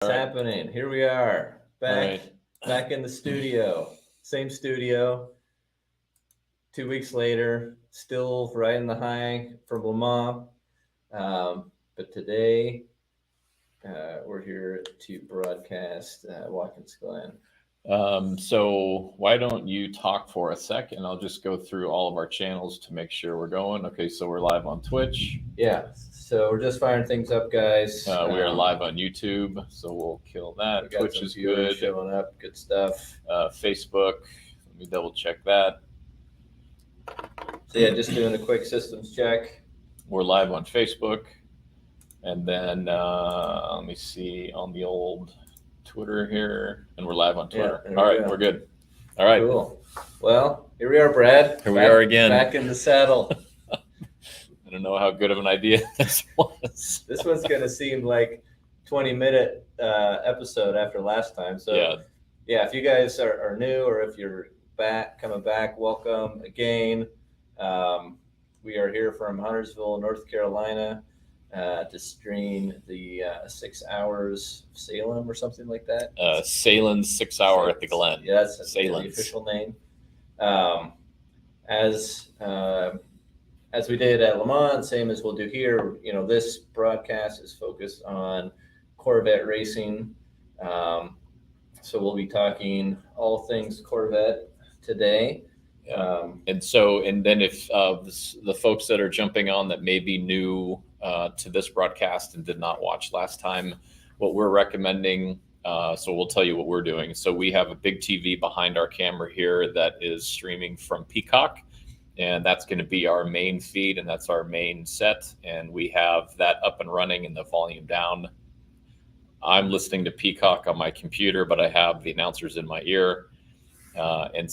What's happening? Here we are, back in the studio. Same studio. 2 weeks later, still riding the high from Le Mans. But today, we're here to broadcast Watkins, Glen. So why don't you talk for a sec, and I'll just go through all of our channels to make sure we're going. Okay, so we're live on Twitch. Yeah, so we're just firing things up, guys. We are live on YouTube, so we'll kill that. Twitch is good. Showing up, good stuff. Facebook, let me double check that. So yeah, just doing a quick systems check. We're live on Facebook, and then let me see on the old Twitter here, and we're live on Twitter. Yeah, all right, we're good. All right. Cool. Well, here we are, Brad. We are again. Back in the saddle. I don't know how good of an idea this was. This one's going to seem like 20-minute episode after last time. So yeah, if you guys are new or if you're coming back, welcome again. We are here from Huntersville, North Carolina, to stream the 6 hours of Salem or something like that. Salem's 6 hour at the Glen. Yeah, that's the official name. As we did at Le Mans, same as we'll do here. You know, this broadcast is focused on Corvette racing. So we'll be talking all things Corvette today. And then if the folks that are jumping on that may be new to this broadcast and did not watch last time, what we're recommending, so we'll tell you what we're doing. So we have a big TV behind our camera here that is streaming from Peacock, and that's going to be our main feed, and that's our main set. And we have that up and running and the volume down. I'm listening to Peacock on my computer, but I have the announcers in my ear. And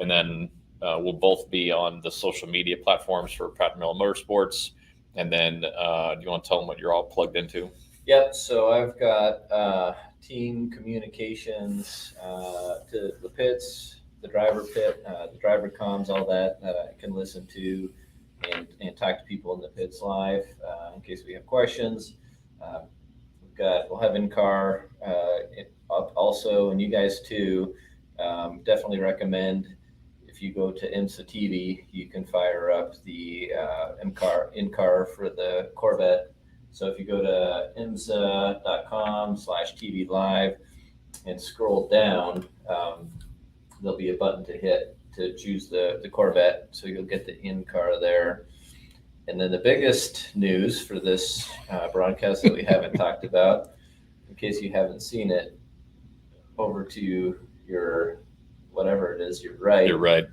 then we'll both be on the social media platforms for Pratt Miller Motorsports. And then do you want to tell them what you're all plugged into? Yep. So I've got team communications to the pits, the driver pit, the driver comms, all that I can listen to and talk to people in the pits live in case we have questions. We'll have in-car up also, and you guys too. Definitely recommend if you go to IMSA TV, you can fire up the in-car for the Corvette. So if you go to imsa.com/TV live and scroll down, there'll be a button to hit to choose the Corvette. So you'll get the in-car there. And then the biggest news for this broadcast that we haven't talked about, in case you haven't seen it, over to your whatever it is, you're right. You're right.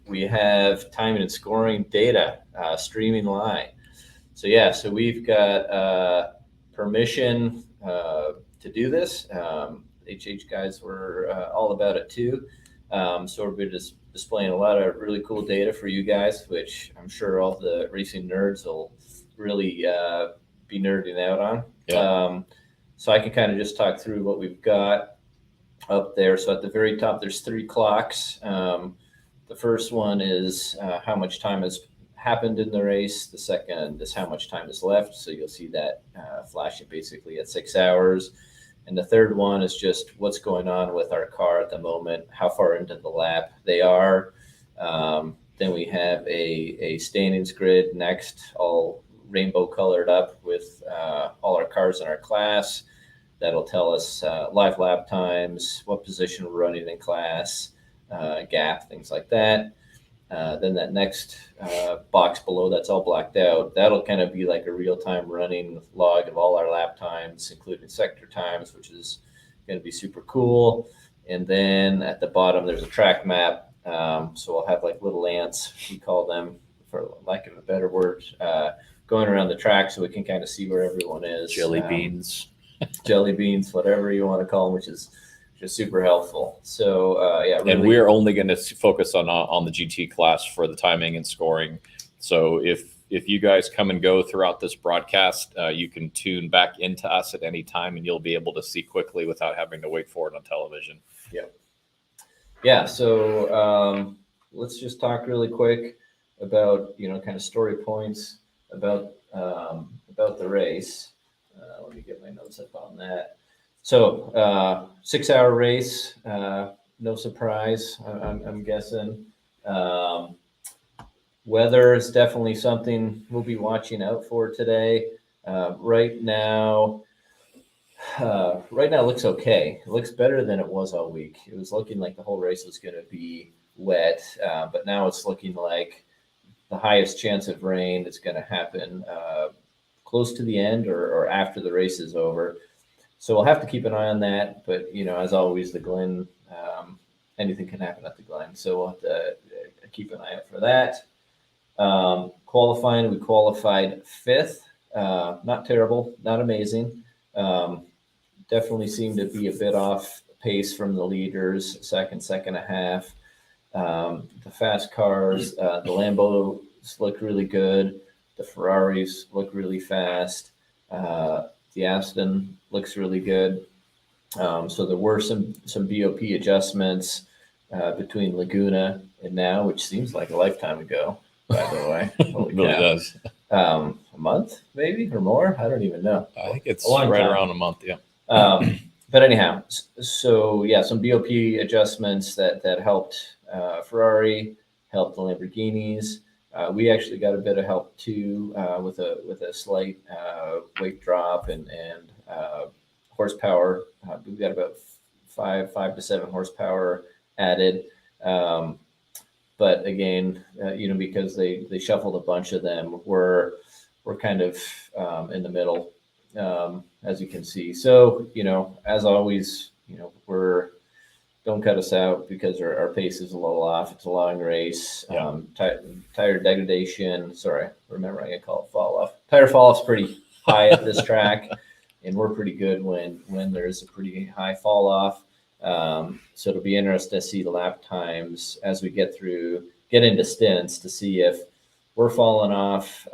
We have timing and scoring data streaming live. So yeah, so we've got permission to do this. HH guys were all about it too. So we're just displaying a lot of really cool data for you guys, which I'm sure all the racing nerds will really be nerding out on. Yeah. So I can kind of just talk through what we've got up there. So at the very top, there's 3 clocks. The first one is how much time has happened in the race. The second is how much time is left. So you'll see that flashing basically at 6 hours. And the third one is just what's going on with our car at the moment, how far into the lap they are. Then we have a standings grid next, all rainbow colored up with all our cars in our class. That'll tell us live lap times, what position we're running in class, gap, things like that. Then that next box below that's all blacked out, that'll kind of be like a real-time running log of all our lap times, including sector times, which is going to be super cool. And then at the bottom, there's a track map. So we'll have like little ants, we call them, for lack of a better word, going around the track so we can kind of see where everyone is. Jelly beans. Jelly beans, whatever you want to call them, which is super helpful. So yeah, really. And we're only going to focus on the GT class for the timing and scoring. So if you guys come and go throughout this broadcast, you can tune back into us at any time, and you'll be able to see quickly without having to wait for it on television. Yeah. So let's just talk really quick about kind of story points about the race. Let me get my notes up on that. So 6-hour race, no surprise, I'm guessing. Weather is definitely something we'll be watching out for today. Right now, it looks okay. It looks better than it was all week. It was looking like the whole race was going to be wet, but now it's looking like the highest chance of rain is going to happen close to the end or after the race is over. So we'll have to keep an eye on that. But, as always, the Glen, anything can happen at the Glen. So we'll have to keep an eye out for that. Qualifying, we qualified 5th. Not terrible, not amazing. Definitely seemed to be a bit off pace from the leaders, second and a half. The fast cars, the Lambos look really good. The Ferraris look really fast. The Aston looks really good. So there were some BOP adjustments between Laguna and now, which seems like a lifetime ago, by the way. It really does. A month, maybe, or more. I don't even know. I think it's right around a month. Yeah. But anyhow, so yeah, some BOP adjustments that helped Ferrari, helped the Lamborghinis. We actually got a bit of help too with a slight weight drop and horsepower. We've got about 5 to 7 horsepower added. But again, because they shuffled a bunch of them, we're kind of in the middle, as you can see. So, as always, don't cut us out because our pace is a little off. It's a long race. Yeah. Tire degradation. Sorry, remembering I call it fall off. Tire fall off's pretty high at this track, and we're pretty good when there's a pretty high fall off. So it'll be interesting to see the lap times as we get into stints to see if we're falling off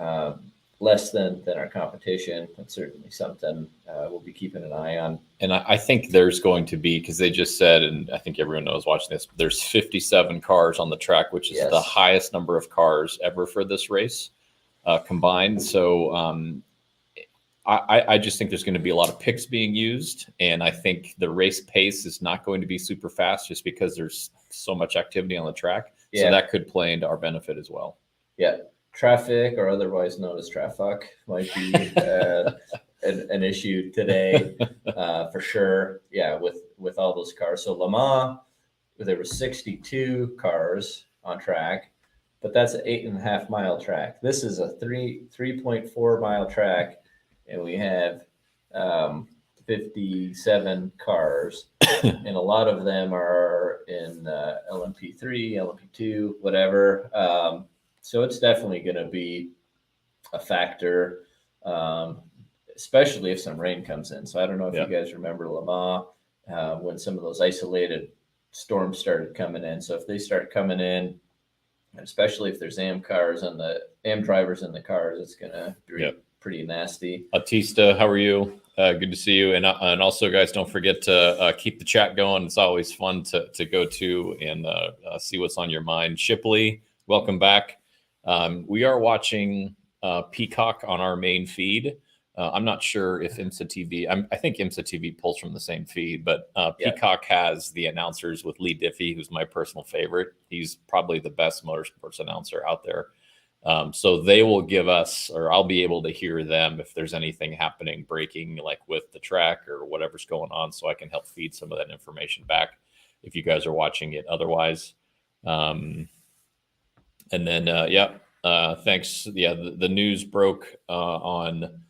less than our competition. That's certainly something we'll be keeping an eye on. And I think there's going to be, because they just said, and I think everyone knows watching this, there's 57 cars on the track, which is the highest number of cars ever for this race combined. So I just think there's going to be a lot of picks being used. And I think the race pace is not going to be super fast just because there's so much activity on the track. Yeah. So that could play into our benefit as well. Yeah. Traffic, or otherwise known as traffic, might be an issue today for sure. Yeah, with all those cars. So Le Mans, there were 62 cars on track, but that's an 8.5 mile track. This is a 3.4 mile track, and we have 57 cars, and a lot of them are in LMP3, LMP2, whatever. So it's definitely going to be a factor, especially if some rain comes in. So I don't know if you guys remember Le Mans when some of those isolated storms started coming in. So if they start coming in, especially if there's AM drivers in the cars, it's going to be pretty nasty. Atista, how are you? Good to see you. And also, guys, don't forget to keep the chat going. It's always fun to go to and see what's on your mind. Shipley, welcome back. We are watching Peacock on our main feed. I'm not sure if IMSA TV, I think IMSA TV pulls from the same feed, but Peacock has the announcers with Lee Diffie, who's my personal favorite. He's probably the best motorsports announcer out there. So they will give us, or I'll be able to hear them if there's anything happening, breaking, like with the track or whatever's going on, so I can help feed some of that information back if you guys are watching it otherwise. And then, thanks. Yeah, the news broke on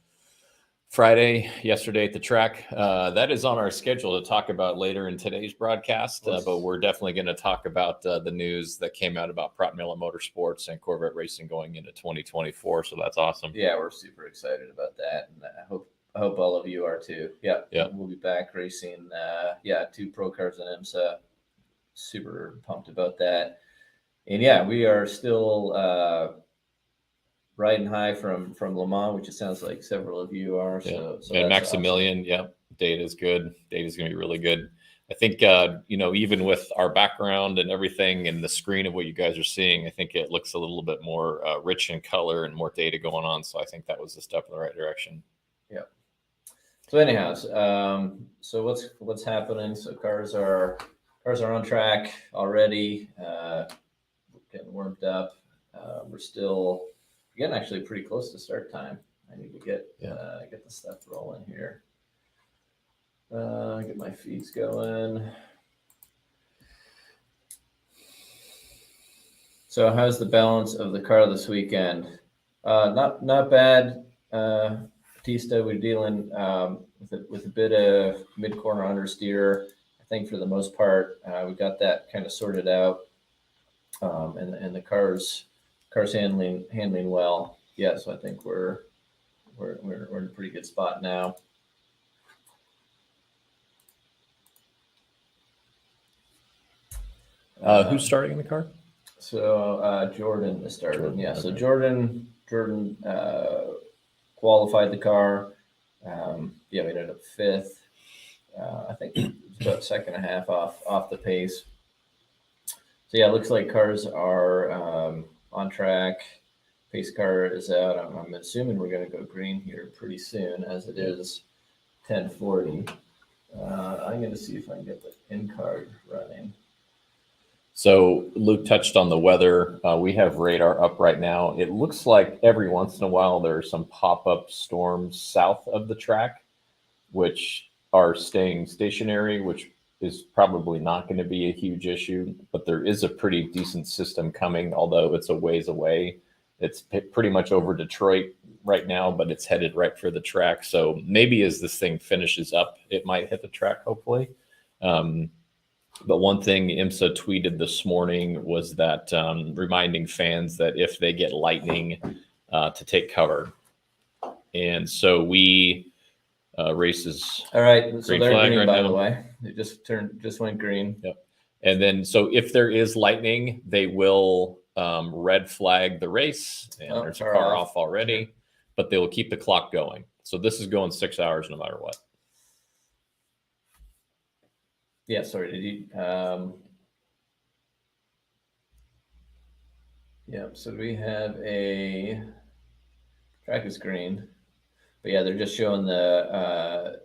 yesterday at the track. That is on our schedule to talk about later in today's broadcast, but we're definitely going to talk about the news that came out about Pratt Miller Motorsports and Corvette racing going into 2024. So that's awesome. Yeah, we're super excited about that, and I hope all of you are too. Yeah, we'll be back racing. 2 pro cars in IMSA. Super pumped about that. And yeah, we are still riding high from Le Mans, which it sounds like several of you are. So and Maximilian, awesome. Data's good. Data's going to be really good. I think, even with our background and everything and the screen of what you guys are seeing, I think it looks a little bit more rich in color and more data going on. So I think that was a step in the right direction. Yeah. So anyhow, so what's happening? So cars are on track already, getting warmed up. We're still getting actually pretty close to start time. I need to get the stuff rolling here. Get my feeds going. So how's the balance of the car this weekend? Not bad. Batista, we're dealing with a bit of mid corner understeer. I think for the most part, we got that kind of sorted out, and the car's handling well. Yeah, so I think we're in a pretty good spot now. Who's starting in the car? So Jordan is starting. Yeah, okay. So Jordan qualified the car. We ended up fifth. I think it was about second and a half off the pace. So yeah, it looks like cars are on track. Pace car is out. I'm assuming we're going to go green here pretty soon, as it is 10:40. I'm going to see if I can get the in card running. So Luke touched on the weather. We have radar up right now. It looks like every once in a while there are some pop-up storms south of the track, which are staying stationary, which is probably not going to be a huge issue. But there is a pretty decent system coming, although it's a ways away. It's pretty much over Detroit right now, but it's headed right for the track. So maybe as this thing finishes up, it might hit the track, hopefully. But one thing IMSA tweeted this morning was that reminding fans that if they get lightning, to take cover. And so we races. All right, so they're green right by now. The way. They just went green. Yep. And then so if there is lightning, they will red flag the race, and there's a car off already, but they will keep the clock going. So this is going 6 hours no matter what. Yeah, sorry, did you? So we have a track is green, but yeah, they're just showing the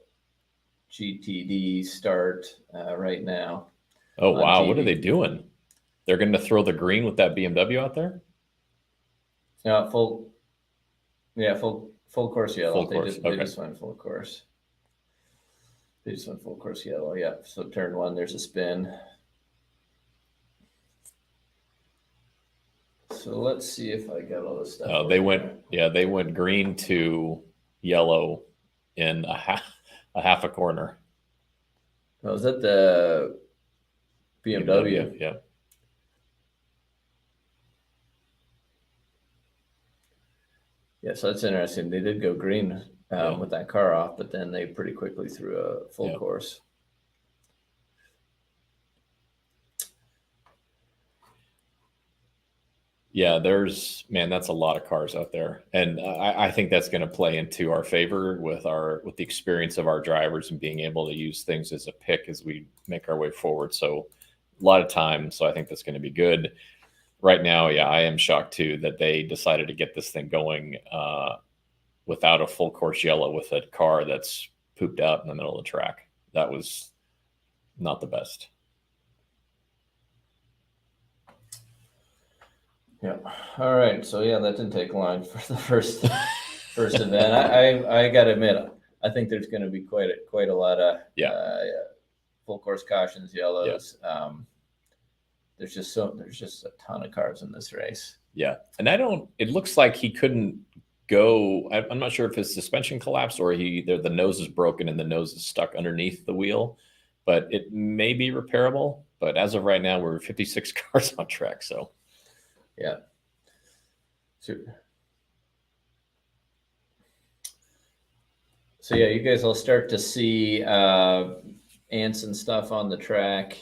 GTD start right now. Oh, wow. TV. What are they doing? They're going to throw the green with that BMW out there? No, full course yellow. They just went full course. They just went full course yellow. Yeah. So turn one, there's a spin. So let's see if I got all this stuff. They went green to yellow in a half a corner. Oh, is that the BMW? Yeah. Yeah, so that's interesting. They did go green with that car off, but then they pretty quickly threw a full course. Yeah, that's a lot of cars out there. And I think that's going to play into our favor with the experience of our drivers and being able to use things as a pick as we make our way forward. So a lot of time. So I think that's going to be good. Right now, I am shocked too that they decided to get this thing going without a full course yellow with a car that's pooped out in the middle of the track. That was not the best. Yeah. All right. So that didn't take long for the first event. I got to admit, I think there's going to be quite a lot of full course cautions, yellows. Yeah. There's just a ton of cars in this race. Yeah. And it looks like he couldn't go. I'm not sure if his suspension collapsed or the nose is broken and the nose is stuck underneath the wheel, but it may be repairable. But as of right now, we're 56 cars on track. So, yeah. So you guys will start to see ants and stuff on the track.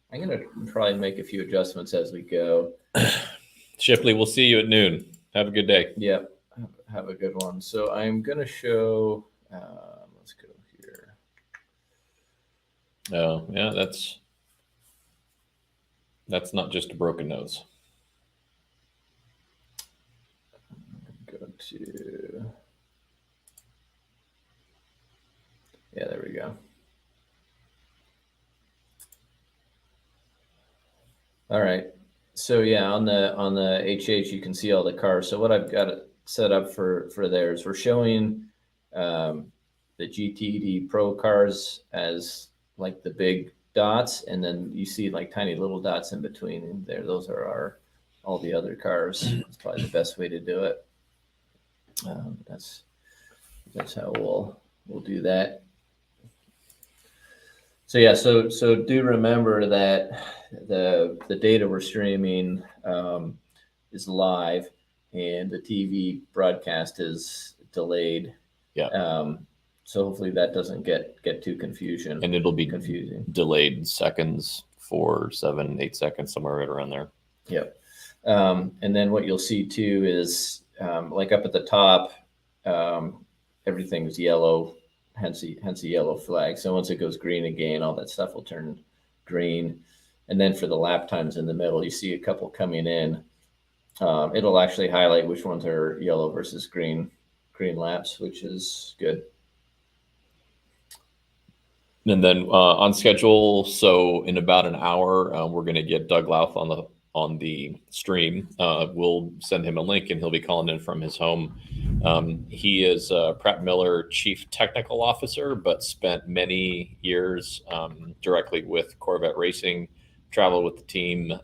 I'm going to probably make a few adjustments as we go. Shipley, we'll see you at noon. Have a good day. Yep. Have a good one. So I'm going to show, let's go here. Oh, yeah, that's not just a broken nose. Go to, Yeah, there we go. All right. So yeah, on the HH, you can see all the cars. So what I've got it set up for there is we're showing the GTD Pro cars as like the big dots, and then you see like tiny little dots in between in there. Those are all the other cars. That's probably the best way to do it. That's how we'll do that. So yeah, so do remember that the data we're streaming is live, and the TV broadcast is delayed. Yeah. So hopefully that doesn't get too confusing. And it'll be confusing. Delayed seconds, 4, 7, 8 seconds, somewhere right around there. Yep. And then what you'll see too is like up at the top, everything's yellow, hence the yellow flag. So once it goes green again, all that stuff will turn green. And then for the lap times in the middle, you see a couple coming in. It'll actually highlight which ones are yellow versus green laps, which is good. And then on schedule, so in about an hour, we're going to get Doug Louth on the stream. We'll send him a link, and he'll be calling in from his home. He is Pratt Miller Chief Technical Officer, but spent many years directly with Corvette Racing, traveled with the team.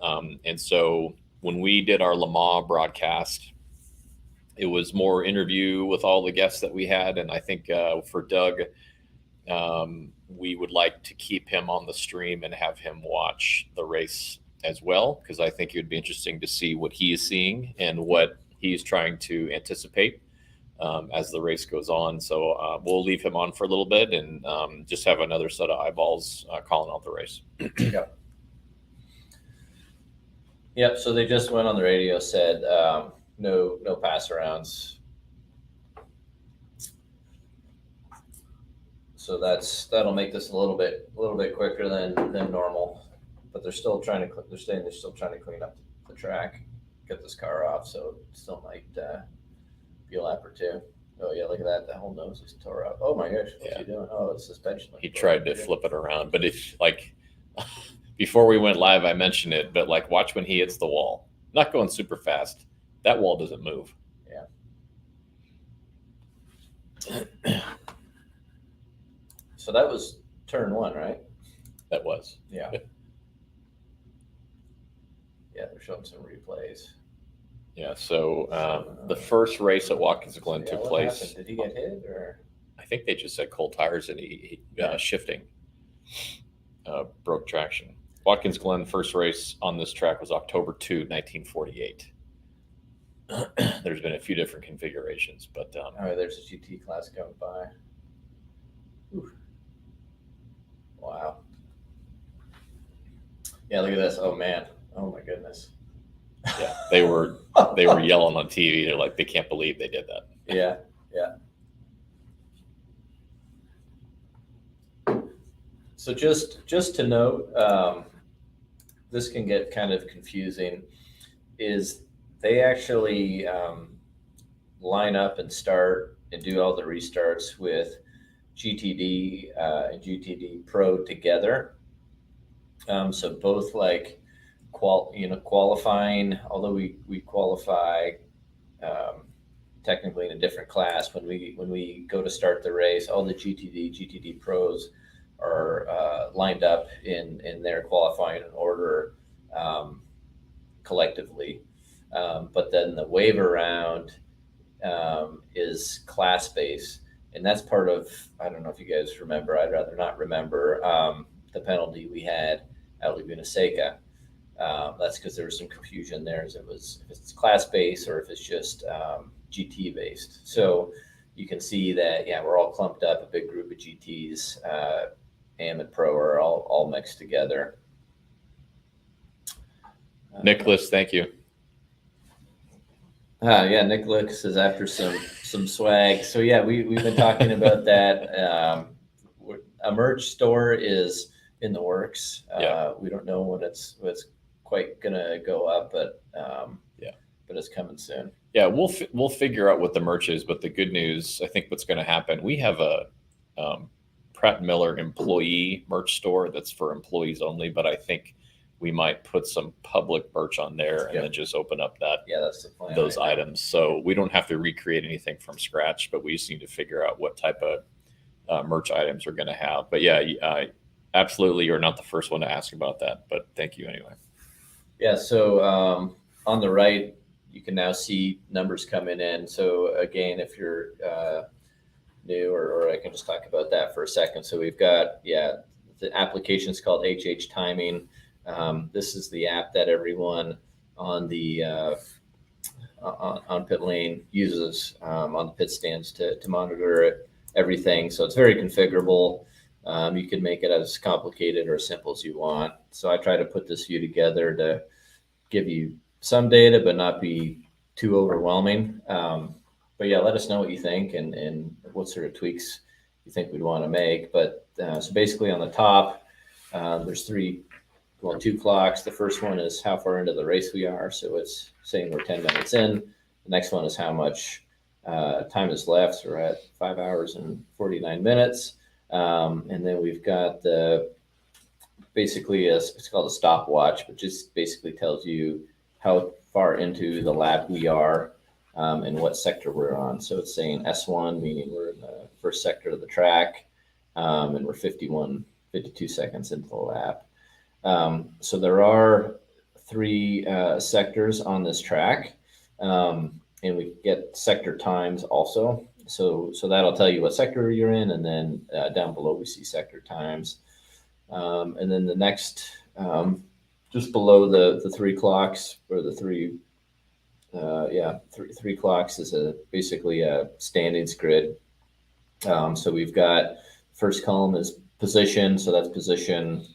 And so when we did our Le Mans broadcast, it was more interview with all the guests that we had. And I think for Doug, we would like to keep him on the stream and have him watch the race as well, because I think it would be interesting to see what he is seeing and what he's trying to anticipate as the race goes on. So we'll leave him on for a little bit and just have another set of eyeballs calling out the race. Yep. So they just went on the radio, said no pass arounds. So that'll make this a little bit quicker than normal, but they're still trying to clean up the track, get this car off. So it still might be a lap or two. Oh yeah, look at that! The whole nose is tore up. Oh my gosh, what's he doing? Oh, it's suspension. He tried to flip it around, but if like before we went live, I mentioned it, but like watch when he hits the wall. Not going super fast. That wall doesn't move. Yeah. So that was turn 1, right? That was. Yeah. Yeah, they're showing some replays. Yeah, so the first race at Watkins Glen took place. Happened? Did he get hit, or? I think they just said cold tires and he shifting, broke traction. Watkins Glen first race on this track was October 2, 1948. There's been a few different configurations, but oh, there's a GT class going by. Ooh. Wow. Yeah, look at this. Oh man. Oh my goodness. Yeah, they were yelling on TV. They're like, they can't believe they did that. Yeah. So just to note, this can get kind of confusing, is they actually line up and start and do all the restarts with GTD and GTD Pro together. So both like qualifying, although we qualify technically in a different class, when we go to start the race, all the GTD Pros are lined up in their qualifying order collectively. But then the waiver round is class based, and that's part of, I don't know if you guys remember, I'd rather not remember, the penalty we had at Laguna Seca. That's because there was some confusion there, as if it's class based or if it's just GT based. So you can see that, yeah, we're all clumped up, a big group of GTs, AM and Pro are all mixed together. Nicholas, thank you. Yeah, Nicholas is after some swag. So yeah, we've been talking about that. A merch store is in the works. We don't know when it's quite gonna go up, but but it's coming soon. Yeah, we'll figure out what the merch is. But the good news, I think, what's going to happen, we have a Pratt Miller employee merch store that's for employees only, but I think we might put some public merch on there and then just open up that's the plan. those items. So we don't have to recreate anything from scratch, but we just need to figure out what type of merch items we're going to have. But yeah, absolutely, you're not the first one to ask about that, but thank you anyway. Yeah, so on the right, you can now see numbers coming in. So again, if you're new, or I can just talk about that for a second. So we've got, the application is called HH Timing. This is the app that everyone on the on pit lane uses on the pit stands to monitor everything. So it's very configurable. You can make it as complicated or simple as you want. So I try to put this view together to give you some data, but not be too overwhelming. But yeah, let us know what you think and what sort of tweaks you think we'd want to make. But so basically on the top, there's two clocks. The first one is how far into the race we are. So it's saying we're 10 minutes in. The next one is how much time is left. So we're at 5 hours and 49 minutes. And then we've got basically it's called a stopwatch, which just basically tells you how far into the lap we are and what sector we're on. So it's saying S1, meaning we're in the first sector of the track, and we're 52 seconds into the lap. So there are 3 sectors on this track, and we get sector times also. So that'll tell you what sector you're in, and then down below we see sector times. And then the next, just below the 3 clocks, or the three clocks is basically a standings grid. So we've got first column is position, so that's position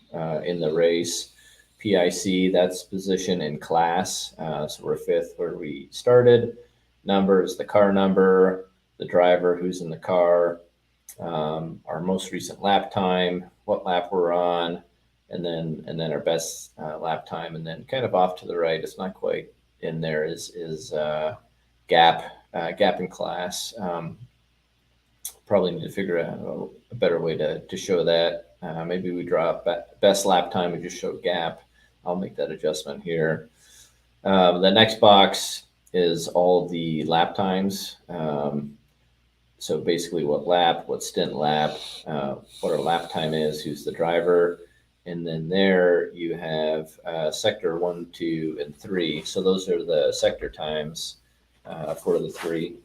in the race. PIC, that's position in class. So we're 5th where we started. Number is the car number, the driver who's in the car, our most recent lap time, what lap we're on, and then our best lap time, and then kind of off to the right, it's not quite in there, is gap in class. Probably need to figure out a better way to show that. Maybe we drop best lap time and just show gap. I'll make that adjustment here. The next box is all the lap times. So basically what stint lap, what our lap time is, who's the driver. And then there you have sector 1, 2, and 3. So those are the sector times for the 3.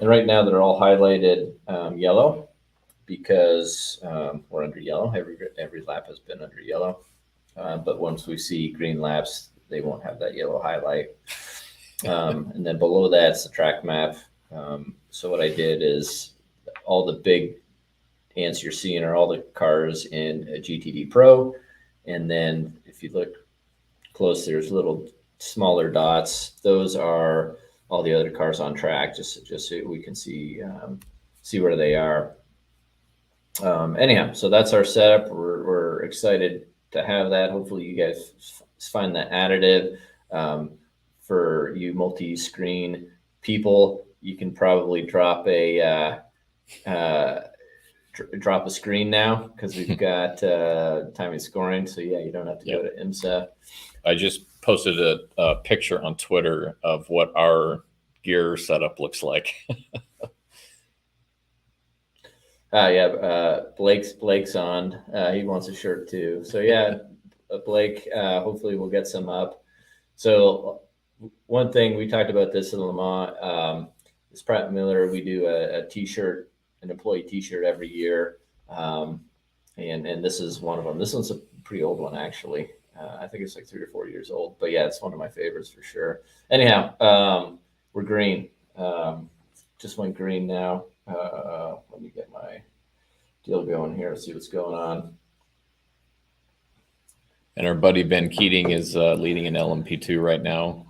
And right now they're all highlighted yellow because we're under yellow. Every lap has been under yellow. But once we see green laps, they won't have that yellow highlight. And then below that's the track map. So what I did is all the big ants you're seeing are all the cars in a GTD Pro. And then if you look close, there's little smaller dots. Those are all the other cars on track, just so we can see where they are. Anyhow, so that's our setup. We're excited to have that. Hopefully you guys find that additive. For you multi-screen people, you can probably drop a screen now because we've got timing scoring. So yeah, you don't have to go to IMSA. I just posted a picture on Twitter of what our gear setup looks like. Blake's on. He wants a shirt too. So yeah, Blake, hopefully we'll get some up. So one thing we talked about this in Le Mans, is Pratt Miller. We do a t-shirt, an employee t-shirt every year. And this is one of them. This one's a pretty old one, actually. I think it's like 3 or 4 years old, but yeah, it's one of my favorites for sure. Anyhow, we're green. Just went green now. Let me get my deal going here. See what's going on. And our buddy Ben Keating is leading an LMP2 right now.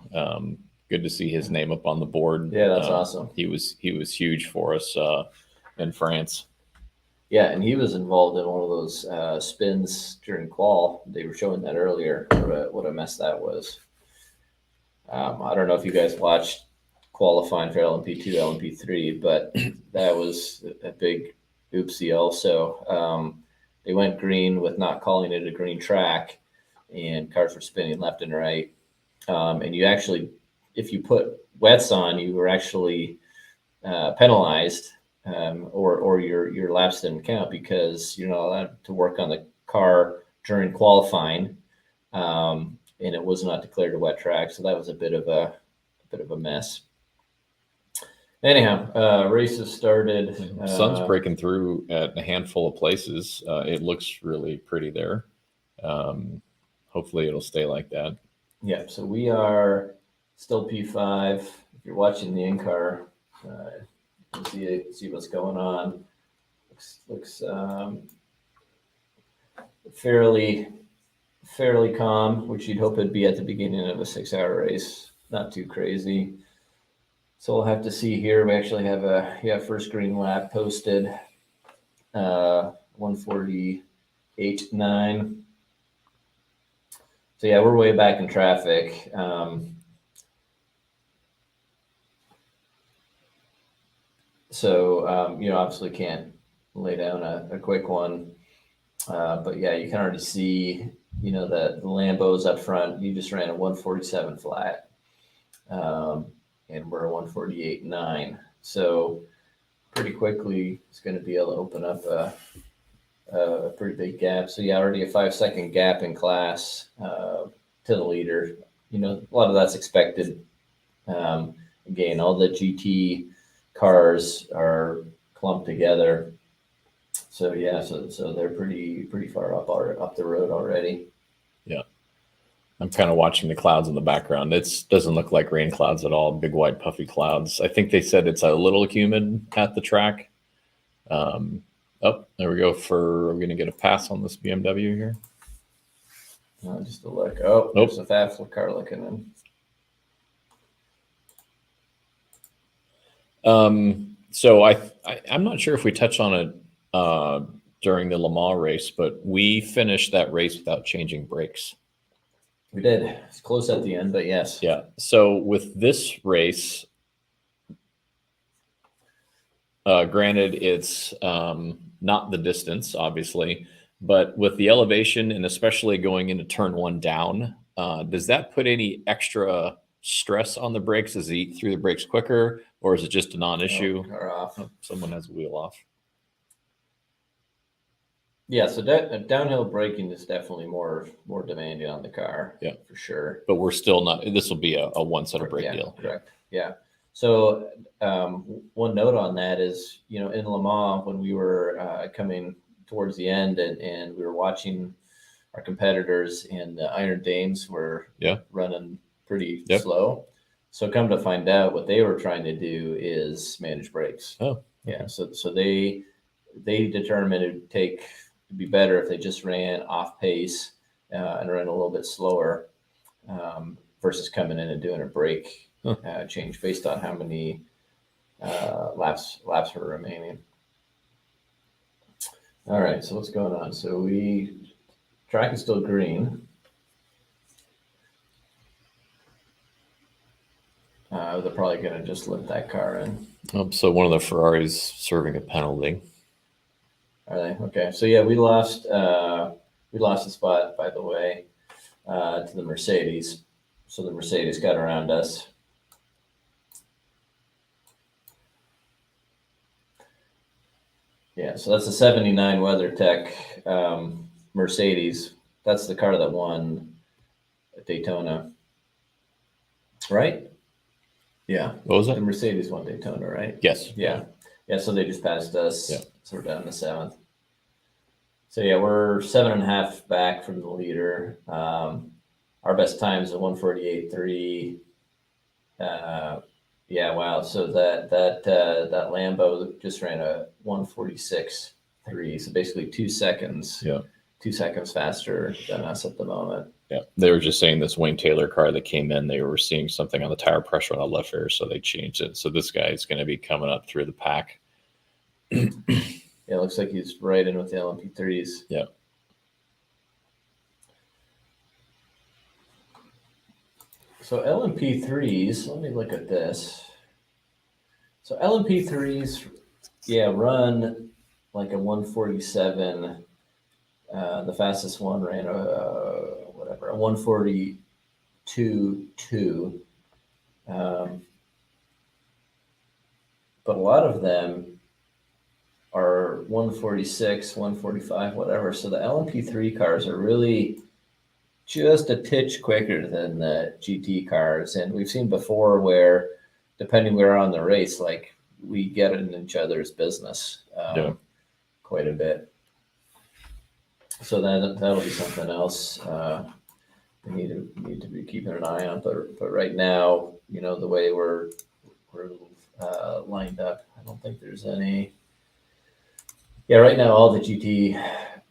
Good to see his name up on the board. Yeah, that's awesome. He was huge for us in France. Yeah, and he was involved in one of those spins during qual. They were showing that earlier. What a mess that was. I don't know if you guys watched qualifying for LMP2, LMP3, but that was a big oopsie also. They went green with not calling it a green track, and cars were spinning left and right. And you actually, if you put wets on, you were actually penalized, or your laps didn't count because you're not allowed to work on the car during qualifying, and it was not declared a wet track. So that was a bit of a mess. Anyhow, races started. Sun's breaking through at a handful of places. It looks really pretty there. Hopefully it'll stay like that. Yeah, so we are still P5. If you're watching the in-car, you can see what's going on. Looks fairly calm, which you'd hope it'd be at the beginning of a 6-hour race. Not too crazy. So we'll have to see here. We actually have a first green lap posted, 1:48.9. So yeah, we're way back in traffic. Obviously can't lay down a quick one. But yeah, you can already see, the Lambos up front. You just ran a 1:47 flat. And we're a 1:48.9. So pretty quickly, it's going to be able to open up a pretty big gap. So yeah, already a 5-second gap in class to the leader. A lot of that's expected. Again, all the GT cars are clumped together. So yeah, so they're pretty far up the road already. Yeah. I'm kind of watching the clouds in the background. It doesn't look like rain clouds at all. Big white puffy clouds. I think they said it's a little humid at the track. There we go. Are we going to get a pass on this BMW here? Just a look. Oh, nope. There's a fast car looking in. So I'm not sure if we touched on it during the Le Mans race, but we finished that race without changing brakes. We did. It's close at the end, but yes. Yeah. So with this race, granted, it's not the distance, obviously, but with the elevation and especially going into turn 1 down, does that put any extra stress on the brakes? Does it eat through the brakes quicker, or is it just a non-issue? Car off. Someone has a wheel off. Yeah, so downhill braking is definitely more demanding on the car. Yeah, for sure. But we're still not. This will be a one set of brake deal. Correct. Yeah. So one note on that is, in Le Mans, when we were coming towards the end and we were watching our competitors, and the Iron Dames were running pretty slow. So come to find out, what they were trying to do is manage brakes. Oh, okay. Yeah. So they determined it'd be better if they just ran off pace and ran a little bit slower versus coming in and doing a brake change based on how many laps were remaining. All right, so what's going on? So track is still green. They're probably going to just let that car in. So one of the Ferraris serving a penalty. Are they? Okay. So yeah, we lost a spot, by the way, to the Mercedes. So the Mercedes got around us. Yeah, so that's a 79 WeatherTech Mercedes. That's the car that won at Daytona, right? Yeah. What was it? The Mercedes won Daytona, right? Yes. Yeah. Yeah, so they just passed us. Yeah. So we're down to 7th. So yeah, we're 7.5 back from the leader. Our best time is a 1:48.3. Yeah, wow. So that Lambo just ran a 1:46.3. So basically 2 seconds. Yeah. 2 seconds faster than us at the moment. Yeah. They were just saying this Wayne Taylor car that came in, they were seeing something on the tire pressure on the left rear, so they changed it. So this guy is going to be coming up through the pack. Yeah, it looks like he's right in with the LMP3s. Yeah. So LMP3s, let me look at this. So LMP3s, run like a 147. The fastest one ran a 142.2. But a lot of them are 146, 145, whatever. So the LMP3 cars are really just a titch quicker than the GT cars. And we've seen before where, depending where on the race, like we get in each other's business quite a bit. So that'll be something else we need to be keeping an eye on. But right now, the way we're lined up, I don't think there's any. Yeah, right now all the GT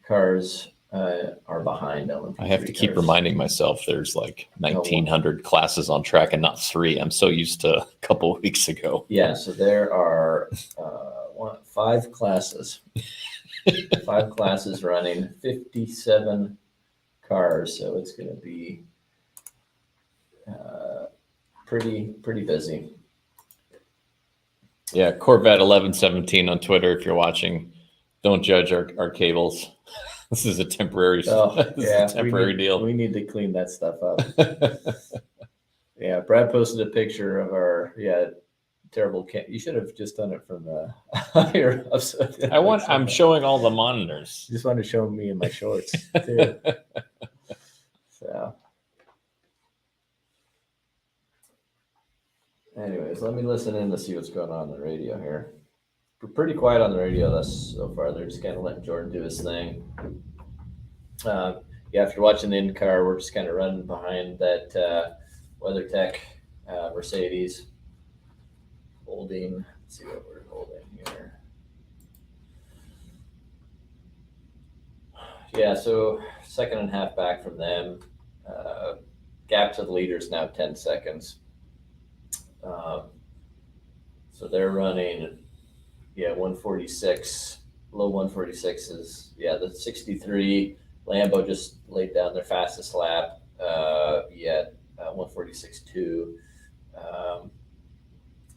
cars are behind LMP3 I have to keep cars. reminding myself there's like 1,900 classes on track and not 3. I'm so used to a couple of weeks ago. Yeah, so there are 5 classes. 5 classes running, 57 cars, so it's going to be pretty busy. Yeah, Corvette 1117 on Twitter. If you're watching, don't judge our cables. This is a temporary. Deal. We need to clean that stuff up. Yeah, Brad posted a picture of our terrible. You should have just done it from the higher up. I'm showing all the monitors. Just wanted to show me in my shorts too. So, anyways, let me listen in to see what's going on the radio here. We're pretty quiet on the radio so far. They're just kind of letting Jordan do his thing. If you're watching the in-car, we're just kind of running behind that WeatherTech Mercedes. Holding, let's see what we're holding here. Yeah, so 2.5 back from them. Gap to the leader is now 10 seconds. So they're running, 146, low 146s. The 63 Lambo just laid down their fastest lap. 146.2.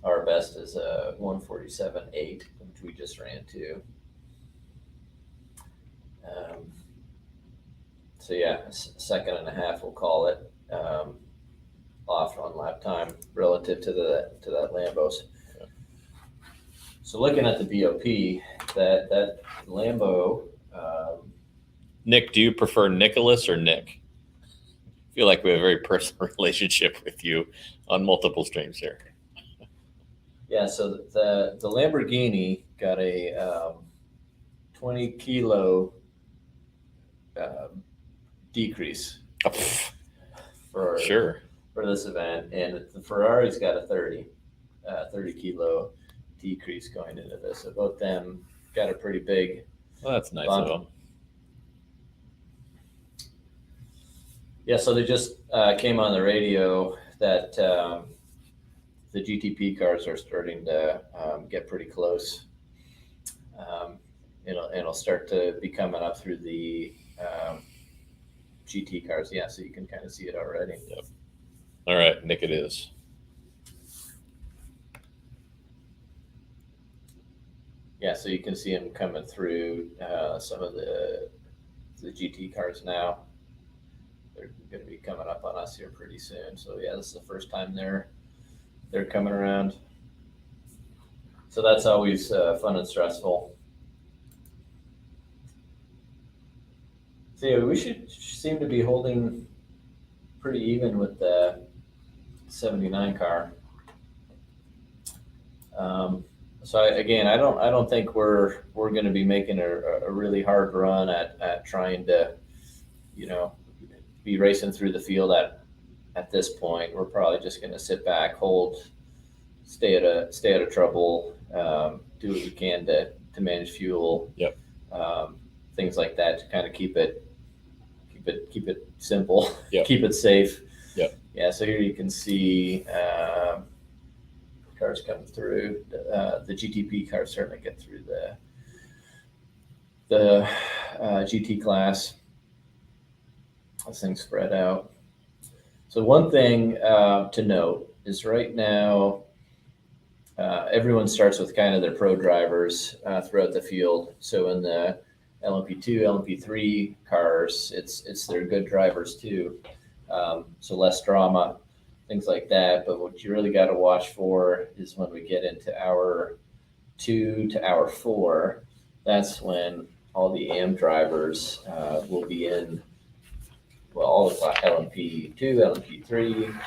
Our best is a 147.8, which we just ran to. So 1.5, we'll call it, off on lap time relative to that Lambo's. So looking at the BOP, that Lambo. Nick, do you prefer Nicholas or Nick? I feel like we have a very personal relationship with you on multiple streams here. Yeah, so the Lamborghini got a 20 kilo decrease for this event, and the Ferrari's got a 30 kilo decrease going into this. So both them got a pretty big. Well, that's nice of them. Yeah, so they just came on the radio that the GTP cars are starting to get pretty close. It'll start to be coming up through the GT cars. Yeah, so you can kind of see it already. Yep. All right, Nick, it is. Yeah, so you can see them coming through some of the GT cars now. They're going to be coming up on us here pretty soon. So this is the first time they're coming around. So that's always fun and stressful. So we should seem to be holding pretty even with the 79 car. So I don't think we're going to be making a really hard run at trying to, be racing through the field at this point. We're probably just going to sit back, hold, stay out of trouble, do what we can to manage fuel. Yep. Things like that to kind of keep it simple, yep. Keep it safe. Yep. Yeah. So here you can see cars coming through. The GTP cars certainly get through the GT class. This thing's spread out. So one thing to note is right now everyone starts with kind of their pro drivers throughout the field. So in the LMP2, LMP3 cars, it's their good drivers too. So less drama, things like that. But what you really got to watch for is when we get into hour 2 to hour 4. That's when all the AM drivers will be in. Well, all the LMP2, LMP3,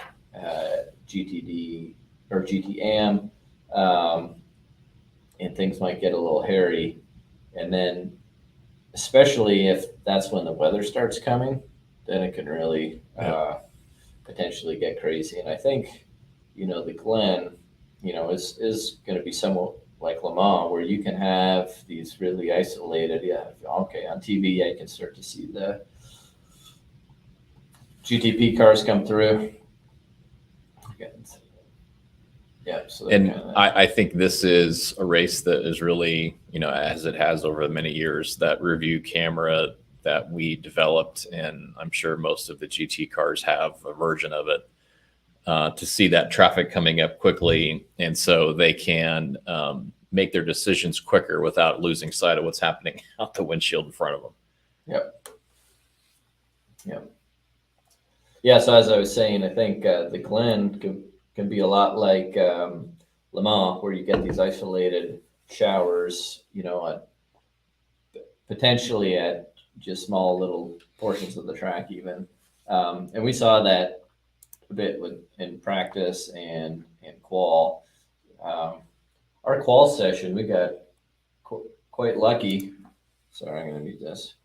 GTD or GTAM, and things might get a little hairy. And then, especially if that's when the weather starts coming, then it can really potentially get crazy. And I think, the Glen, is going to be somewhat like Le Mans, where you can have these really isolated. Yeah, okay, on TV, I can start to see the GTP cars come through. Yeah, so and I think this is a race that is really, as it has over many years, that review camera that we developed, and I'm sure most of the GT cars have a version of it, to see that traffic coming up quickly, and so they can make their decisions quicker without losing sight of what's happening out the windshield in front of them. Yep. Yeah, so as I was saying, I think the Glen can be a lot like Le Mans, where you get these isolated showers, potentially at just small little portions of the track even. And we saw that a bit in practice and qual. Our qual session, we got quite lucky. Sorry, I'm going to mute this.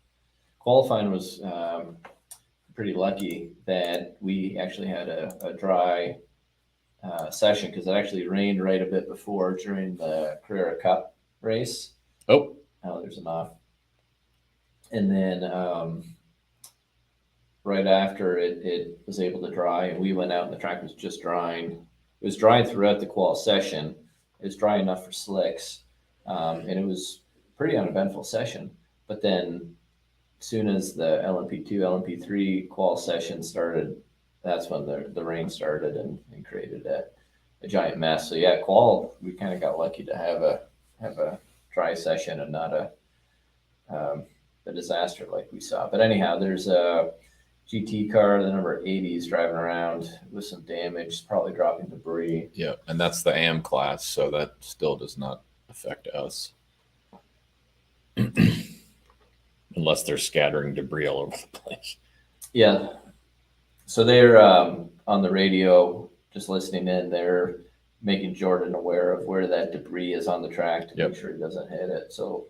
Qualifying was pretty lucky that we actually had a dry session, because it actually rained right a bit before during the Carrera Cup race. Oh, there's an off. And then right after it was able to dry, and we went out and the track was just drying. It was drying throughout the qual session. It was dry enough for slicks, and it was pretty uneventful session. But then as soon as the LMP2, LMP3 qual session started, that's when the rain started and created a giant mess. So yeah, qual, we kind of got lucky to have a dry session and not a disaster like we saw. But anyhow, there's a GT car, the number 80, is driving around with some damage, probably dropping debris. Yeah, and that's the AM class, so that still does not affect us. Unless they're scattering debris all over the place. Yeah. So they're on the radio, just listening in. They're making Jordan aware of where that debris is on the track to make sure he doesn't hit it. So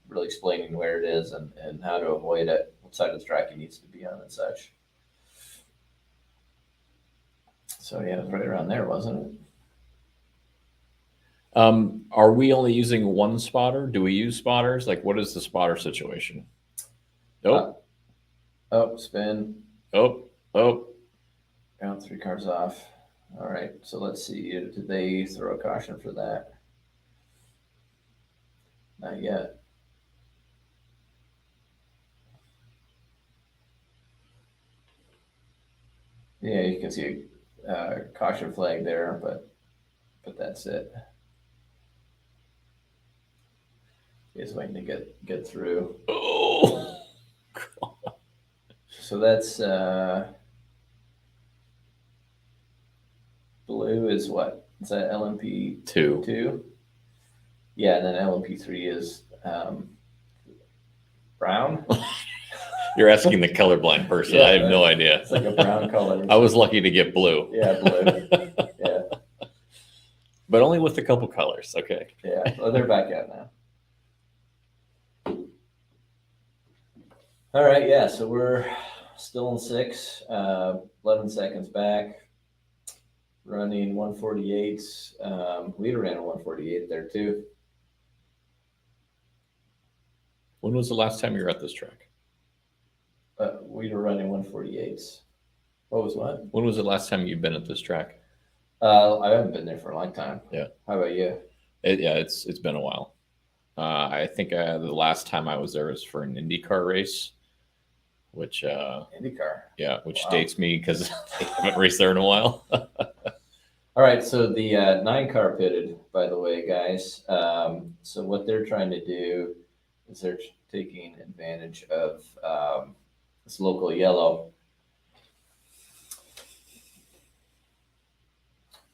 really explaining where it is and how to avoid it, what side of the track he needs to be on and such. So yeah, it was right around there, wasn't it? Are we only using one spotter? Do we use spotters? Like, what is the spotter situation? Spin. Count 3 cars off. All right, so let's see. Did they throw a caution for that? Not yet. Yeah, you can see a caution flag there, but that's it. He's waiting to get through. Oh, God. So that's blue is what? Is that LMP 2? Yeah, and then LMP3 is brown. You're asking the colorblind person. Yeah, I have no idea. It's like a brown color. I was lucky to get blue. Yeah, blue. Yeah. But only with a couple colors. Okay. Yeah, well, they're back out now. All right, yeah, so we're still in 6, 11 seconds back, running 148s. We ran a 148 there too. When was the last time you were at this track? We were running 148s. What was what? When was the last time you've been at this track? I haven't been there for a long time. Yeah. How about you? It's been a while. I think the last time I was there was for an IndyCar race, which IndyCar. Yeah, which dates me because I haven't raced there in a while. All right, so the 9 car pitted, by the way, guys. So what they're trying to do is they're taking advantage of this local yellow.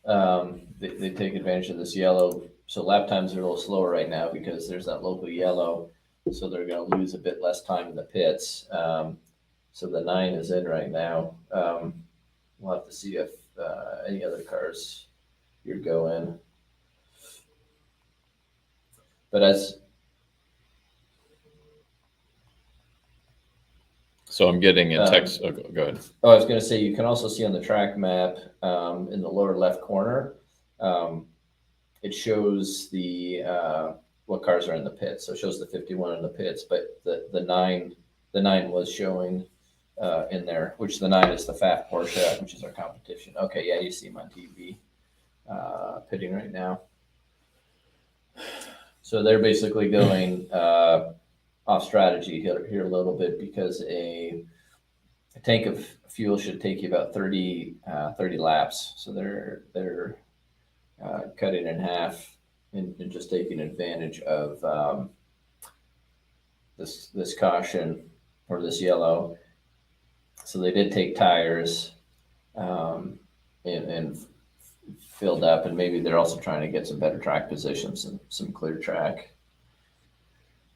They take advantage of this yellow. So lap times are a little slower right now because there's that local yellow. So they're going to lose a bit less time in the pits. So the 9 is in right now. We'll have to see if any other cars you're going. But So I'm getting a text. Go ahead. I was going to say, you can also see on the track map in the lower left corner, it shows the what cars are in the pits. So it shows the 51 in the pits, but the 9 was showing in there, which the 9 is the fat Porsche, which is our competition. Okay, yeah, you see him on TV pitting right now. So they're basically going off strategy here a little bit because a tank of fuel should take you about 30 laps. So they're cutting in half and just taking advantage of this caution or this yellow. So they did take tires and filled up, and maybe they're also trying to get some better track positions and some clear track.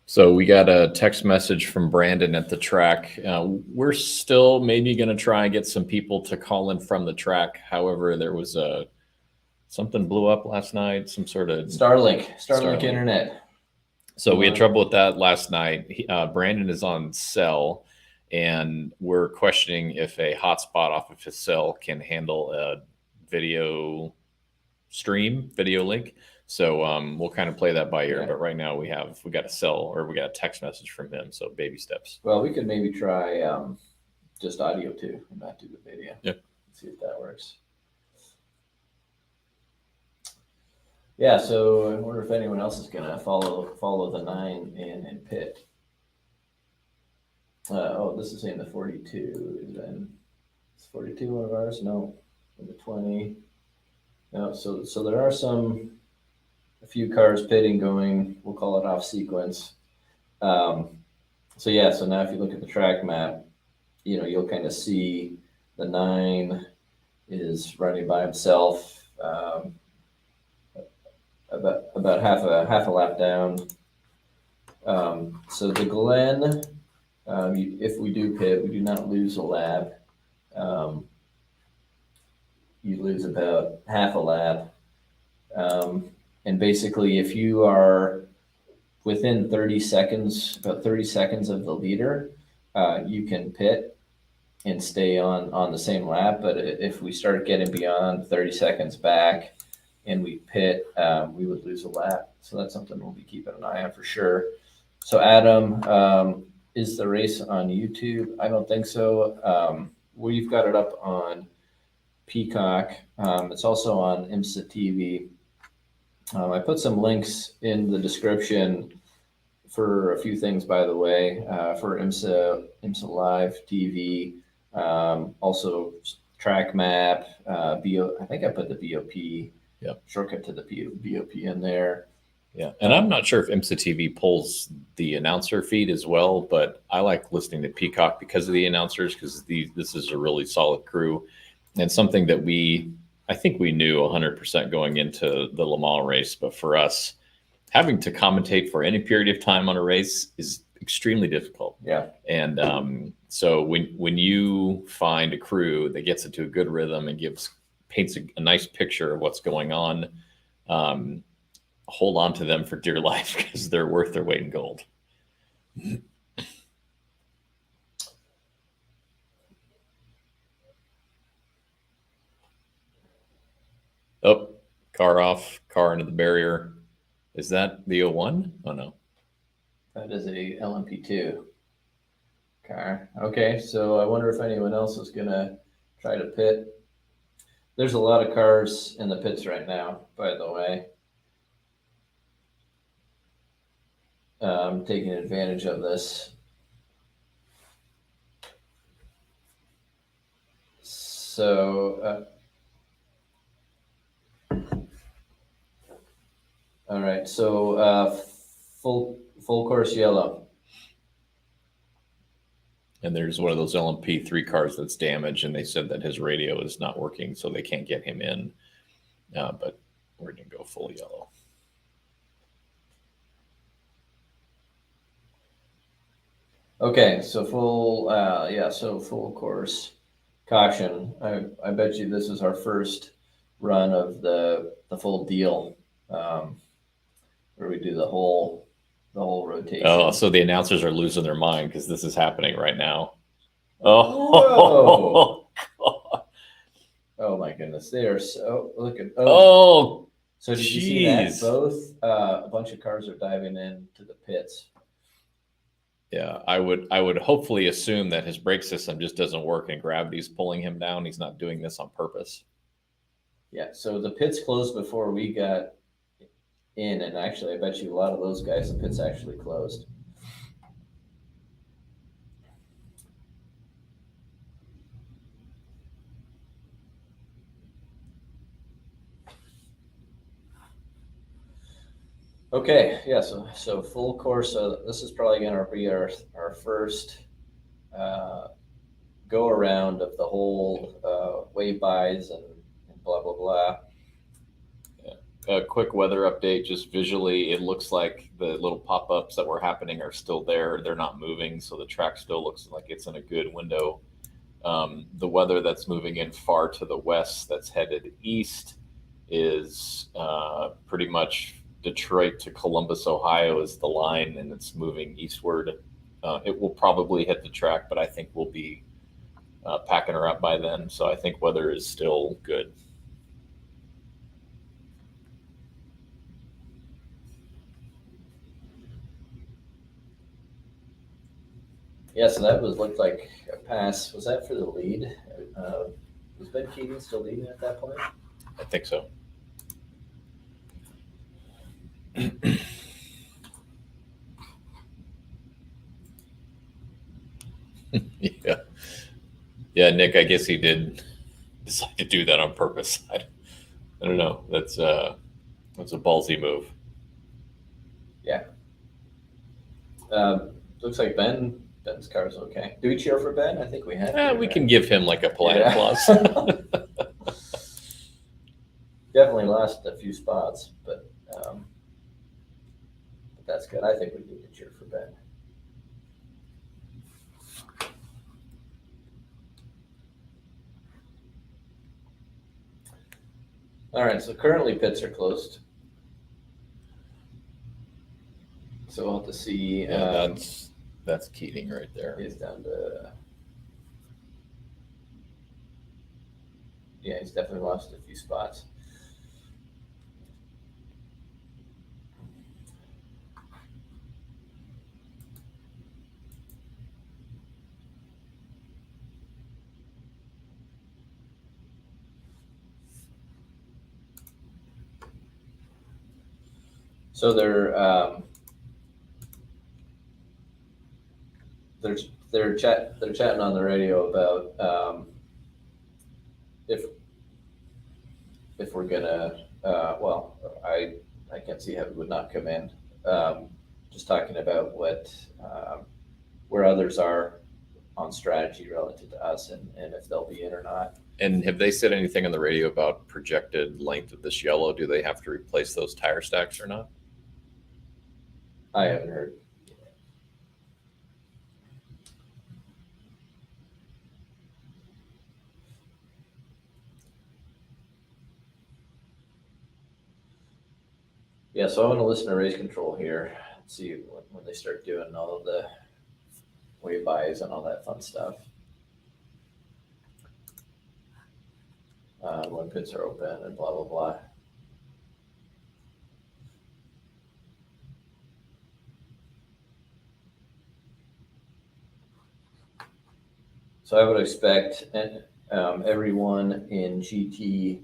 So we got a text message from Brandon at the track. We're still maybe going to try and get some people to call in from the track. However, there was something blew up last night, some sort of Starlink internet. So we had trouble with that last night. Brandon is on cell, and we're questioning if a hotspot off of his cell can handle a video link. So we'll kind of play that by ear. Yeah. But right now we got a text message from him. So baby steps. Well, we could maybe try just audio too, and not do the video. Yep. See if that works. Yeah. So I wonder if anyone else is gonna follow the 9 and pit. This is saying the 42 is then. Is 42 one of ours? No. The 20. No. So there are a few cars pitting going, we'll call it off sequence. So now if you look at the track map, you'll kind of see the 9 is running by himself, about half a lap down. So the Glen, if we do pit, we do not lose a lap. You lose about half a lap. And basically, if you are within 30 seconds, about 30 seconds of the leader, you can pit and stay on the same lap. But if we start getting beyond 30 seconds back and we pit, we would lose a lap. So that's something we'll be keeping an eye on for sure. So Adam, is the race on YouTube? I don't think so. We've got it up on Peacock. It's also on IMSA TV. I put some links in the description for a few things, by the way, for IMSA Live TV, also track map, I think I put the BOP shortcut to the BOP in there. Yeah, and I'm not sure if IMSA TV pulls the announcer feed as well, but I like listening to Peacock because of the announcers, because this is a really solid crew and something that I think we knew 100% going into the Le Mans race, but for us, having to commentate for any period of time on a race is extremely difficult. Yeah. And so when you find a crew that gets into a good rhythm and paints a nice picture of what's going on, hold on to them for dear life because they're worth their weight in gold. Oh, car off, car into the barrier. Is that the 01? Oh, no. That is a LMP2 car. Okay, so I wonder if anyone else is going to try to pit. There's a lot of cars in the pits right now, by the way. Taking advantage of this. So right. So full course yellow. And there's one of those LMP3 cars that's damaged, and they said that his radio is not working, so they can't get him in. But we're going to go full yellow. Okay, so full course caution. I bet you this is our first run of the full deal, where we do the whole rotation. Oh, so the announcers are losing their mind because this is happening right now. Oh, oh my goodness! They are so look at oh. So did you see that? Both a bunch of cars are diving into the pits. Yeah, I would hopefully assume that his brake system just doesn't work and gravity's pulling him down. He's not doing this on purpose. Yeah, so the pits closed before we got in, and actually I bet you a lot of those guys, the pits actually closed. Okay, yeah, so full course. This is probably going to be our first go around of the whole wave bys and blah blah blah. A quick weather update. Just visually, it looks like the little pop-ups that were happening are still there. They're not moving, so the track still looks like it's in a good window. The weather that's moving in far to the west, that's headed east, is pretty much Detroit to Columbus, Ohio is the line, and it's moving eastward. It will probably hit the track, but I think we'll be packing her up by then. So I think weather is still good. Yeah, so that looked like a pass. Was that for the lead? Was Ben Keating still leading at that point? I think so. Yeah, Nick, I guess he did decide to do that on purpose. I don't know. That's a ballsy move. Yeah. Looks like Ben's car's okay. Do we cheer for Ben? I think we have to. We can give him like a polite applause. Definitely lost a few spots, but that's good. I think we need to cheer for Ben. All right, so currently pits are closed. So we'll have to see. Yeah, that's Keating right there. He's down to. Yeah, he's definitely lost a few spots. So they're chatting on the radio about if we're gonna well, I can't see how it would not come in. Just talking about what where others are on strategy relative to us, and if they'll be in or not. And have they said anything on the radio about projected length of this yellow? Do they have to replace those tire stacks or not? I haven't heard. Yeah, so I want to listen to race control here and see when they start doing all of the wave bys and all that fun stuff. When pits are open and blah, blah, blah. So I would expect everyone in GT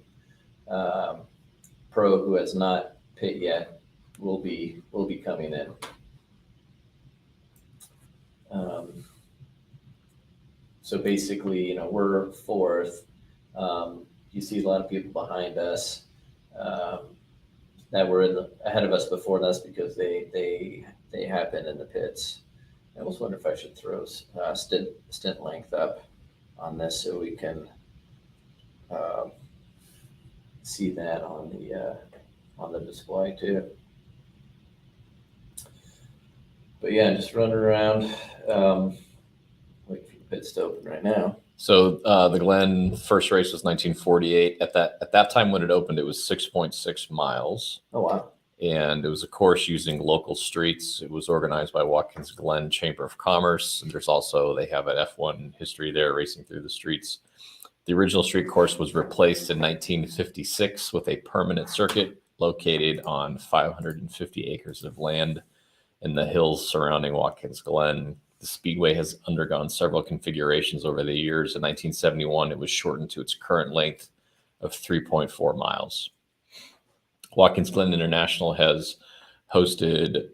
Pro who has not pit yet will be coming in. So basically, we're fourth. You see a lot of people behind us. that were ahead of us before. That's because they have been in the pits. I almost wonder if I should throw stint length up on this so we can see that on the display too. But yeah, just running around, wait for the pits to open right now. So the Glen first race was 1948. At that time when it opened, it was 6.6 miles. Oh wow! And it was a course using local streets. It was organized by Watkins Glen Chamber of Commerce. And there's also, they have an F1 history there racing through the streets. The original street course was replaced in 1956 with a permanent circuit located on 550 acres of land in the hills surrounding Watkins Glen. The speedway has undergone several configurations over the years. In 1971, it was shortened to its current length of 3.4 miles. Watkins Glen International has hosted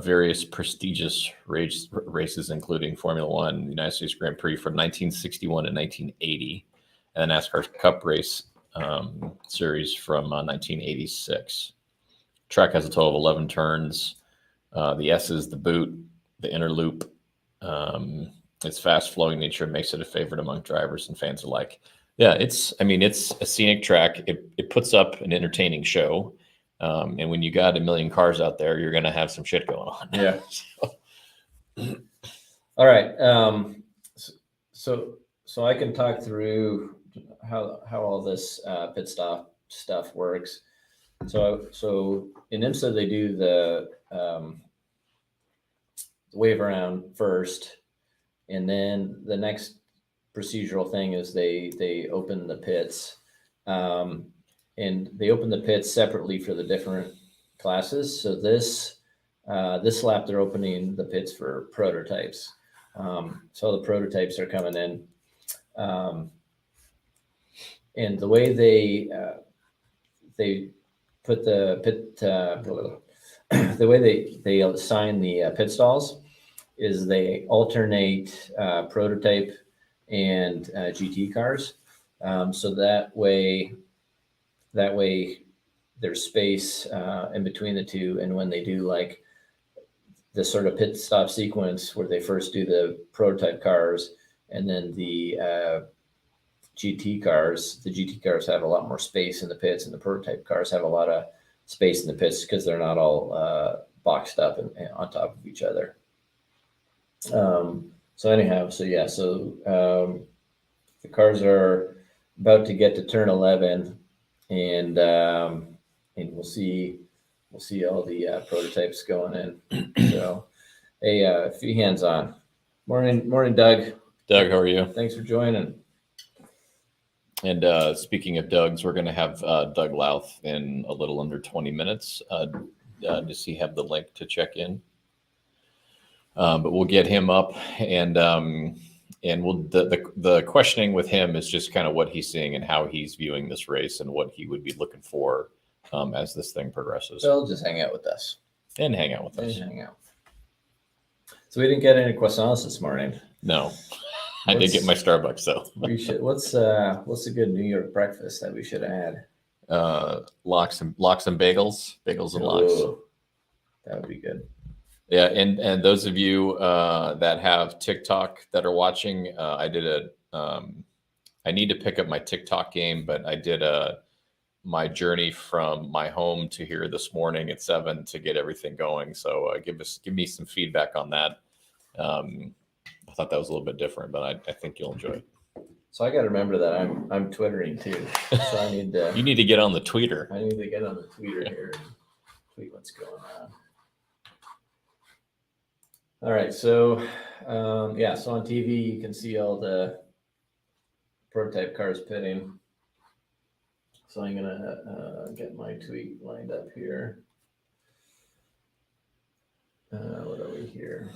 various prestigious races, including Formula One, the United States Grand Prix from 1961 to 1980, and the NASCAR Cup Race series from 1986. Track has a total of 11 turns. The S's, the boot, the inner loop. Its fast flowing nature makes it a favorite among drivers and fans alike. Yeah, it's a scenic track. It puts up an entertaining show. And when you got a million cars out there, you're going to have some shit going on. Yeah. All right. So I can talk through how all this pit stop stuff works. So in IMSA, they do the wave around first, and then the next procedural thing is they open the pits, and they open the pits separately for the different classes. So this lap they're opening the pits for prototypes. So the prototypes are coming in, and the way they put the pit the way they assign the pit stalls is they alternate prototype and GT cars. So that way there's space in between the two. And when they do like the sort of pit stop sequence where they first do the prototype cars and then the GT cars have a lot more space in the pits, and the prototype cars have a lot of space in the pits because they're not all boxed up and on top of each other. So the cars are about to get to turn 11, and we'll see all the prototypes going in. So, hey, a few hands on. Morning, Doug. Doug, how are you? Thanks for joining. And speaking of Doug's, we're going to have Doug Louth in a little under 20 minutes. Does he have the link to check in? But we'll get him up, and we'll the questioning with him is just kind of what he's seeing and how he's viewing this race and what he would be looking for as this thing progresses. So just hang out with us. And hang out with us. Hang out. So we didn't get any croissants this morning. No. I did get my Starbucks though. We should. What's a good New York breakfast that we should add? Lox and bagels and lox. That would be good. Yeah, and those of you that have TikTok that are watching, I need to pick up my TikTok game, but I did my journey from my home to here this morning at 7 to get everything going. So give me some feedback on that. I thought that was a little bit different, but I think you'll enjoy it. So I got to remember that I'm twittering too. So I need to. You need to get on the tweeter. I need to get on the tweeter here and tweet what's going on. All right, so so on TV you can see all the prototype cars pitting. So I'm gonna get my tweet lined up here. What are we here?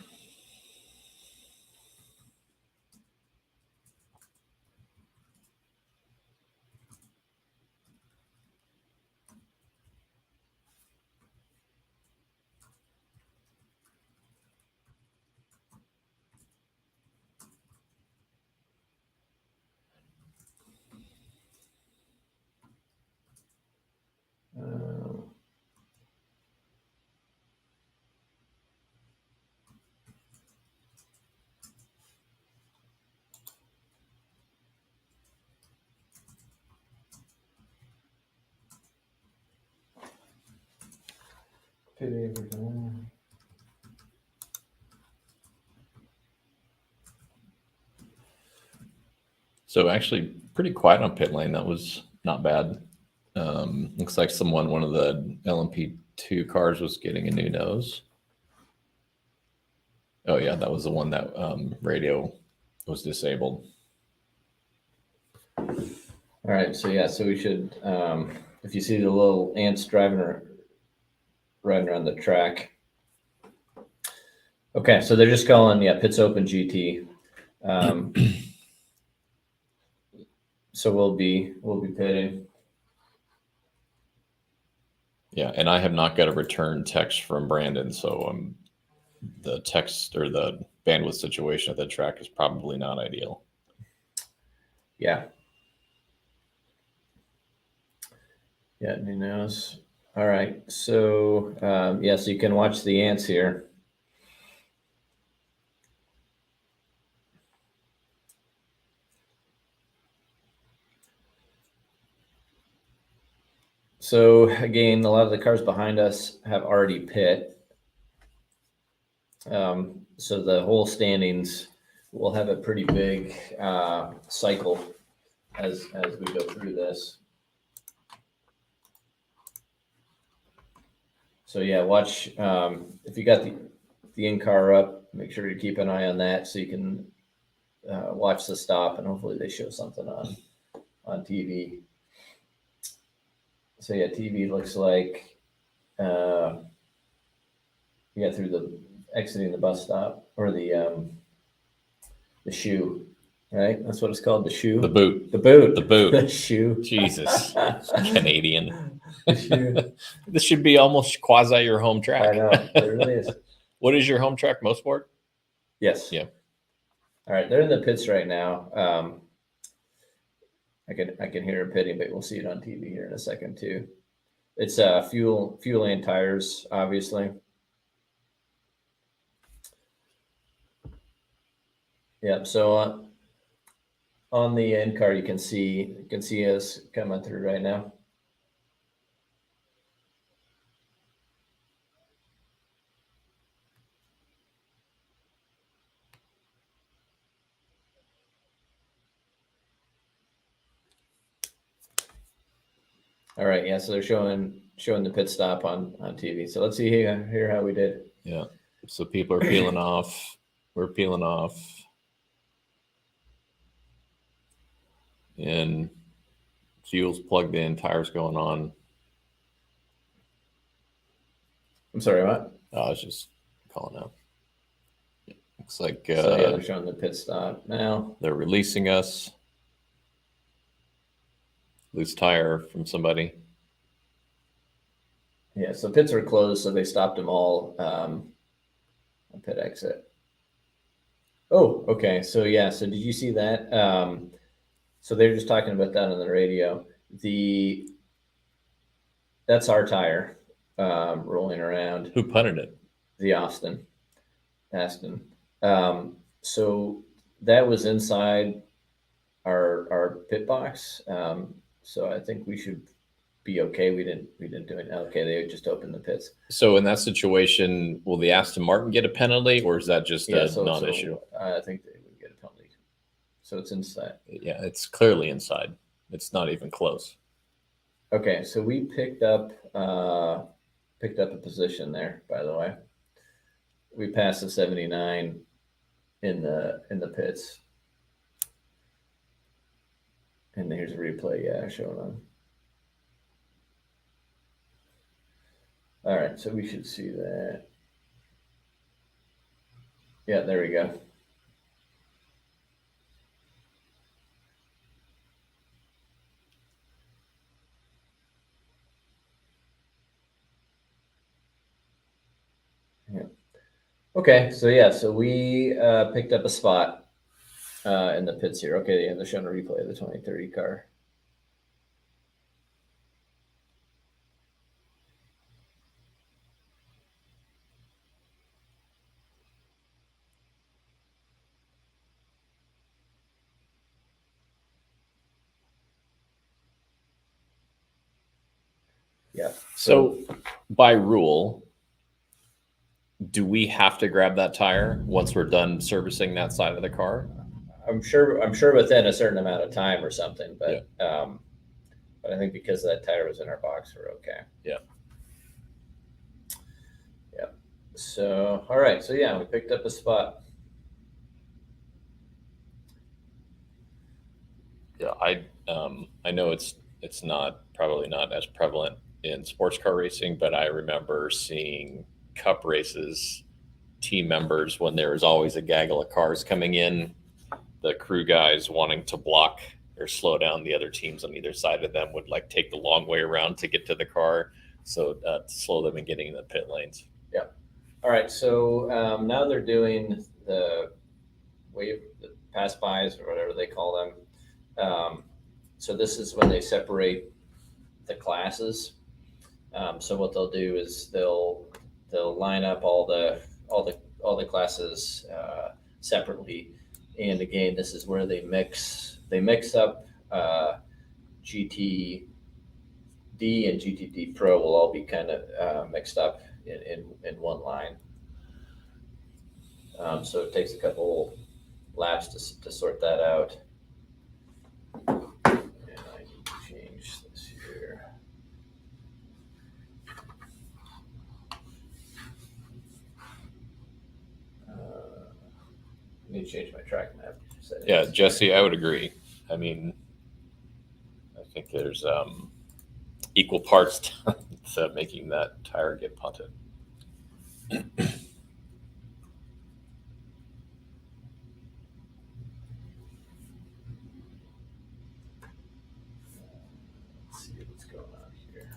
So actually pretty quiet on pit lane. That was not bad. Looks like one of the LMP2 cars was getting a new nose. Oh yeah, that was the one that radio was disabled. All right, so yeah, so we should, if you see the little ants riding around the track. Okay, so they're just calling, pits open GT. So we'll be pitting. Yeah, and I have not got a return text from Brandon, so the text or the bandwidth situation at the track is probably not ideal. Yeah. Yeah, new nose. All right, so so you can watch the ants here. So again, a lot of the cars behind us have already pit. So the whole standings will have a pretty big cycle as we go through this. So yeah, watch if you got the in-car up, make sure you keep an eye on that so you can watch the stop, and hopefully they show something on TV. So yeah, TV looks like through the exiting the bus stop or the shoe, right? That's what it's called, the shoe. The boot. The boot. The boot. The shoe. Jesus, Canadian. The shoe. This should be almost quasi your home track. I know, it really is. What is your home track, Mosport? Yes. Yeah. All right, they're in the pits right now. I can hear them pitting, but we'll see it on TV here in a second too. It's fuel and tires, obviously. Yep. So on the end car, you can see us coming through right now. All right, yeah. So they're showing the pit stop on TV. So let's see here how we did. Yeah. So people are peeling off. We're peeling off. And fuel's plugged in, tires going on. I'm sorry, what? I was just calling out. Looks like so yeah, they're showing the pit stop now. They're releasing us. Loose tire from somebody. Yeah, so pits are closed, so they stopped them all on pit exit. Oh, okay. So yeah, so did you see that? So they're just talking about that on the radio. That's our tire rolling around. Who punted it? The Aston. So that was inside our pit box. So I think we should be okay. We didn't do it. Okay, they just opened the pits. So in that situation, will the Aston Martin get a penalty, or is that just a non-issue? I think they would get a penalty. So it's inside. Yeah, it's clearly inside. It's not even close. Okay, so we picked up a position there. By the way, we passed the 79 in the pits, and here's a replay. Yeah, showing on. All right, so we should see that. Yeah, there we go. Yeah. Okay, so yeah, so we picked up a spot in the pits here. Okay, yeah, they're showing a replay of the 2030 car. Yeah. So by rule, Do we have to grab that tire once we're done servicing that side of the car? I'm sure within a certain amount of time or something, but I think because that tire was in our box, we're okay. Yeah. So, all right. So yeah, we picked up a spot. Yeah, I know it's probably not as prevalent in sports car racing, but I remember seeing cup races, team members, when there was always a gaggle of cars coming in, the crew guys wanting to block or slow down the other teams on either side of them would like take the long way around to get to the car, so to slow them in getting in the pit lanes. Yeah. All right. So now they're doing the pass bys or whatever they call them. So this is when they separate the classes. So what they'll do is they'll line up all the classes separately, and again, this is where they mix up GTD and GTD Pro will all be kind of mixed up in one line. So it takes a couple laps to sort that out. And I need to change this here. I need to change my track map settings. Yeah, Jesse, I would agree. I mean, I think there's equal parts to making that tire get punted. Let's see what's going on here.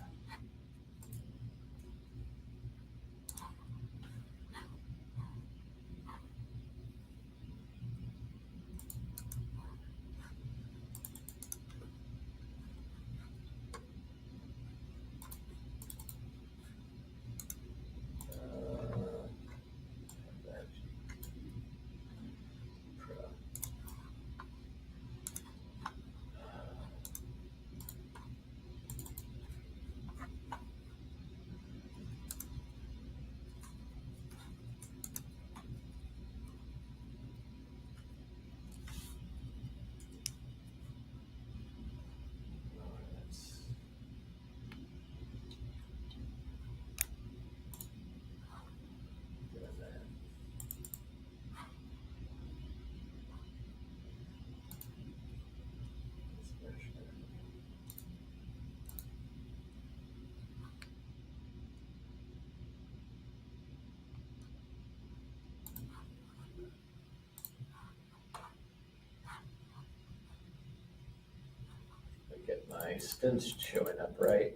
Get my stints showing up right.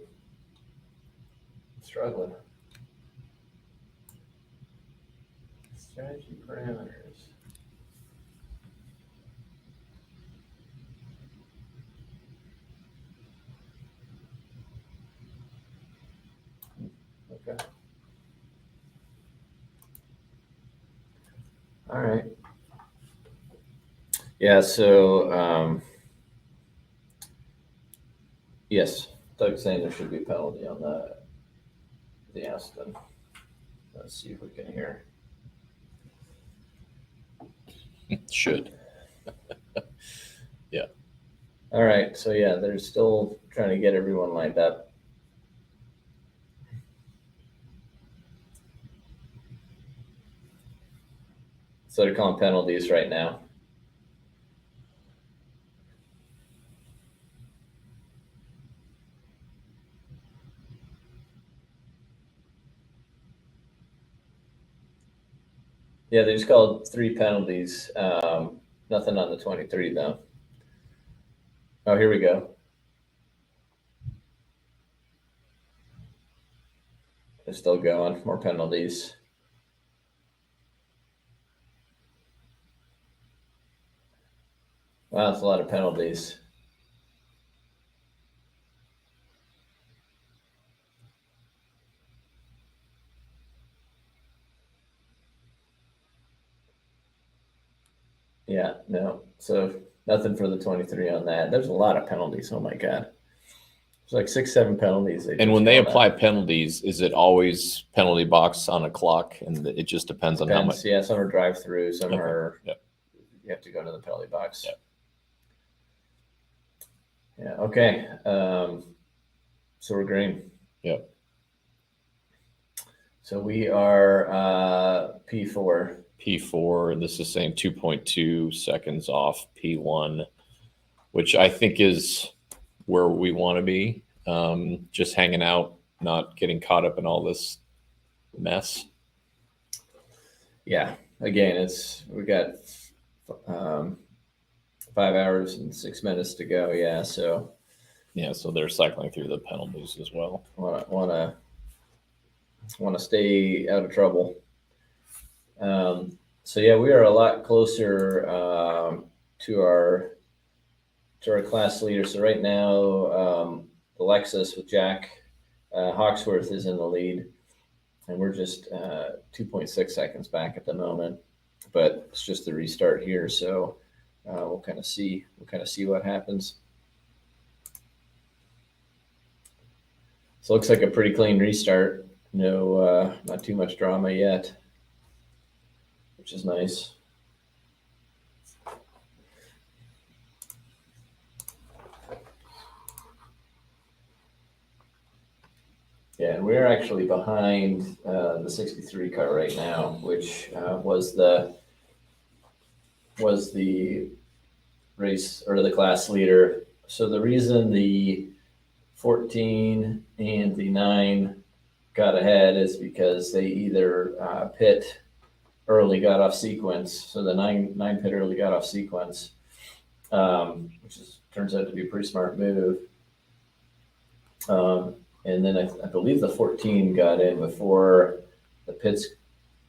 I'm struggling. Strategy parameters. Okay. All right. Yeah. So. Yes, Doug's saying there should be a penalty on the Aston. Let's see if we can hear. Should. Yeah. All right. So yeah, they're still trying to get everyone lined up. So they're calling penalties right now. Yeah, they just called 3 penalties. Nothing on the 23 though. Oh, here we go. They're still going. More penalties. Wow, that's a lot of penalties. Yeah, no. So nothing for the 23 on that. There's a lot of penalties. Oh my God. It's like 6-7 penalties. And when they apply penalties, is it always penalty box on a clock? And it just depends on how much. Yeah, some are drive through, some are Yep. You have to go to the penalty box. Yep. Yeah. Okay. So we're green. Yep. So we are P4. P4, and this is saying 2.2 seconds off P1, which I think is where we want to be. Just hanging out, not getting caught up in all this mess. Yeah. Again, we got 5 hours and 6 minutes to go. Yeah. So they're cycling through the penalties as well. Want to stay out of trouble. So yeah, we are a lot closer to our class leader. So right now, the Lexus with Jack Hawksworth is in the lead, and we're just 2.6 seconds back at the moment. But it's just the restart here, so we'll kind of see what happens. So it looks like a pretty clean restart. No, not too much drama yet, which is nice. Yeah, and we're actually behind the 63 car right now, which was the race or the class leader. So the reason the 14 and the 9 got ahead is because they either pit early, got off sequence. So the 9 pit early, got off sequence, which turns out to be a pretty smart move. And then I believe the 14 got in before the pits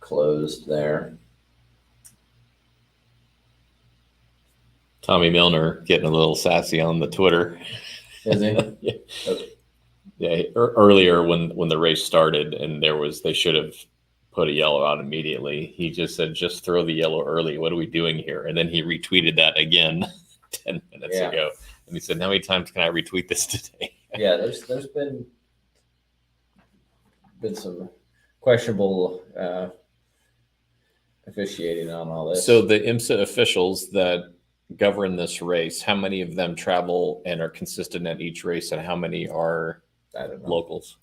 closed there. Tommy Milner getting a little sassy on the Twitter. Is he? Yeah. Okay. Yeah. Earlier when the race started and they should have put a yellow out immediately. He just said, just throw the yellow early. What are we doing here? And then he retweeted that again 10 minutes ago. And he said, how many times can I retweet this today? Yeah, there's been some questionable officiating on all this. So the IMSA officials that govern this race, how many of them travel and are consistent at each race, and how many are locals?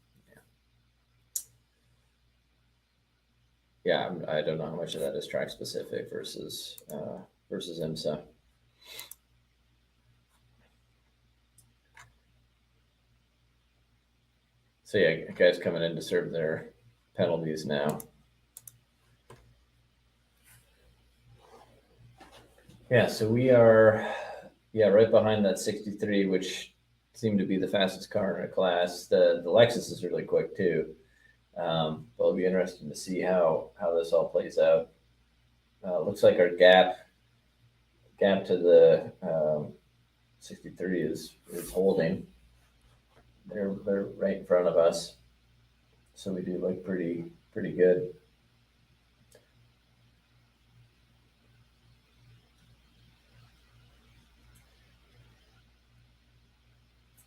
Yeah, I don't know how much of that is track specific versus IMSA. So yeah, guys coming in to serve their penalties now. Yeah, so we are right behind that 63, which seemed to be the fastest car in our class. The Lexus is really quick too. But it'll be interesting to see how this all plays out. Looks like our gap to the 63 is holding. They're right in front of us, so we do look pretty good.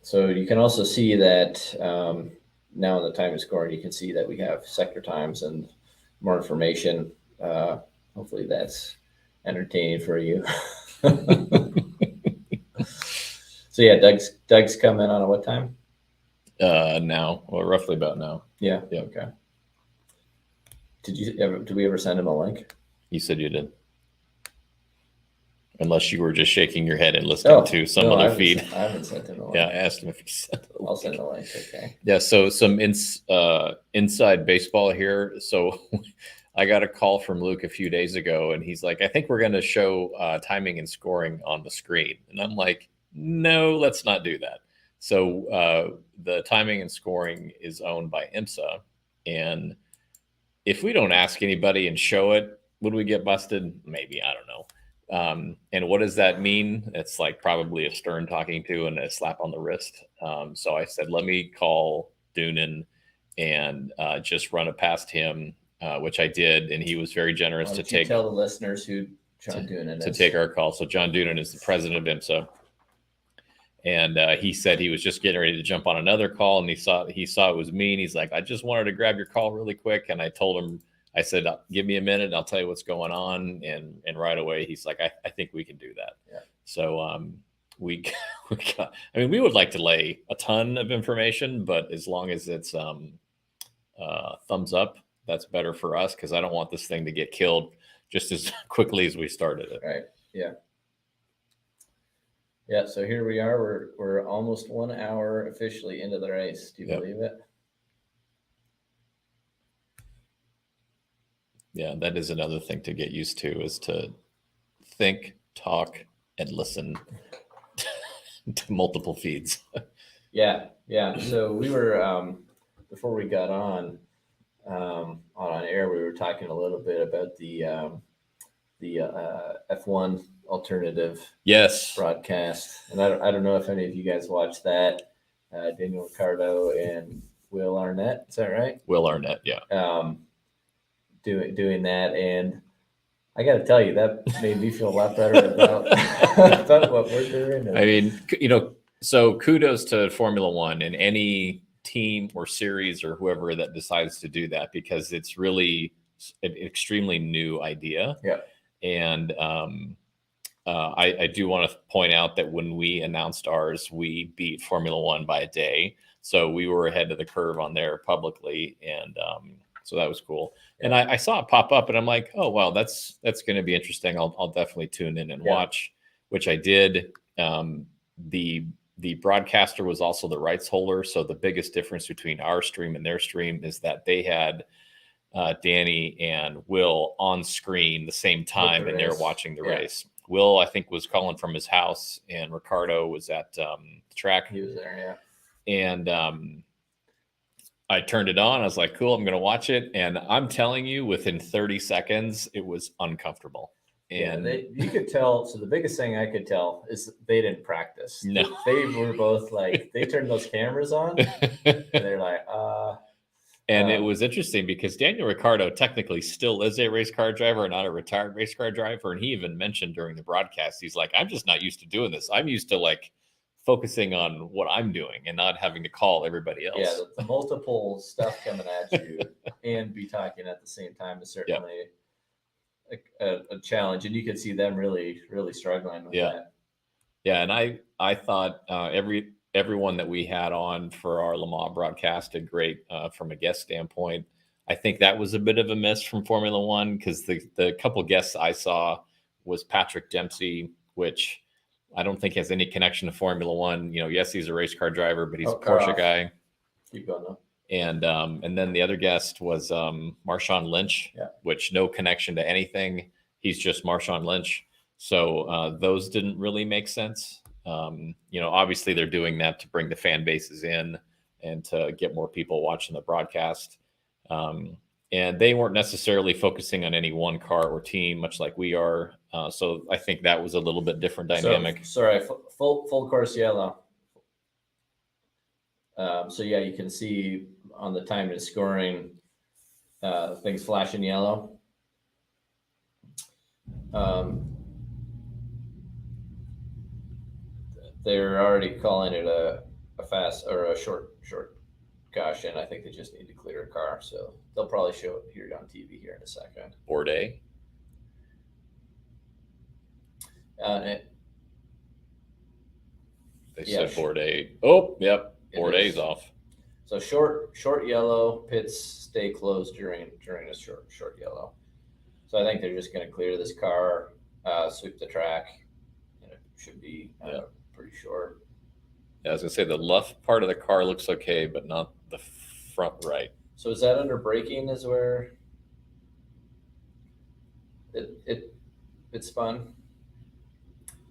So you can also see that now in the time of scoring, you can see that we have sector times and more information. Hopefully that's entertaining for you. So yeah, Doug's come in on at what time? Now, well, roughly about now. Yeah. Yeah. Okay. Did we ever send him a link? You said you did. Unless you were just shaking your head and listening to some other feed. I haven't sent him a link. Yeah, I asked him if he sent a link. I'll send a link. Okay. Yeah. So some inside baseball here. So I got a call from Luke a few days ago, and he's like, I think we're going to show timing and scoring on the screen. And I'm like, no, let's not do that. So the timing and scoring is owned by IMSA. And if we don't ask anybody and show it, would we get busted? Maybe, I don't know. And what does that mean? It's like probably a stern talking to and a slap on the wrist. So I said, let me call Doonan and just run it past him, which I did. And he was very generous to take. Tell the listeners who John Doonan is. To take our call. So John Doonan is the president of IMSA. And he said he was just getting ready to jump on another call, and he saw it was me, and he's like, I just wanted to grab your call really quick. And I told him, I said, give me a minute and I'll tell you what's going on. And right away he's like, I think we can do that. Yeah. So we got, I mean, we would like to lay a ton of information, but as long as it's thumbs up, that's better for us, because I don't want this thing to get killed just as quickly as we started it. Right. Yeah. Yeah. So here we are. We're almost 1 hour officially into the race. Do you believe it? Yeah, that is another thing to get used to, is to think, talk, and listen to multiple feeds. Yeah. So we were before we got on air, we were talking a little bit about the F1 alternative broadcast, and I don't know if any of you guys watched that. Daniel Ricciardo and Will Arnett, is that right? Will Arnett, yeah. Doing that, and I got to tell you, that made me feel a lot better about what we're doing. I mean, so kudos to Formula One and any team or series or whoever that decides to do that, because it's really an extremely new idea. Yeah. And I do want to point out that when we announced ours, we beat Formula One by a day. So we were ahead of the curve on there publicly. And so that was cool. And I saw it pop up, and I'm like, oh, well, that's going to be interesting. I'll definitely tune in and watch, which I did. The broadcaster was also the rights holder. So the biggest difference between our stream and their stream is that they had Danny and Will on screen the same time, and they're watching the race. Will, I think, was calling from his house, and Ricciardo was at the track. He was there, yeah. And I turned it on. I was like, cool, I'm going to watch it. And I'm telling you, within 30 seconds, it was uncomfortable. And you could tell. So the biggest thing I could tell is they didn't practice. No. They were both like, they turned those cameras on, and they're like, And it was interesting because Daniel Ricciardo technically still is a race car driver, not a retired race car driver. And he even mentioned during the broadcast, he's like, I'm just not used to doing this. I'm used to like focusing on what I'm doing and not having to call everybody else. Yeah, the multiple stuff coming at you and be talking at the same time is certainly a challenge. And you could see them really, really struggling with that. Yeah, and I thought everyone that we had on for our Le Mans broadcast did great from a guest standpoint. I think that was a bit of a miss from Formula One, because the couple guests I saw was Patrick Dempsey, which I don't think has any connection to Formula One. Yes, he's a race car driver, but he's a Porsche guy. Keep going though. And then the other guest was Marshawn Lynch, which no connection to anything. He's just Marshawn Lynch. So those didn't really make sense. Obviously they're doing that to bring the fan bases in and to get more people watching the broadcast. And they weren't necessarily focusing on any one car or team, much like we are. So I think that was a little bit different dynamic. Full course yellow. So yeah, you can see on the time and scoring things flashing yellow. They're already calling it a fast or a short caution. I think they just need to clear a car, so they'll probably show it here on TV here in a second. Bourdais. They said Bourdais. Oh, yep, Bourdais off. So short yellow, pits stay closed during a short yellow. So I think they're just going to clear this car, sweep the track, and it should be pretty short. Yeah, I was going to say the left part of the car looks okay, but not the front right. So is that under braking is where it spun?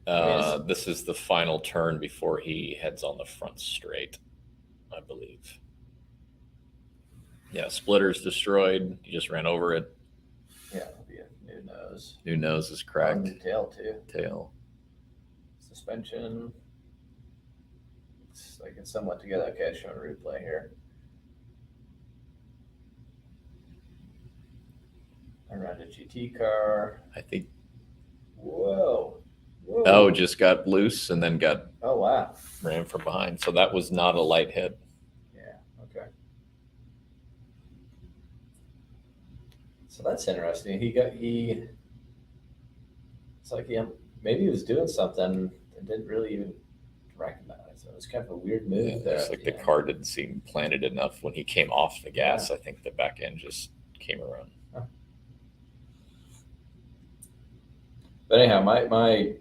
This is the final turn before he heads on the front straight, I believe. Yeah, splitter's destroyed. He just ran over it. Yeah, it'll be a new nose. New nose is cracked. New tail too. Tail. Suspension. It's like it's somewhat together. Okay, showing replay here. Around a GT car. I think. Whoa. Oh, just got loose and then got Oh, wow. ran from behind. So that was not a light hit. Yeah. Okay. So that's interesting. It's like maybe he was doing something and didn't really even recognize it. It was kind of a weird move there. It's like the car didn't seem planted enough when he came off the gas. I think the back end just came around. Huh. But anyhow, my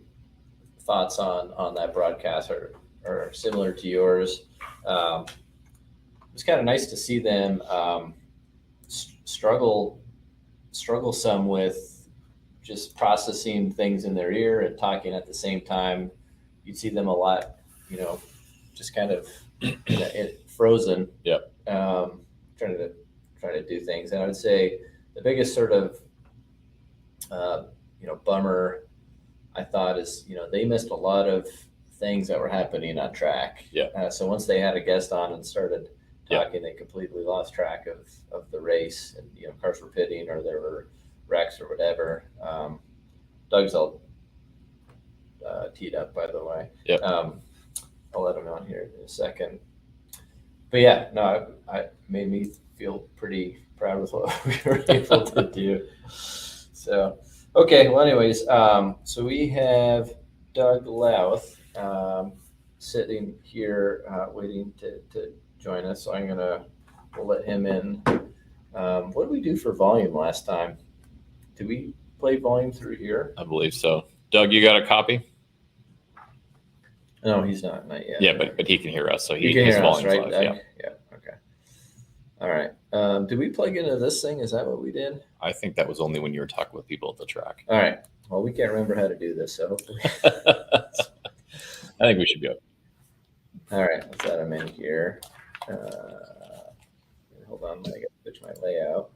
thoughts on that broadcast are similar to yours. It's kind of nice to see them struggle some with just processing things in their ear and talking at the same time. You'd see them a lot, just kind of frozen. Yep. Trying to do things. And I would say the biggest sort of bummer I thought is they missed a lot of things that were happening on track. Yeah. So once they had a guest on and started talking, they completely lost track of the race, and cars were pitting or there were wrecks or whatever. Doug's all teed up, by the way. Yep. I'll let him on here in a second. But yeah, no, I made me feel pretty proud with what we were able to do. So, okay. Well, anyways, so we have Doug Louth sitting here waiting to join us. So we'll let him in. What did we do for volume last time? Did we play volume through here? I believe so. Doug, you got a copy? No, he's not yet. Yeah, but he can hear us, so he can his hear us, volume's right? live. Yeah. Okay. All right. Did we plug into this thing? Is that what we did? I think that was only when you were talking with people at the track. All right. Well, we can't remember how to do this, so hopefully. I think we should go. All right. Let's add him in here. Hold on. I got to switch my layout.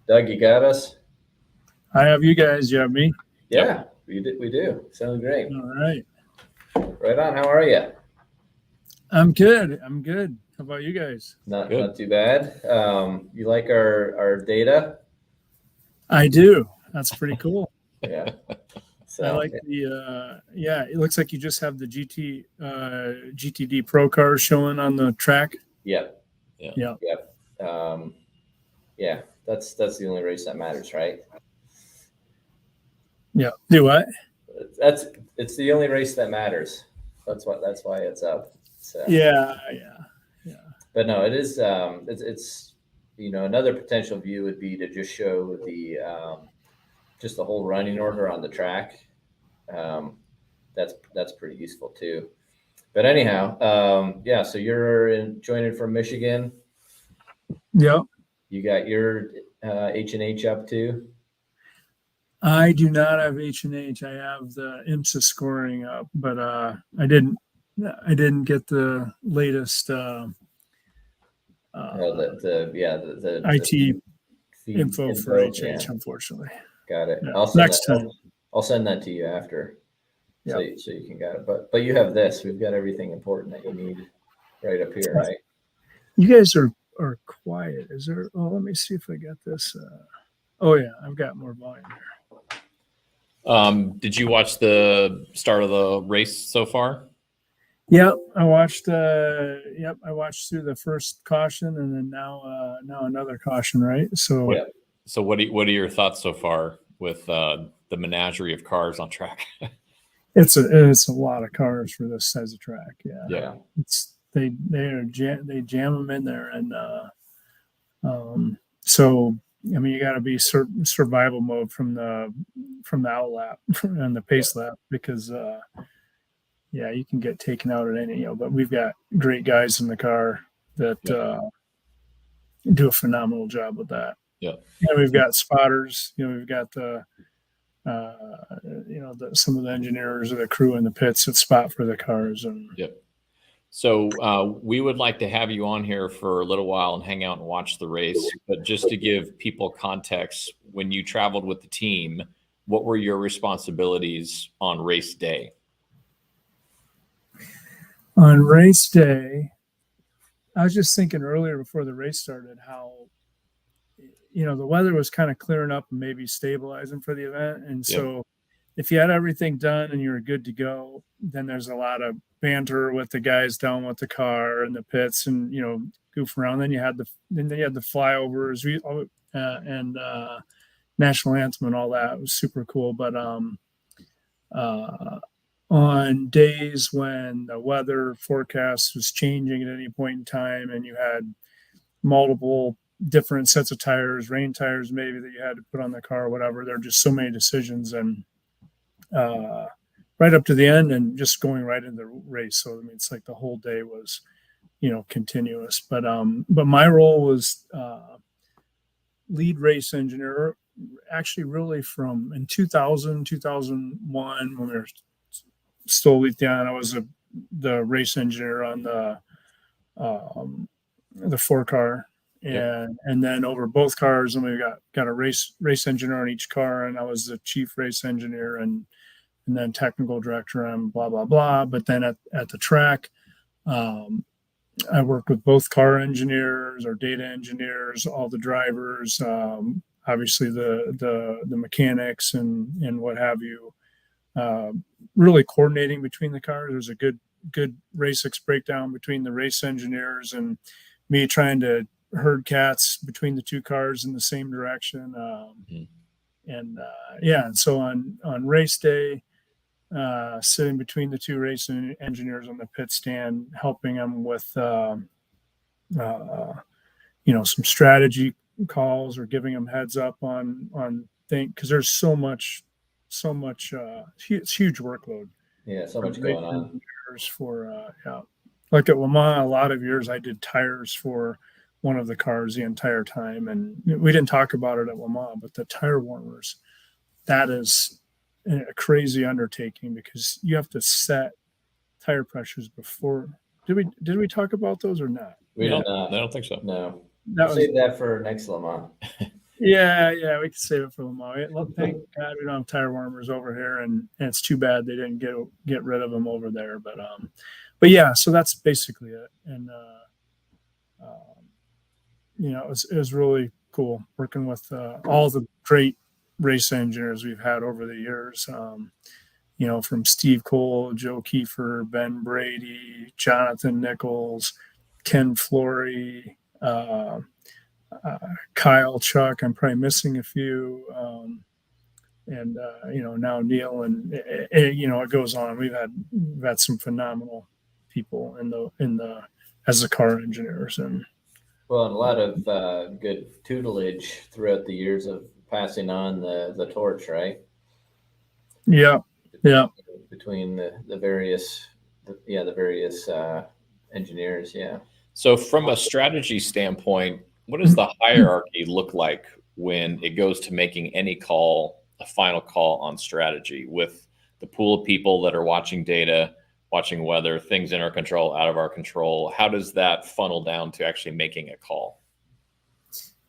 Doug, you got us? I have you guys. You have me? Yeah, we do. Sounds great. All right. Right on. How are you? I'm good. How about you guys? Not too bad. You like our data? I do. That's pretty cool. Yeah. So, I like the it looks like you just have the GTD Pro cars showing on the track. Yep. Yeah. Yep. Yeah. That's the only race that matters, right? Yeah. Do what? It's the only race that matters. That's why it's up. So. Yeah. But no, it is. It's another potential view would be to just show the just the whole running order on the track. That's pretty useful too. But anyhow, so you're joining from Michigan. Yep. You got your H&H up too. I do not have H&H. I have the IMSA scoring up, but I didn't get the latest The IT feed info for H&H, yeah. Unfortunately. Got it. Yeah. Next time. I'll send that to you after, Yeah. so you can get it. But you have this. We've got everything important that you need right up here, right? You guys are quiet. Is there? Oh, let me see if I got this. Oh yeah, I've got more volume here. Did you watch the start of the race so far? Yep, I watched. I watched through the first caution, and then now another caution. Right. So. Yeah. So what are your thoughts so far with the menagerie of cars on track? It's a lot of cars for this size of track. Yeah. Yeah. They jam them in there, and so I mean you got to be survival mode from the out lap and the pace lap because you can get taken out at any. But we've got great guys in the car that do a phenomenal job with that. Yeah. We've got spotters. We've got some of the engineers or the crew in the pits that spot for the cars. And yep. So we would like to have you on here for a little while and hang out and watch the race. But just to give people context, when you traveled with the team, what were your responsibilities on race day? On race day, I was just thinking earlier before the race started how the weather was kind of clearing up and maybe stabilizing for the event. And so if you had everything done and you were good to go, then there's a lot of banter with the guys down with the car and the pits, and goof around. Then you had the flyovers, and national anthem and all that. It was super cool. But on days when the weather forecast was changing at any point in time, and you had multiple different sets of tires, rain tires maybe, that you had to put on the car or whatever, there are just so many decisions, and right up to the end, and just going right into the race. So I mean, it's like the whole day was continuous. But my role was lead race engineer, actually really from in 2001, when we were still Lithion. I was the race engineer on the 4-car, and then over both cars, and we got a race engineer on each car, and I was the chief race engineer and then technical director and blah blah blah. But then at the track, I worked with both car engineers, our data engineers, all the drivers, obviously the mechanics and what have you. Really coordinating between the cars. There's a good race breakdown between the race engineers and me, trying to herd cats between the two cars in the same direction. And so on race day, sitting between the two race engineers on the pit stand, helping them with some strategy calls, or giving them heads up on things, because there's so much it's huge workload. Yeah, so much going on. For like at Le Mans, a lot of years I did tires for one of the cars the entire time, and we didn't talk about it at Le Mans, but the tire warmers, that is a crazy undertaking, because you have to set tire pressures before. Did we talk about those or not? We did not. I don't think so. No. Save that for next Le Mans. Yeah, we can save it for Le Mans. Thank God we don't have tire warmers over here, and it's too bad they didn't get rid of them over there. But yeah, so that's basically it. And it was really cool working with all the great race engineers we've had over the years. From Steve Cole, Joe Kiefer, Ben Brady, Jonathan Nichols, Ken Flory, Kyle, Chuck. I'm probably missing a few, and now Neil, and it goes on. We've had some phenomenal people in the as the car engineers, and a lot of good tutelage throughout the years of passing on the torch, right? Yeah. Between the various engineers, yeah. So from a strategy standpoint, what does the hierarchy look like when it goes to making any call, a final call on strategy, with the pool of people that are watching data, watching weather, things in our control, out of our control? How does that funnel down to actually making a call?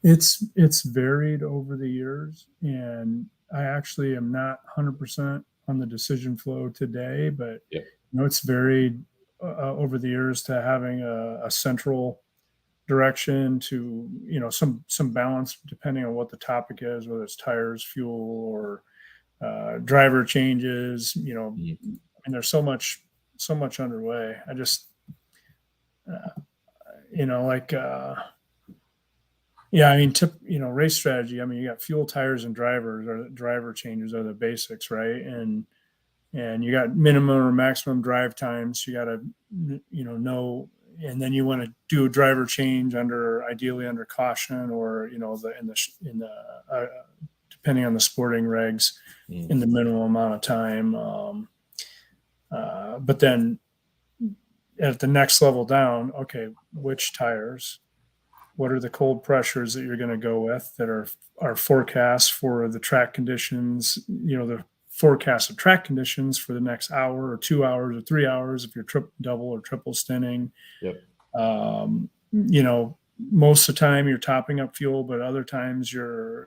It's varied over the years, and I actually am not 100% on the decision flow today, but it's varied over the years to having a central direction, to some balance depending on what the topic is, whether it's tires, fuel, or driver changes. And there's so much underway. I just race strategy. I mean, you got fuel, tires, and drivers, or driver changes are the basics, right? And you got minimum or maximum drive times. You got to know, and then you want to do a driver change ideally under caution, or depending on the sporting regs, in the minimum amount of time. But then at the next level down, okay, which tires? What are the cold pressures that you're going to go with that are forecasts for the track conditions? The forecast of track conditions for the next hour or 2 hours or 3 hours if you're double or triple stinting. Yep. Most of the time you're topping up fuel, but other times you're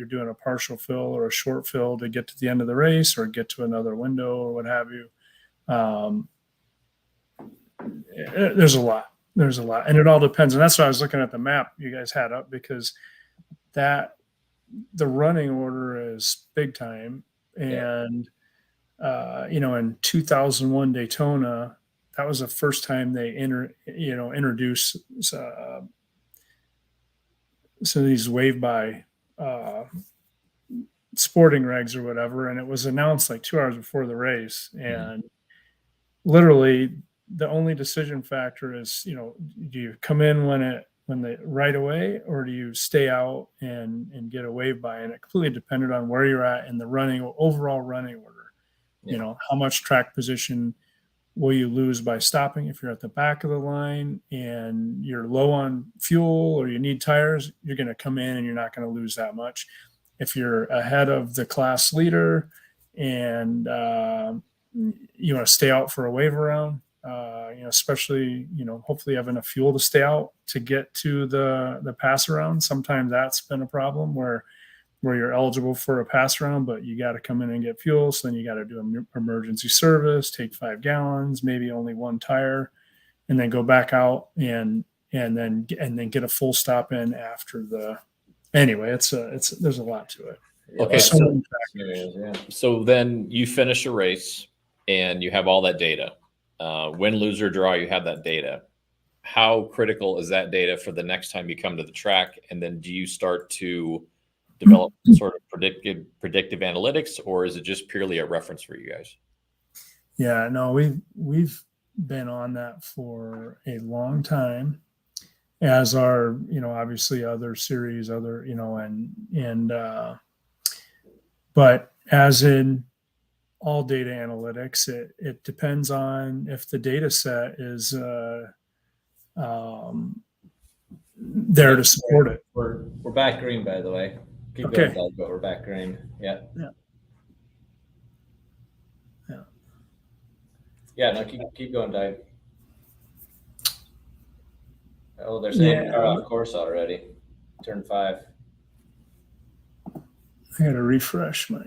doing a partial fill or a short fill to get to the end of the race or get to another window or what have you. There's a lot, and it all depends. And that's why I was looking at the map you guys had up, because the running order is big time. And in 2001 Daytona, that was the first time they introduced some of these wave by sporting regs or whatever, and it was announced like 2 hours before the race, and literally the only decision factor is, do you come in when they right away, or do you stay out and get a wave by? And it completely depended on where you're at in the overall running order. How much track position will you lose by stopping? If you're at the back of the line and you're low on fuel or you need tires, you're going to come in and you're not going to lose that much. If you're ahead of the class leader and you want to stay out for a wave around, especially, hopefully you have enough fuel to stay out to get to the pass around. Sometimes that's been a problem where you're eligible for a pass around, but you got to come in and get fuel. So then you got to do an emergency service, take 5 gallons, maybe only 1 tire, and then go back out and then get a full stop in after the. Anyway, there's a lot to it. Okay, so then you finish a race and you have all that data. Win, lose, or draw, you have that data. How critical is that data for the next time you come to the track? And then do you start to develop sort of predictive analytics, or is it just purely a reference for you guys? Yeah, no, we've been on that for a long time, as are, obviously other series, but as in all data analytics, it depends on if the data set is there to support it. We're back green, by the way. Keep going, Doug, but we're back green. Yeah. No, keep going, Doug. Oh, there's a car off course already. Turn 5. I gotta refresh my.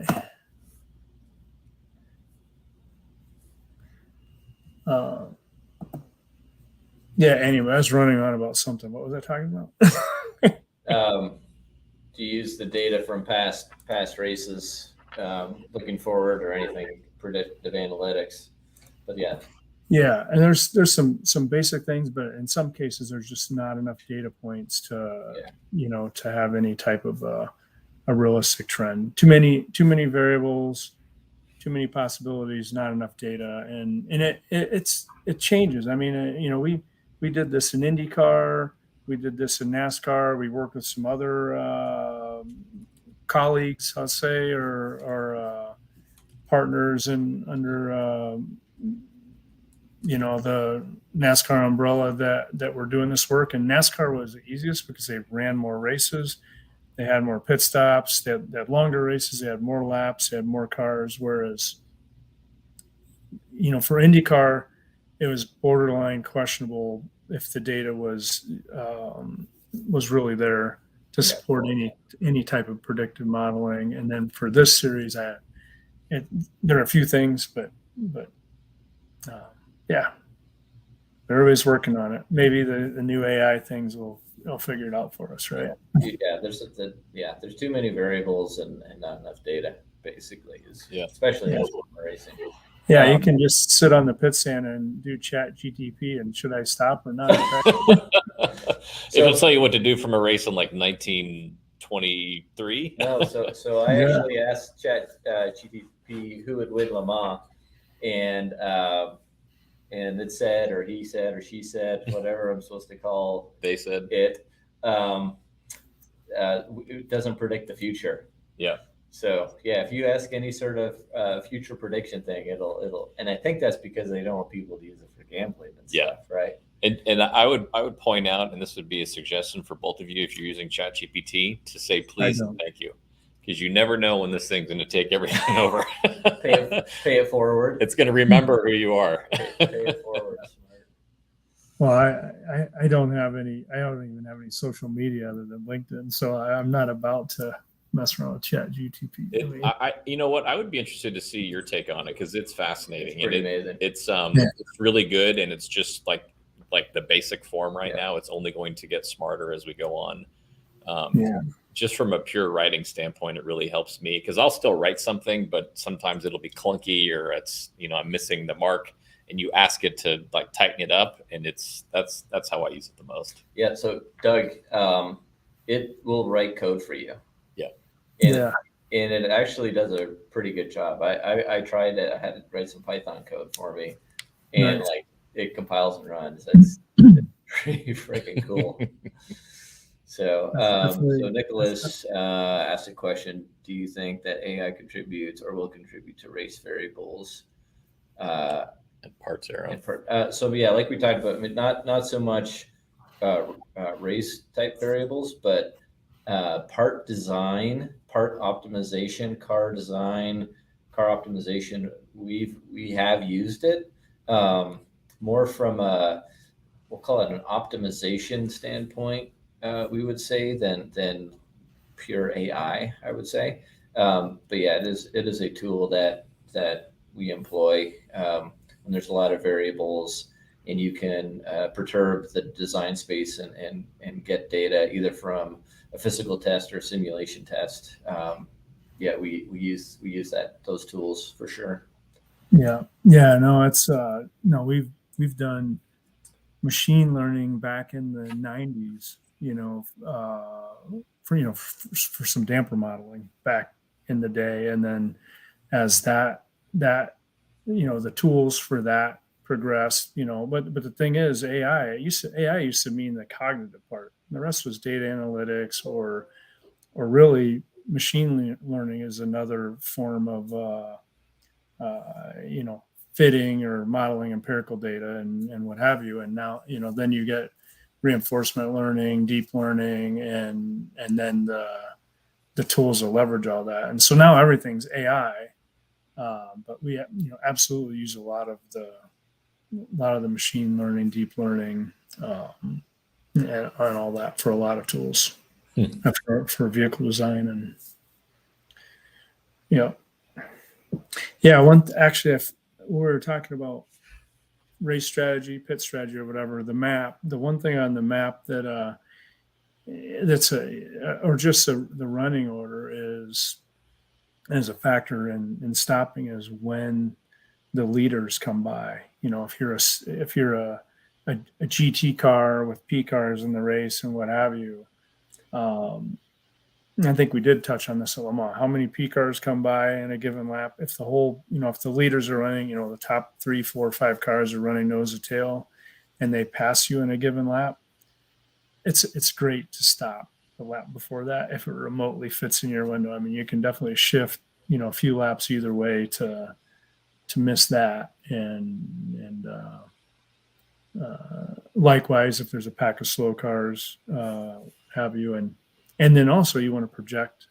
Anyway, I was running on about something. What was I talking about? Do you use the data from past races, looking forward, or anything predictive analytics? But yeah, and there's some basic things, but in some cases there's just not enough data points to to have any type of a realistic trend. Too many variables, too many possibilities, not enough data, and it changes. I mean, we did this in IndyCar, we did this in NASCAR. We worked with some other colleagues, I'll say, or partners under the NASCAR umbrella that were doing this work. And NASCAR was the easiest because they ran more races, they had more pit stops, they had longer races, they had more laps, they had more cars. Whereas, for IndyCar, it was borderline questionable if the data was really there to support any type of predictive modeling. And then for this series, there are a few things, but everybody's working on it. Maybe the new AI things will figure it out for us, right? Yeah, there's too many variables and not enough data, basically. Especially in racing. Yeah, you can just sit on the pit stand and do chat GTP and should I stop or not? It'll tell you what to do from a race in like 1923. No, so I actually asked chat GTP who would win Le Mans, and it said, or he said, or she said, whatever I'm supposed to call they said it. It doesn't predict the future. Yeah. So if you ask any sort of future prediction thing, it'll, and I think that's because they don't want people to use it for gambling and stuff, right? And I would point out, and this would be a suggestion for both of you if you're using ChatGPT, to say please and thank you, because you never know when this thing's going to take everything over. pay it forward. It's going to remember who you are. Pay it forward. Well, I don't even have any social media other than LinkedIn, so I'm not about to mess around with chat GTP. You know what? I would be interested to see your take on it, because it's fascinating. It's amazing. It's really good, and it's just like the basic form right now. It's only going to get smarter as we go on. just from a pure writing standpoint, it really helps me because I'll still write something, but sometimes it'll be clunky or it's, I'm missing the mark, and you ask it to like tighten it up, and that's how I use it the most. Yeah. So Doug, it will write code for you. Yeah. And it actually does a pretty good job. I tried it. I had it write some Python code for me, and Nice. like it compiles and runs. It's pretty freaking cool. So, so Nicholas asked a question: do you think that AI contributes or will contribute to race variables? And parts arrow. So yeah, like we talked about, I mean, not so much race type variables, but part design, part optimization, car design, car optimization. We have used it more from a, we'll call it an optimization standpoint. We would say than pure AI. I would say, but yeah, it is a tool that we employ when there's a lot of variables, and you can perturb the design space and get data either from a physical test or a simulation test. Yeah, we use those tools for sure. Yeah. No, it's no. We've done machine learning back in the '90s. For some damper modeling back in the day, and then as that the tools for that progressed. But the thing is, AI used to mean the cognitive part. The rest was data analytics or really machine learning is another form of fitting or modeling empirical data and what have you. And now then you get reinforcement learning, deep learning, and then the tools to leverage all that. And so now everything's AI, but we absolutely use a lot of the machine learning, deep learning, and all that for a lot of tools for vehicle design. And actually, if we were talking about race strategy, pit strategy, or whatever, the one thing on the map that the running order is a factor in stopping is when the leaders come by. If you're a GT car with P cars in the race and what have you, I think we did touch on this a lot. How many P cars come by in a given lap? If if the leaders are running, the top 3, 4, 5 cars are running nose to tail, and they pass you in a given lap, it's great to stop the lap before that if it remotely fits in your window. I mean, you can definitely shift, a few laps either way to miss that, and likewise if there's a pack of slow cars, have you, and then also you want to project,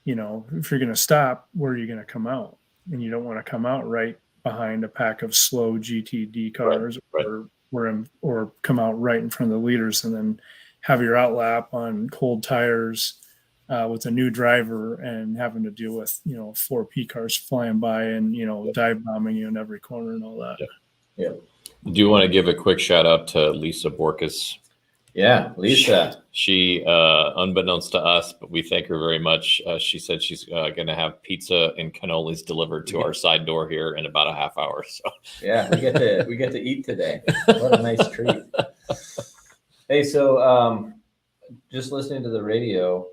if you're going to stop, where are you going to come out? And you don't want to come out right behind a pack of slow GTD cars, right. or come out right in front of the leaders and then have your outlap on cold tires with a new driver and having to deal with 4 P cars flying by and dive bombing you in every corner and all that. Yeah. Do you want to give a quick shout out to Lisa Borkus? Yeah, Lisa. She unbeknownst to us, but we thank her very much. She said she's going to have pizza and cannolis delivered to our side door here in about a half hour. So yeah, we get to eat today. What a nice treat. Hey, so just listening to the radio,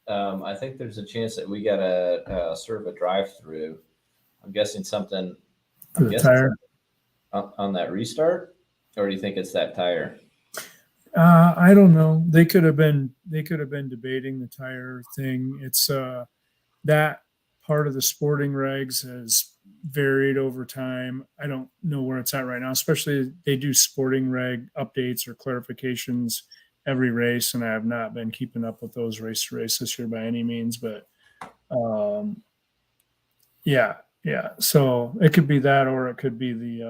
I think there's a chance that we got a sort of a drive-through. I'm guessing something. Tire on that restart, or do you think it's that tire? I don't know. They could have been debating the tire thing. It's that part of the sporting regs has varied over time. I don't know where it's at right now, especially they do sporting reg updates or clarifications every race, and I have not been keeping up with those race to race this year by any means, but yeah. So it could be that, or it could be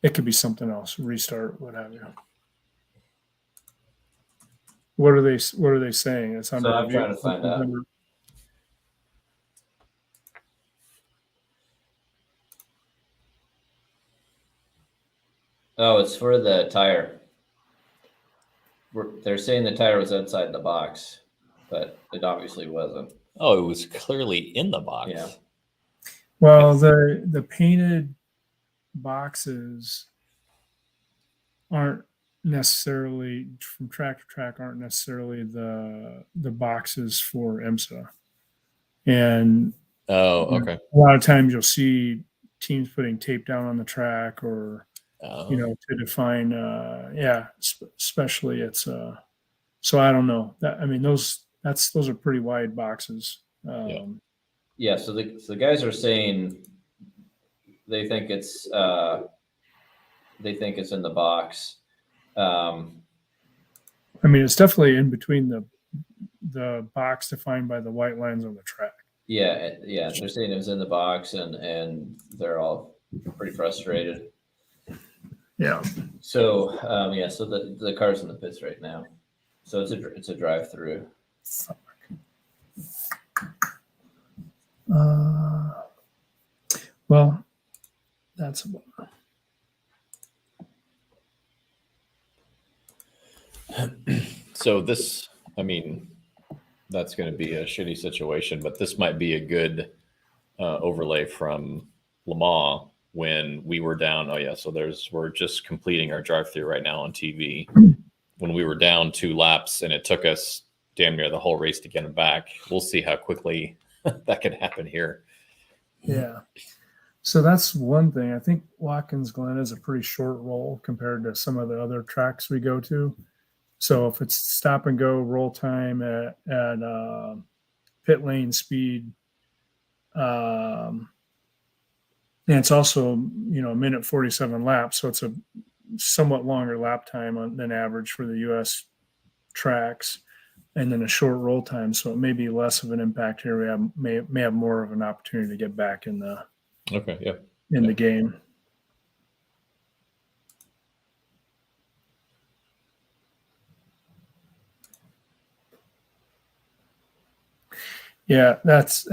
it could be something else, restart, what have you. What are they saying? It's under I'm review. trying to find out. Oh, it's for the tire. they're saying the tire was outside the box, but it obviously wasn't. Oh, it was clearly in the box. Yeah. Well, the painted boxes aren't necessarily from track to track, aren't necessarily the boxes for IMSA. And Oh, okay. a lot of times you'll see teams putting tape down on the track, or Oh. to define. Especially it's. So I don't know. Those are pretty wide boxes. Yeah. So the guys are saying they think it's in the box. It's definitely in between the box defined by the white lines on the track. Yeah. They're saying it was in the box, and they're all pretty frustrated. Yeah. So so the car's in the pits right now. So it's a drive-through. Well, that's about. So this, that's going to be a shitty situation, but this might be a good overlay from Le Mans when we were down. Oh yeah, so we're just completing our drive-through right now on TV. When we were down 2 laps and it took us damn near the whole race to get them back. We'll see how quickly that can happen here. Yeah. So that's one thing. I think Watkins Glen is a pretty short roll compared to some of the other tracks we go to. So if it's stop and go roll time at pit lane speed, and it's also, a minute 47 laps. So it's a somewhat longer lap time than average for the U.S. tracks, and then a short roll time. So it may be less of an impact here. We may have more of an opportunity to get back in the the game. Yeah, that's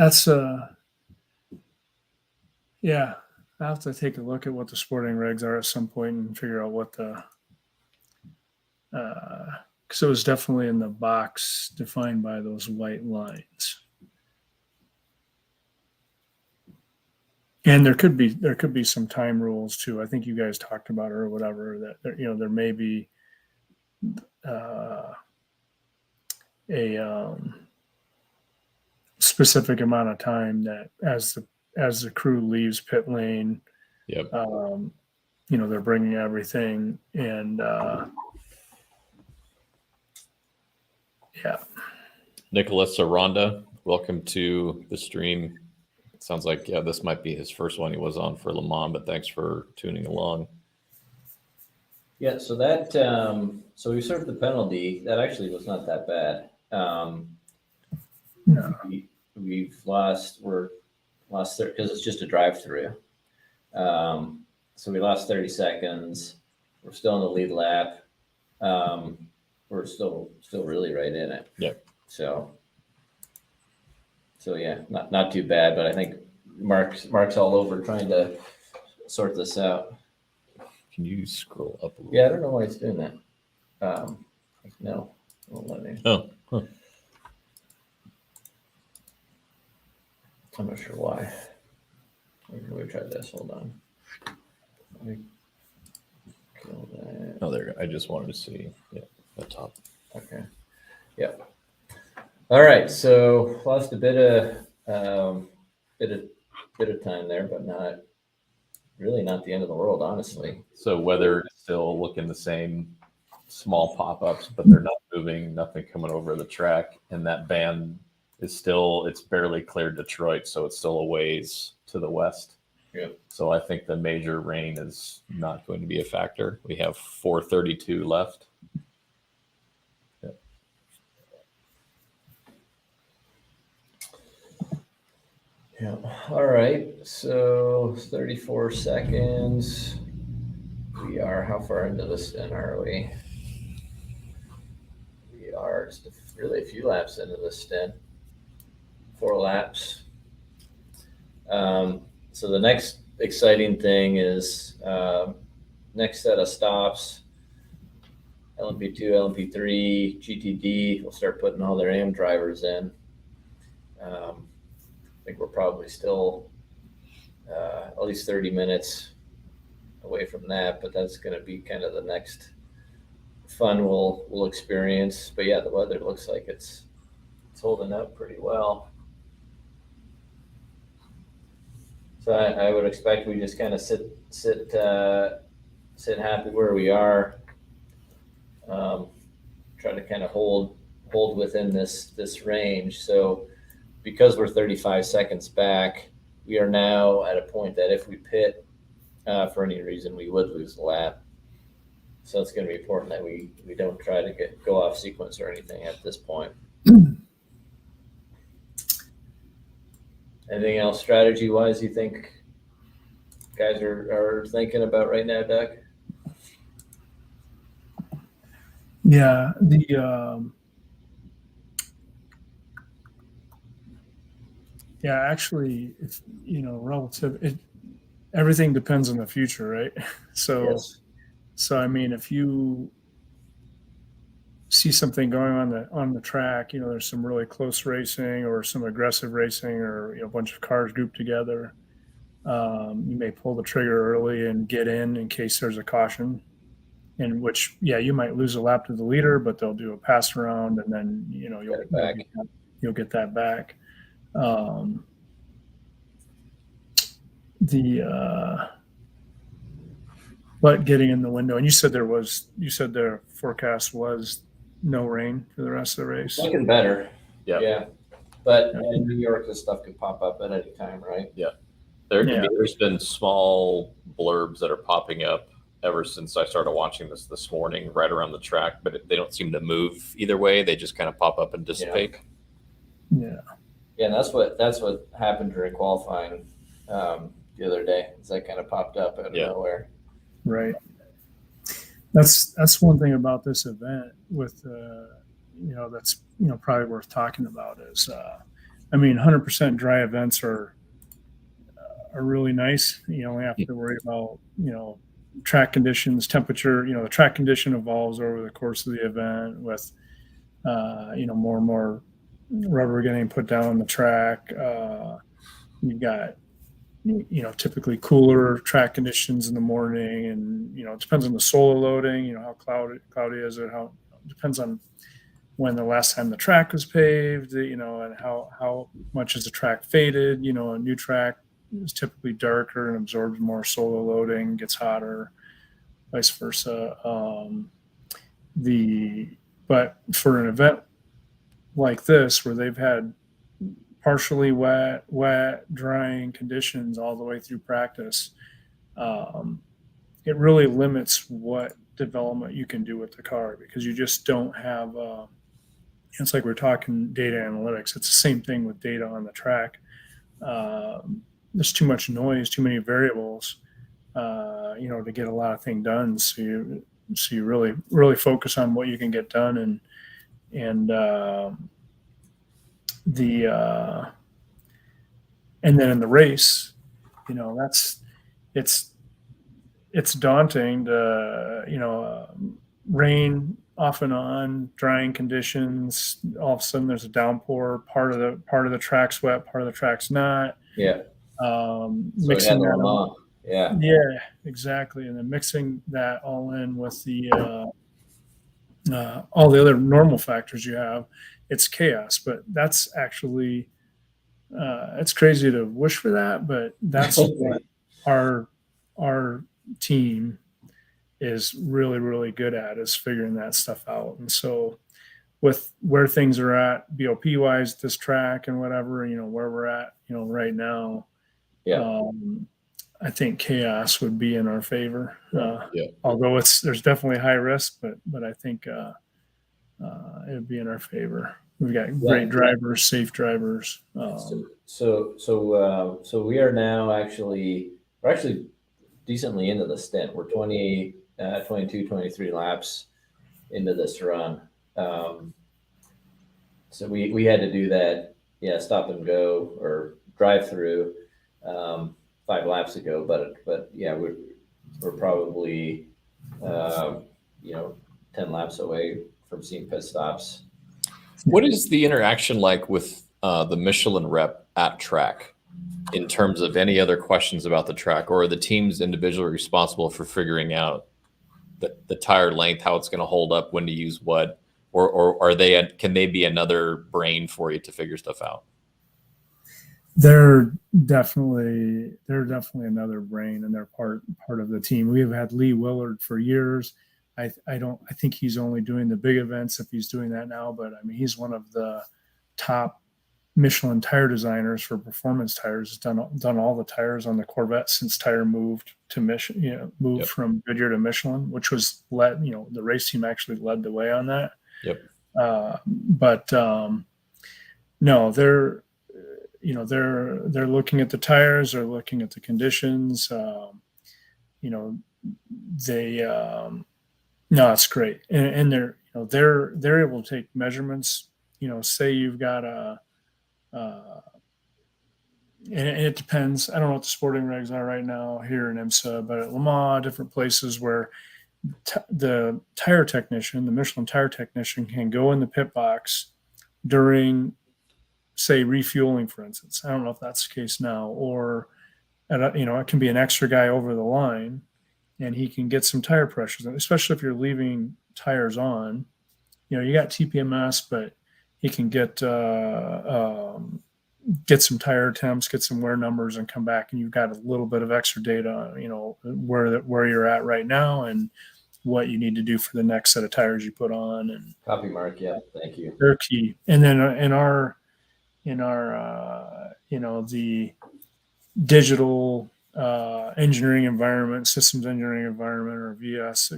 yeah. I have to take a look at what the sporting regs are at some point and figure out what the because it was definitely in the box defined by those white lines. And there could be some time rules too. I think you guys talked about it or whatever, that there may be a specific amount of time that as the crew leaves pit lane, they're bringing everything, and Nicholas Aranda, welcome to the stream. It sounds like this might be his first one he was on for Le Mans, but thanks for tuning along. Yeah, so that so we served the penalty. That actually was not that bad. No. We're lost because it's just a drive-through. So we lost 30 seconds. We're still in the lead lap. We're still really right in it. Yeah. So yeah, not too bad, but I think Mark's all over trying to sort this out. Can you scroll up a little? Yeah, I don't know why it's doing that. No, it won't let me. Oh, huh. I'm not sure why. Maybe we try this. Hold on. Let me kill that. Oh, there you go. I just wanted to see the top. Okay. Yeah. All right. So lost a bit of time there, but not the end of the world, honestly. So weather is still looking the same, small pop-ups, but they're not moving, nothing coming over the track, and that band is still, it's barely cleared Detroit, so it's still a ways to the west. Yeah. So I think the major rain is not going to be a factor. We have 4:32 left. Yeah. All right. So 34 seconds. We are, how far into the stint are we? We are just really a few laps into the stint. 4 laps. So the next exciting thing is next set of stops. LMP2, LMP3, GTD will start putting all their AM drivers in. I think we're probably still at least 30 minutes away from that, but that's going to be kind of the next fun we'll experience. But yeah, the weather looks like it's holding up pretty well. So I would expect we just kind of sit happy where we are. Try to kind of hold within this range. So because we're 35 seconds back, we are now at a point that if we pit for any reason, we would lose a lap. So it's going to be important that we don't try to go off sequence or anything at this point. Anything else strategy-wise you think guys are thinking about right now, Doug? Yeah, actually, if everything depends on the future, right? So, Yes. So I mean, if you see something going on the track, there's some really close racing or some aggressive racing, or a bunch of cars grouped together. You may pull the trigger early and get in case there's a caution. In which, you might lose a lap to the leader, but they'll do a pass around, and then you'll get that back. But getting in the window, and you said their forecast was no rain for the rest of the race. Looking better. Yeah. But in New York, this stuff could pop up at any time, right? Yeah. There's been small blurbs that are popping up ever since I started watching this morning, right around the track, but they don't seem to move either way. They just kind of pop up and dissipate. Yeah. Yeah, and that's what happened during qualifying the other day. Is that kind of popped up out of nowhere. Right. That's one thing about this event with that's probably worth talking about is 100% dry events are really nice. You only have to worry about track conditions, temperature. The track condition evolves over the course of the event with more and more rubber getting put down on the track. You've got typically cooler track conditions in the morning, and it depends on the solar loading. How cloudy is it? How depends on when the last time the track was paved. And how much is the track faded. A new track is typically darker and absorbs more solar loading, gets hotter, vice versa. But for an event like this, where they've had partially wet, drying conditions all the way through practice, it really limits what development you can do with the car, because you just don't have. It's like we're talking data analytics. It's the same thing with data on the track. There's too much noise, too many variables, to get a lot of things done. So you really focus on what you can get done, and then in the race, it's daunting to rain off and on, drying conditions. All of a sudden, there's a downpour. Part of the track's wet, part of the track's not. Yeah. Mixing that on. Yeah. Yeah, exactly. And then mixing that all in with the all the other normal factors you have, it's chaos. But that's actually it's crazy to wish for that, but that's what our team is really, really good at, is figuring that stuff out. And so with where things are at BOP wise, this track and whatever, where we're at, right now, I think chaos would be in our favor. Although there's definitely high risk, but I think it would be in our favor. We've got great drivers, safe drivers. So we are now we're actually decently into the stint. We're 22, 23 laps into this run. So we had to do that, stop and go or drive through 5 laps ago. But we're probably 10 laps away from seeing pit stops. What is the interaction like with the Michelin rep at track in terms of any other questions about the track, or are the teams individually responsible for figuring out the tire length, how it's going to hold up, when to use what, or are they, can they be another brain for you to figure stuff out? They're definitely another brain, and they're part of the team. We have had Lee Willard for years. I think he's only doing the big events if he's doing that now, but I mean, he's one of the top Michelin tire designers for performance tires. He's done all the tires on the Corvette since tire moved to Michelin, moved from Goodyear to Michelin, which was the race team actually led the way on that. Yep. No, they're looking at the tires, they're looking at the conditions. No, it's great, and they're able to take measurements. Say you've got and it depends. I don't know what the sporting regs are right now here in IMSA, but at Le Mans, different places where the tire technician, the Michelin tire technician, can go in the pit box during, say, refueling, for instance. I don't know if that's the case now, or it can be an extra guy over the line, and he can get some tire pressures, especially if you're leaving tires on. You got TPMS, but he can get some tire temps, get some wear numbers, and come back, and you've got a little bit of extra data, where you're at right now and what you need to do for the next set of tires you put on. And Copy, Mark. Yeah, thank you. they're key. And then in our the digital engineering environment, systems engineering environment, or VS,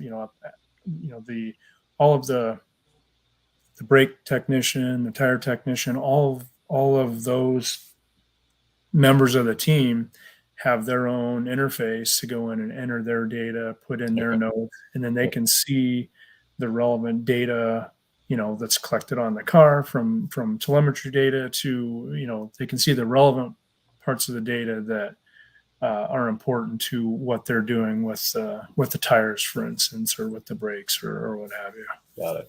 all of the brake technician, the tire technician, all of those members of the team have their own interface to go in and enter their data, put in their notes, and then they can see the relevant data, that's collected on the car from telemetry data to, they can see the relevant parts of the data that are important to what they're doing with the tires, for instance, or with the brakes or what have you. Got it.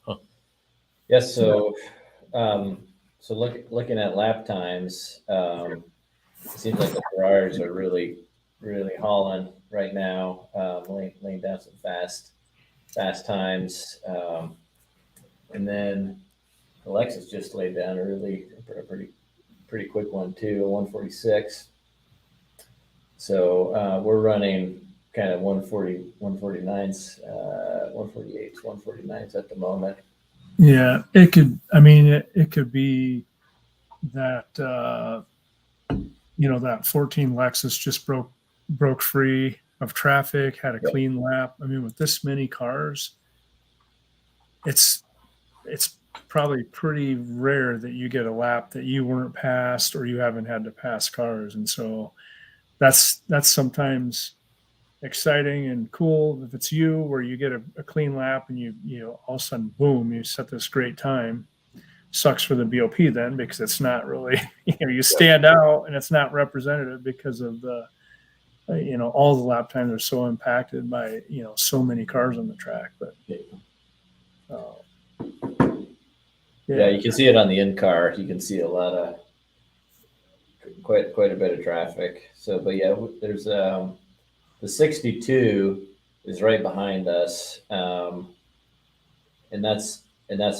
Huh. Yes. So, looking at lap times, it seems like the Ferraris are really, really hauling right now, laying down some fast times. And then the Lexus just laid down a pretty quick one too, a 146. So we're running kind of 140, 149s, 148s, 149s at the moment. Yeah, it could be that that 14 Lexus just broke free of traffic, had a clean lap. I mean, with this many cars, it's probably pretty rare that you get a lap that you weren't passed or you haven't had to pass cars. And so that's sometimes exciting and cool if it's you, where you get a clean lap and you all of a sudden, boom, you set this great time. Sucks for the BOP then, because it's not really, you stand out and it's not representative because of the, all the lap times are so impacted by, so many cars on the track. But yeah, you can see it on the in-car. You can see a lot of quite a bit of traffic. So, but yeah, there's the 62 is right behind us, and that's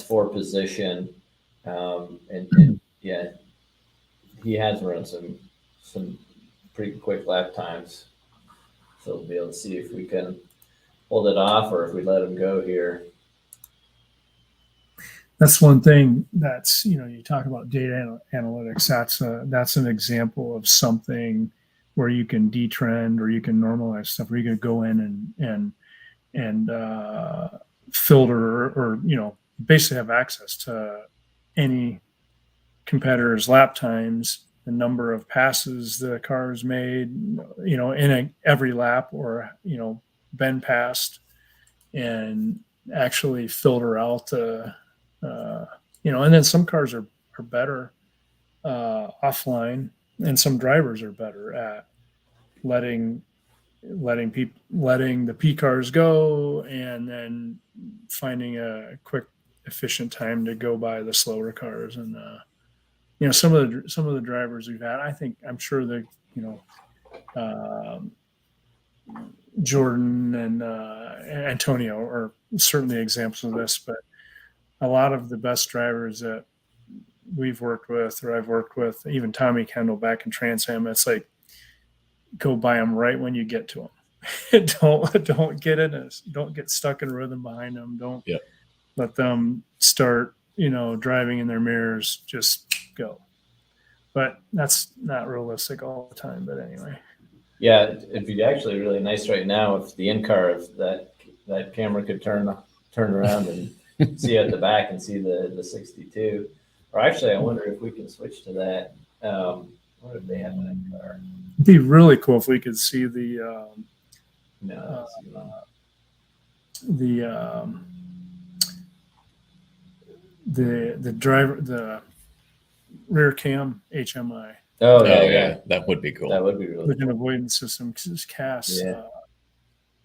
for position. And yeah, he has run some pretty quick lap times. So we'll be able to see if we can hold it off or if we let him go here. That's one thing that's, you talk about data analytics. That's an example of something where you can detrend or you can normalize stuff, where you can go in and filter or basically have access to any competitor's lap times, the number of passes the car's made, in every lap, or been passed, and actually filter out the and then some cars are better offline, and some drivers are better at letting letting the P cars go, and then finding a quick, efficient time to go by the slower cars. And some of the drivers we've had, I'm sure that Jordan and Antonio are certainly examples of this, but a lot of the best drivers that we've worked with, or I've worked with, even Tommy Kendall back in Trans Am, it's like, go by them right when you get to them. don't get stuck in rhythm behind them. Don't let them start, driving in their mirrors. Just go. But that's not realistic all the time. But anyway. Yeah, it'd be actually really nice right now if the in-car, if that camera could turn around and see at the back and see the 62. Or actually, I wonder if we can switch to that. What if they have an in-car? It'd be really cool if we could see the driver, the rear cam HMI. Oh yeah, that would be cool. That would be really with cool. an avoidance system, because CAS. Yeah.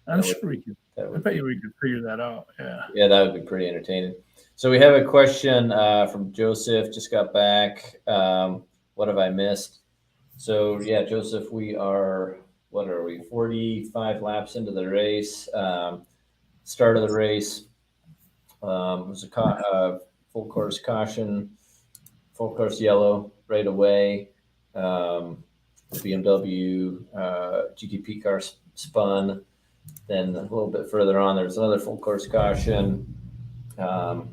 I'm sure we could. I bet you we could figure that out. Yeah. Yeah, that would be pretty entertaining. So we have a question from Joseph. Just got back. What have I missed? So yeah, Joseph, we are, 45 laps into the race. Start of the race was a full course caution, full course yellow right away. The BMW GTP car spun. Then a little bit further on, there's another full course caution that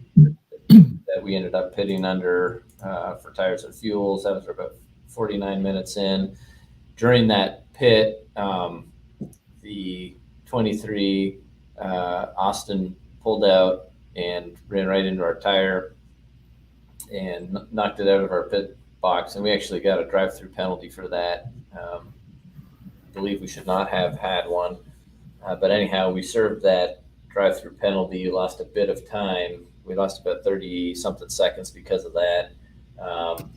we ended up pitting under for tires and fuels. That was about 49 minutes in. During that pit, the 23 Austin pulled out and ran right into our tire and knocked it out of our pit box. And we actually got a drive-through penalty for that. I believe we should not have had one. But anyhow, we served that drive-through penalty, lost a bit of time. We lost about 30-something seconds because of that.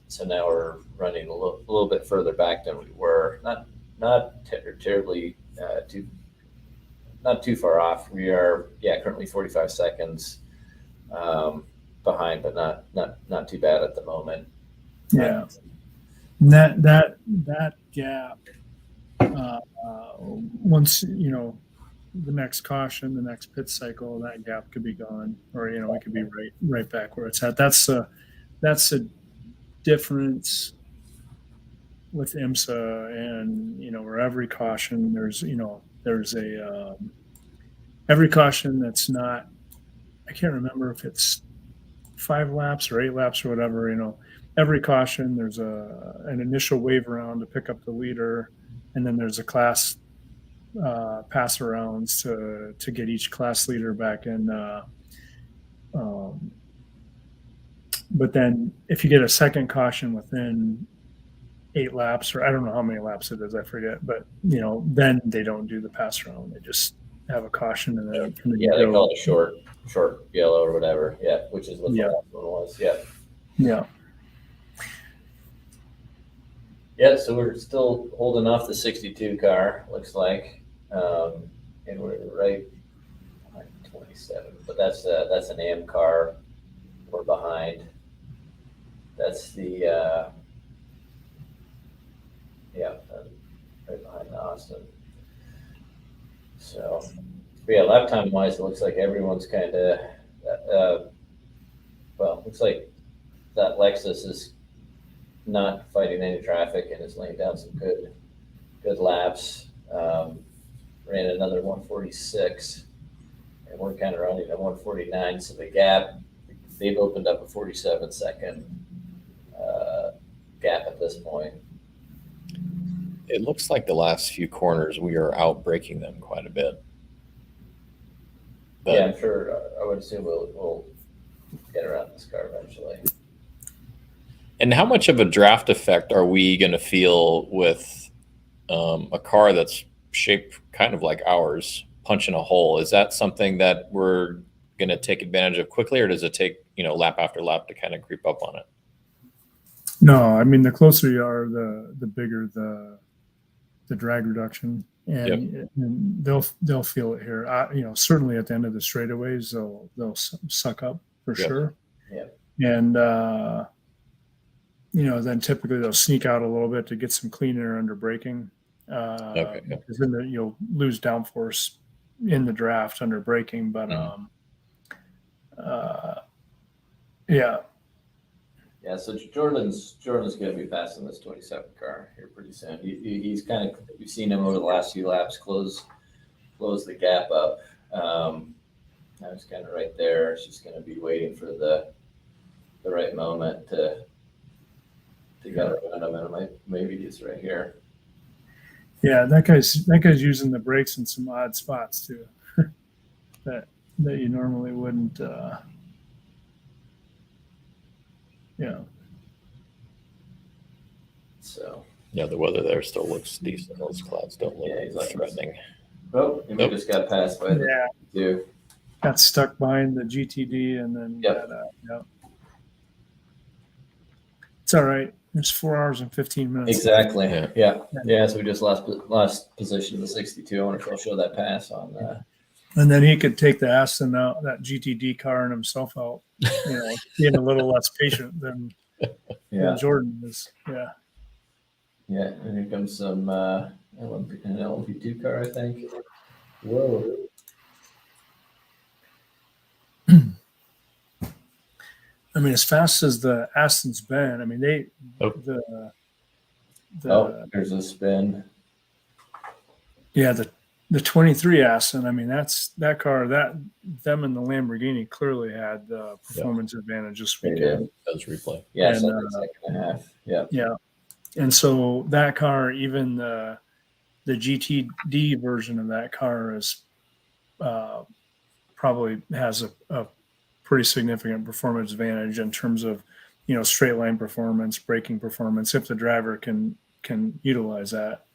So now we're running a little bit further back than we were. Not terribly not too far off. We are currently 45 seconds behind, but not too bad at the moment. Yeah, and that gap. Once the next caution, the next pit cycle, that gap could be gone, or we could be right back where it's at. That's a difference with IMSA, and where every caution there's a every caution that's not, I can't remember if it's 5 laps or 8 laps or whatever. Every caution there's an initial wave around to pick up the leader, and then there's a class pass arounds to get each class leader back in. But then if you get a second caution within 8 laps, or I don't know how many laps it is, I forget, but then they don't do the pass around. They just have a caution and then they call it a short yellow or whatever. Yeah, which is what the last one was. Yeah. Yeah. Yeah, so we're still holding off the 62 car, looks like, and we're right behind 27. But that's an AM car. We're behind. That's the right behind the Austin. So, lap time wise, it looks like everyone's kind of looks like that Lexus is not fighting any traffic and is laying down some good laps. Ran another 146, and we're kind of running at 149. So the gap, they've opened up a 47-second gap at this point. It looks like the last few corners we are out braking them quite a bit. But yeah, I'm sure. I would assume we'll get around this car eventually. And how much of a draft effect are we going to feel with a car that's shaped kind of like ours, punching a hole? Is that something that we're going to take advantage of quickly, or does it take lap after lap to kind of creep up on it? No, I mean, the closer you are, the bigger the drag reduction, and they'll feel it here. Certainly at the end of the straightaways, they'll suck up for sure. Yep. And then typically they'll sneak out a little bit to get some clean air under braking. Because then you'll lose downforce in the draft under braking, but Yeah, so Jordan's going to be passing this 27 car here pretty soon. He's kind of, we've seen him over the last few laps close the gap up. I was kind of right there. She's going to be waiting for the right moment to get around him, and maybe he's right here. Yeah, that guy's using the brakes in some odd spots too, that you normally wouldn't. So the weather there still looks decent. Those clouds don't look threatening. Oh, and we just got passed by the two. Got stuck behind the GTD and then it's all right. It's 4 hours and 15 minutes. Exactly. Yeah. So we just lost position of the 62. I wonder if I'll show that pass on that. And then he could take the Aston out, that GTD car, and himself out. Being a little less patient than Jordan is. Yeah. Yeah, and here comes some an LMP2 car, I think. Whoa. I mean, as fast as the Aston's been, I mean, there's a spin. Yeah, the 23 Aston, I mean, that car, them and the Lamborghini clearly had the performance advantage this weekend. Does replay. Yeah, second and a half. Yeah. Yeah. And so that car, even the GTD version of that car is probably has a pretty significant performance advantage in terms of, straight line performance, braking performance, if the driver can utilize that.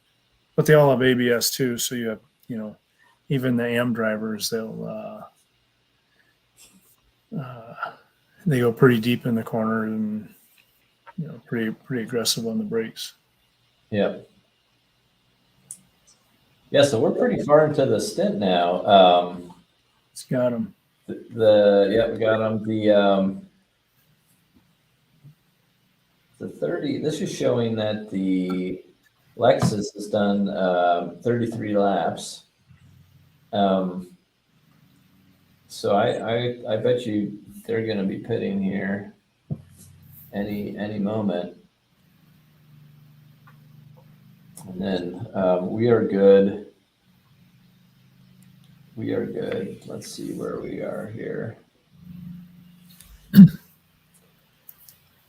But they all have ABS too, so you have, even the AM drivers, they'll they go pretty deep in the corner and pretty aggressive on the brakes. Yeah. Yeah, so we're pretty far into the stint now. It's got him. We got him. The 30. This is showing that the Lexus has done 33 laps. So I bet you they're going to be pitting here any moment. And then we are good. We are good. Let's see where we are here.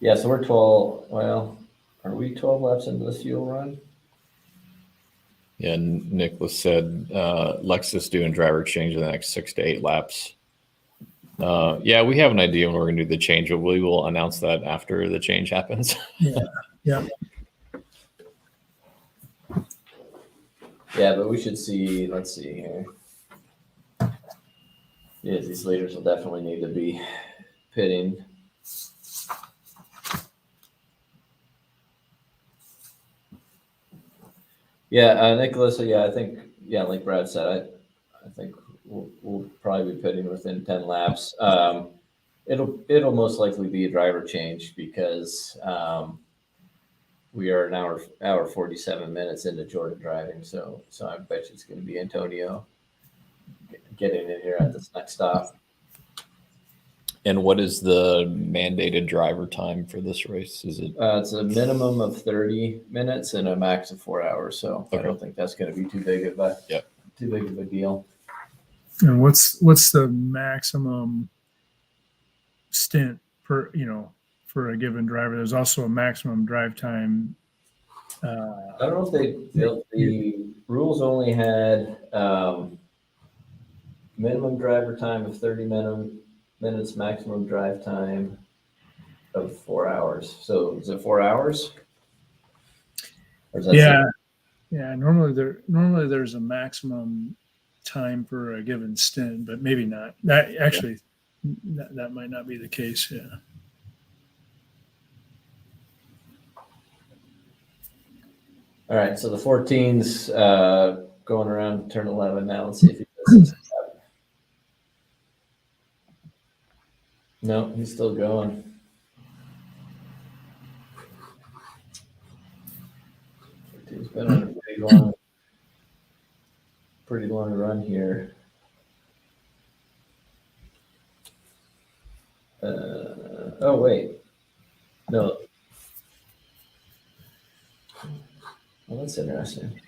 Yeah, so we're 12. Well, are we 12 laps into this fuel run? Yeah, Nicholas said Lexus doing driver change in the next 6 to 8 laps. Yeah, we have an idea when we're going to do the change, but we will announce that after the change happens. Yeah. Yeah, but we should see. Let's see here. Yeah, these leaders will definitely need to be pitting. Yeah, Nicholas. I think. Yeah, like Brad said, I think we'll probably be pitting within 10 laps. It'll most likely be a driver change because we are an hour 47 minutes into Jordan driving. So I bet you it's going to be Antonio getting in here at this next stop. And what is the mandated driver time for this race? Is it? It's a minimum of 30 minutes and a max of 4 hours. So I don't think that's going to be too big of a deal. And what's the maximum stint for a given driver? There's also a maximum drive time. I don't know if the rules only had minimum driver time of 30 minutes, maximum drive time of 4 hours. So is it 4 hours? Or is that Yeah. Normally there's a maximum time for a given stint, but maybe not. That actually that might not be the case. Yeah. All right, so the 14's going around turn 11 now. Let's see if he does this. No, he's still going. He's been on a pretty long run here. Oh wait, no. Well, that's interesting.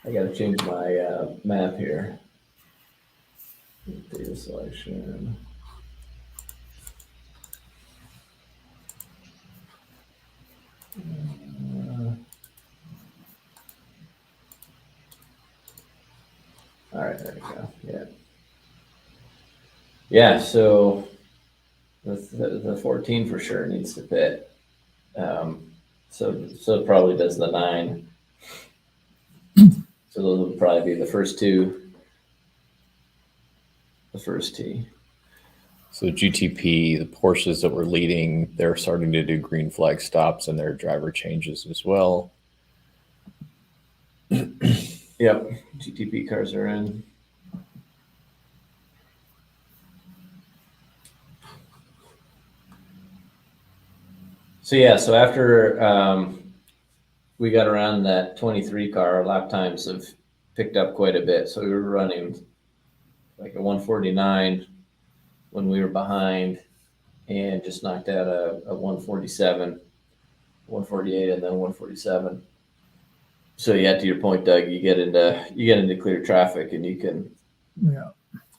I got to change my map here. Data selection. All right, there we go. Yeah. Yeah, so the 14 for sure needs to pit. So it probably does the 9. So those will probably be the first two. The first tee. So GTP, the Porsches that were leading, they're starting to do green flag stops and their driver changes as well. Yep, GTP cars are in. So yeah, so after we got around that 23 car, our lap times have picked up quite a bit. So we were running like a 149 when we were behind, and just knocked out a 147, 148, and then 147. So yeah, to your point, Doug, you get into clear traffic, and you can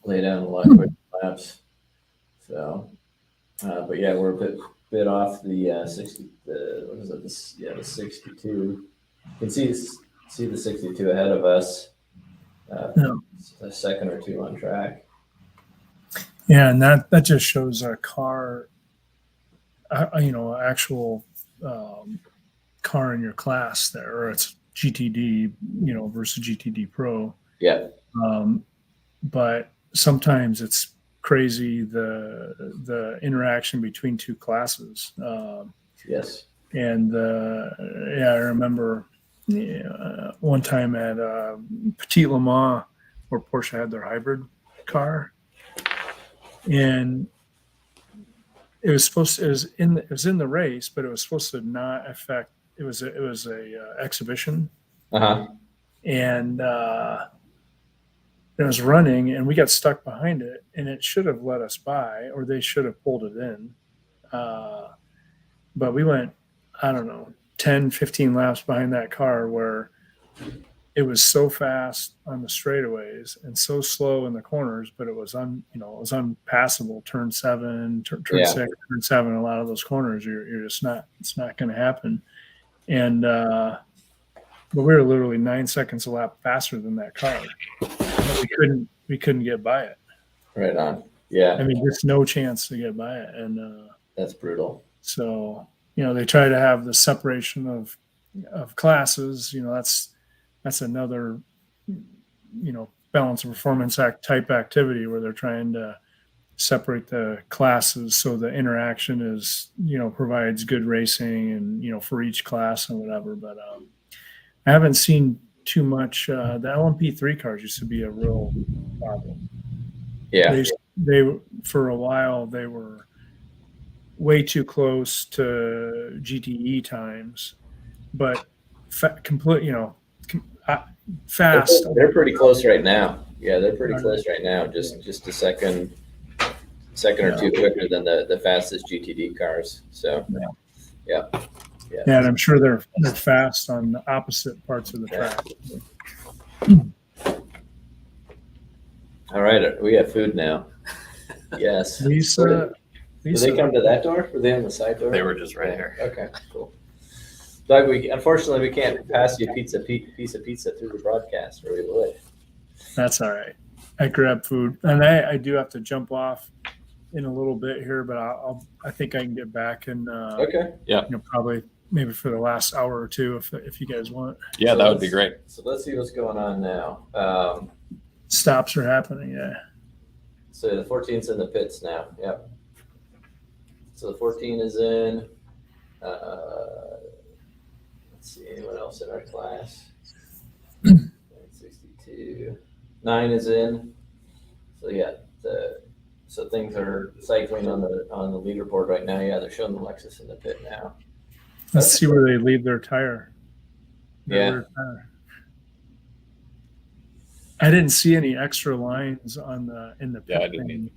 lay down a lot of quick laps. So, but yeah, we're a bit off the 60. What is it? The 62. You can see the 62 ahead of us. A second or two on track. Yeah, and that just shows a car, actual car in your class there, or it's GTD, versus GTD Pro. Yeah. But sometimes it's crazy the interaction between two classes. Yes. And I remember one time at Petit Le Mans where Porsche had their hybrid car, and it was in the race, but it was supposed to not affect. It was a exhibition, and it was running, and we got stuck behind it, and it should have let us by, or they should have pulled it in. But we went, I don't know, 10, 15 laps behind that car, where it was so fast on the straightaways and so slow in the corners, but it was unpassable. Turn 7, turn 6, turn 7. A lot of those corners, you're just not. It's not going to happen. And but we were literally 9 seconds a lap faster than that car. But we couldn't get by it. Right on. Yeah. I mean, there's no chance to get by it, and that's brutal. So they try to have the separation of classes. That's another, balance of performance type activity where they're trying to separate the classes so the interaction is, provides good racing and, for each class and whatever. But I haven't seen too much. The LMP3 cars used to be a real problem. Yeah. They for a while, they were way too close to GTE times, but fast. They're pretty close right now. Yeah, they're pretty close right now. Just a second or two quicker than the fastest GTD cars. So yeah. And I'm sure they're fast on the opposite parts of the track. All right, we have food now. Yes. Lisa, did they come to that door? Were they on the side door? They were just right here. Okay, cool. Doug, unfortunately we can't pass you a piece of pizza through the broadcast, or we would. That's all right. I grabbed food, and I do have to jump off in a little bit here, but I think I can get back and probably maybe for the last hour or two if you guys want. Yeah, so that would be great. So let's see what's going on now. Stops are happening, yeah. So the 14's in the pits now. Yep. So the 14 is in. Let's Let's see anyone else in our class. 62. 9 is in. So yeah, so things are cycling on the leaderboard right now. Yeah, they're showing the Lexus in the pit now. Let's see where they leave their tire. Yeah. Rear tire. I didn't see any extra lines in the pit. Yeah, I didn't either.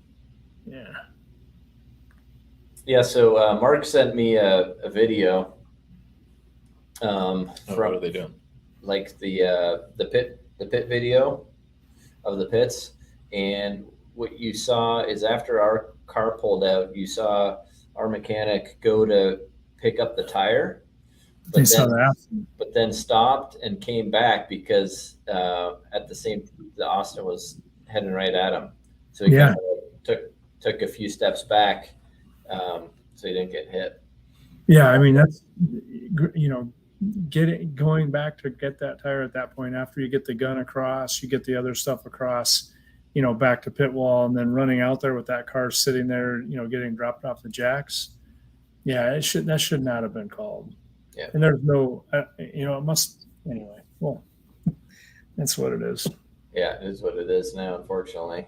Yeah. Yeah. So Mark sent me a video. What are they doing? Like the pit video of the pits, and what you saw is after our car pulled out, you saw our mechanic go to pick up the tire, but then stopped and came back because at the Austin was heading right at him, so he kind of took a few steps back, so he didn't get hit. Yeah, I mean that's going back to get that tire at that point after you get the gun across, you get the other stuff across, back to pit wall, and then running out there with that car sitting there, getting dropped off the jacks. Yeah, that should not have been called. Yeah. And there's no, it must anyway. Well, that's what it is. Yeah, it is what it is now. Unfortunately,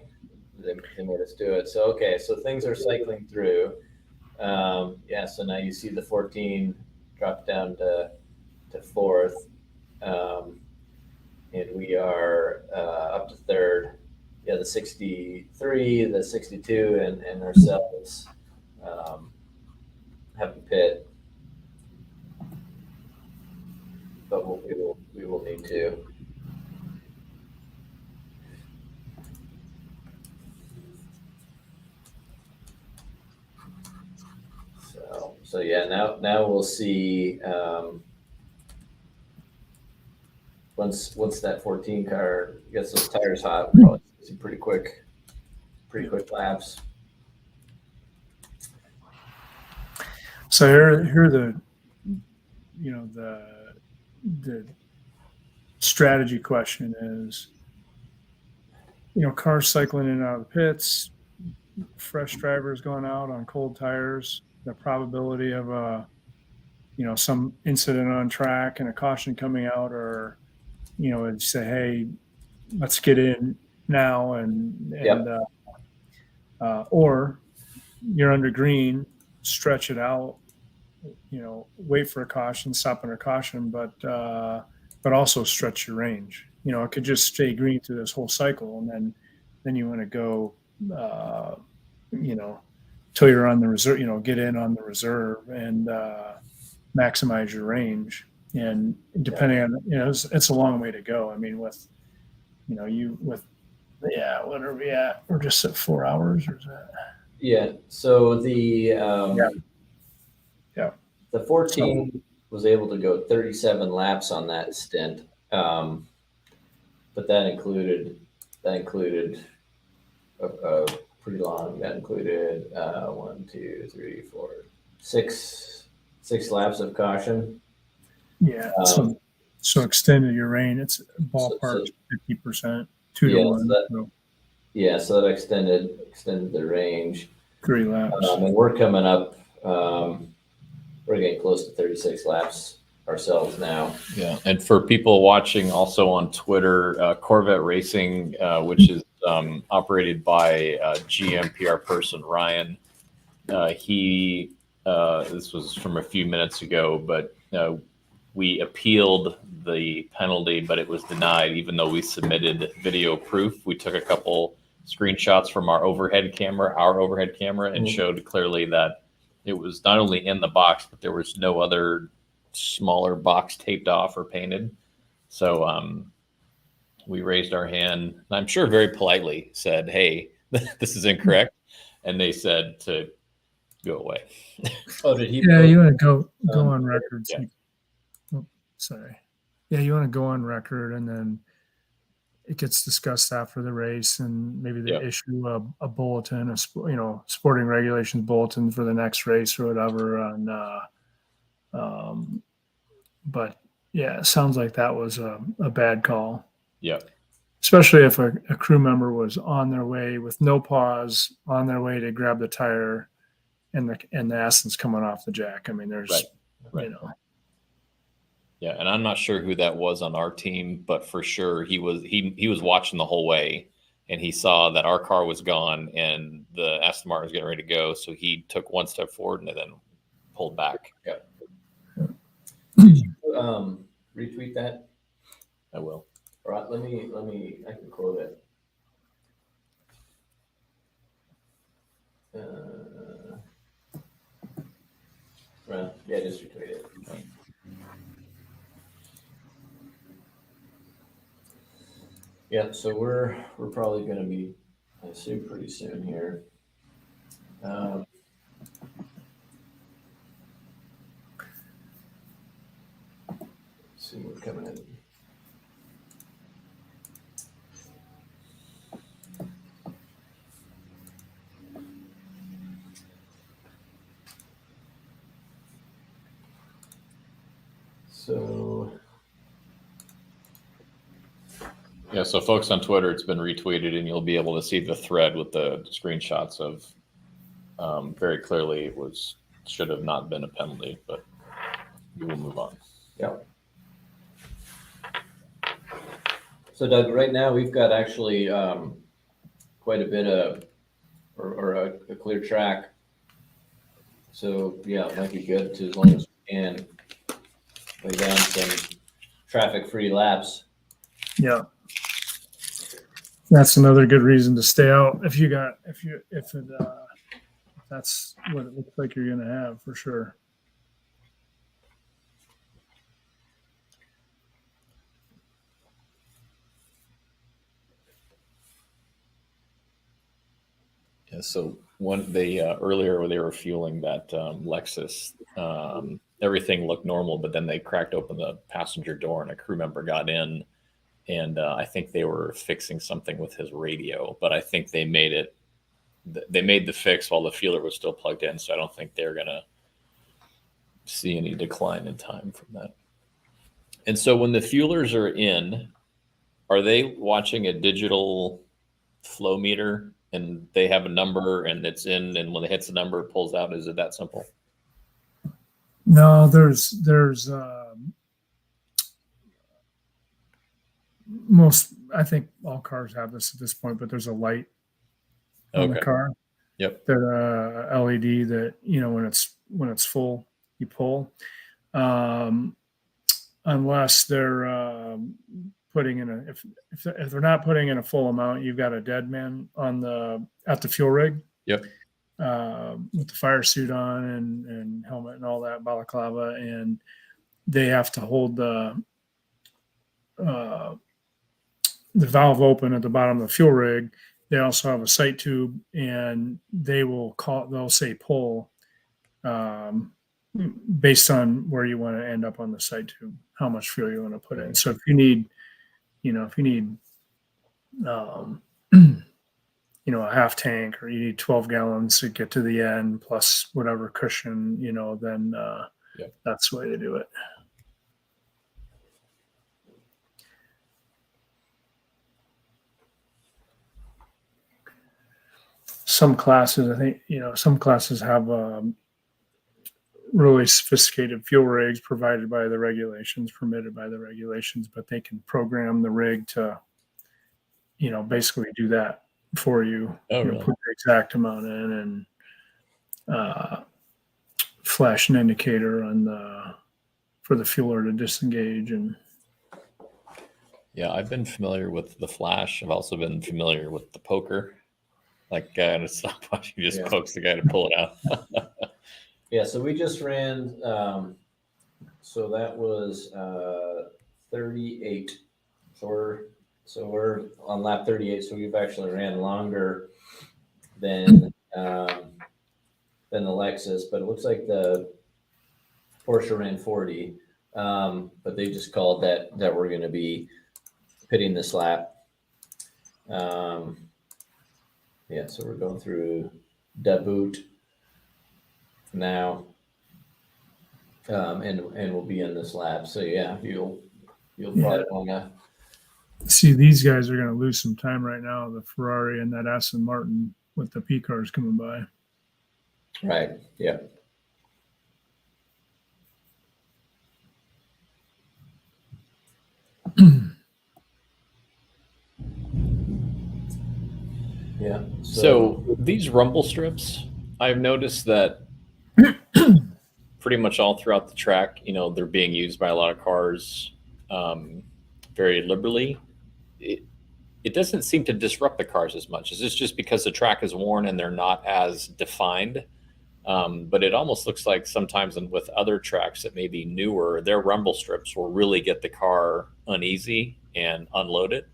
they made us do it. So okay, so things are cycling through. Yeah, so now you see the 14 drop down to fourth, and we are up to third. Yeah, the 63, the 62, and ourselves have a pit, but we will need to. So yeah, now we'll see. Once that 14 car gets those tires hot, we'll probably see pretty quick laps. So here are the strategy question is, cars cycling in and out of the pits, fresh drivers going out on cold tires, the probability of some incident on track and a caution coming out, or and say, hey, let's get in now, or you're under green, stretch it out, wait for a caution, stop under caution, but also stretch your range. It could just stay green through this whole cycle, and then you want to go, till you're on the reserve, get in on the reserve and maximize your range. And depending on, it's a long way to go. I mean, what are we at? We're just at 4 hours, or is that? Yeah. So the 14 was able to go 37 laps on that stint, but that included a pretty long. That included 1, 2, 3, 4, 6 laps of caution. Yeah. So extended your range. It's ballpark 50%, 2 to 1. So that extended the range. 3 laps. And we're coming up. We're getting close to 36 laps ourselves now. Yeah, and for people watching also on Twitter, Corvette Racing, which is operated by GM PR person Ryan, this was from a few minutes ago, but we appealed the penalty, but it was denied, even though we submitted video proof. We took a couple screenshots from our overhead camera, and showed clearly that it was not only in the box, but there was no other smaller box taped off or painted. So we raised our hand, and I'm sure very politely said, hey, this is incorrect. And they said to go away. Oh, did he? Yeah, you want to go on record. Yeah. Sorry. Yeah, you want to go on record, and then it gets discussed after the race, and maybe they issue a bulletin, sporting regulations bulletin for the next race or whatever. And but yeah, it sounds like that was a bad call. Yeah. Especially if a crew member was on their way with no pause, on their way to grab the tire, and the Aston's coming off the jack. I mean, there's, right. Yeah, and I'm not sure who that was on our team, but for sure he was watching the whole way, and he saw that our car was gone and the Aston Martin was getting ready to go, so he took one step forward and then pulled back. Yeah. Did you retweet that? I will. Right, let me. I can quote it. Well, yeah, just retweet it. Yeah, so we're probably going to be, I assume, pretty soon here. Let's see, we're coming in. So Yeah, so folks on Twitter, it's been retweeted, and you'll be able to see the thread with the screenshots of very clearly it should have not been a penalty, but we will move on. yeah. So Doug, right now we've got actually quite a bit of, or a clear track. So yeah, it might be good to, as long as we can, lay down some traffic-free laps. Yeah. That's another good reason to stay out if that's what it looks like you're going to have for sure. Yeah, so earlier they were fueling that Lexus, everything looked normal, but then they cracked open the passenger door and a crew member got in, and I think they were fixing something with his radio, but I think they made the fix while the fueler was still plugged in, so I don't think they're gonna see any decline in time from that. And so when the fuelers are in, are they watching a digital flow meter and they have a number and it's in, and when it hits the number, it pulls out? Is it that simple? No, there's most, I think all cars have this at this point, but there's a light on the car. Yep. That LED that, when it's full, you pull. Unless they're putting in if they're not putting in a full amount, you've got a dead man at the fuel rig. Yep. With the fire suit on and helmet and all that balaclava, and they have to hold the valve open at the bottom of the fuel rig. They also have a sight tube, and they'll say pull based on where you want to end up on the sight tube, how much fuel you want to put in. So if you need a half tank, or you need 12 gallons to get to the end plus whatever cushion, then that's the way to do it. Some classes, I think, some classes have really sophisticated fuel rigs provided by the regulations, permitted by the regulations, but they can program the rig to, basically do that for you. Really? Put the exact amount in and flash an indicator for the fueler to disengage. And yeah, I've been familiar with the flash. I've also been familiar with the poker. Like in a stopwatch, you just pokes the guy to pull it out. Yeah, so we just ran, so that was 38. So we're on lap 38. So we've actually ran longer than the Lexus, but it looks like the Porsche ran 40. But they just called that we're going to be pitting this lap. Yeah, so we're going through debut now, and we'll be in this lap. So yeah, you'll probably want to see, these guys are going to lose some time right now. The Ferrari and that Aston Martin with the P cars coming by. Right. Yeah. So these rumble strips, I've noticed that pretty much all throughout the track, they're being used by a lot of cars very liberally. It doesn't seem to disrupt the cars as much. Is this just because the track is worn and they're not as defined? But it almost looks like sometimes with other tracks that may be newer, their rumble strips will really get the car uneasy and unload it.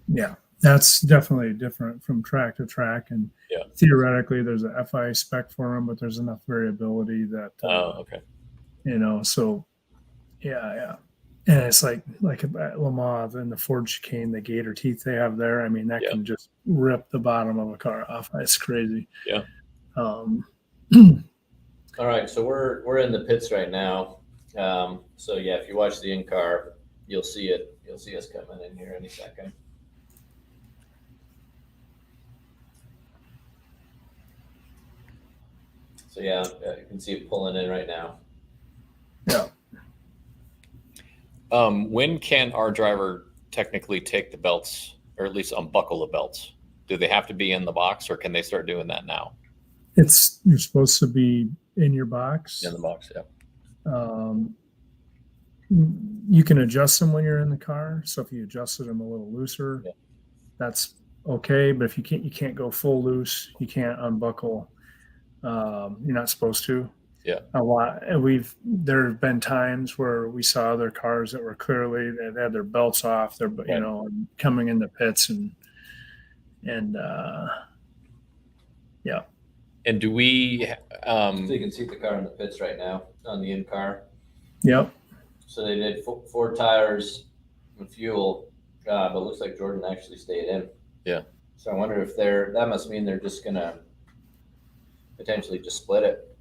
Yeah, that's definitely different from track to track. And theoretically, there's a FI spec for them, but there's enough variability that, okay. So yeah. And it's like at Le Mans and the Ford chicane, the gator teeth they have there. I mean, that can just rip the bottom of a car off. It's crazy. Yeah. All right, so we're in the pits right now. So yeah, if you watch the in-car, you'll see it. You'll see us coming in here any second. So yeah, you can see it pulling in right now. Yeah. When can our driver technically take the belts, or at least unbuckle the belts? Do they have to be in the box, or can they start doing that now? You're supposed to be in your box. In the box, yeah. You can adjust them when you're in the car. So if you adjusted them a little looser, that's okay. But if you can't go full loose. You can't unbuckle. You're not supposed to. Yeah. A lot. There have been times where we saw other cars that were clearly they had their belts off. They're coming in the pits and yeah. And do we? So you can see the car in the pits right now on the in-car. Yep. So they did 4 tires and fuel, but it looks like Jordan actually stayed in. Yeah. So I wonder if that must mean they're just gonna potentially just split it.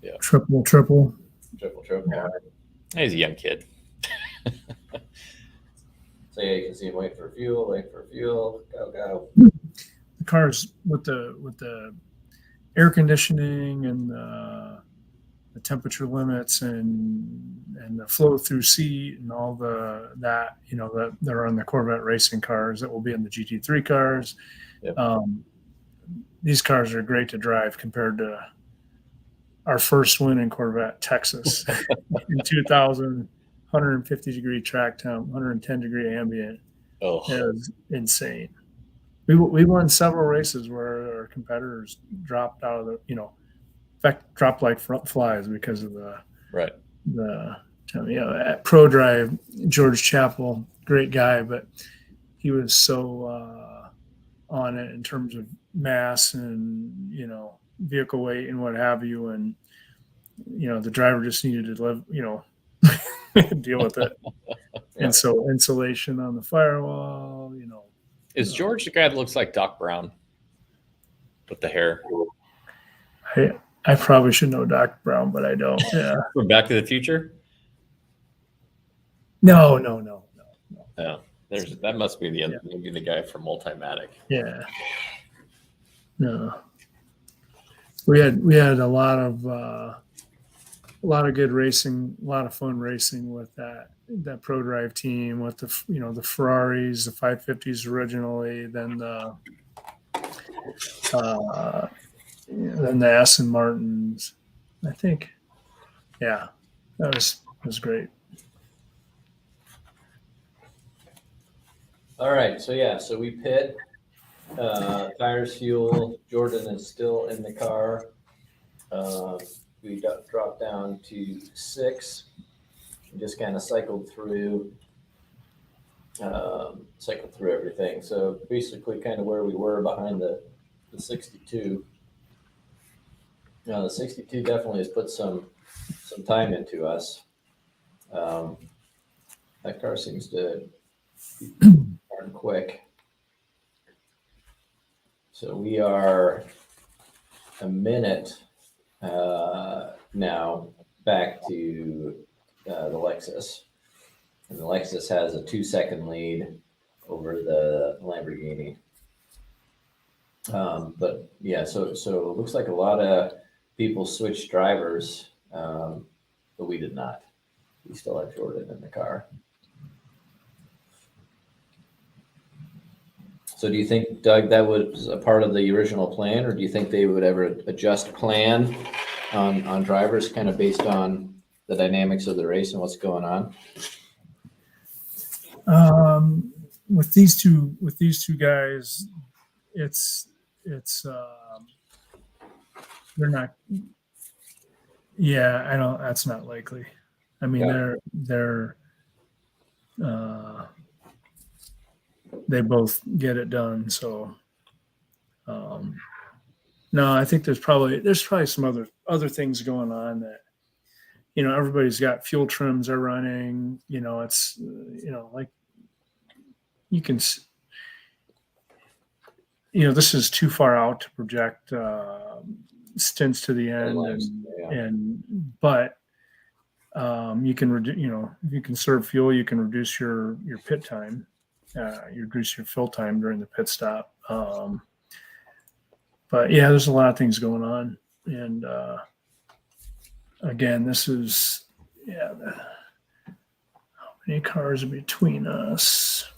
Yeah. Triple. Yeah. He's a young kid. So yeah, you can see him wait for fuel, go. The cars with the air conditioning and the temperature limits and the flow through seat and all that are on the Corvette racing cars that will be in the GT3 cars. Yep. These cars are great to drive compared to our first win in Corvette, Texas, in 2000, 150-degree track temp, 110-degree ambient. Oh, it was insane. We won several races where our competitors dropped out of in fact, dropped like flies because of the at Pro Drive, George Chappell, great guy, but he was so on it in terms of mass and vehicle weight and what have you, and the driver just needed to live deal with it. And so insulation on the firewall, Is George the guy that looks like Doc Brown with the hair? I probably should know Doc Brown, but I don't. Yeah. From Back to the Future? No. Yeah. That must be maybe the guy from Multimatic. Yeah. No. We had a lot of good racing, a lot of fun racing with that Pro Drive team with the Ferraris, the 550s originally, then the Aston Martins. I think, that was great. All right, so we pit. Tires, fuel. Jordan is still in the car. We dropped down to 6. We just kind of cycled through everything. So basically, kind of where we were behind the 62. The 62 definitely has put some time into us. That car seems to be darn quick. So we are a minute now back to the Lexus. And the Lexus has a 2-second lead over the Lamborghini. But yeah, so it looks like a lot of people switched drivers, but we did not. We still have Jordan in the car. So do you think, Doug, that was a part of the original plan, or do you think they would ever adjust plan on drivers kind of based on the dynamics of the race and what's going on? With these two guys, it's they're not. Yeah, I don't. That's not likely. I mean, they're they both get it done. So, no, I think there's probably some other things going on that, everybody's got fuel trims are running. It's like you can. This is too far out to project stints to the end, but you can reduce. If you conserve fuel, you can reduce your pit time. You reduce your fill time during the pit stop. But yeah, there's a lot of things going on, and again, this is how many cars are between us?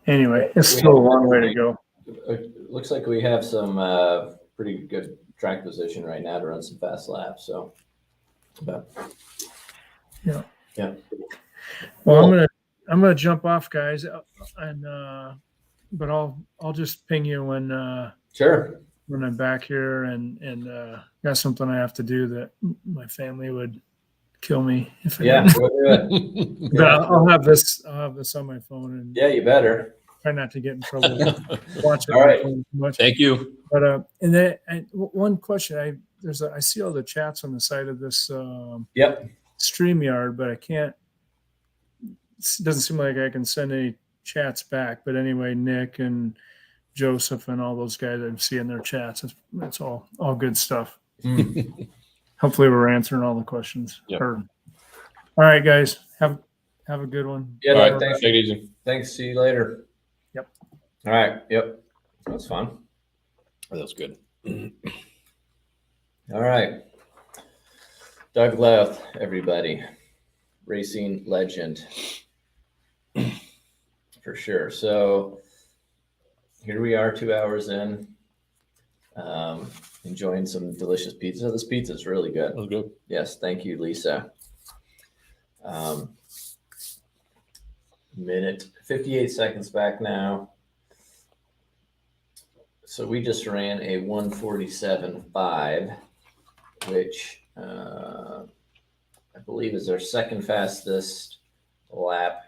Anyway, it's still a long way to go. It looks like we have some pretty good track position right now to run some fast laps. So, yeah. Cool. Well, I'm gonna jump off, guys, and but I'll just ping you when Sure. when I'm back here and got something I have to do that my family would kill me if I Yeah, didn't. we'll do it. But I'll have this on my phone and Yeah, you better. try not to get in trouble watching All my right. phone too much. Thank you. But and then one question, I see all the chats on the side of this Yep. StreamYard, but I can't. It doesn't seem like I can send any chats back. But anyway, Nick and Joseph and all those guys I'm seeing their chats. It's all good stuff. Hopefully, we're answering all the questions. Yep. All right, guys, have a good one. Yeah. All right, Thanks. take it easy. Thanks. See you later. Yep. All right. Yep. That's fun. That was good. All right. Doug Louth, everybody. Racing legend. For sure. So here we are 2 hours in, enjoying some delicious pizza. This pizza is really good. That was good. Yes. Thank you, Lisa. Minute 58 seconds back now. So we just ran a 1:47.5, which I believe is our second fastest lap.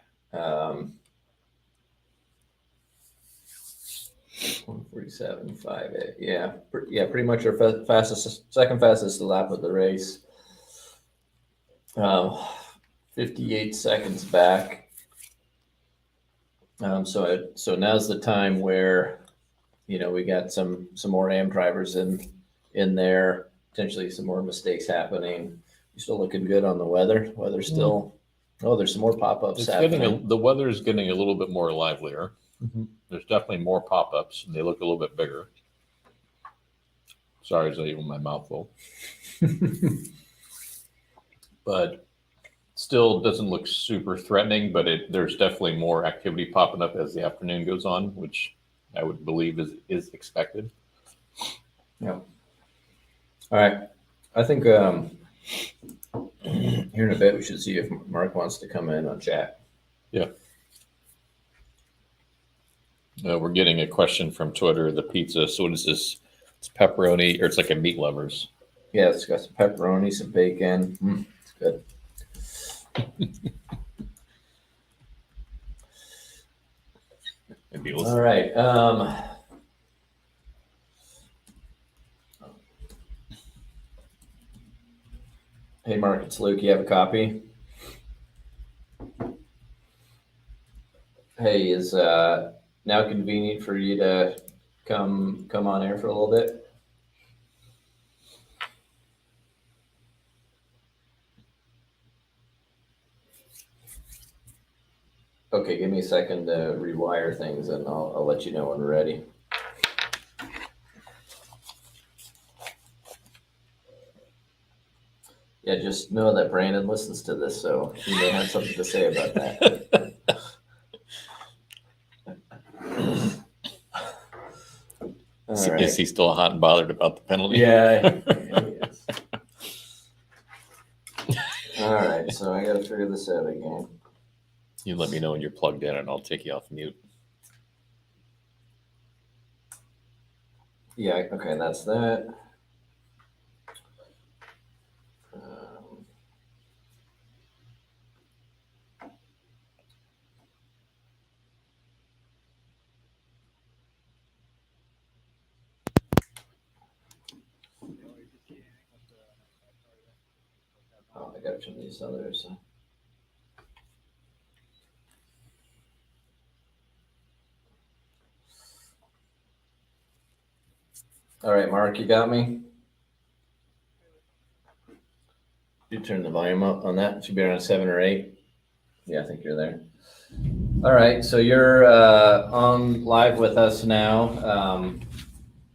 1:47.58. Yeah, pretty much our second fastest lap of the race. 58 seconds back. So now's the time where, we got some more AM drivers in there, potentially some more mistakes happening. You're still looking good on the weather. Weather's still, there's some more pop-ups happening. The weather is getting a little bit more livelier. Mm-hmm. There's definitely more pop-ups, and they look a little bit bigger. Sorry, is that even my mouth full? But still doesn't look super threatening, but there's definitely more activity popping up as the afternoon goes on, which I would believe is expected. Yeah. All right. I think here in a bit we should see if Mark wants to come in on chat. Yeah. We're getting a question from Twitter. The pizza. So what is this? It's pepperoni, or it's like a meat lovers. Yeah, it's got some pepperoni, some bacon. It's good. All right. Hey, Mark, it's Luke. You have a copy? Hey, is now convenient for you to come on air for a little bit? Okay, give me a second to rewire things, and I'll let you know when we're ready. Yeah, just know that Brandon listens to this, so he may have something to say about that. All right. Is he still hot and bothered about the penalty? Yeah, he is. All right, so I got to figure this out again. You let me know when you're plugged in, and I'll take you off mute. Yeah, okay, that's that. Oh, I got to turn these others. All right, Mark, you got me? You turn the volume up on that. It should be around 7 or 8. Yeah, I think you're there. All right, so you're on live with us now.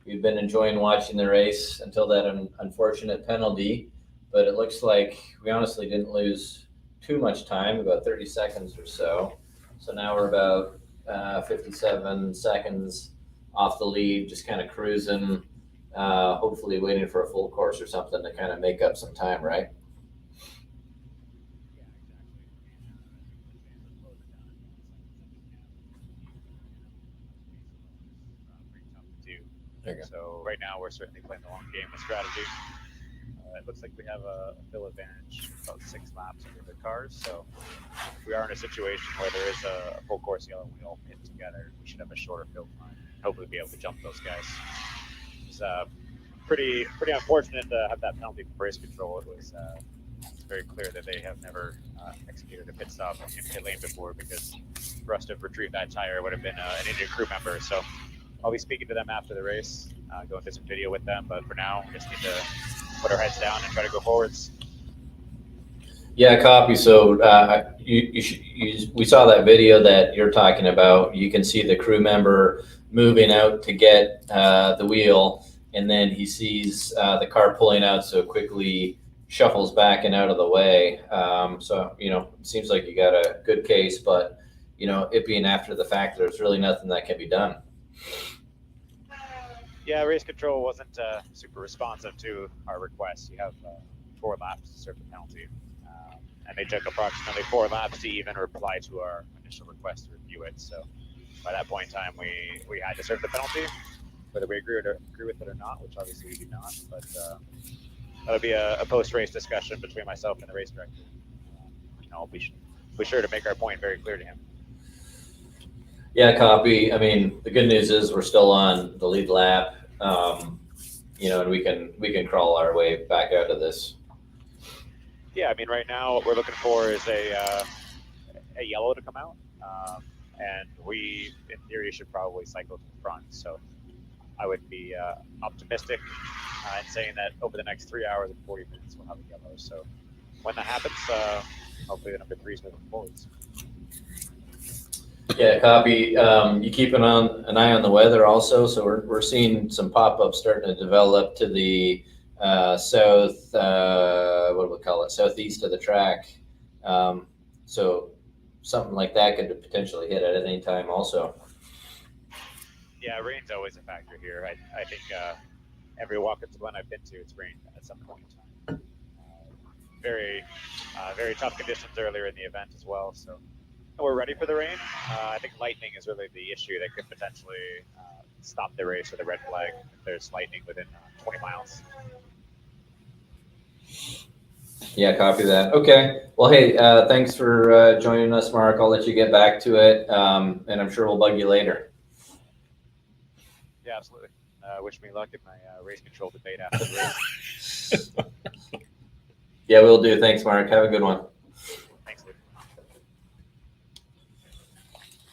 You've been enjoying watching the race until that unfortunate penalty, but it looks like we honestly didn't lose too much time, about 30 seconds or so. So now we're about 57 seconds off the lead, just kind of cruising, hopefully waiting for a full course or something to kind of make up some time, right? So right now we're certainly playing the long game with strategy. It looks like we have a fill advantage about 6 laps under the cars. So we are in a situation where there is a full course yellow wheel hit together. We should have a shorter fill time. Hopefully be able to jump those guys. It's pretty unfortunate to have that penalty for race control. It was very clear that they have never executed a pit stop in pit lane before, because for us to retrieve that tire would have been an injured crew member. So I'll be speaking to them after the race, going through some video with them. But for now, we just need to put our heads down and try to go forwards. Yeah, copy. So we saw that video that you're talking about. You can see the crew member moving out to get the wheel, and then he sees the car pulling out, so quickly shuffles back and out of the way. So, it seems like you got a good case, but, it being after the fact, there's really nothing that can be done. Yeah, race control wasn't super responsive to our request. You have 4 laps to serve the penalty. And they took approximately 4 laps to even reply to our initial request to review it. So by that point in time, we had to serve the penalty, whether we agree with it or not, which obviously we do not. But that'll be a post-race discussion between myself and the race director. I'll be sure to make our point very clear to him. Yeah, copy. I mean, the good news is we're still on the lead lap, and we can crawl our way back out of this. Yeah, I mean, right now what we're looking for is a yellow to come out, and we, in theory, should probably cycle to the front. So I would be optimistic in saying that over the next 3 hours and 40 minutes we'll have a yellow. So when that happens, hopefully the number 3 is moving forwards. Yeah, copy. You keep an eye on the weather also. So we're seeing some pop-ups starting to develop to the south, what do we call it? Southeast of the track. So something like that could potentially hit at any time also. Yeah, rain's always a factor here. I think every Watkins Glen I've been to, it's rained at some point in time. Very tough conditions earlier in the event as well. So we're ready for the rain. I think lightning is really the issue that could potentially stop the race with a red flag if there's lightning within 20 miles. Yeah, copy that. Okay. Well, hey, thanks for joining us, Mark. I'll let you get back to it, and I'm sure we'll bug you later. Yeah, absolutely. Wish me luck in my race control debate after the race. Yeah, we'll do. Thanks, Mark. Have a good one. Thanks, Luke.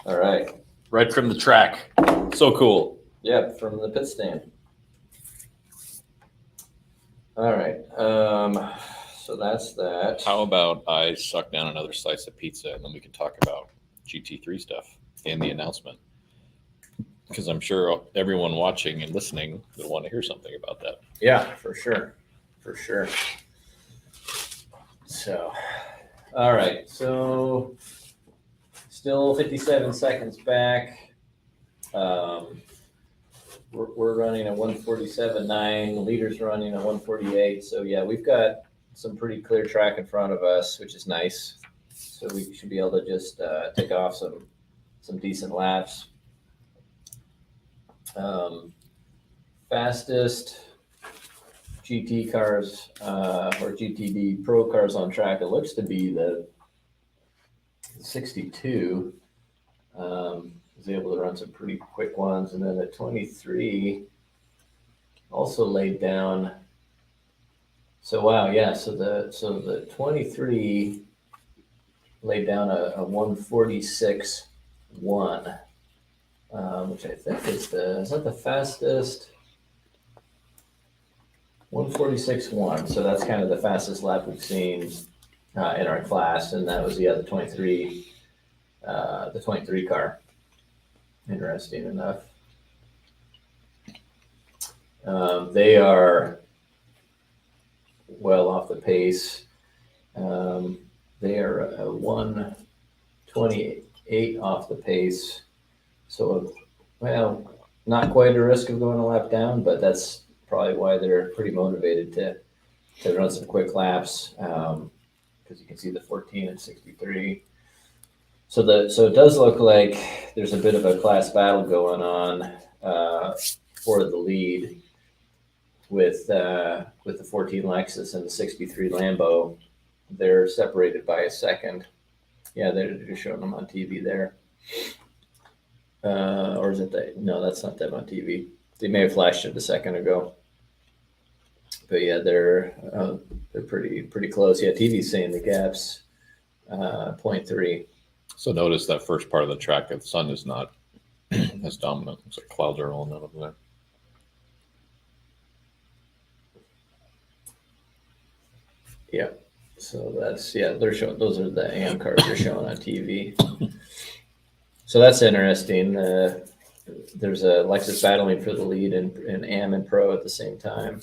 All right. Right from the track. So cool. Yeah, from the pit stand. All right. So that's that. How about I suck down another slice of pizza, and then we can talk about GT3 stuff and the announcement? Because I'm sure everyone watching and listening will want to hear something about that. Yeah, for sure. For sure. So, all right. So, still 57 seconds back. We're running a 147.9. The leader's running a 148. So, yeah, we've got some pretty clear track in front of us, which is nice. So, we should be able to just take off some decent laps. Fastest GT cars or GTD Pro cars on track, it looks to be the 62. Was able to run some pretty quick ones, and then the 23 also laid down. So wow, yeah. So the 23 laid down a 146.1, which I think is that the fastest? 146.1. So that's kind of the fastest lap we've seen in our class, and that was the 23 car. Interesting enough. They are well off the pace. They are a 128 off the pace. So, well, not quite a risk of going a lap down, but that's probably why they're pretty motivated to run some quick laps, because you can see the 14 and 63. So it does look like there's a bit of a class battle going on for the lead with the 14 Lexus and the 63 Lambo. They're separated by a second. Yeah, they're just showing them on TV there. Or is it no, that's not them on TV. They may have flashed it a second ago. But yeah, they're pretty close. Yeah, TV's saying the gap's 0.3. So notice that first part of the track, the sun is not as dominant. Looks like clouds are rolling out over there. Yeah. So they're showing, those are the AM cars they're showing on TV. So that's interesting. There's a Lexus battling for the lead in AM and Pro at the same time.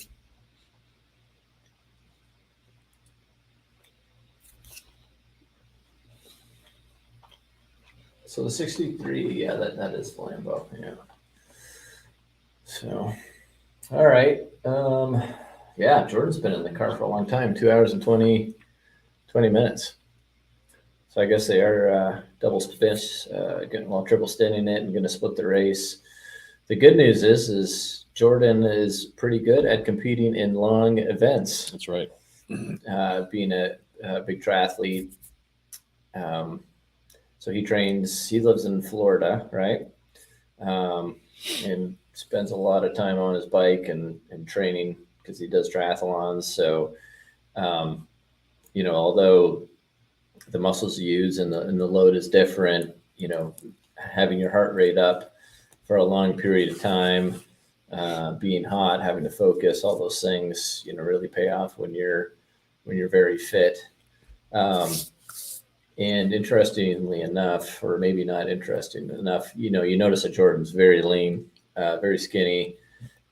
So the 63, yeah, that is Lambo, yeah. So, all right. Yeah, Jordan's been in the car for a long time, 2 hours and 20 minutes. So I guess they are double spins, triple stinting it and going to split the race. The good news is Jordan is pretty good at competing in long events. That's right. Being a big triathlete. So he lives in Florida, right? And spends a lot of time on his bike and training because he does triathlons. So, although the muscles you use and the load is different, having your heart rate up for a long period of time, being hot, having to focus, all those things, really pay off when you're very fit. And interestingly enough, or maybe not interesting enough, you notice that Jordan's very lean, very skinny.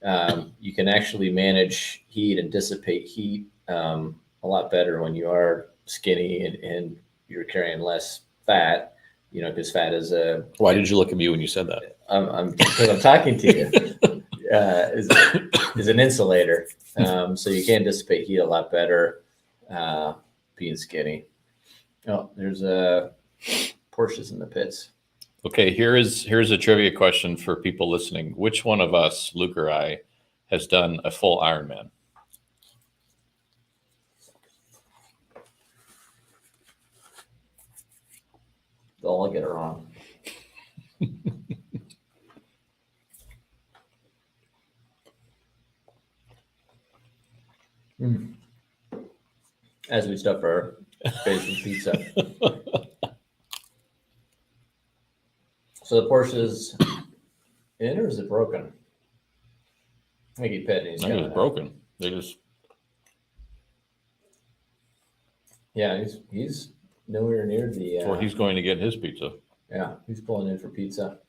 You can actually manage heat and dissipate heat a lot better when you are skinny and you're carrying less fat, because fat is a... Why did you look at me when you said that? Because I'm talking to you. Is an insulator. So you can dissipate heat a lot better being skinny. Oh, there's Porsches in the pits. Okay, here's a trivia question for people listening. Which one of us, Luke or I, has done a full Ironman? They'll all get it wrong. As we stuff our face with pizza. So the Porsche's in, or is it broken? I think he petting. I think it's broken. They just... Yeah, he's nowhere near the... Or he's going to get his pizza. Yeah, he's pulling in for pizza.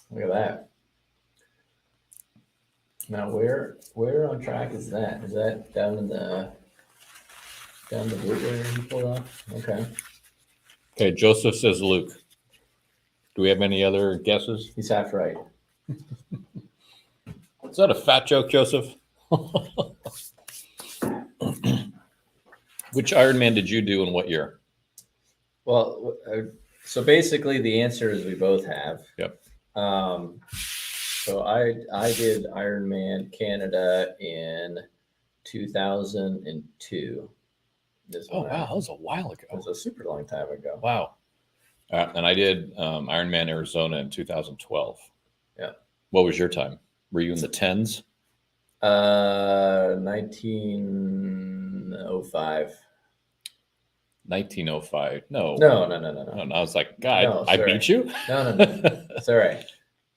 Look at that. Now, where on track is that? Is that down in the Down the boot there he pulled off. Okay. Okay, Joseph says Luke. Do we have any other guesses? He's half right. Is that a fat joke, Joseph? Which Ironman did you do and what year? Well, so basically the answer is we both have. Yep. So I did Ironman Canada in 2002. Oh, wow. That was a while ago. It was a super long time ago. Wow. And I did Ironman Arizona in 2012. Yeah. What was your time? Were you in the 10s? 1905. 1905. No. No. And I was like, God, No, I sorry. beat you? No. It's all right.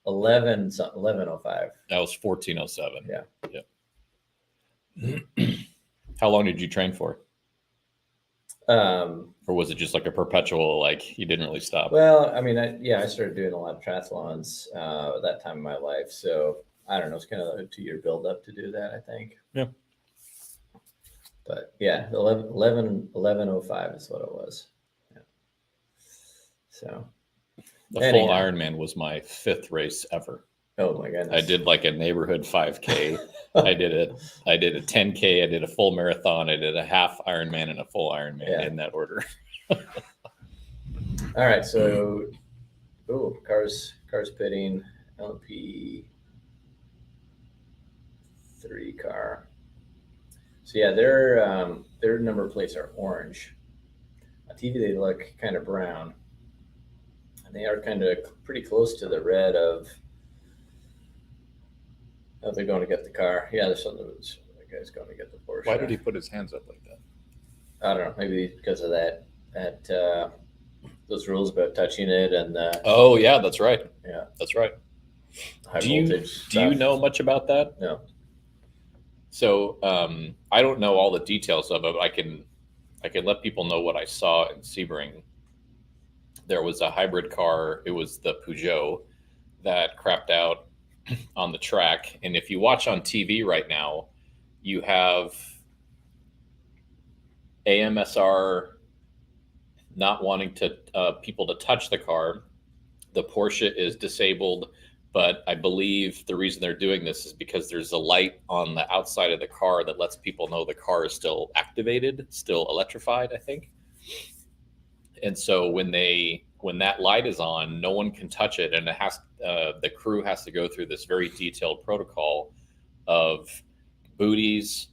1105. That was 1407. Yeah. Yep. How long did you train for? Or was it just like a perpetual, like you didn't really stop? Well, I mean, I started doing a lot of triathlons at that time in my life. So I don't know, it's kind of a 2-year build up to do that, I think. Yeah. But yeah, 1105 is what it was. Yeah. So The anyhow. full Ironman was my 5th race ever. Oh my goodness. I did like a neighborhood 5K. I did a 10K. I did a full marathon. I did a half Ironman and a full Ironman in that order. All right. So, cars pitting, LP3 car. So yeah, their number plates are orange. On TV they look kind of brown, and they are kind of pretty close to the red of. Oh, they're going to get the car. Yeah, there's something. The guy's going to get the Porsche. Why did he put his hands up like that? I don't know. Maybe because of that those rules about touching it and. Oh yeah, that's right. Yeah, that's right. High do voltage. You know much about that? No. So I don't know all the details of it. But I can let people know what I saw in Sebring. There was a hybrid car. It was the Peugeot that crapped out on the track. And if you watch on TV right now, you have AMSR not wanting to people to touch the car. The Porsche is disabled, but I believe the reason they're doing this is because there's a light on the outside of the car that lets people know the car is still activated, still electrified, I think. And so when that light is on, no one can touch it, and it has the crew has to go through this very detailed protocol of booties,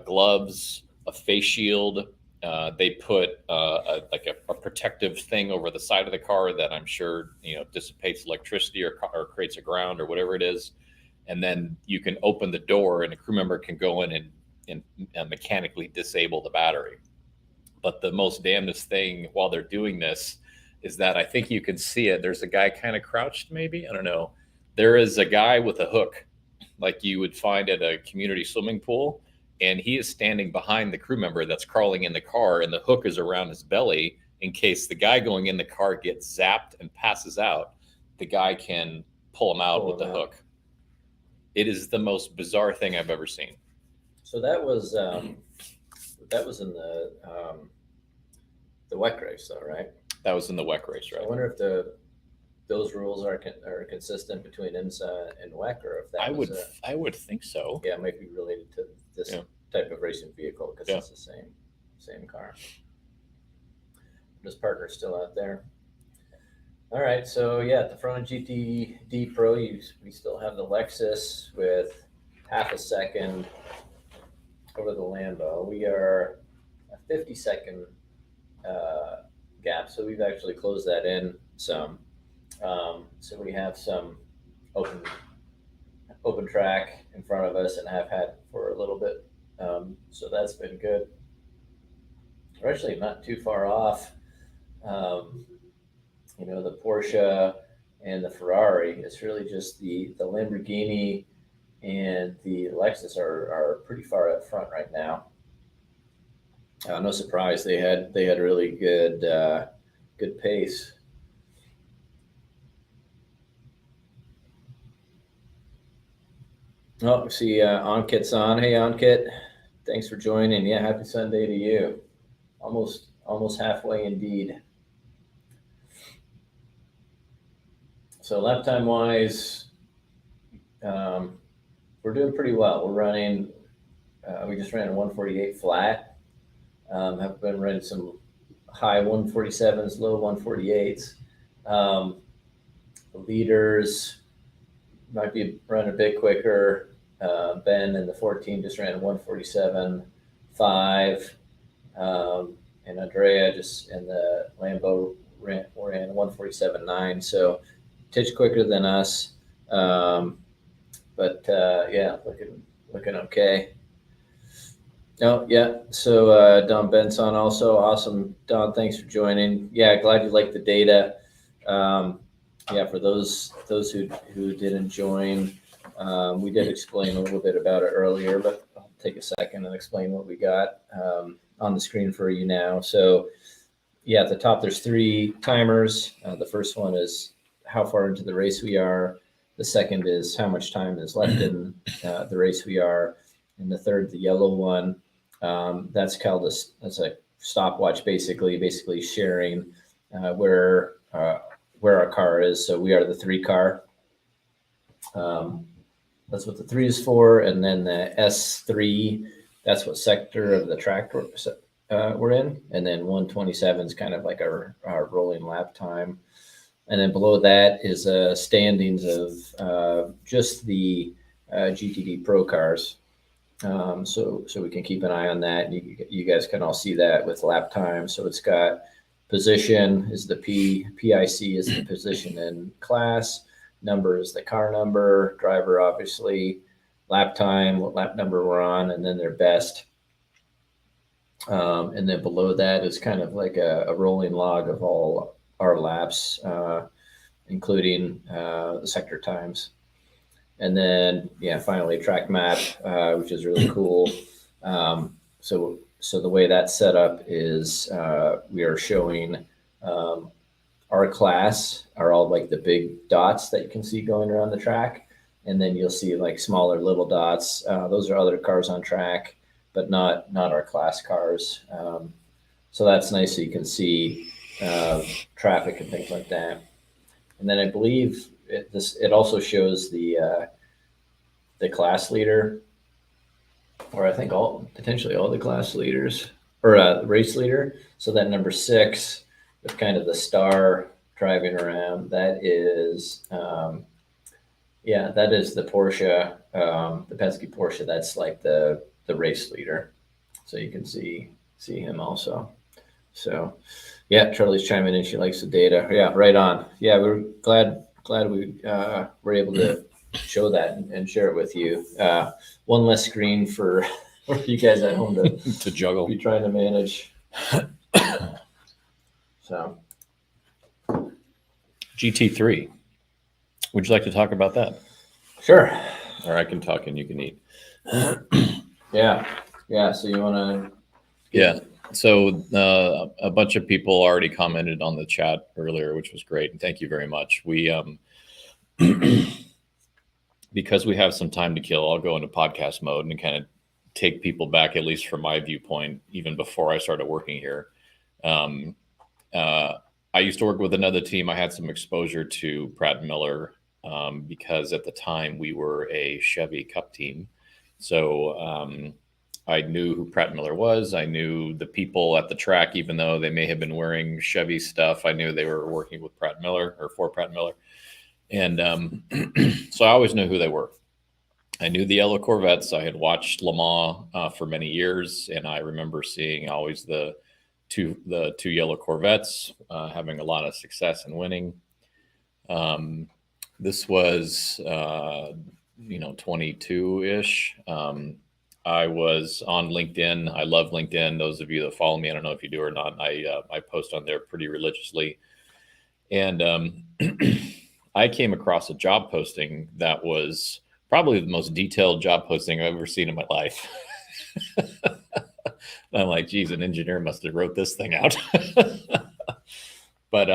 gloves, a face shield. They put a protective thing over the side of the car that I'm sure dissipates electricity or creates a ground or whatever it is, and then you can open the door and a crew member can go in and mechanically disable the battery. But the most damnedest thing while they're doing this is that I think you can see it. There's a guy kind of crouched, maybe. I don't know. There is a guy with a hook like you would find at a community swimming pool. And he is standing behind the crew member that's crawling in the car. And the hook is around his belly in case the guy going in the car gets zapped and passes out. The guy can pull him out with the hook. It is the most bizarre thing I've ever seen. So that was in the WEC race, though, right? That was in the WEC race, right? I wonder if those rules are consistent between IMSA and WEC, or if that I would think so. Yeah, it might be related to this type of racing vehicle because it's the same car. His partner's still out there. All right, so yeah, at the front of GTD Pro, we still have the Lexus with half a second over the Lambo. We are a 50-second gap, so we've actually closed that in some. So we have some open track in front of us and have had for a little bit. So that's been good. We're actually not too far off. The Porsche and the Ferrari. It's really just the Lamborghini and the Lexus are pretty far up front right now. No surprise, they had really good pace. Oh, see, Ankit's on. Hey, Ankit. Thanks for joining. Yeah, happy Sunday to you. Almost halfway indeed. So lap time wise, we're doing pretty well. We're running, we just ran a 148 flat. Have been running some high 147s, low 148s. The leaders might be running a bit quicker. Ben in the 14 just ran 147.5. And Andrea just in the Lambo ran 147.9. So titch quicker than us. But yeah, looking okay. Oh, yeah. So Don Benson also. Awesome. Don, thanks for joining. Yeah, glad you liked the data. Yeah, for those who didn't join, we did explain a little bit about it earlier, but I'll take a second and explain what we got on the screen for you now. So yeah, at the top, there's 3 timers. The first one is how far into the race we are. The second is how much time is left in the race we are. And the third, the yellow one, that's called that's a stopwatch, basically sharing where our car is. So we are the 3 car. That's what the 3 is for. And then the S3, that's what sector of the track we're in. And then 127 is kind of like our rolling lap time. And then below that is standings of just the GTD Pro cars. So we can keep an eye on that. And you guys can all see that with lap time. So it's got position is the PIC is the position in class. Number is the car number. Driver, obviously. Lap time, what lap number we're on, and then their best. And then below that is kind of like a rolling log of all our laps, including the sector times. And then, yeah, finally track map, which is really cool. So the way that's set up is we are showing our class are all like the big dots that you can see going around the track. And then you'll see like smaller little dots. Those are other cars on track, but not our class cars. So that's nice. So you can see traffic and things like that. And then I believe it also shows the class leader, or I think potentially all the class leaders, or race leader. So that number 6 with kind of the star driving around, that is that is the Porsche, the Penske Porsche. That's like the race leader. So you can see him also. So yeah, Charlie's chiming in. She likes the data. Yeah, right on. Yeah, we're glad we were able to show that and share it with you. One less screen for you guys at home to juggle. Be trying to manage. So GT3. Would you like to talk about that? Sure. Or I can talk and you can eat. Yeah. So you want to? Yeah. So a bunch of people already commented on the chat earlier, which was great. And thank you very much. We, because we have some time to kill, I'll go into podcast mode and kind of take people back, at least from my viewpoint, even before I started working here. I used to work with another team. I had some exposure to Pratt Miller because at the time we were a Chevy Cup team. So I knew who Pratt Miller was. I knew the people at the track, even though they may have been wearing Chevy stuff. I knew they were working with Pratt Miller or for Pratt Miller. And so I always knew who they were. I knew the yellow Corvettes. I had watched Le Mans for many years, and I remember seeing always the two yellow Corvettes having a lot of success and winning. This was 22-ish. I was on LinkedIn. I love LinkedIn. Those of you that follow me, I don't know if you do or not. I post on there pretty religiously, and I came across a job posting that was probably the most detailed job posting I've ever seen in my life. I'm like, geez, an engineer must have wrote this thing out. But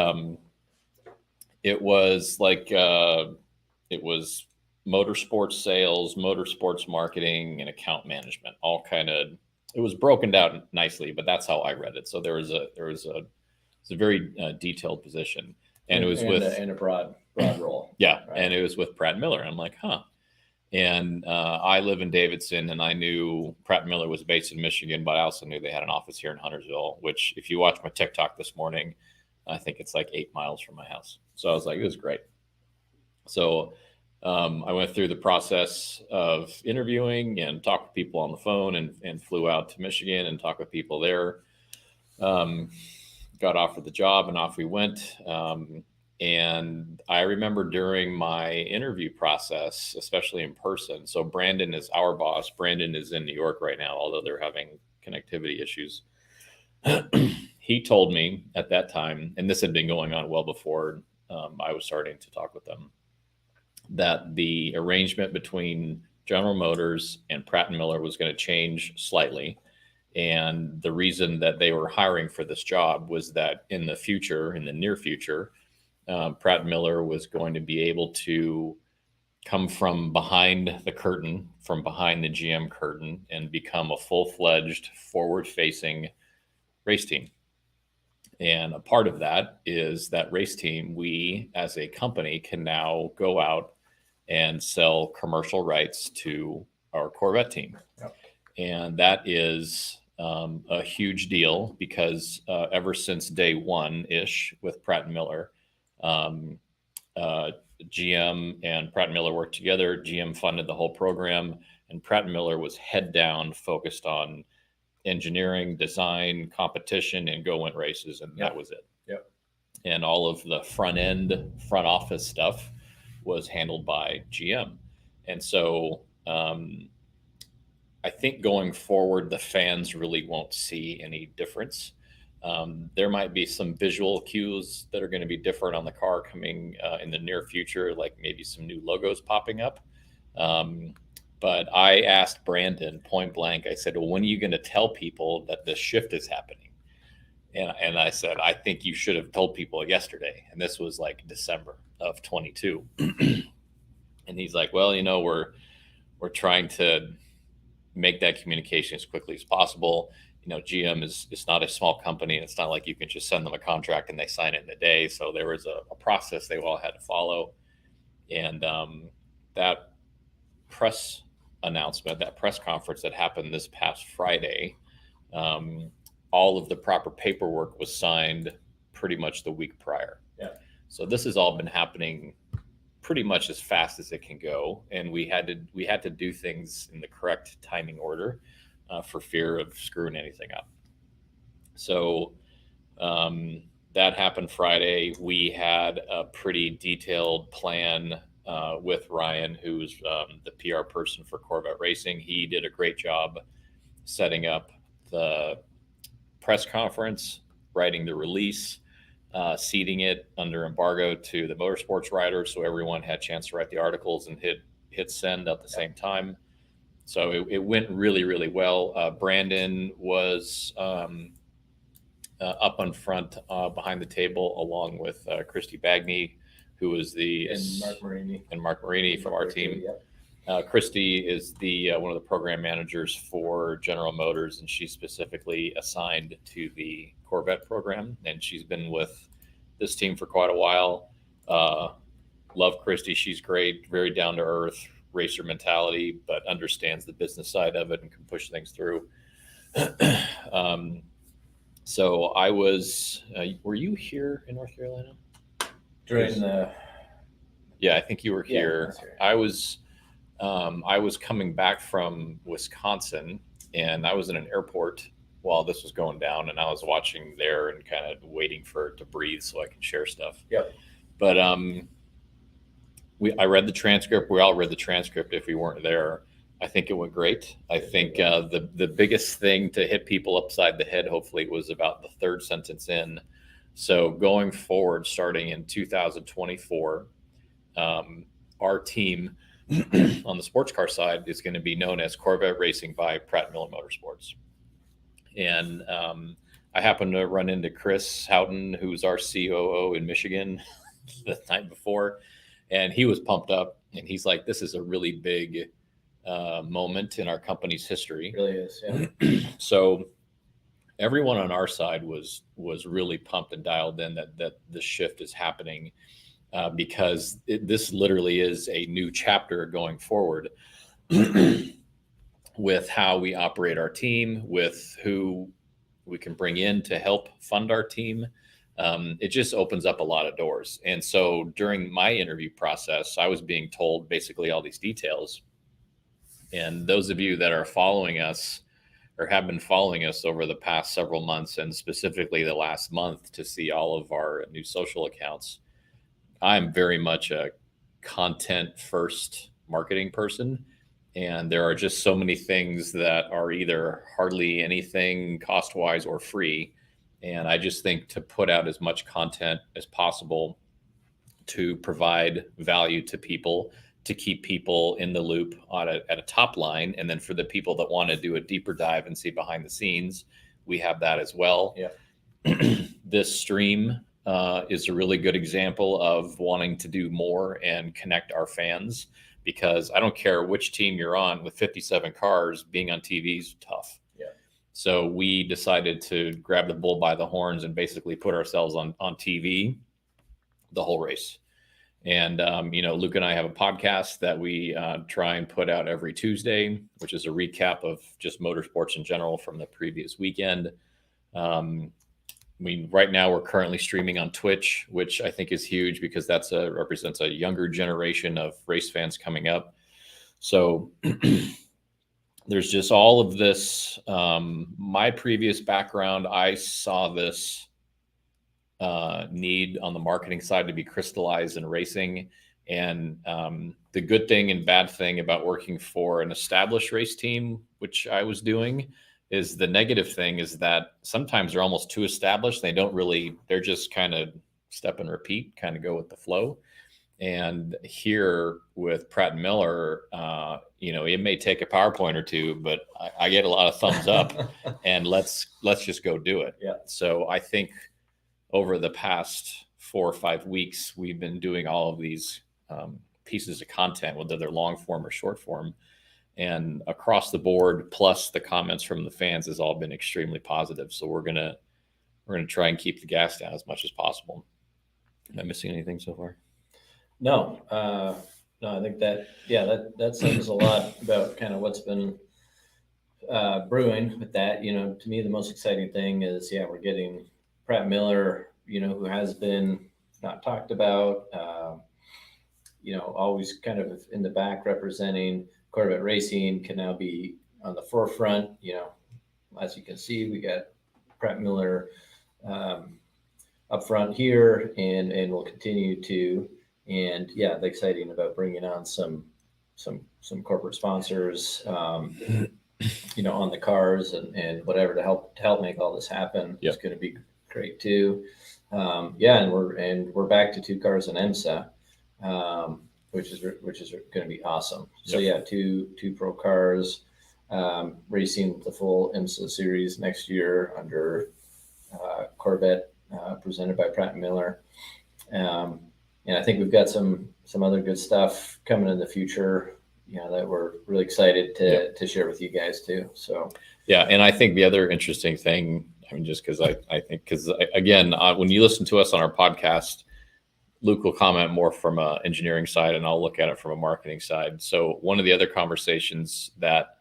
it was like, it was motorsports sales, motorsports marketing, and account management. All kind of, it was broken down nicely, but that's how I read it. So it's a very detailed position, and it was a broad role. Yeah, right. And it was with Pratt Miller. I'm like, huh. And I live in Davidson, and I knew Pratt Miller was based in Michigan, but I also knew they had an office here in Huntersville, which if you watch my TikTok this morning, I think it's like 8 miles from my house. So I was like, it was great. So I went through the process of interviewing and talked with people on the phone, and flew out to Michigan and talked with people there. Got offered the job, and off we went. And I remember during my interview process, especially in person, so Brandon is our boss. Brandon is in New York right now, although they're having connectivity issues. He told me at that time, and this had been going on well before I was starting to talk with them, that the arrangement between General Motors and Pratt Miller was going to change slightly. And the reason that they were hiring for this job was that in the near future, Pratt Miller was going to be able to come from behind the curtain, from behind the GM curtain, and become a full-fledged, forward-facing race team. And a part of that is that race team, we as a company can now go out and sell commercial rights to our Corvette team. Yep. And that is a huge deal, because ever since day one-ish with Pratt Miller, GM and Pratt Miller worked together. GM funded the whole program, and Pratt Miller was head down focused on engineering, design, competition, and go win races. And that was it. Yep. And all of the front office stuff was handled by GM. And so I think going forward, the fans really won't see any difference. There might be some visual cues that are going to be different on the car coming in the near future, like maybe some new logos popping up. But I asked Brandon point blank, I said, well, when are you going to tell people that this shift is happening? And I said, I think you should have told people yesterday. And this was like December of 22. And he's like, well, we're trying to make that communication as quickly as possible. GM is not a small company. It's not like you can just send them a contract and they sign it in a day. So there was a process they all had to follow. And that press announcement, that press conference that happened this past Friday, all of the proper paperwork was signed pretty much the week prior. Yeah. So this has all been happening pretty much as fast as it can go. And we had to do things in the correct timing order. For fear of screwing anything up. So that happened Friday. We had a pretty detailed plan with Ryan, who's the PR person for Corvette Racing. He did a great job setting up the press conference, writing the release, seeding it under embargo to the motorsports writers, so everyone had a chance to write the articles and hit send at the same time. So it went really, really well. Brandon was up on front behind the table, along with Christy Bagney, who was Mark Marini from our team. Christy is one of the program managers for General Motors, and she's specifically assigned to the Corvette program. And she's been with this team for quite a while. Love Christy. She's great, very down to earth, racer mentality, but understands the business side of it and can push things through. So I was, were you here in North Carolina? Yeah, I think you were here. I was coming back from Wisconsin, and I was in an airport while this was going down, and I was watching there and kind of waiting for it to breathe so I can share stuff. Yep. But I read the transcript. We all read the transcript if we weren't there. I think it went great. I think the biggest thing to hit people upside the head, hopefully, was about the third sentence in. So going forward, starting in 2024, our team on the sports car side is going to be known as Corvette Racing by Pratt Miller Motorsports. And I happened to run into Chris Houghton, who's our COO in Michigan the night before. And he was pumped up. And he's like, this is a really big moment in our company's history. It really is. Yeah. So everyone on our side was really pumped and dialed in that the shift is happening, because this literally is a new chapter going forward with how we operate our team, with who we can bring in to help fund our team. It just opens up a lot of doors. And so during my interview process, I was being told basically all these details. And those of you that are following us or have been following us over the past several months, and specifically the last month, to see all of our new social accounts, I'm very much a content first marketing person. And there are just so many things that are either hardly anything cost wise or free. And I just think to put out as much content as possible to provide value to people, to keep people in the loop at a top line. And then for the people that want to do a deeper dive and see behind the scenes, we have that as well. Yeah. This stream is a really good example of wanting to do more and connect our fans, because I don't care which team you're on, with 57 cars, being on TV is tough. Yeah. So we decided to grab the bull by the horns and basically put ourselves on TV the whole race. And, Luke and I have a podcast that we try and put out every Tuesday, which is a recap of just motorsports in general from the previous weekend. Right now we're currently streaming on Twitch, which I think is huge, because that's represents a younger generation of race fans coming up. So there's just all of this. My previous background, I saw this need on the marketing side to be crystallized in racing. And the good thing and bad thing about working for an established race team, which I was doing, is the negative thing is that sometimes they're almost too established. They're just kind of step and repeat, kind of go with the flow. And here with Pratt Miller, it may take a PowerPoint or two, but I get a lot of thumbs up and let's just go do it. Yeah. So I think over the past 4 or 5 weeks, we've been doing all of these pieces of content, whether they're long form or short form. And across the board, plus the comments from the fans, has all been extremely positive. So we're gonna try and keep the gas down as much as possible. Am I missing anything so far? No, I think that says a lot about kind of what's been brewing with that. To me, the most exciting thing is, we're getting Pratt Miller, who has been not talked about, always kind of in the back representing Corvette racing, can now be on the forefront. As you can see, we got Pratt Miller up front here, and we'll continue to. And the exciting about bringing on some corporate sponsors, on the cars and whatever to help make all this happen. Yep. It's going to be great too. And we're back to 2 cars in IMSA. Which is going to be awesome. So Yep. 2 pro cars, racing the full IMSA series next year under Corvette, presented by Pratt Miller. And I think we've got some other good stuff coming in the future, that we're really excited to share with you guys too. So and I think the other interesting thing, just because again, when you listen to us on our podcast, Luke will comment more from an engineering side, and I'll look at it from a marketing side. So one of the other conversations that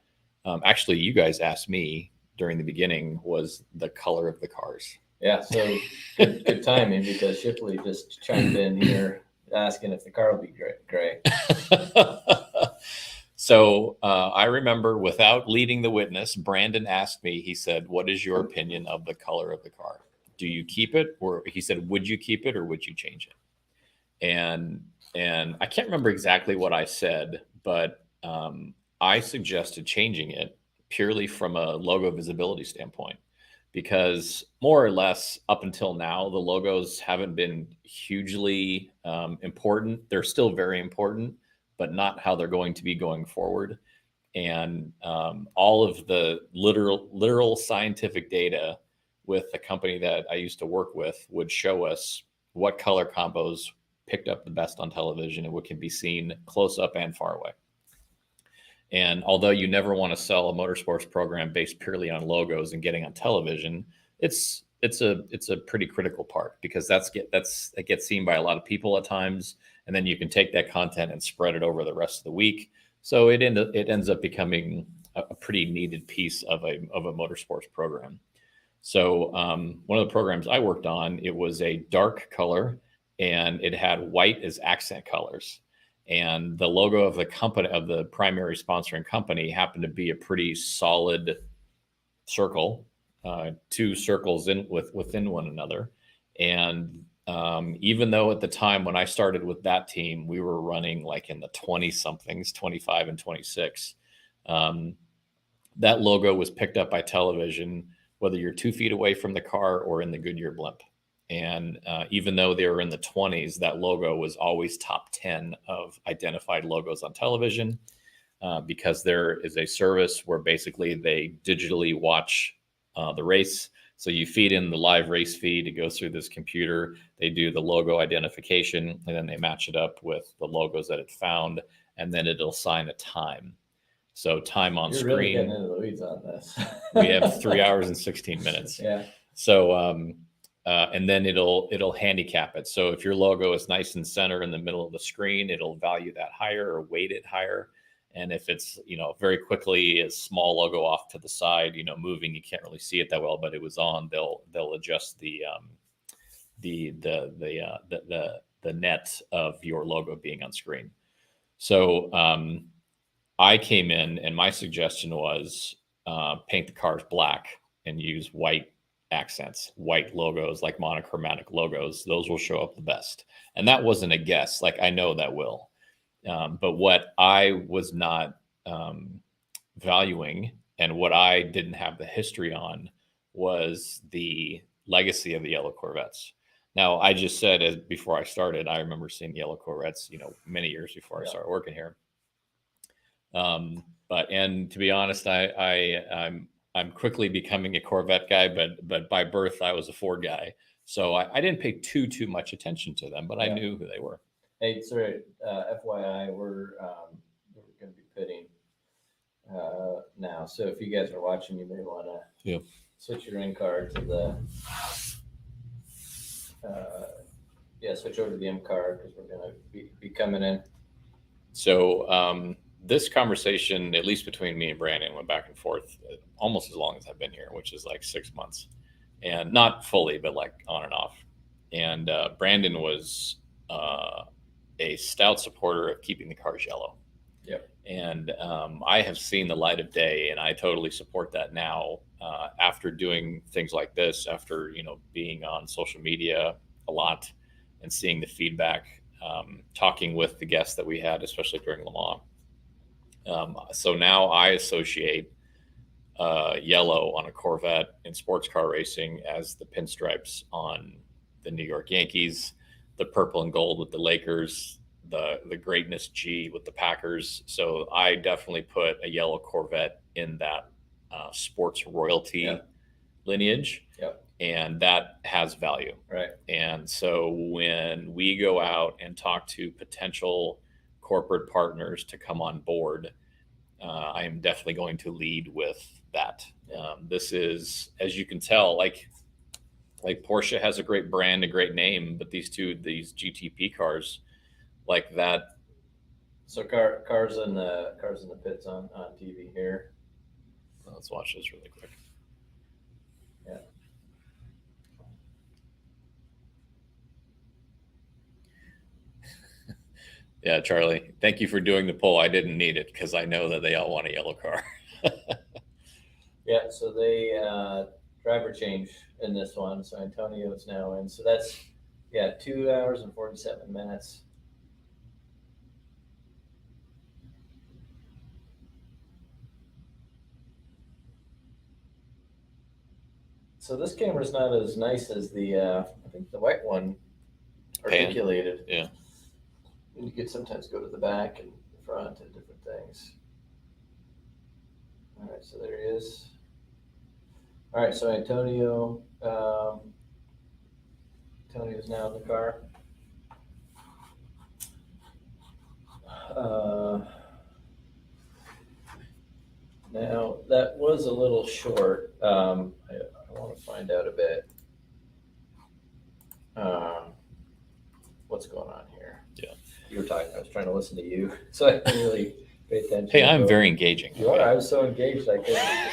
actually you guys asked me during the beginning was the color of the cars. Yeah, so good timing, because Shipley just chimed in here asking if the car will be gray. So I remember, without leading the witness, Brandon asked me, he said, "What is your opinion of the color of the car? Do you keep it?" Or he said, "Would you keep it or would you change it?" And I can't remember exactly what I said, but I suggested changing it purely from a logo visibility standpoint, because more or less up until now, the logos haven't been hugely important. They're still very important, but not how they're going to be going forward. And all of the literal scientific data with the company that I used to work with would show us what color combos picked up the best on television and what can be seen close up and far away. And although you never want to sell a motorsports program based purely on logos and getting on television, it's a pretty critical part, because it gets seen by a lot of people at times, and then you can take that content and spread it over the rest of the week. So it ends up becoming a pretty needed piece of a motorsports program. So one of the programs I worked on, it was a dark color, and it had white as accent colors. And the logo of the company, of the primary sponsoring company, happened to be a pretty solid circle, 2 circles within one another. And even though at the time when I started with that team, we were running like in the 20 somethings, 25 and 26, that logo was picked up by television, whether you're 2 feet away from the car or in the Goodyear blimp. And even though they were in the 20s, that logo was always top 10 of identified logos on television, because there is a service where basically they digitally watch the race. So you feed in the live race feed, it goes through this computer, they do the logo identification, and then they match it up with the logos that it found, and then it'll assign a time. So time on You're screen. really getting into the weeds on this. We have 3 hours and 16 minutes. Yeah. So, and then it'll handicap it. So if your logo is nice and center in the middle of the screen, it'll value that higher or weight it higher. And if it's, very quickly a small logo off to the side, moving, you can't really see it that well, but it was on, they'll adjust the net of your logo being on screen. So I came in, and my suggestion was paint the cars black and use white accents, white logos, like monochromatic logos. Those will show up the best. And that wasn't a guess. Like, I know that will. But what I was not valuing, and what I didn't have the history on, was the legacy of the yellow Corvettes. Now, I just said, before I started, I remember seeing yellow Corvettes, many years before I started working here. And to be honest, I'm quickly becoming a Corvette guy, but by birth I was a Ford guy, so I didn't pay too much attention to them, but I knew who they were. Hey, sorry, FYI, we're going to be pitting now. So if you guys are watching, you may want to switch your in card to the switch over to the M card, because we're going to be coming in. So this conversation, at least between me and Brandon, went back and forth almost as long as I've been here, which is like 6 months, and not fully, but like on and off. And Brandon was a stout supporter of keeping the cars yellow. Yep. And I have seen the light of day, and I totally support that now. After doing things like this, after being on social media a lot and seeing the feedback, talking with the guests that we had, especially during Le Mans. So now I associate yellow on a Corvette in sports car racing as the pinstripes on the New York Yankees, the purple and gold with the Lakers, the greatness G with the Packers. So I definitely put a yellow Corvette in that sports royalty lineage. Yep. And that has value. Right. And so when we go out and talk to potential corporate partners to come on board, I am definitely going to lead with that. This is, as you can tell, like Porsche has a great brand, a great name, but these GTP cars, like that. So cars in the pits on TV here. Let's watch this really quick. Yeah. Yeah, Charlie, thank you for doing the poll. I didn't need it because I know that they all want a yellow car. Yeah, so they driver change in this one. So Antonio is now in. So that's 2 hours and 47 minutes. So this camera's not as nice as the I think the white one articulated. Yeah. And you could sometimes go to the back and the front and different things. All right, so there he is. All right, so Antonio's now in the car. Now that was a little short. I want to find out a bit. What's going on here? Yeah. You were talking. I was trying to listen to you, so I didn't really pay attention. Hey, I'm very engaging. You are. I was so engaged I couldn't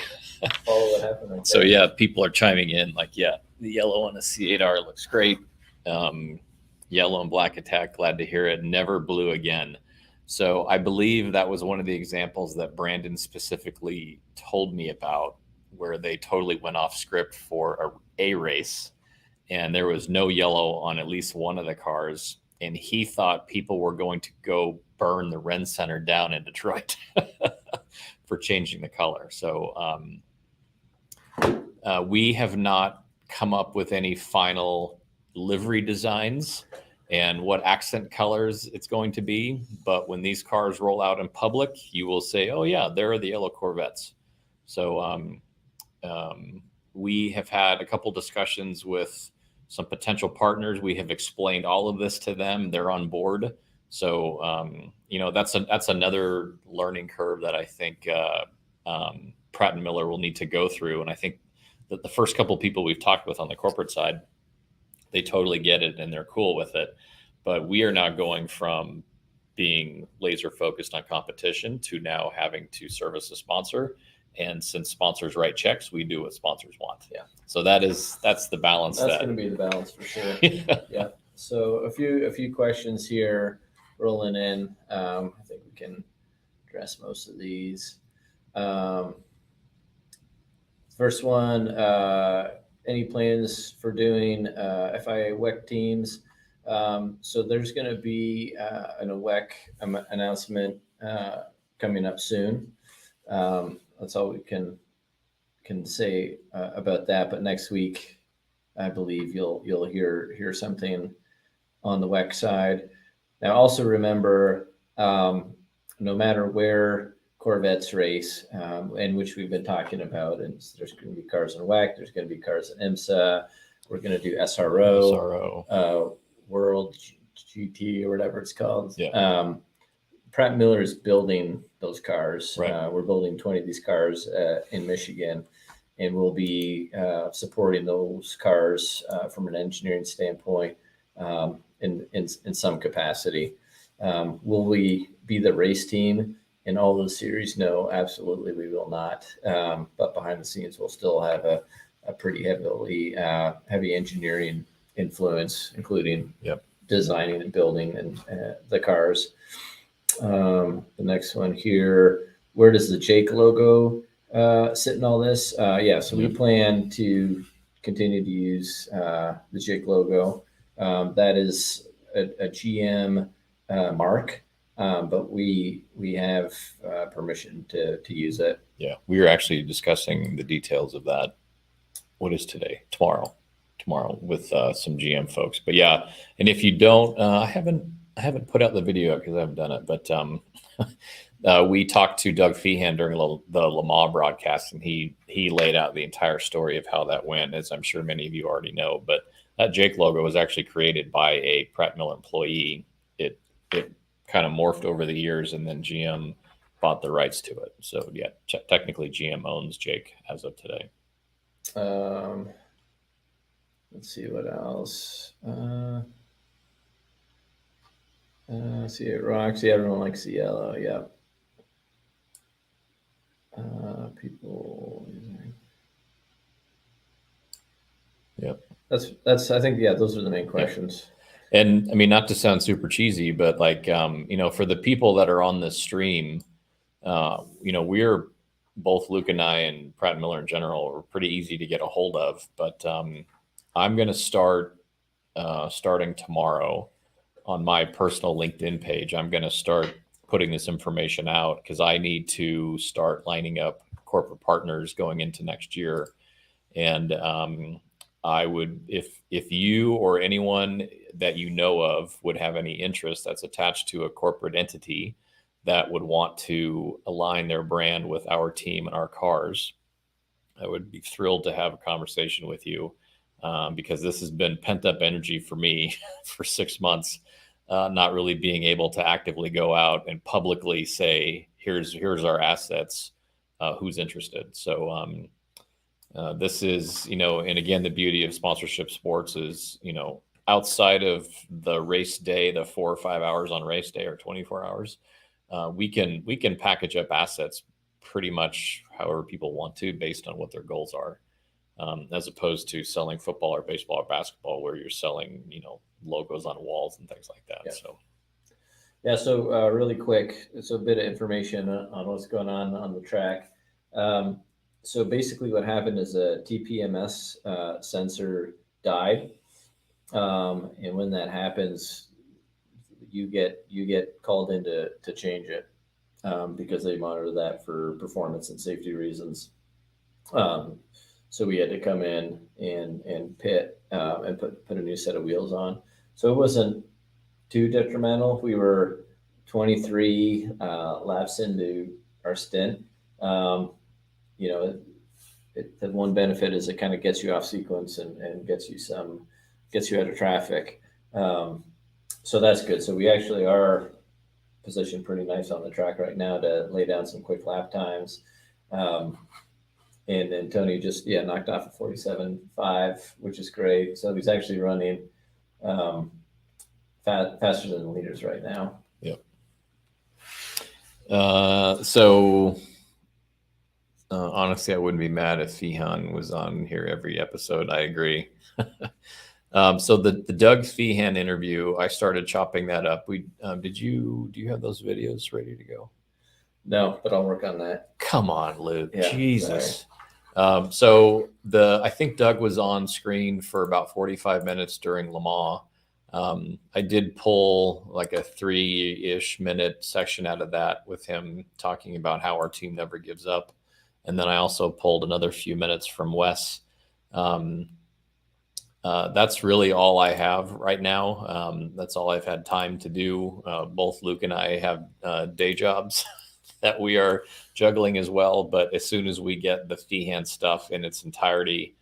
follow what happened. Right So there. yeah, people are chiming in like, yeah, the yellow on the C8R looks great. Yellow and black attack, glad to hear it. Never blue again. So I believe that was one of the examples that Brandon specifically told me about, where they totally went off script for a race, and there was no yellow on at least one of the cars. And he thought people were going to go burn the Ren Center down in Detroit for changing the color. So we have not come up with any final livery designs and what accent colors it's going to be. But when these cars roll out in public, you will say, oh yeah, there are the yellow Corvettes. So we have had a couple discussions with some potential partners. We have explained all of this to them. They're on board. So, that's another learning curve that I think Pratt and Miller will need to go through. And I think that the first couple of people we've talked with on the corporate side, they totally get it and they're cool with it. But we are now going from being laser focused on competition to now having to service a sponsor. And since sponsors write checks, we do what sponsors want. Yeah. So that's the balance. That's going to be the balance for sure. Yeah. So a few questions here rolling in. I think we can address most of these. First one, any plans for doing FIA WEC teams? So there's going to be an WEC announcement coming up soon. That's all we can say about that. But next week, I believe you'll hear something on the WEC side. Now, also remember, no matter where Corvettes race, and which we've been talking about, and there's going to be cars in WEC, there's going to be cars in IMSA. We're going to do SRO. World GT or whatever it's called. Yeah. Pratt Miller is building those cars. Right. We're building 20 of these cars in Michigan, and we'll be supporting those cars from an engineering standpoint in some capacity. Will we be the race team in all those series? No, absolutely we will not. But behind the scenes, we'll still have a pretty heavy engineering influence, including designing and building and the cars. The next one here, where does the Jake logo sit in all this? So we plan to continue to use the Jake logo. That is a GM mark, but we have permission to use it. Yeah, we were actually discussing the details of that. What is today? Tomorrow with some GM folks. But yeah, and if you don't, I haven't put out the video because I haven't done it, but we talked to Doug Feehan during the Le Mans broadcast, and he laid out the entire story of how that went, as I'm sure many of you already know. But that Jake logo was actually created by a Pratt Miller employee. It kind of morphed over the years, and then GM bought the rights to it. So yeah, technically GM owns Jake as of today. Let's see what else. See it rocks. Yeah, everyone likes the yellow. Yeah. People. Yep. That's. I think those are the main questions. And I mean, not to sound super cheesy, but like for the people that are on this stream, we're both Luke and I and Pratt Miller in general are pretty easy to get a hold of. But I'm going to starting tomorrow on my personal LinkedIn page. I'm going to start putting this information out because I need to start lining up corporate partners going into next year. And I would, if you or anyone that you know of would have any interest that's attached to a corporate entity that would want to align their brand with our team and our cars, I would be thrilled to have a conversation with you because this has been pent up energy for me for 6 months. not really being able to actively go out and publicly say, here's our assets, who's interested. So this is, and again, the beauty of sponsorship sports is, outside of the race day, the 4 or 5 hours on race day or 24 hours, we can package up assets pretty much however people want to based on what their goals are, as opposed to selling football or baseball or basketball where you're selling, logos on walls and things like that. Yeah. So really quick, it's a bit of information on what's going on the track. So basically what happened is a TPMS sensor died. And when that happens, you get called in to change it, because they monitor that for performance and safety reasons. So we had to come in and pit and put a new set of wheels on. So it wasn't too detrimental. We were 23 laps into our stint. The one benefit is it kind of gets you off sequence and gets you out of traffic. So that's good. So we actually are positioned pretty nice on the track right now to lay down some quick lap times. And then Tony just knocked off a 47.5, which is great. So he's actually running faster than the leaders right now. Yep. So honestly, I wouldn't be mad if Feehan was on here every episode. I agree. So the Doug Feehan interview, I started chopping that up. Do you have those videos ready to go? No, but I'll work on that. Come on, Luke. Yeah, Jesus. So I think Doug was on screen for about 45 minutes during Le Mans. I did pull like a 3-ish minute section out of that with him talking about how our team never gives up. And then I also pulled another few minutes from Wes. That's really all I have right now. That's all I've had time to do. Both Luke and I have day jobs that we are juggling as well. But as soon as we get the Feehan stuff in its entirety,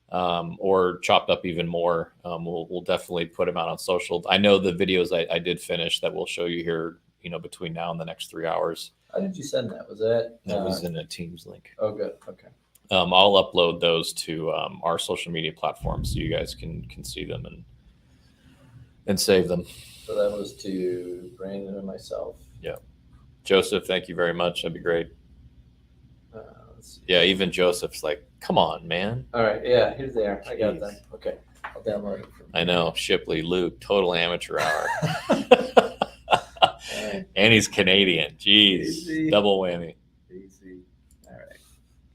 or chopped up even more, we'll definitely put them out on social. I know the videos I did finish that we'll show you here, between now and the next 3 hours. How did you send that? Was that? That was in a Teams link. Oh, good. Okay. I'll upload those to our social media platforms so you guys can see them and save them. So that was to Brandon and myself. Yeah. Joseph, thank you very much. That'd be great. Let's see. Yeah, even Joseph's like, come on, man. All right. Yeah, here they are. I got Jeez. them. Okay. I'll download it. I know. Shipley, Luke, total amateur hour. Right. And he's Canadian. Jeez. Easy. Double whammy. Easy. All right.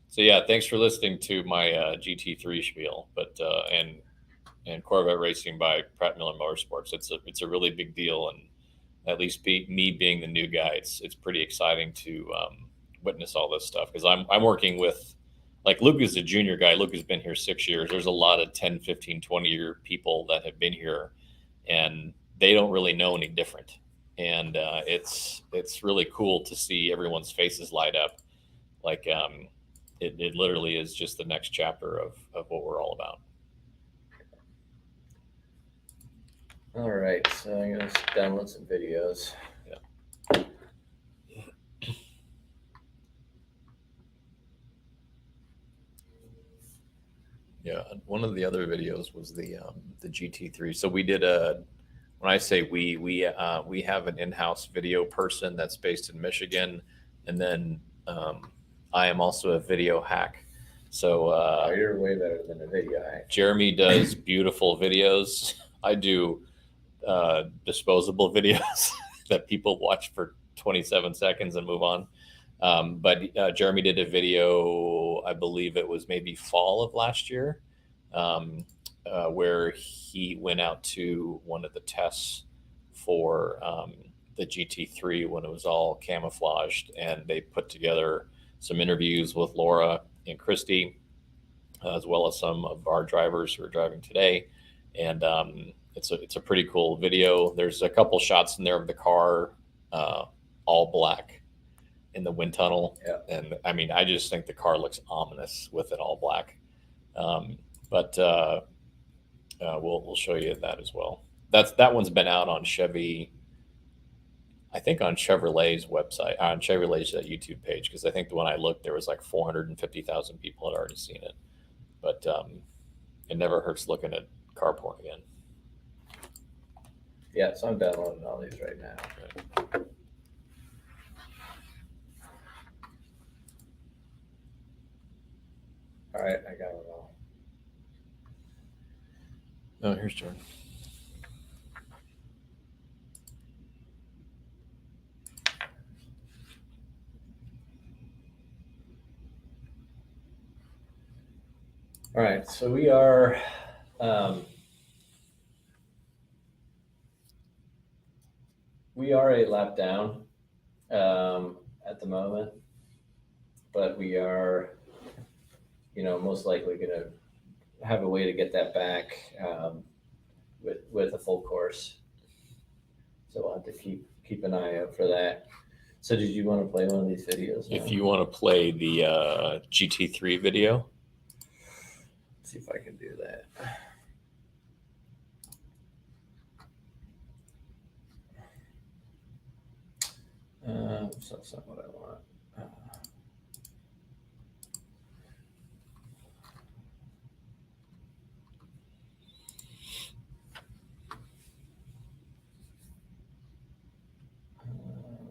So yeah, thanks for listening to my GT3 spiel, but and Corvette racing by Pratt Miller Motorsports. It's a really big deal, and at least me being the new guy, it's pretty exciting to witness all this stuff, because I'm working with, like, Luke is a junior guy. Luke has been here 6 years. There's a lot of 10, 15, 20-year people that have been here, and they don't really know any different. And it's really cool to see everyone's faces light up. Like, it literally is just the next chapter of what we're all about. All right. So I'm going to download some videos. Yeah. Yeah. One of the other videos was the GT3. So we did when I say we have an in-house video person that's based in Michigan, and then I am also a video hack. So You're way better than a video hack. Jeremy does beautiful videos. I do disposable videos that people watch for 27 seconds and move on. But Jeremy did a video, I believe it was maybe fall of last year, where he went out to one of the tests for the GT3 when it was all camouflaged, and they put together some interviews with Laura and Christy, as well as some of our drivers who are driving today. And it's a pretty cool video. There's a couple shots in there of the car all black in the wind tunnel. Yeah. And I mean, I just think the car looks ominous with it all black. But we'll show you that as well. that one's been out on Chevy. I think on Chevrolet's website, on Chevrolet's YouTube page, because I think the one I looked, there was like 450,000 people had already seen it. But it never hurts looking at car porn again. Yeah, so I'm downloading all these right now. All right, I got it all. Oh, here's Jordan. All right, so we are a lap down at the moment, but we are, most likely going to have a way to get that back with a full course. So we'll have to keep an eye out for that. So did you want to play one of these videos now? If you want to play the GT3 video. See if I can do that. So that's not what I want.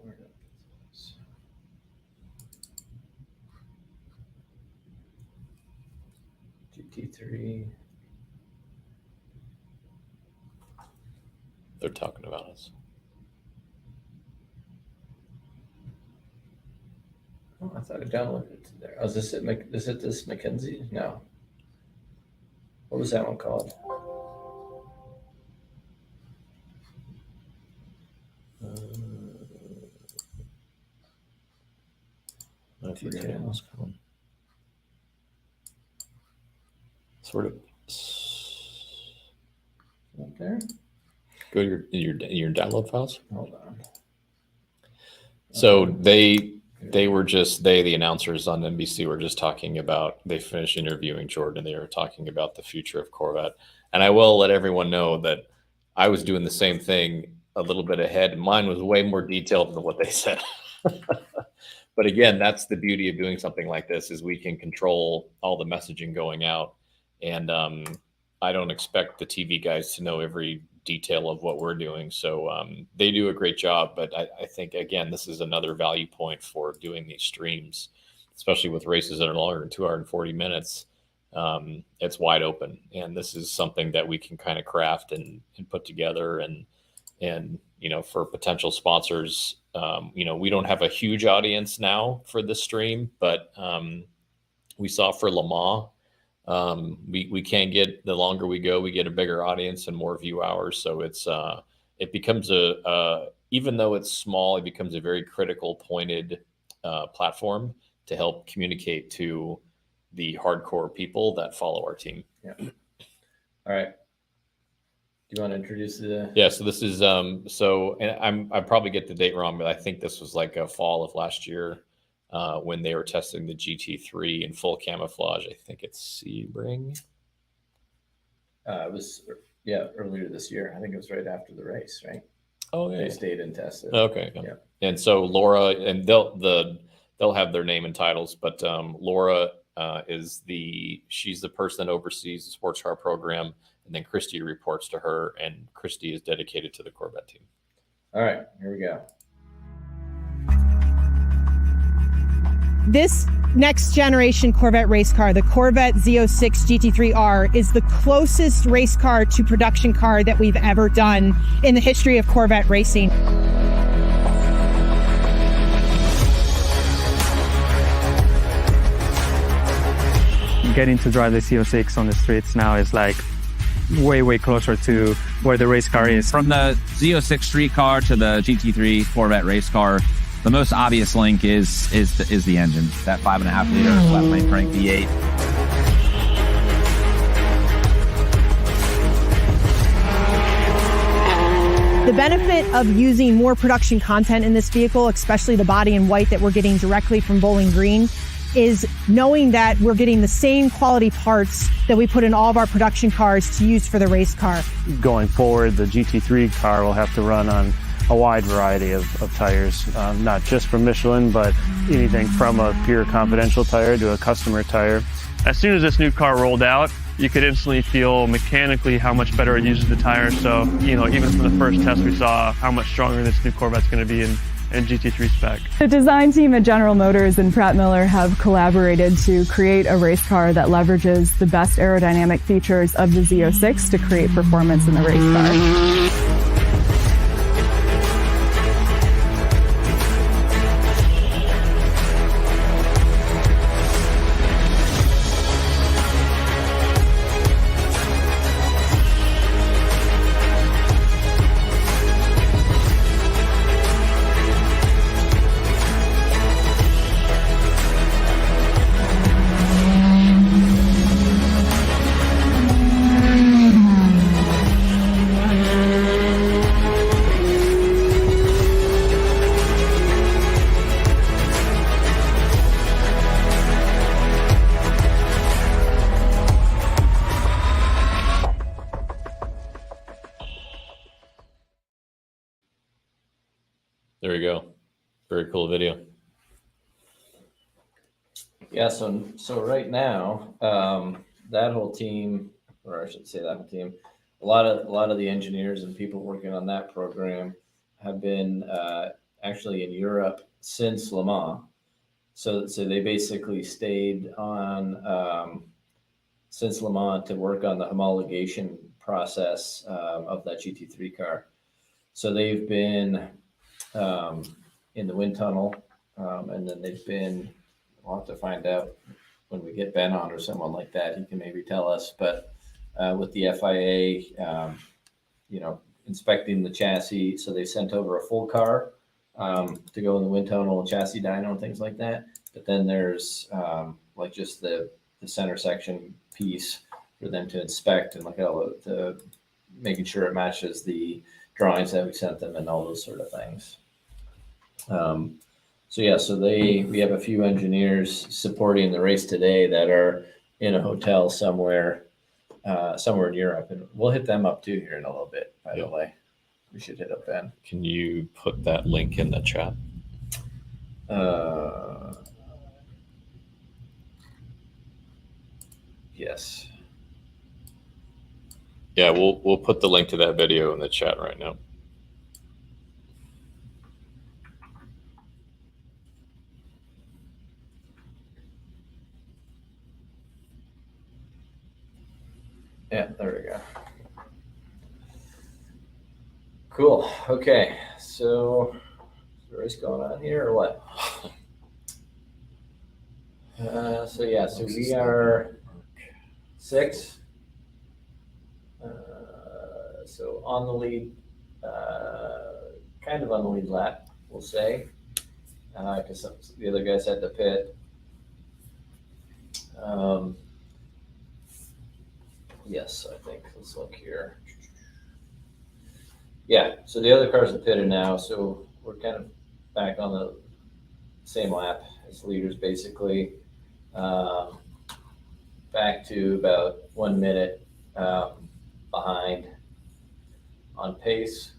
Where did I put this? GT3. They're talking about us. Oh, I thought I downloaded it to there. Oh, is it this Mackenzie? No. What was that one called? I forget what it was called. Sort of. Up there? Go to your download files. Hold on. So the announcers on NBC were just talking about, they finished interviewing Jordan. They were talking about the future of Corvette. And I will let everyone know that I was doing the same thing a little bit ahead. Mine was way more detailed than what they said. But again, that's the beauty of doing something like this, is we can control all the messaging going out. And I don't expect the TV guys to know every detail of what we're doing. So they do a great job. But I think, again, this is another value point for doing these streams, especially with races that are longer than 2 hours and 40 minutes. It's wide open. And this is something that we can kind of craft and put together. And for potential sponsors, we don't have a huge audience now for this stream, but we saw for Le Mans, we can get, the longer we go, we get a bigger audience and more view hours. So it becomes even though it's small, it becomes a very critical pointed platform to help communicate to the hardcore people that follow our team. Yeah. All right. Do you want to introduce the? Yeah. So this is, and I probably get the date wrong, but I think this was like a fall of last year. When they were testing the GT3 in full camouflage. I think it's Sebring. It was, earlier this year. I think it was right after the race, right? Oh, yeah. They stayed and tested. Okay. Yeah. And so Laura, and they'll have their name and titles, but Laura she's the person that oversees the sports car program, and then Christy reports to her, and Christy is dedicated to the Corvette team. All right, here we go. This next generation Corvette race car, the Corvette Z06 GT3R, is the closest race car to production car that we've ever done in the history of Corvette racing. Getting to drive the Z06 on the streets now is like way closer to where the race car is. From the Z06 street car to the GT3 Corvette race car, the most obvious link is the engine, that 5.5 liter flat plane crank V8. The benefit of using more production content in this vehicle, especially the body in white that we're getting directly from Bowling Green, is knowing that we're getting the same quality parts that we put in all of our production cars to use for the race car. Going forward, the GT3 car will have to run on a wide variety of tires, not just from Michelin, but anything from a pure confidential tire to a customer tire. As soon as this new car rolled out, you could instantly feel mechanically how much better it uses the tire. So, even from the first test, we saw how much stronger this new Corvette's going to be in GT3 spec. The design team at General Motors and Pratt Miller have collaborated to create a race car that leverages the best aerodynamic features of the Z06 to create performance in the race car. There you go. Very cool video. Yeah, so right now, that whole team, or I should say that whole team, a lot of the engineers and people working on that program have been actually in Europe since Le Mans. So they basically stayed on since Le Mans to work on the homologation process of that GT3 car. So they've been in the wind tunnel, and then they've been, we'll have to find out when we get Ben on or someone like that, he can maybe tell us, but with the FIA, inspecting the chassis. So they sent over a full car to go in the wind tunnel and chassis dyno and things like that. But then there's like just the center section piece for them to inspect and look at all the making sure it matches the drawings that we sent them and all those sort of things. So we have a few engineers supporting the race today that are in a hotel somewhere in Europe, and we'll hit them up too here in a little bit. By the way, we should hit up Ben. Can you put that link in the chat? Yes. Yeah, we'll put the link to that video in the chat right now. Yeah, there we go. Cool. Okay, so is the race going on here or what? So we are 6. So on the lead, kind of on the lead lap, we'll say, because the other guys had to pit. Yes, I think. Let's look here. Yeah, so the other cars are pitted now, so we're kind of back on the same lap as leaders, basically. Back to about 1 minute behind on pace.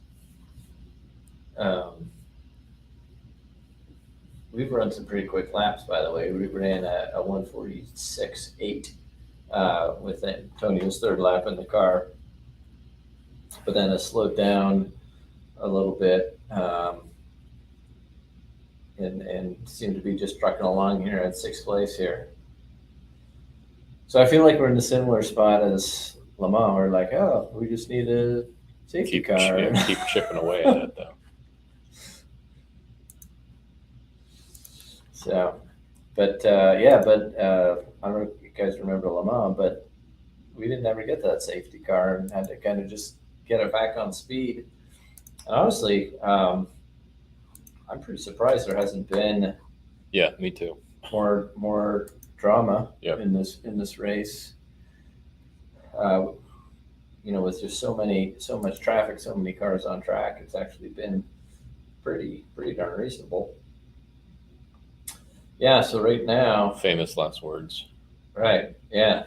We've run some pretty quick laps, by the way. We ran a 1:46.8 with Antonio's third lap in the car, but then it slowed down a little bit and seemed to be just trucking along here at 6th place here. So I feel like we're in a similar spot as Le Mans. We're like, oh, we just need a safety car. Keep chipping away at it, though. So, but I don't know if you guys remember Le Mans, but we didn't ever get that safety car and had to kind of just get it back on speed. And honestly, I'm pretty surprised there hasn't been. Yeah, me too. More drama Yep. in this race. With just so much traffic, so many cars on track, it's actually been pretty darn reasonable. Yeah, so right now, Famous last words. right. Yeah.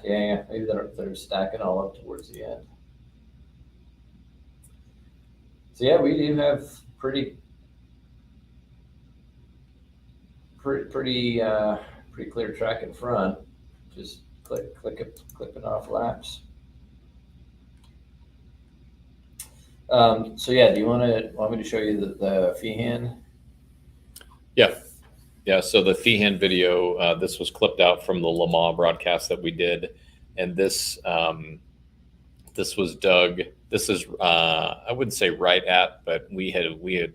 Maybe they're stacking all up towards the end. So yeah, we do have pretty clear track in front. Just clipping off laps. So yeah, do you want me to show you the Feehan? Yeah, so the Feehan video, this was clipped out from the Le Mans broadcast that we did, and this was Doug. This is I wouldn't say right at, but we had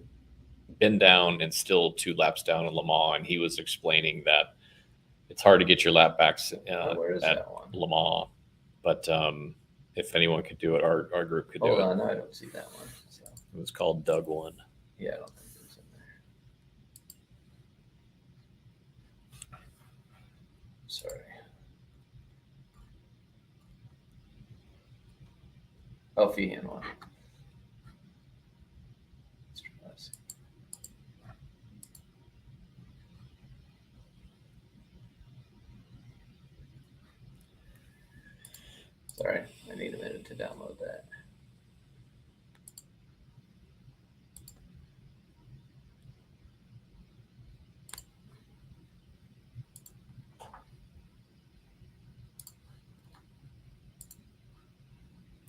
been down and still 2 laps down in Le Mans, and he was explaining that it's hard to get your lap backs Where is at that one? Le Mans, but if anyone could do it, our group could do Hold it. on, I don't see that one. So, It was called Doug 1. yeah, I don't think it was in there. Sorry. Oh, Feehan one. Let's see. Sorry, I need a minute to download that.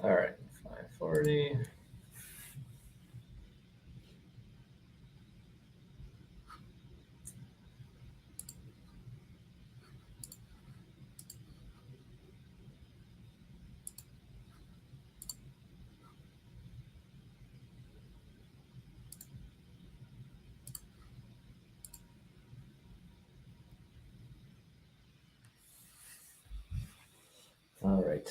All right, 540. All right.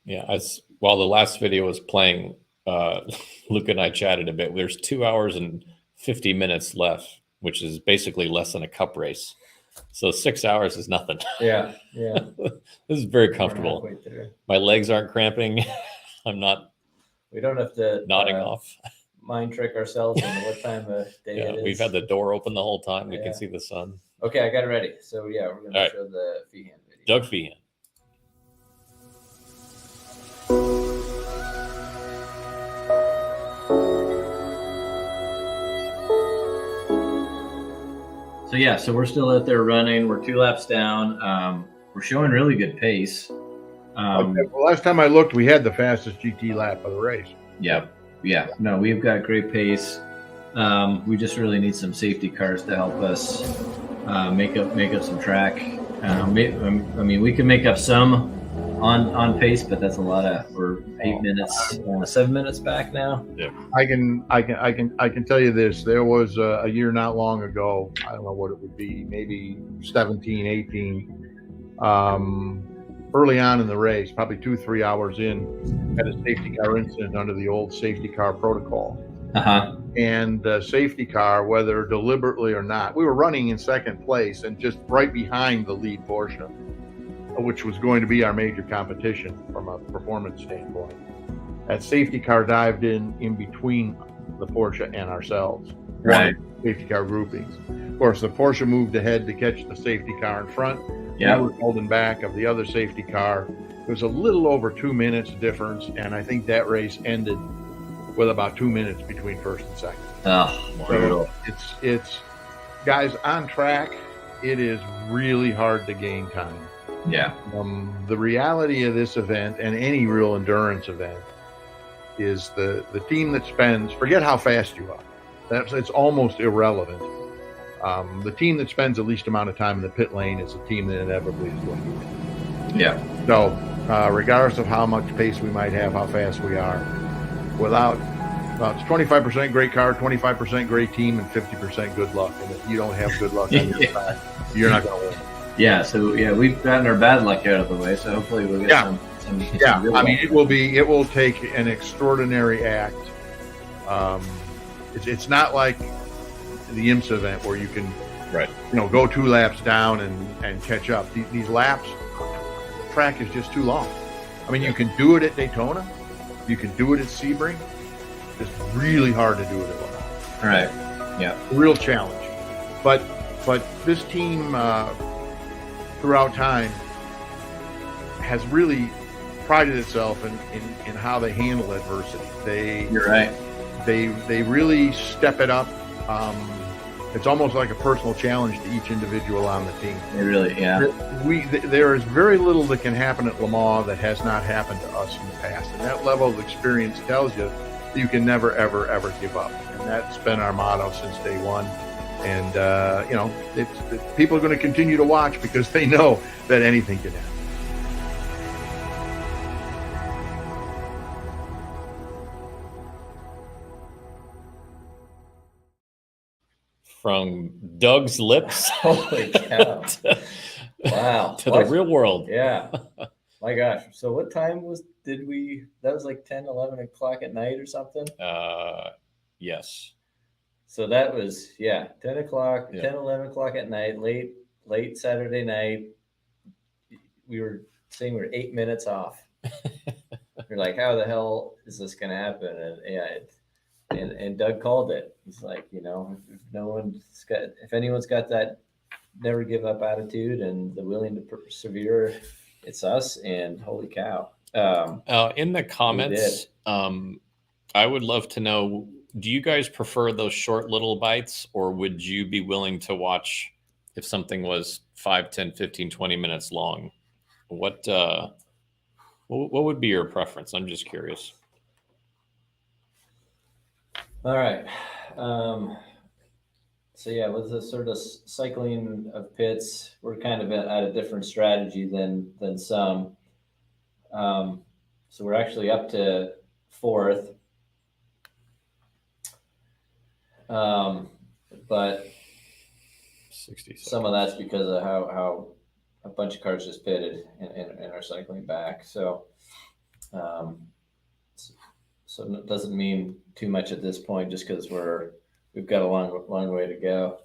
Yeah, while the last video was playing, Luke and I chatted a bit. There's 2 hours and 50 minutes left, which is basically less than a cup race. So 6 hours is nothing. Yeah. This is very comfortable. We're halfway through. My legs aren't cramping. I'm not We don't have to nodding off. mind trick ourselves on what time of day Yeah, it is. we've had the door open the whole time. We Yeah. can see the sun. Okay, I got it ready. So yeah, we're gonna All right. show the Feehan video. Doug Feehan. So yeah, so we're still out there running. We're 2 laps down. We're showing really good pace. Okay, well, last time I looked, we had the fastest GT lap of the race. Yeah. No, we've got great pace. We just really need some safety cars to help us make up some track. I mean, we can make up some on pace, but that's a lot of. We're 8 minutes, 7 minutes back now. Yeah. I can tell you this. There was a year not long ago. I don't know what it would be, maybe 17, 18. Early on in the race, probably 2-3 hours in, had a safety car incident under the old safety car protocol. And the safety car, whether deliberately or not, we were running in second place and just right behind the lead Porsche, which was going to be our major competition from a performance standpoint. That safety car dived in between the Porsche and ourselves. Right. Safety car groupings. Of course, the Porsche moved ahead to catch the safety car in front. Yeah. We were holding back of the other safety car. There's a little over 2 minutes difference, and I think that race ended with about 2 minutes between first and second. Oh, brutal. So it's guys on track. It is really hard to gain time. Yeah. The reality of this event and any real endurance event is the team that spends, forget how fast you are. It's almost irrelevant. The team that spends the least amount of time in the pit lane is the team that inevitably is going to win. Yeah. So regardless of how much pace we might have, how fast we are, without it's 25% great car, 25% great team, and 50% good luck. And if you don't have good luck on your side, you're not going to win. Yeah. So yeah, we've gotten our bad luck out of the way. So hopefully we'll get some Yeah, good I luck. mean, it will take an extraordinary act. It's not like the IMSA event where you can, go 2 laps down and catch up. These laps, the track is just too long. I mean, you can do it at Daytona, you can do it at Sebring. It's really hard to do it at Le Mans. Right. Yeah. Real challenge. But But this team, throughout time, has really prided itself in how they handle adversity. You're right. They really step it up. It's almost like a personal challenge to each individual on the team. They really, yeah. There is very little that can happen at Le Mans that has not happened to us in the past, and that level of experience tells you you can never, ever, ever give up. And that's been our motto since day one. And people are going to continue to watch because they know that anything can happen. From Doug's lips Holy cow. Wow. to the real world. Yeah. My gosh. So what time that was like 10, 11 o'clock at night or something? Yes. So that was, 10 o'clock, Yeah. 10, 11 o'clock at night, late Saturday night. We were saying we're 8 minutes off. We're like, how the hell is this going to happen? And Doug called it. He's like, if anyone's got that never give up attitude and the willing to persevere, it's us. And holy cow. In the comments, I would love to know, do you guys prefer those short little bites, or would you be willing to watch if something was 5, 10, 15, 20 minutes long? What would be your preference? I'm just curious. All right. With the sort of cycling of pits, we're kind of at a different strategy than some. So we're actually up to 4th. But 60 seconds. Some of that's because of how a bunch of cars just pitted and are cycling back. So it doesn't mean too much at this point, just because we've got a long way to go.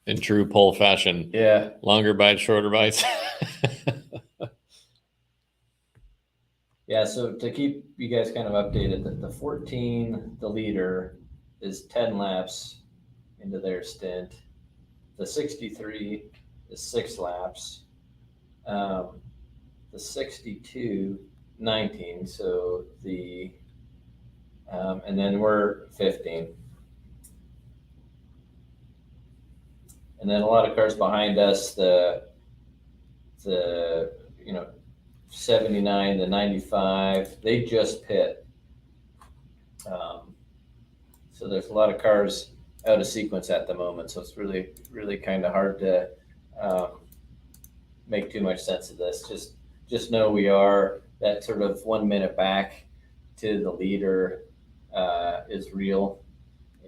In true pole fashion. Yeah. Longer bites, shorter bites. Yeah, so to keep you guys kind of updated, the 14, the leader, is 10 laps into their stint. The 63 is 6 laps. The 62, 19. So and then we're 15. And then a lot of cars behind us, the 79, the 95, they just pit. So there's a lot of cars out of sequence at the moment. So it's really, really kind of hard to make too much sense of this. Just know we are that sort of 1 minute back to the leader is real.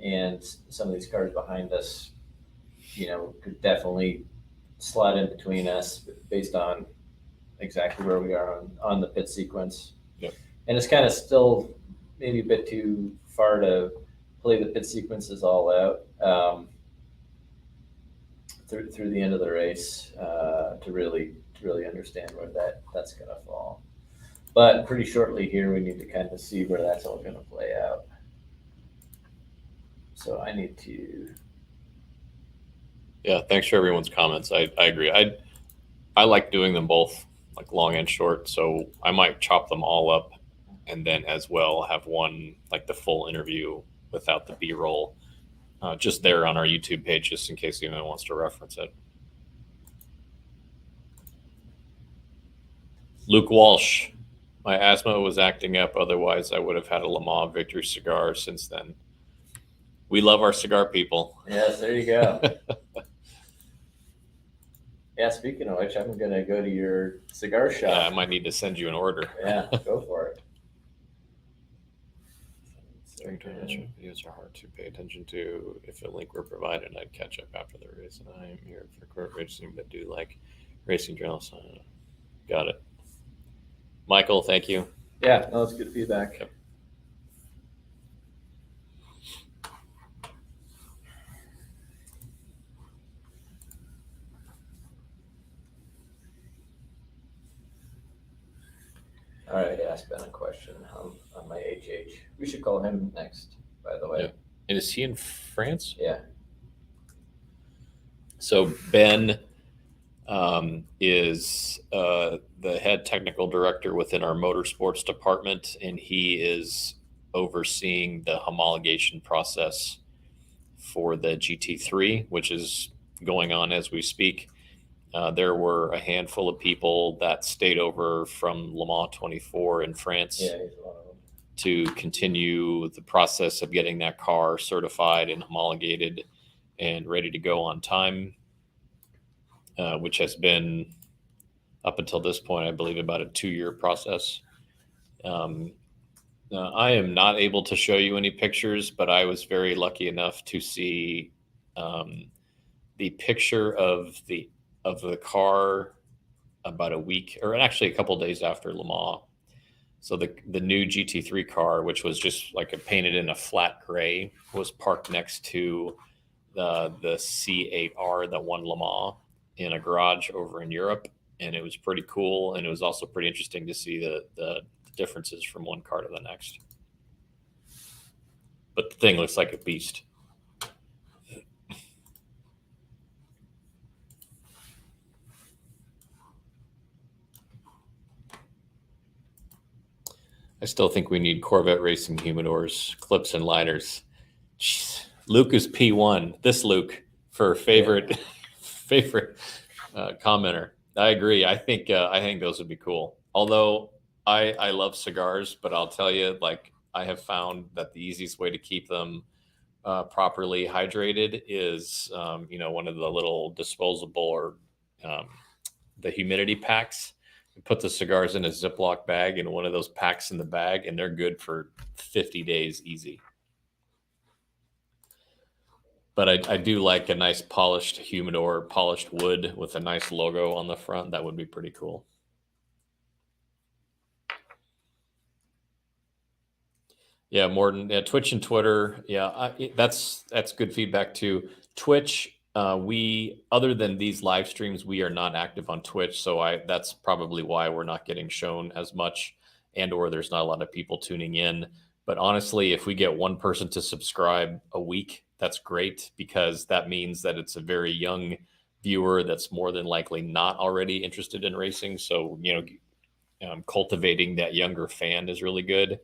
And some of these cars behind us, could definitely slot in between us based on exactly where we are on the pit sequence. Yep. And it's kind of still maybe a bit too far to play the pit sequences all out through the end of the race to really understand where that's going to fall. But pretty shortly here, we need to kind of see where that's all going to play out. So I need to. Yeah, thanks for everyone's comments. I agree. I like doing them both, like long and short. So I might chop them all up and then as well have one, like the full interview without the B-roll, just there on our YouTube page, just in case anyone wants to reference it. Luke Walsh, my asthma was acting up. Otherwise, I would have had a Le Mans victory cigar since then. We love our cigar people. Yes, there you go. Yeah, speaking of which, I'm going to go to your cigar shop. Yeah, I might need to send you an order. Yeah, go for it. Videos are hard to pay attention to. If a link were provided, I'd catch up after the race. And I am here for court racing, but do like racing journalists. Got it. Michael, thank you. Yeah, no, that's good feedback. Yep. All right, ask Ben a question on my HH. We should call him next, by the way. And is he in France? Yeah. So Ben is the head technical director within our motorsports department, and he is overseeing the homologation process for the GT3, which is going on as we speak. There were a handful of people that stayed over from Le Mans 24 in France to continue the process of getting that car certified and homologated and ready to go on time, which has been, up until this point, I believe, about a 2-year process. I am not able to show you any pictures, but I was very lucky enough to see the picture of the car about a week, or actually a couple days after Le Mans. So the new GT3 car, which was just like painted in a flat gray, was parked next to the C8R that won Le Mans in a garage over in Europe, and it was pretty cool. And it was also pretty interesting to see the differences from one car to the next. But the thing looks like a beast. I still think we need Corvette racing humidors, clips, and liners. Jeez. Luke is P1. This Luke for favorite commenter. I agree. I think those would be cool. Although I love cigars, but I'll tell you, like, I have found that the easiest way to keep them properly hydrated is, one of the little disposable or the humidity packs. You put the cigars in a Ziploc bag and one of those packs in the bag, and they're good for 50 days easy. But I do like a nice polished humidor, polished wood with a nice logo on the front. That would be pretty cool. Yeah, Morton. Yeah, Twitch and Twitter. Yeah, that's good feedback too. Twitch. We, other than these live streams, we are not active on Twitch, so that's probably why we're not getting shown as much, or there's not a lot of people tuning in. But honestly, if we get one person to subscribe a week, that's great, because that means that it's a very young viewer that's more than likely not already interested in racing. So, cultivating that younger fan is really good.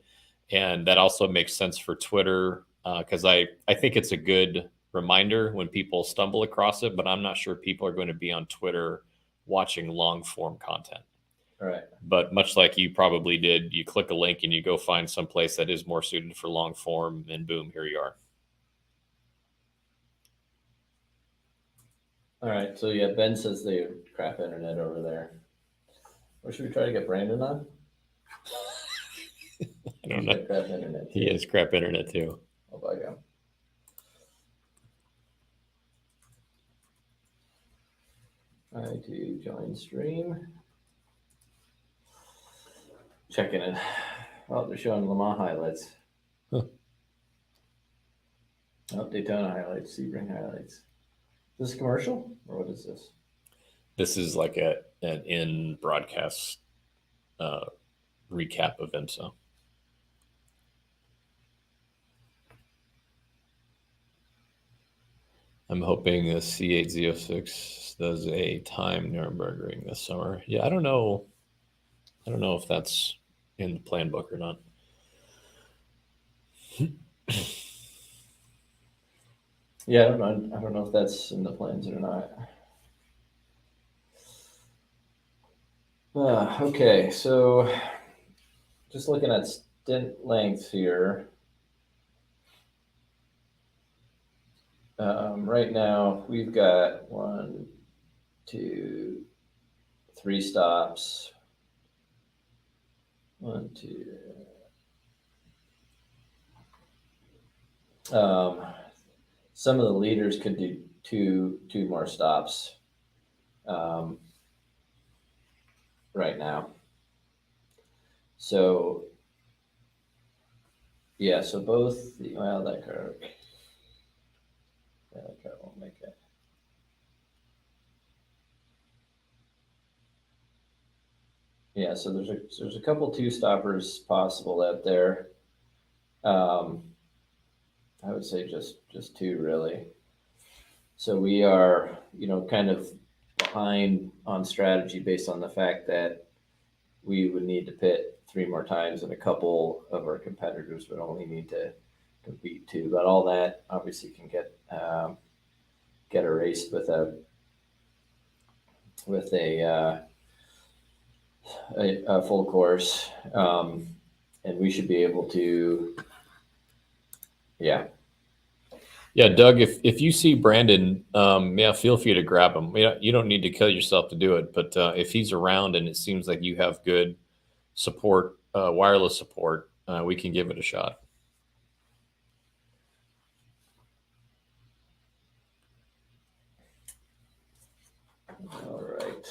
And that also makes sense for Twitter, because I think it's a good reminder when people stumble across it, but I'm not sure people are going to be on Twitter watching long form content. All right. But much like you probably did, you click a link and you go find some place that is more suited for long form, and boom, here you are. All right. So yeah, Ben says they have crap internet over there. Or should we try to get Brandon on? I don't know. Crap internet too. He has crap internet too. I'll bug him. to join stream. Checking it. Oh, they're showing Le Mans highlights. Huh. Oh, Daytona highlights, Sebring highlights. Is this a commercial or what is this? This is like an in-broadcast recap of IMSA. I'm hoping the C8Z06 does a time Nürburgring this summer. Yeah, I don't know if that's in the plan book or not. Yeah, I don't know if that's in the plans or not. Okay, so just looking at stint length here. Right now we've got 1, 2, 3 stops. 1, 2. Some of the leaders could do two more stops right now. So yeah, so both that car. Yeah, that car won't make it. Yeah, so there's a couple 2-stoppers possible out there. I would say just 2 really. So we are, kind of behind on strategy based on the fact that we would need to pit 3 more times, and a couple of our competitors would only need to compete 2. But all that obviously can get erased with a full course, and we should be able to. Yeah. Yeah, Doug, if you see Brandon, feel free to grab him. You don't need to kill yourself to do it, but if he's around and it seems like you have good support, wireless support, we can give it a shot. All right.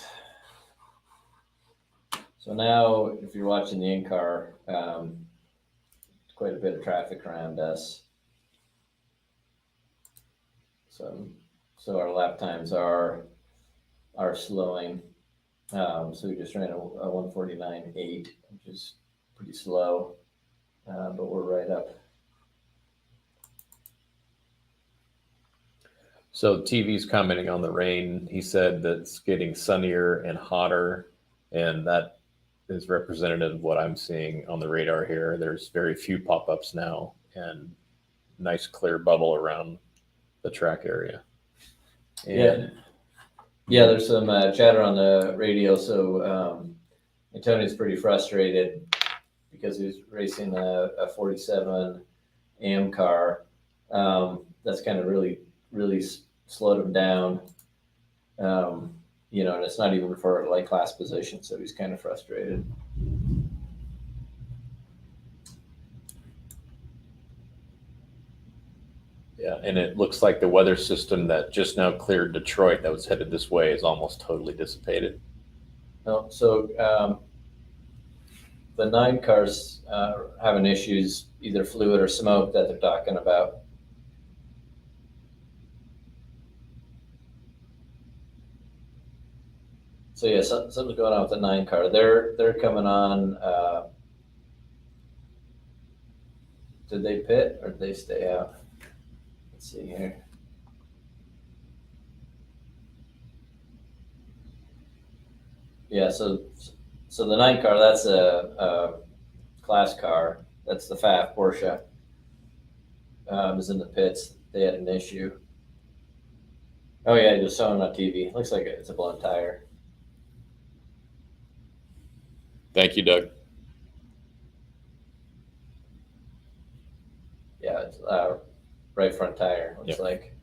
So now, if you're watching the in-car, quite a bit of traffic around us. So our lap times are slowing. So we just ran a 149.8, which is pretty slow, but we're right up. So TV's commenting on the rain. He said that it's getting sunnier and hotter, and that is representative of what I'm seeing on the radar here. There's very few pop-ups now, and nice clear bubble around the track area. And yeah, there's some chatter on the radio. So Antonio's pretty frustrated because he was racing a 47 AM car. That's kind of really slowed him down. And it's not even for a light class position, so he's kind of frustrated. Yeah, and it looks like the weather system that just now cleared Detroit that was headed this way is almost totally dissipated. No, so the 9 cars having issues, either fluid or smoke that they're talking about. So yeah, something's going on with the 9 car. They're coming on. Did they pit or did they stay out? Let's see here. Yeah, so the 9 car, that's a class car. That's the FAF Porsche. Is in the pits. They had an issue. Oh yeah, just showing on TV. Looks like it's a blown tire. Thank you, Doug. Yeah, it's right front tire. Looks like.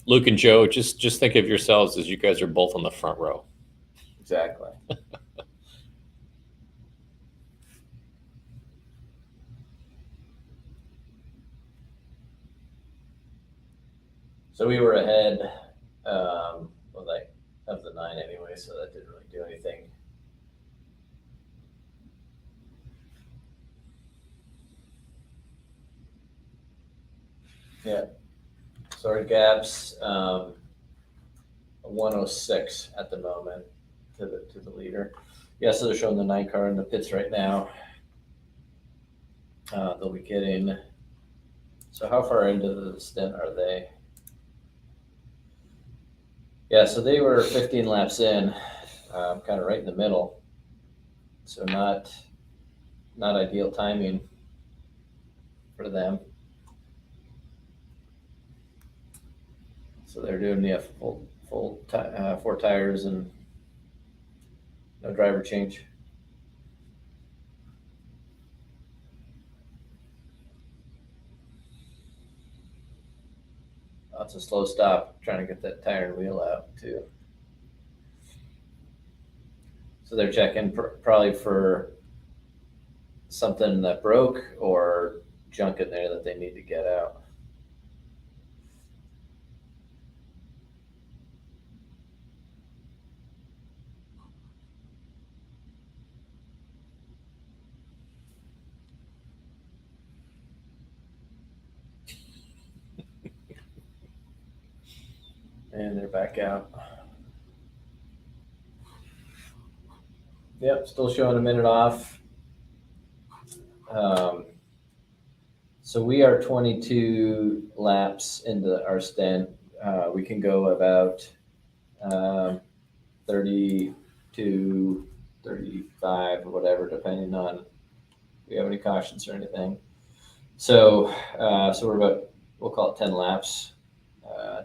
Luke and Joe, just think of yourselves as you guys are both on the front row. Exactly. So we were ahead, of the 9 anyway, so that didn't really do anything. Yeah. So our gaps, 106 at the moment to the leader. Yeah, so they're showing the 9 car in the pits right now. They'll be getting. So how far into the stint are they? Yeah, so they were 15 laps in, kind of right in the middle. So not ideal timing for them. So they're doing the full 4 tires and no driver change. It's a slow stop, trying to get that tire and wheel out too. So they're checking probably for something that broke or junk in there that they need to get out. And they're back out. Yep, still showing a minute off. So we are 22 laps into our stint. We can go about 32, 35, or whatever, depending on if we have any cautions or anything. So we're about, we'll call it 10 laps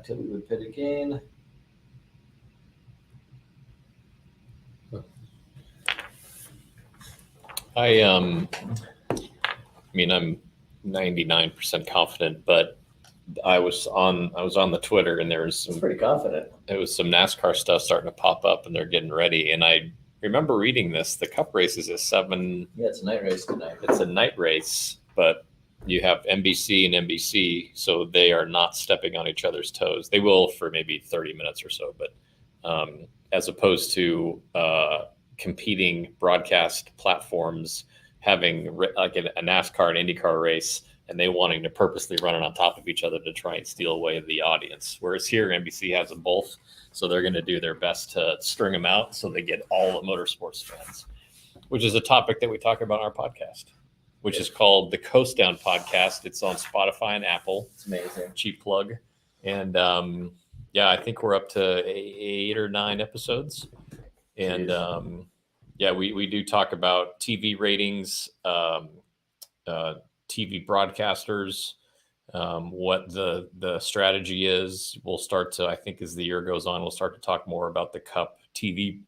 till we would pit again. I mean, I'm 99% confident, but I was on the Twitter, and there was some pretty confident. There was some NASCAR stuff starting to pop up, and they're getting ready. And I remember reading this. The Cup race is at 7. Yeah, it's a night race tonight. It's a night race, but you have NBC and NBC, so they are not stepping on each other's toes. They will for maybe 30 minutes or so, but as opposed to competing broadcast platforms having like a NASCAR and IndyCar race, and they wanting to purposely run it on top of each other to try and steal away the audience. Whereas here, NBC has them both, so they're going to do their best to string them out so they get all the motorsports fans, which is a topic that we talk about on our podcast, which is called the Coast Down Podcast. It's on Spotify and Apple. It's amazing. Cheap plug. And I think we're up to 8 or 9 episodes. And we do talk about TV ratings, TV broadcasters, what the strategy is. We'll start to, I think as the year goes on, we'll start to talk more about the Cup TV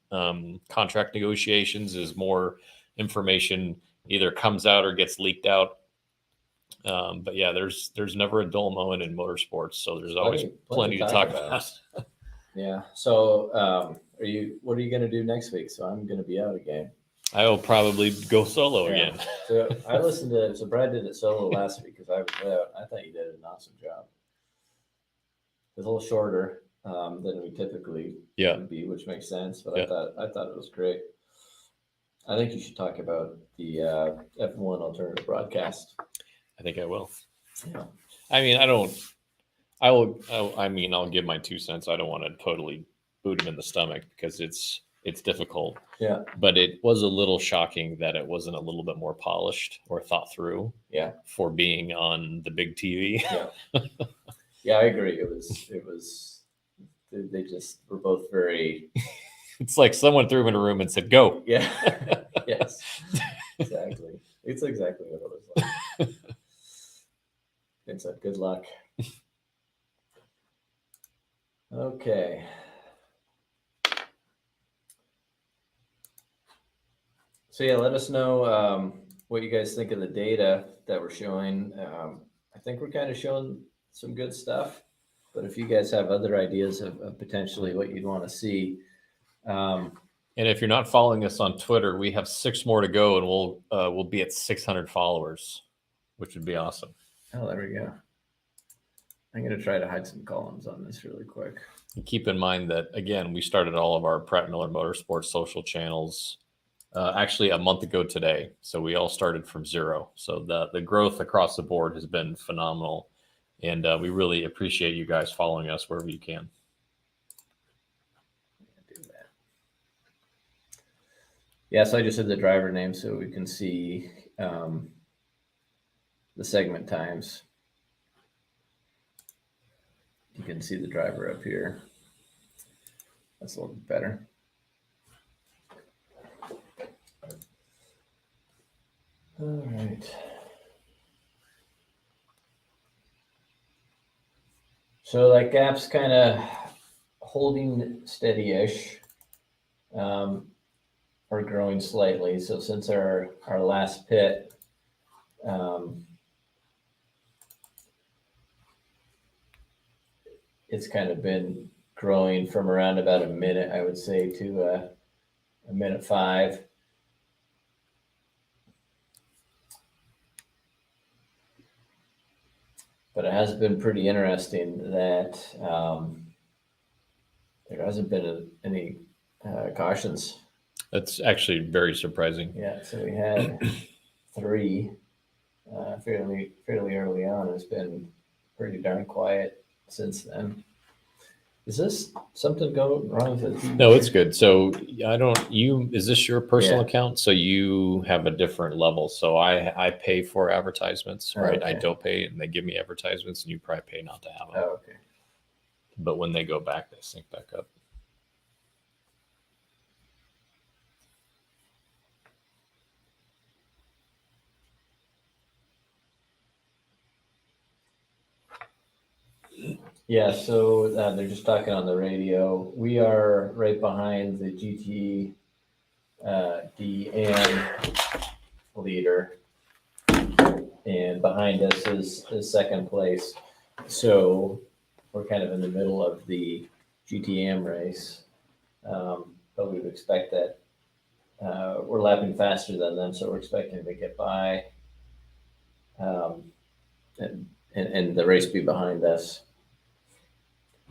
contract negotiations as more information either comes out or gets leaked out. But yeah, there's never a dull moment in motorsports, so there's always plenty to talk about. Yeah. So what are you going to do next week? So I'm going to be out again. I will probably go solo again. So Brad did it solo last week because I was out. I thought you did an awesome job. It was a little shorter than we typically would be, which makes sense. But I thought it was great. I think you should talk about the F1 alternative broadcast. I think I will. Yeah. I mean, I'll give my 2 cents. I don't want to totally boot him in the stomach because it's difficult. Yeah. But it was a little shocking that it wasn't a little bit more polished or thought through. Yeah. For being on the big TV. Yeah. Yeah, I agree. It was. They just were both very. It's like someone threw him in a room and said, "Go." Yeah. Yes. Exactly. It's exactly what it was like. And said, "Good luck." Okay. So yeah, let us know what you guys think of the data that we're showing. I think we're kind of showing some good stuff, but if you guys have other ideas of potentially what you'd want to see. And if you're not following us on Twitter, we have 6 more to go, and we'll be at 600 followers, which would be awesome. Oh, there we go. I'm going to try to hide some columns on this really quick. And keep in mind that, again, we started all of our Pratt Miller Motorsports social channels actually a month ago today. So we all started from 0. So the growth across the board has been phenomenal. And we really appreciate you guys following us wherever you can. Yeah, so I just did the driver name so we can see the segment times. You can see the driver up here. That's a little bit better. All right. So that gap's kind of holding steady-ish. Or growing slightly. So since our last pit, it's kind of been growing from around about a minute, I would say, to a minute 5. But it has been pretty interesting that there hasn't been any cautions. That's actually very surprising. Yeah, so we had 3 fairly early on. It's been pretty darn quiet since then. Is this something going wrong with it? No, it's good. So is this your personal Yeah. account? So you have a different level. So I pay for advertisements, right? I Okay. don't pay and they give me advertisements, and you probably pay not to have them. Oh, okay. But when they go back, they sync back up. Yeah, so they're just talking on the radio. We are right behind the GT DM leader, and behind us is second place. So we're kind of in the middle of the GTM race, but we would expect that we're lapping faster than them, so we're expecting to get by, and the race be behind us.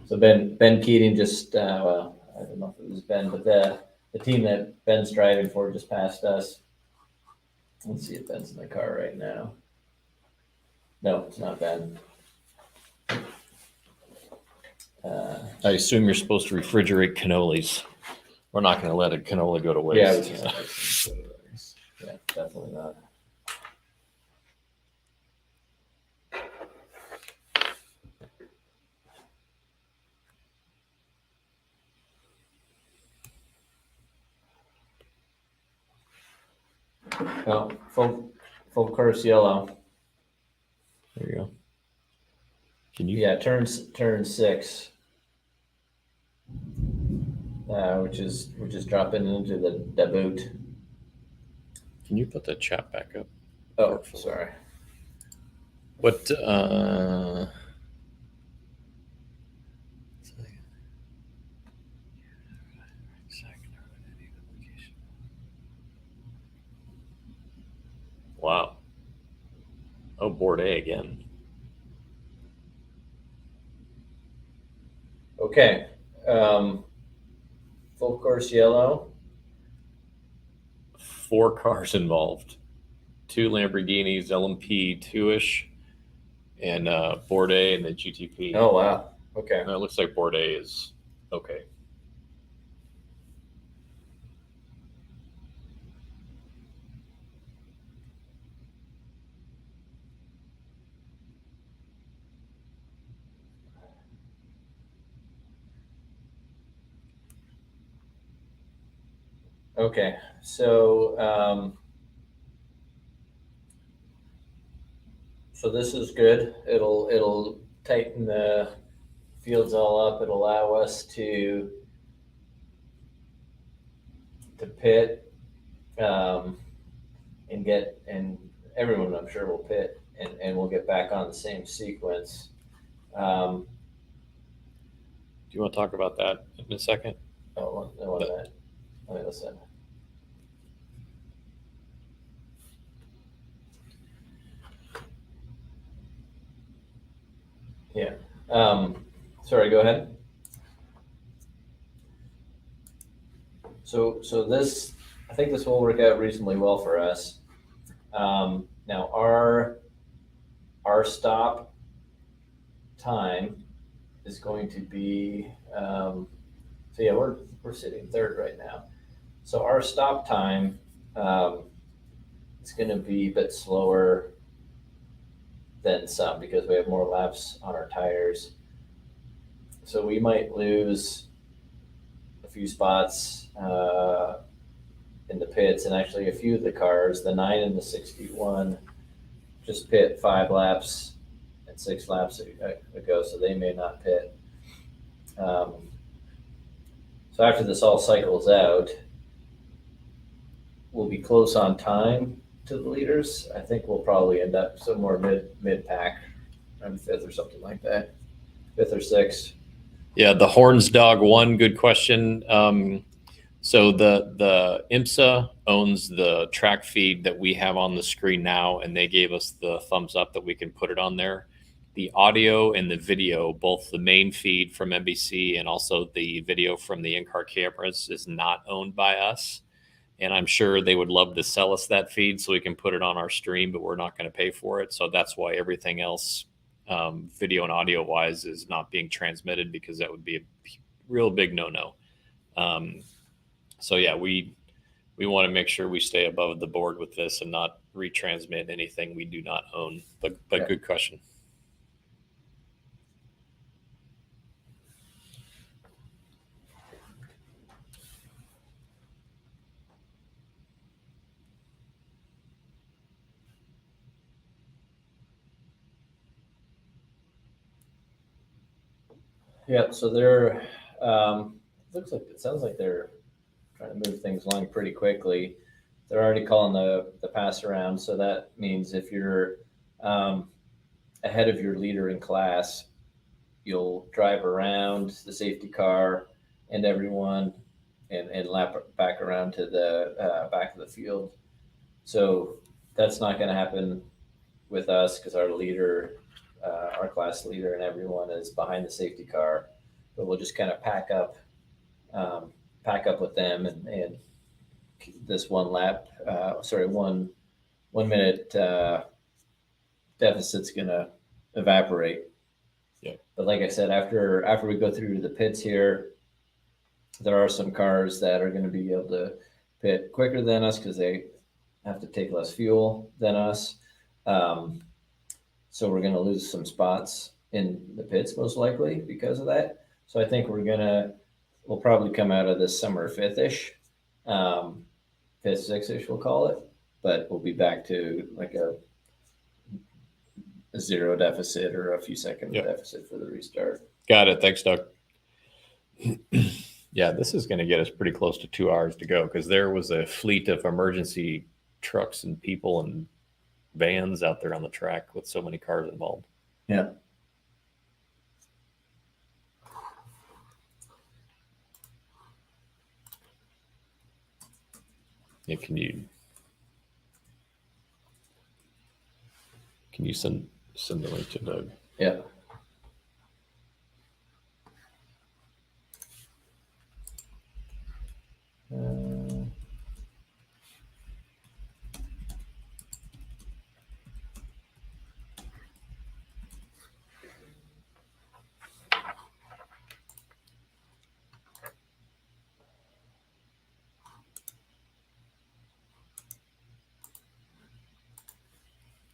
So Ben Keating just, well, I don't know if it was Ben, but the team that Ben's driving for just passed us. Let's see if Ben's in the car right now. No, it's not Ben. I assume you're supposed to refrigerate cannolis. We're not going to let a canola go to waste. Yeah, definitely not. Oh, full course yellow. There you go. Can you? Yeah, turn 6, which is dropping into the boot. Can you put the chat back up? Oh, sorry. What? Wow. Oh, board A again. Okay. Full course yellow. 4 cars involved. 2 Lamborghinis, LMP 2-ish, and board A and the GTP. Oh, wow. Okay. It looks like board A is okay. Okay, so so this is good. It'll tighten the fields all up. It'll allow us to pit, and everyone I'm sure will pit, and we'll get back on the same sequence. Do you want to talk about that in a second? Oh, no, let me listen. Yeah. Sorry, go ahead. So this, I think this will work out reasonably well for us. Now our stop time is going to be, so yeah, we're sitting third right now. So our stop time is going to be a bit slower than some because we have more laps on our tires. So we might lose a few spots in the pits, and actually a few of the cars, the 9 and the 61, just pit 5 laps and 6 laps ago, so they may not pit. So after this all cycles out, we'll be close on time to the leaders. I think we'll probably end up somewhere mid pack, around 5th or something like that, 5th or 6th. Yeah, the Horns Dog one, good question. So the IMSA owns the track feed that we have on the screen now, and they gave us the thumbs up that we can put it on there. The audio and the video, both the main feed from NBC and also the video from the in-car cameras, is not owned by us. And I'm sure they would love to sell us that feed so we can put it on our stream, but we're not going to pay for it. So that's why everything else video and audio wise is not being transmitted, because that would be a real big no-no. So yeah, we want to make sure we stay above the board with this and not retransmit anything we do not own. But Yeah. Good question. Yeah, so they're sounds like they're trying to move things along pretty quickly. They're already calling the pass around, so that means if you're ahead of your leader in class, you'll drive around the safety car and everyone, and lap back around to the back of the field. So that's not going to happen with us, because our leader, our class leader, and everyone is behind the safety car. But we'll just kind of pack up with them, and this 1 lap, 1 minute deficit's gonna evaporate. Yeah. But like I said, after we go through the pits here, there are some cars that are going to be able to pit quicker than us, because they have to take less fuel than us. So we're going to lose some spots in the pits most likely because of that. So I think we'll probably come out of this summer fifth-ish, fifth, sixth-ish, we'll call it, but we'll be back to like a 0 deficit or a few second deficit for the restart. Got it. Thanks, Doug. Yeah, this is going to get us pretty close to 2 hours to go, because there was a fleet of emergency trucks and people and vans out there on the track with so many cars involved. Yeah. Yeah, can you send the link to Doug? Yeah.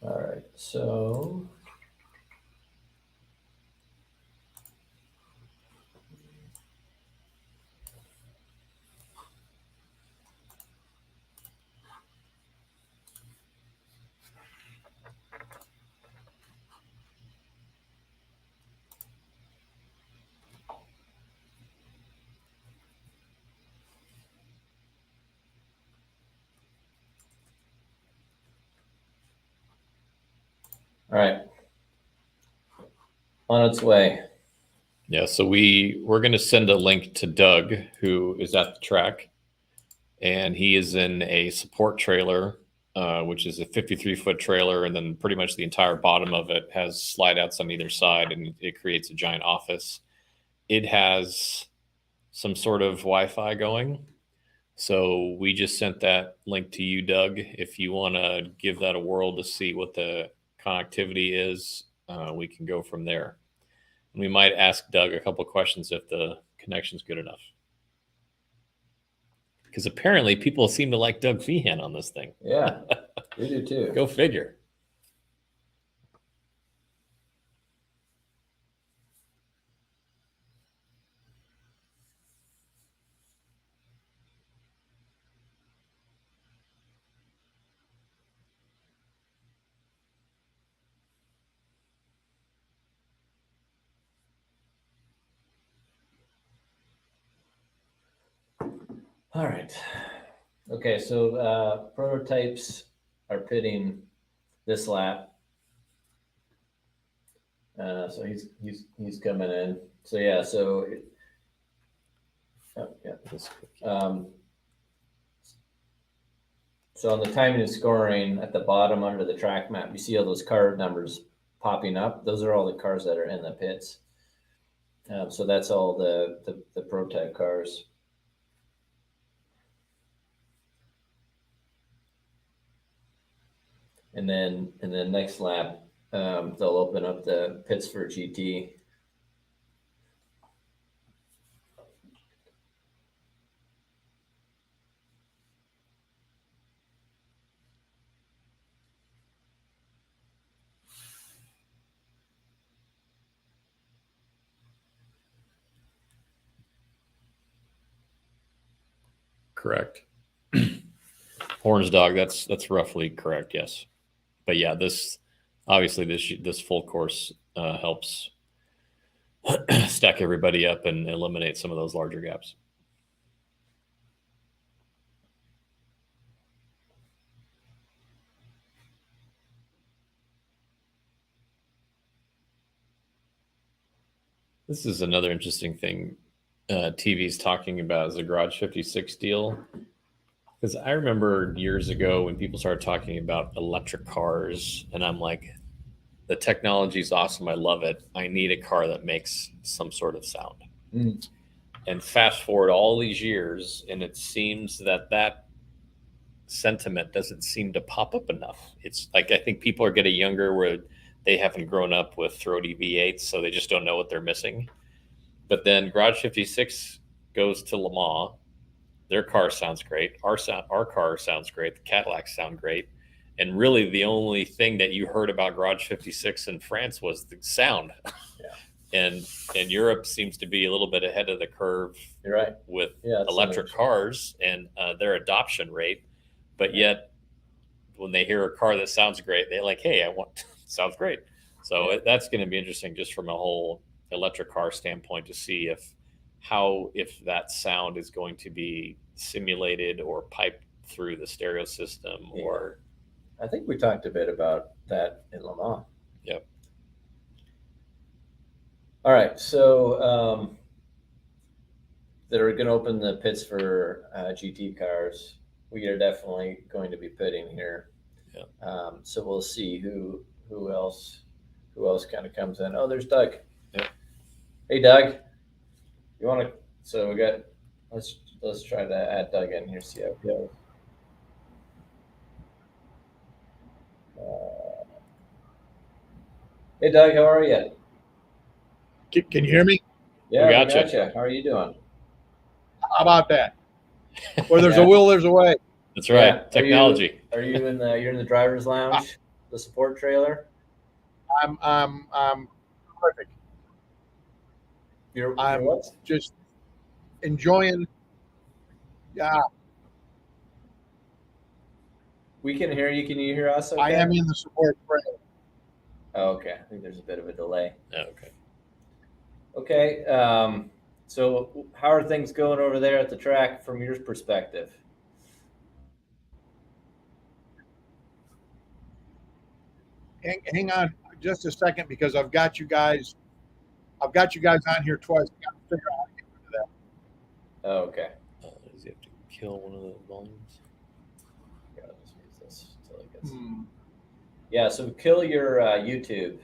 All right, so all right, on its way. Yeah, so we're going to send a link to Doug, who is at the track, and he is in a support trailer, which is a 53-foot trailer, and then pretty much the entire bottom of it has slide outs on either side, and it creates a giant office. It has some sort of Wi-Fi going, so we just sent that link to you, Doug. If you want to give that a whirl to see what the connectivity is, we can go from there. And we might ask Doug a couple of questions if the connection's good enough, because apparently people seem to like Doug Feehan on this thing. Yeah, we do too. Go figure. All right. Okay, so prototypes are pitting this lap. So he's coming in. So yeah, so so on the timing and scoring at the bottom under the track map, you see all those car numbers popping up. Those are all the cars that are in the pits. So that's all the prototype cars. And then next lap, they'll open up the pits for GT. Correct. Orange dog. That's roughly correct. Yes, but yeah, this full course helps stack everybody up and eliminate some of those larger gaps. This is another interesting thing TV's talking about is the Garage 56 deal. Because I remember years ago when people started talking about electric cars, and I'm like, the technology is awesome. I love it. I need a car that makes some sort of sound. Mm. And fast forward all these years, and it seems that sentiment doesn't seem to pop up enough. It's like I think people are getting younger where they haven't grown up with throaty V8s, so they just don't know what they're missing. But then Garage 56 goes to Le Mans. Their car sounds great. Our car sounds great. The Cadillacs sound great. And really the only thing that you heard about Garage 56 in France was the sound. Yeah. And Europe seems to be a little bit ahead of the curve. You're right. With electric cars and their adoption rate. But yet when they hear a car that sounds great, they're like, hey, sounds great. So that's going to be interesting just from a whole electric car standpoint to see if that sound is going to be simulated or piped through the stereo system. Or I think we talked a bit about that in Le Mans. Yep. All right, so they're going to open the pits for GT cars. We are definitely going to be pitting here. Yeah. So we'll see who else kind of comes in. Oh, there's Doug. Yeah. Hey, Doug. You want to? So we got. Let's try to add Doug in here. See how it goes. Hey, Doug. How are you? Can you hear me? Yeah, we gotcha. How are you doing? How about that? Where there's a will, there's a way. That's right. Yeah. Technology. Are you in the driver's lounge, the support trailer? I'm perfect. You're I'm just enjoying. Yeah, we can hear you. Can you hear us? Okay? I am in the support trailer. Oh, okay. I think there's a bit of a delay. Okay. Okay. So how are things going over there at the track from your perspective? Hang on just a second because I've got you guys on here twice. I got to figure out how to get rid of that. Oh, okay. Does he have to kill one of the volumes? Yeah, I'll just use this until it gets. Yeah. So kill your YouTube.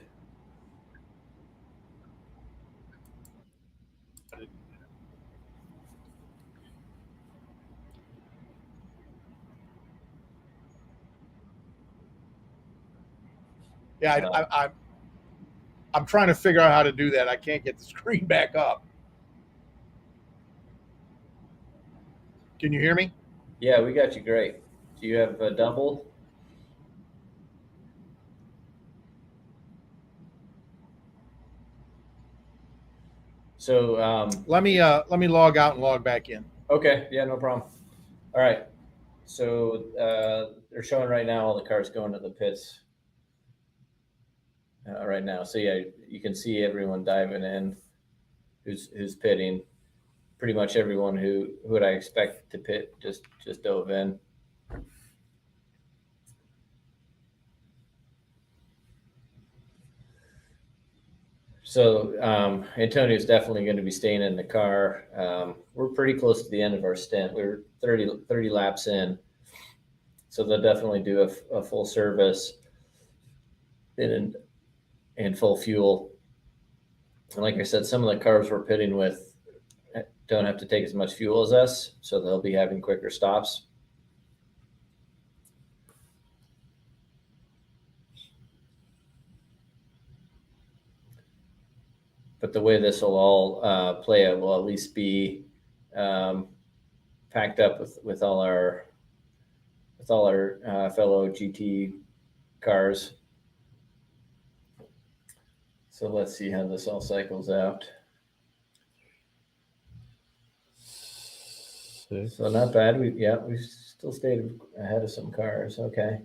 Yeah, I'm trying to figure out how to do that. I can't get the screen back up. Can you hear me? Yeah, we got you great. Do you have a double? So let me log out and log back in. Okay, yeah, no problem. All right. So they're showing right now all the cars going to the pits right now. So yeah, you can see everyone diving in, who's pitting. Pretty much everyone who would I expect to pit just dove in. So Antonio's definitely going to be staying in the car. We're pretty close to the end of our stint. We're 30 laps in. So they'll definitely do a full service and full fuel. And like I said, some of the cars we're pitting with don't have to take as much fuel as us, so they'll be having quicker stops. but the way this will all play out will at least be packed up with all our fellow GT cars. So let's see how this all cycles out. So not bad. We still stayed ahead of some cars. Okay.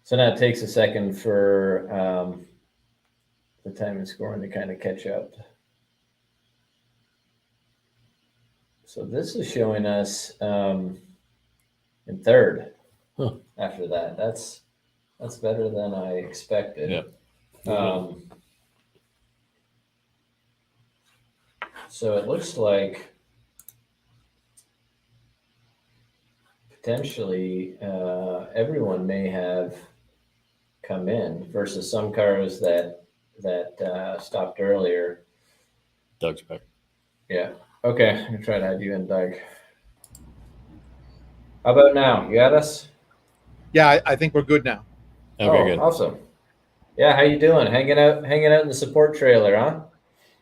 So now it takes a second for the time and scoring to kind of catch up. So this is showing us in third. Huh. After that. That's better than I expected. Yeah. So it looks like potentially everyone may have come in versus some cars that stopped earlier. Doug's back. Yeah. Okay. I'm gonna try to have you in, Doug. How about now? You got us? Yeah, I think we're good now. Okay, good. Awesome. Yeah, how you doing? Hanging out in the support trailer, huh?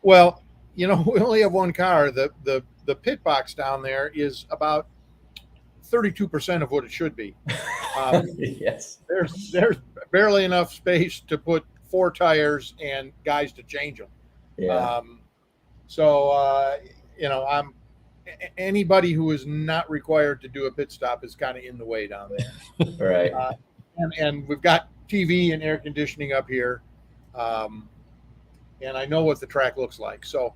Well, we only have one car. The pit box down there is about 32% of what it should be. Yes. There's barely enough space to put 4 tires and guys to change them. Yeah. I'm anybody who is not required to do a pit stop is kind of in the way down there. Right. And we've got TV and air conditioning up here. And I know what the track looks like. So,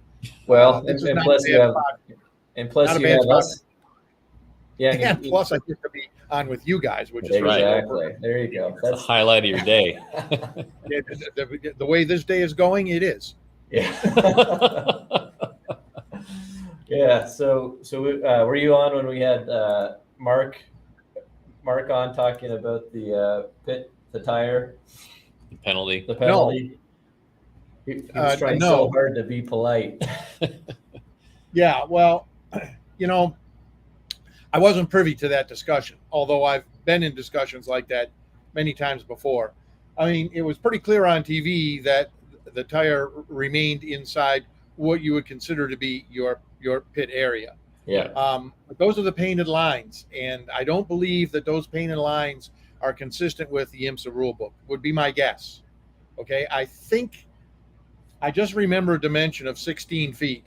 well, this is and not plus a you bad have, spot. and plus Not a you bad have spot. us. Yeah. And plus I get to be on with you guys, which is Exactly. There you go. That's the highlight of your day. the way this day is going, it is. Yeah. Yeah. So were you on when we had Mark on talking about the tire, The penalty. the penalty? He was trying so hard to be polite. Yeah, well, I wasn't privy to that discussion, although I've been in discussions like that many times before. I mean, it was pretty clear on TV that the tire remained inside what you would consider to be your pit area. Yeah. But those are the painted lines, and I don't believe that those painted lines are consistent with the IMSA rule book, would be my guess. Okay, I just remember a dimension of 16 feet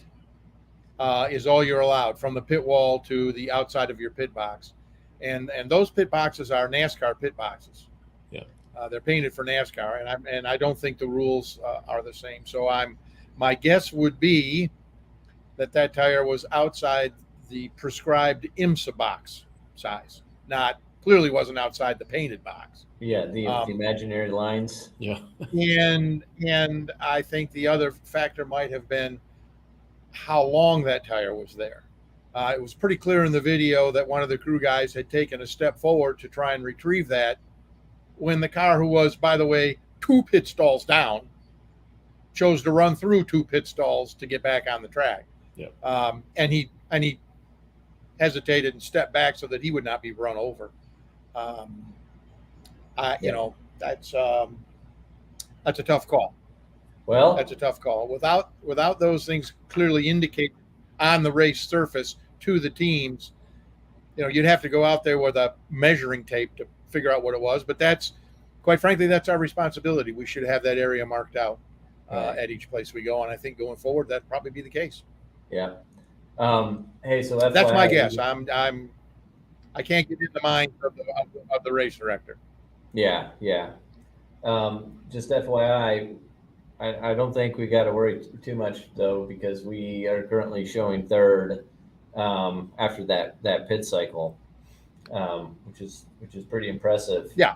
is all you're allowed from the pit wall to the outside of your pit box. And those pit boxes are NASCAR pit boxes. Yeah. They're painted for NASCAR, and I don't think the rules are the same. So my guess would be that tire was outside the prescribed IMSA box size, clearly wasn't outside the painted box. Yeah, the imaginary lines. Yeah. And I think the other factor might have been how long that tire was there. It was pretty clear in the video that one of the crew guys had taken a step forward to try and retrieve that when the car, who was, by the way, 2 pit stalls down, chose to run through 2 pit stalls to get back on the track. Yeah. And he hesitated and stepped back so that he would not be run over. That's a tough call. Well, That's a tough call. Without those things clearly indicated on the race surface to the teams, you'd have to go out there with a measuring tape to figure out what it was. But quite frankly, that's our responsibility. We should have that area marked out at each place we go. And I think going forward, that'd probably be the case. yeah. Hey, so that's That's why my guess. I can't get in the mind of the race director. Yeah. Just FYI, I don't think we got to worry too much though, because we are currently showing third after that pit cycle, which is pretty impressive. Yeah.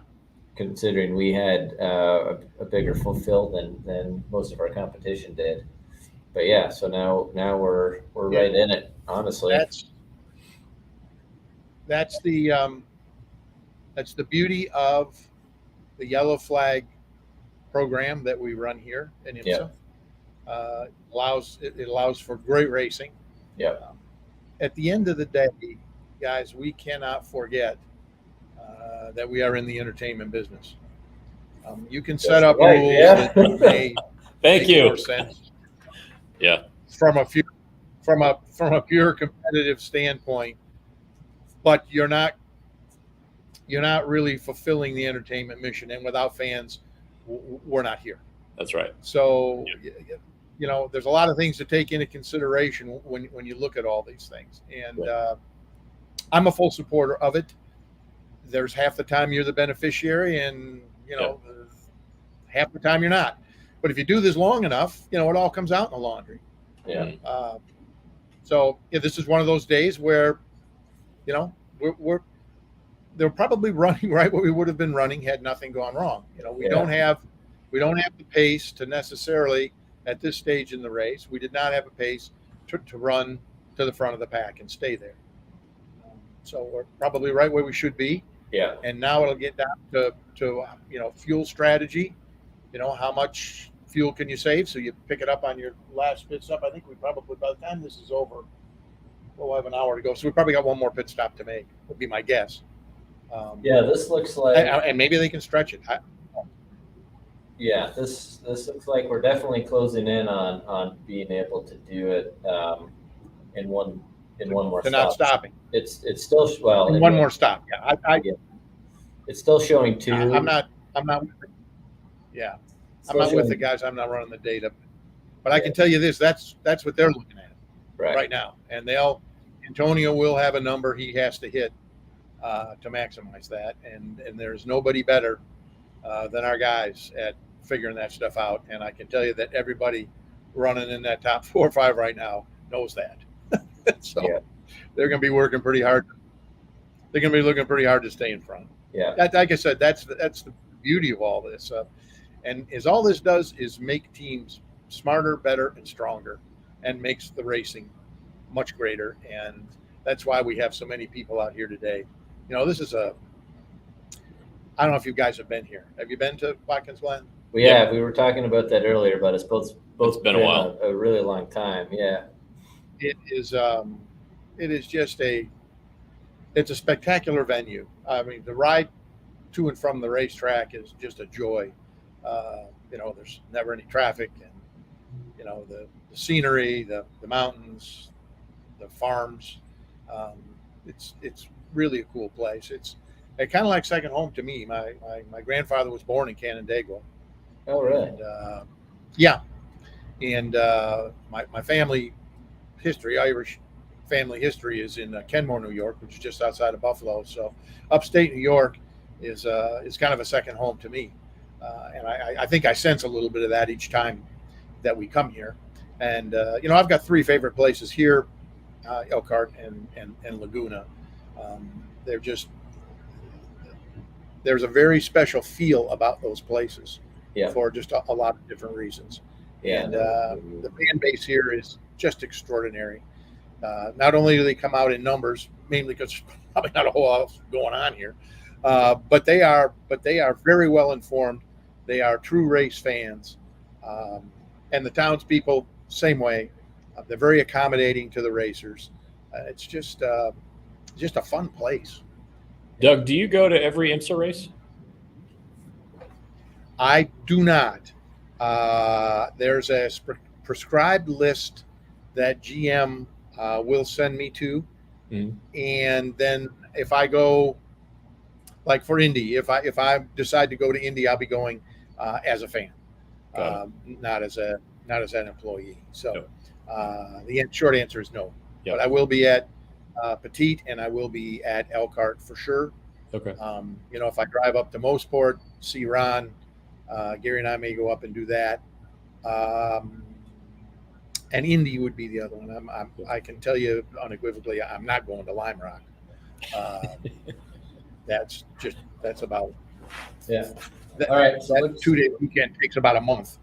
Considering we had a bigger fulfill than most of our competition did. But yeah, so now we're right in it, honestly. That's the beauty of the yellow flag program that we run here in IMSA. It allows for great racing. Yeah. At the end of the day, guys, we cannot forget that we are in the entertainment business. You can set up right, rules yeah. that may Thank make you. more sense Yeah. from a pure competitive standpoint, but you're not really fulfilling the entertainment mission. And without fans, we're not here. That's right. So, there's a lot of things to take into consideration when you look at all these things. And I'm a full supporter of it. There's half the time you're the beneficiary, and half the time you're not. But if you do this long enough, it all comes out in the laundry. Yeah. So this is one of those days where, they're probably running right where we would have been running had nothing gone wrong. We don't have the pace to necessarily at this stage in the race. We did not have a pace to run to the front of the pack and stay there. So we're probably right where we should be. Yeah. And now it'll get down to fuel strategy. How much fuel can you save? So you pick it up on your last pit stop. I think we probably, by the time this is over, we'll have an hour to go. So we probably got one more pit stop to make, would be my guess. This looks like, and maybe they can stretch it. this looks like we're definitely closing in on being able to do it in one more They're stop. not stopping. It's still In one more stop. Yeah, it's still showing 2. I'm not. Yeah, I'm not with the guys. I'm not running the data, but I can tell you this: that's what they're looking at right now, and Antonio will have a number he has to hit to maximize that, and there's nobody better than our guys at figuring that stuff out. And I can tell you that everybody running in that top 4 or 5 right now knows that. So they're going to be working pretty hard. They're going to be looking pretty hard to stay in front. Yeah. Like I said, that's the beauty of all this. And all this does is make teams smarter, better, and stronger, and makes the racing much greater. And that's why we have so many people out here today. This is I don't know if you guys have been here. Have you been to Watkins, Glen? We were talking about that earlier, but it's both been a while. A really long time. Yeah. It is just it's a spectacular venue. I mean, the ride to and from the racetrack is just a joy. There's never any traffic, and the scenery, the mountains, the farms. It's really a cool place. It's kind of like second home to me. My grandfather was born in Canandaigua. Oh, really? And my family history, Irish family history, is in Kenmore, New York, which is just outside of Buffalo. So upstate New York is kind of a second home to me. And I think I sense a little bit of that each time that we come here. And, I've got 3 favorite places here, Elkhart and Laguna. There's a very special feel about those places for just a lot of different reasons. Yeah. And the fan base here is just extraordinary. Not only do they come out in numbers, mainly because there's probably not a whole lot going on here, but they are very well informed. They are true race fans, and the townspeople same way. They're very accommodating to the racers. It's just a fun place. Doug, do you go to every IMSA race? I do not. There's a prescribed list that GM will send me to, and then if I go, like for Indy, if I decide to go to Indy, I'll be going as a fan, not as an employee. So the short answer is no. Yep. But I will be at Petite, and I will be at Elkhart for sure. Okay. If I drive up to Mosport, see Ron, Gary and I may go up and do that. And Indy would be the other one. I can tell you unequivocally, I'm not going to Lime Rock. That's about. Yeah. All right. So that 2-day weekend takes about a month.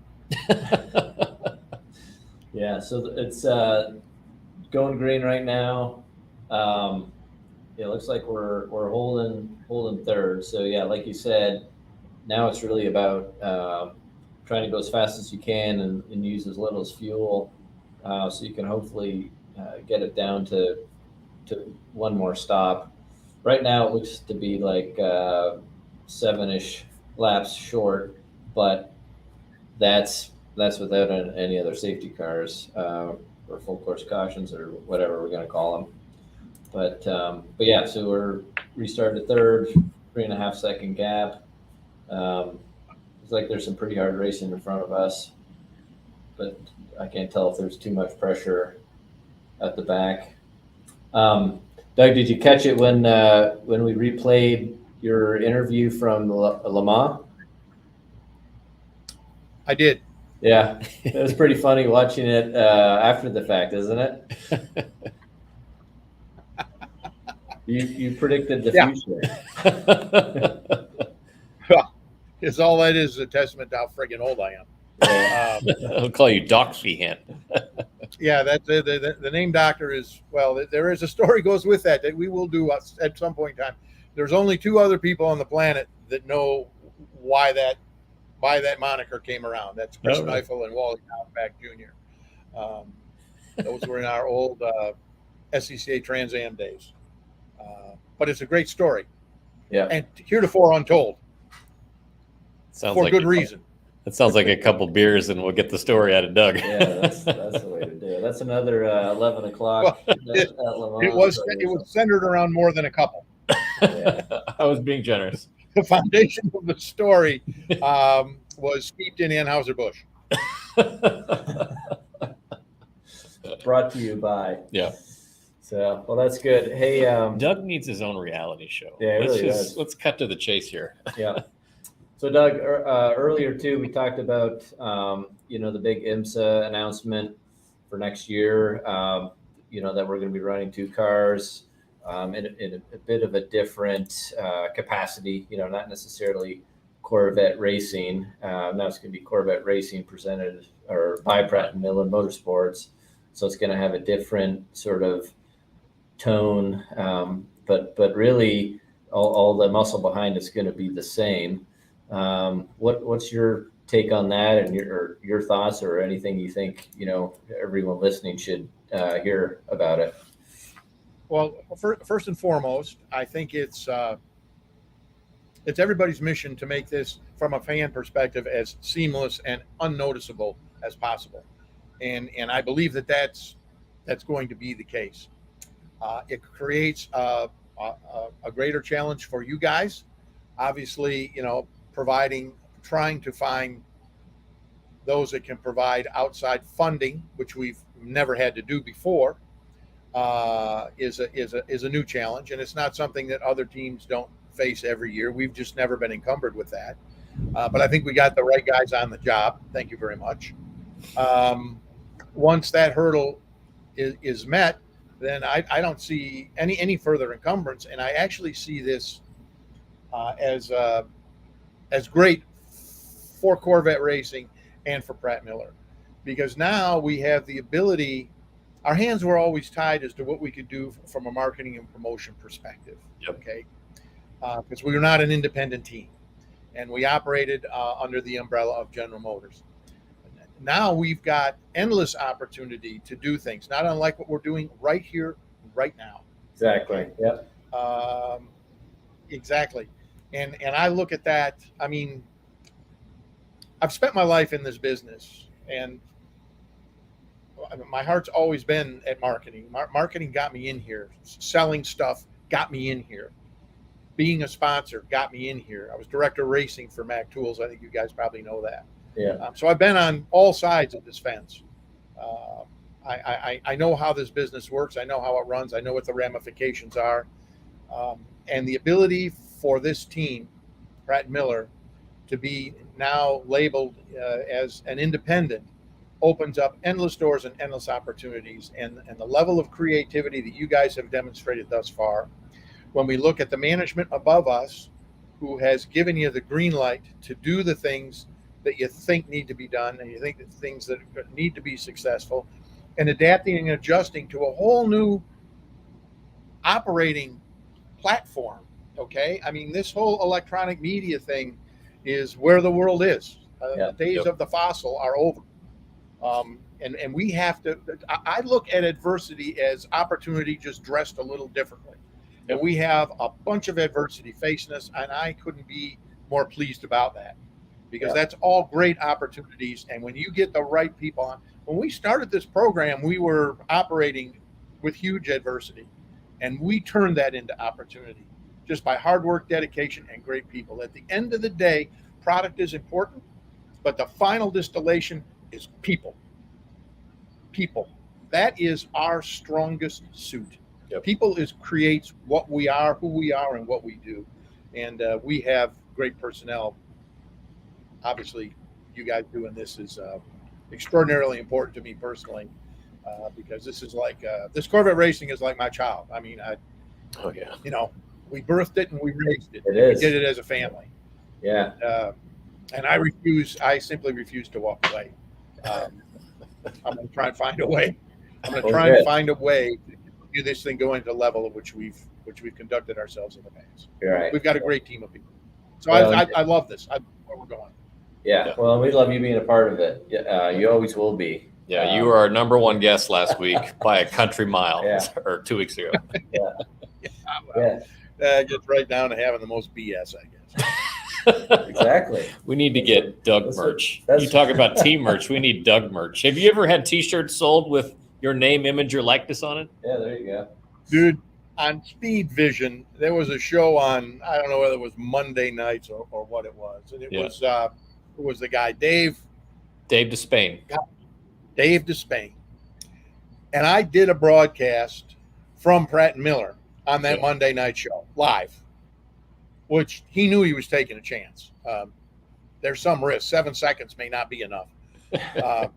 Yeah. So it's going green right now. It looks like we're holding third. So yeah, like you said, now it's really about trying to go as fast as you can and use as little as fuel, so you can hopefully get it down to one more stop. Right now it looks to be like 7-ish laps short, but that's without any other safety cars or full course cautions or whatever we're going to call them. But yeah, so we're restarted third, 3.5 second gap. It's like there's some pretty hard racing in front of us, but I can't tell if there's too much pressure at the back. Doug, did you catch it when we replayed your interview from Le Mans? I did. Yeah, it was pretty funny watching it after the fact, isn't it? You predicted the future. Because all that is a testament to how friggin' old I am. I'll call you Doc Feehan. Yeah, that's the name doctor is, well, there is a story goes with that we will do at some point in time. There's only 2 other people on the planet that know why that moniker came around. That's Chris Neifel and Wally Outback Jr. Those were in our old SCCA Trans Am days. But it's a great story. Yeah. And heretofore untold. Sounds for like good reason. It sounds like a couple beers and we'll get the story out of Doug. Yeah, that's the way to do it. That's another 11 o'clock. Well, it was centered around more than a couple. Yeah. I was being generous. The foundation of the story was steeped in Anheuser-Busch. Brought to you by. Yeah. So, well, that's good. Hey, Doug needs his own reality show. Yeah, it really does. Let's cut to the chase here. Yeah. So, Doug, earlier too, we talked about the big IMSA announcement for next year. That we're going to be running 2 cars in a bit of a different capacity. Not necessarily Corvette racing. Now it's going to be Corvette racing presented or by Pratt Miller Motorsports. So it's going to have a different sort of tone, but really all the muscle behind it's going to be the same. What's your take on that, and your thoughts, or anything you think everyone listening should hear about it? Well, first and foremost, I think it's everybody's mission to make this, from a fan perspective, as seamless and unnoticeable as possible, and I believe that's going to be the case. It creates a greater challenge for you guys. Obviously, trying to find those that can provide outside funding, which we've never had to do before, is a new challenge, and it's not something that other teams don't face every year. We've just never been encumbered with that. But I think we got the right guys on the job. Thank you very much. Once that hurdle is met, then I don't see any further encumbrance, and I actually see this as great for Corvette racing and for Pratt Miller, because now we have the ability. Our hands were always tied as to what we could do from a marketing and promotion perspective. Yep. Okay, because we were not an independent team, and we operated under the umbrella of General Motors. Now we've got endless opportunity to do things, not unlike what we're doing right here, right now. Exactly. Yep. Exactly. And I look at that. I mean, I've spent my life in this business, and my heart's always been at marketing. Marketing got me in here. Selling stuff got me in here. Being a sponsor got me in here. I was director of racing for Mac Tools. I think you guys probably know that. Yeah. So I've been on all sides of this fence. I know how this business works. I know how it runs. I know what the ramifications are. And the ability for this team, Pratt Miller, to be now labeled as an independent opens up endless doors and endless opportunities. And the level of creativity that you guys have demonstrated thus far, when we look at the management above us, who has given you the green light to do the things that you think need to be done, and you think that things that need to be successful, and adapting and adjusting to a whole new operating platform. Okay, I mean, this whole electronic media thing is where the world is. The days of the fossil are over, and we have to. I look at adversity as opportunity, just dressed a little differently. And we have a bunch of adversity facing us, and I couldn't be more pleased about that, because that's all great opportunities. And when you get the right people on, when we started this program, we were operating with huge adversity, and we turned that into opportunity just by hard work, dedication, and great people. At the end of the day, product is important, but the final distillation is people. People. That is our strongest suit. Yep. People creates what we are, who we are, and what we do. And we have great personnel. Obviously, you guys doing this is extraordinarily important to me personally, because this is like this Corvette racing is like my child. I mean, you know, we birthed it and we raised it. It is. We did it as a family. Yeah. And I simply refuse to walk away. I'm going to try and find a way. I'm going to try and find a way to do this thing going to the level at which we've conducted ourselves in the past. Right. We've got a great team of people. So Well, I love this. I love where we're going. Yeah. Well, we love you being a part of it. You always will be. Yeah, you were our number one guest last week by a country mile, Yeah. or 2 weeks ago. Yeah. Gets right down to having the most BS, I guess. Exactly. We need to get Doug merch. You talk about team merch. We need Doug merch. Have you ever had T-shirts sold with your name, image, or likeness on it? Yeah, there you go. Dude, on Speed Vision, there was a show on, I don't know whether it was Monday nights or what it was. And it was the guy, Dave Despain. Dave Despain. And I did a broadcast from Pratt Miller on that Monday night show, live, which he knew he was taking a chance. There's some risk. 7 seconds may not be enough. At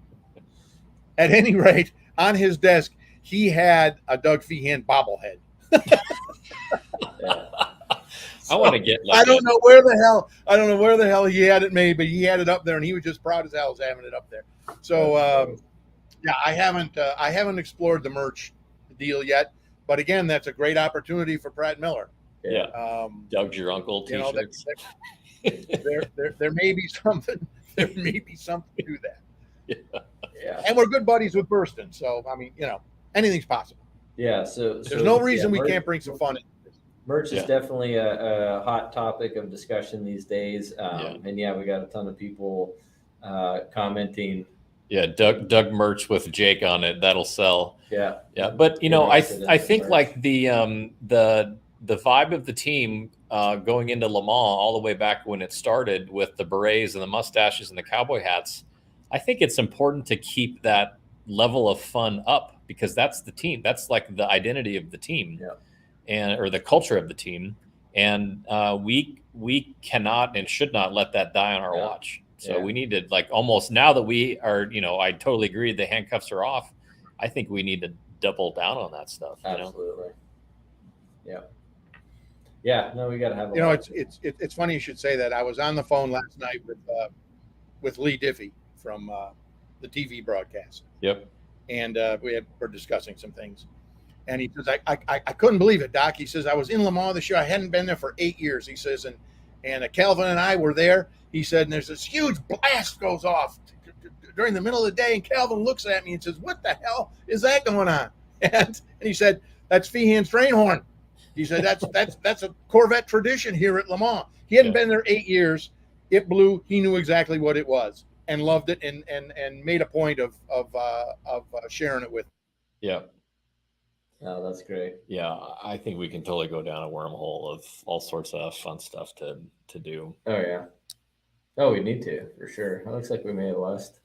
any rate, on his desk, he had a Doug Feehan bobblehead. I want to get like I don't know where the hell he had it made, but he had it up there, and he was just proud as hell as having it up there. So yeah, I haven't explored the merch deal yet, but again, that's a great opportunity for Pratt Miller. Yeah. Doug's your uncle T-shirts. There may be something. There may be something to that. Yeah. And we're good buddies with Burston, so I mean, anything's possible. Yeah. So there's no reason we can't bring some fun in. Merch is definitely a hot topic of discussion these days. And we got a ton of people commenting. Yeah, Doug merch with Jake on it, that'll sell. Yeah. Yeah, but I think like the vibe of the team going into Le Mans all the way back when it started with the berets and the mustaches and the cowboy hats, I think it's important to keep that level of fun up, because that's the team. That's like the identity of the team. Yeah. Or the culture of the team. And we cannot and should not let that die on our watch. So we need to, like, almost, now that we are, I totally agree the handcuffs are off. I think we need to double down on that stuff. Absolutely. Yeah. Yeah. No, we got to have. It's funny you should say that. I was on the phone last night with Lee Diffie from the TV broadcast. Yep. And we're discussing some things. And he says, I couldn't believe it, Doc. He says, I was in Le Mans this year. I hadn't been there for 8 years. He says, and Calvin and I were there. He said, and there's this huge blast goes off during the middle of the day. And Calvin looks at me and says, what the hell is that going on? And he said, that's Feehan's train horn. He said, that's a Corvette tradition here at Le Mans. He hadn't been there 8 years. It blew. He knew exactly what it was and loved it and made a point of sharing it with. Yeah. Oh, that's great. Yeah, I think we can totally go down a wormhole of all sorts of fun stuff to do. Oh, yeah. Oh, we need to, for sure. It looks like we may have lost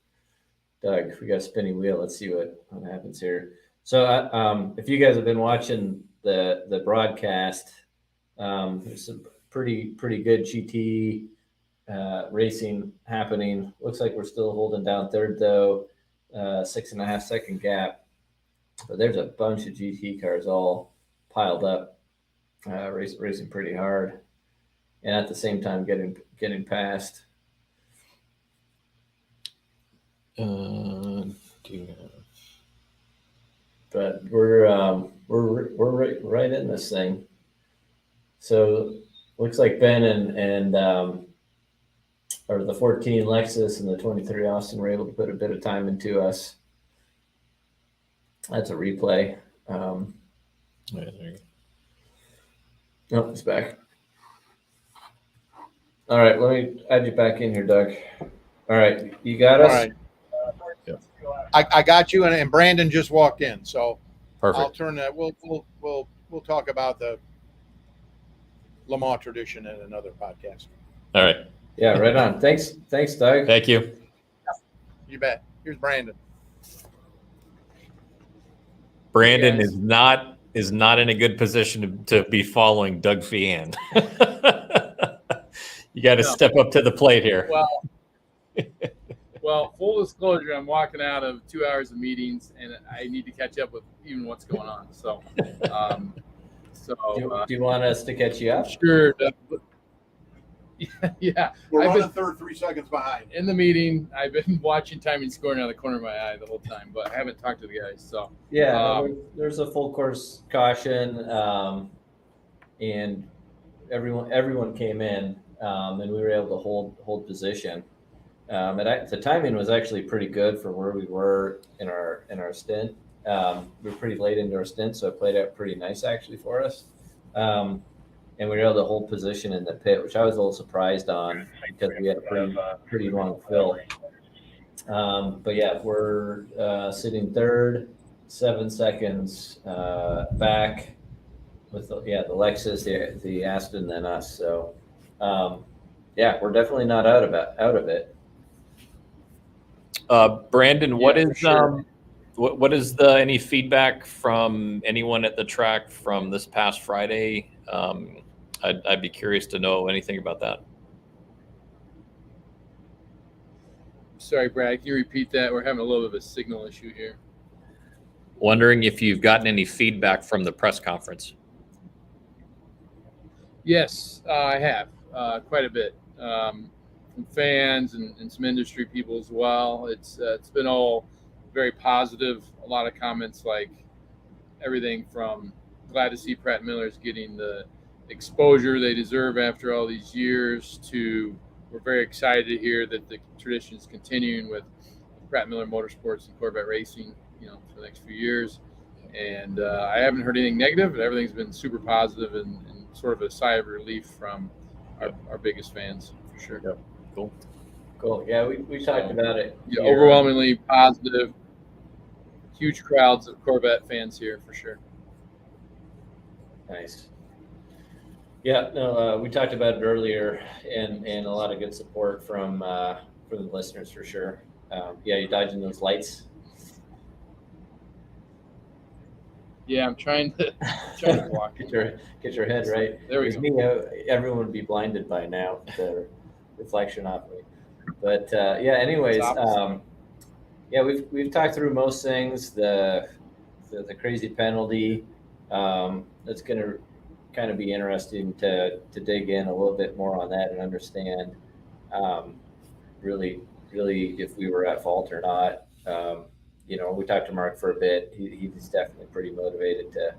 Doug. We got a spinning wheel. Let's see what happens here. So if you guys have been watching the broadcast, there's some pretty good GT racing happening. Looks like we're still holding down third, though. 6.5 second gap. But there's a bunch of GT cars all piled up, racing pretty hard, and at the same time getting past. But we're right in this thing. So looks like Ben and or the 14 Lexus and the 23 Austin were able to put a bit of time into us. That's a replay. Oh, it's back. All right, let me add you back in here, Doug. All right, you got All us? right. I got you, and Brandon just walked in, so Perfect. I'll turn that. We'll talk about the Le Mans tradition in another podcast. All right. Yeah, right on. Thanks, Doug. Thank you. You bet. Here's Brandon. Brandon Yes. is not in a good position to be following Doug Fian. You got to step up to the plate here. Well, full disclosure, I'm walking out of 2 hours of meetings, and I need to catch up with even what's going on. So, Do you want us to catch you up? Sure. Yeah. We're I've running been third, 3 seconds behind. in the meeting. I've been watching timing scoring out of the corner of my eye the whole time, but I haven't talked to the guys. So, Yeah, there's a full course caution, and everyone came in, and we were able to hold position. The timing was actually pretty good for where we were in our stint. We were pretty late into our stint, so it played out pretty nice actually for us. And we were able to hold position in the pit, which I was a little surprised on because we had a pretty long fill. But yeah, we're sitting third, 7 seconds back with the Lexus, the Aston, then us. So yeah, we're definitely not out of it. Brandon, what Yeah, is for sure. what is the any feedback from anyone at the track from this past Friday? I'd be curious to know anything about that. sorry, Brad, can you repeat that? We're having a little bit of a signal issue here. Wondering if you've gotten any feedback from the press conference. Yes, I have quite a bit from fans and some industry people as well. It's been all very positive. A lot of comments like everything from glad to see Pratt Miller's getting the exposure they deserve after all these years to we're very excited to hear that the tradition is continuing with Pratt Miller Motorsports and Corvette Racing, for the next few years. And I haven't heard anything negative, but everything's been super positive and sort of a sigh of relief from our biggest fans, for sure. Yep. Cool. Yeah, we talked about it. Yeah, here. overwhelmingly positive, huge crowds of Corvette fans here, for sure. Nice. Yeah, no, we talked about it earlier, and a lot of good support from the listeners for sure. Yeah, you dodging those lights. Yeah, I'm trying to block. Get your head right. There we It's go. me, everyone would be blinded by now. The reflection off me. But yeah, anyways, yeah, we've talked through most things. The crazy penalty. That's going to kind of be interesting to dig in a little bit more on that and understand really if we were at fault or not. We talked to Mark for a bit. He's definitely pretty motivated to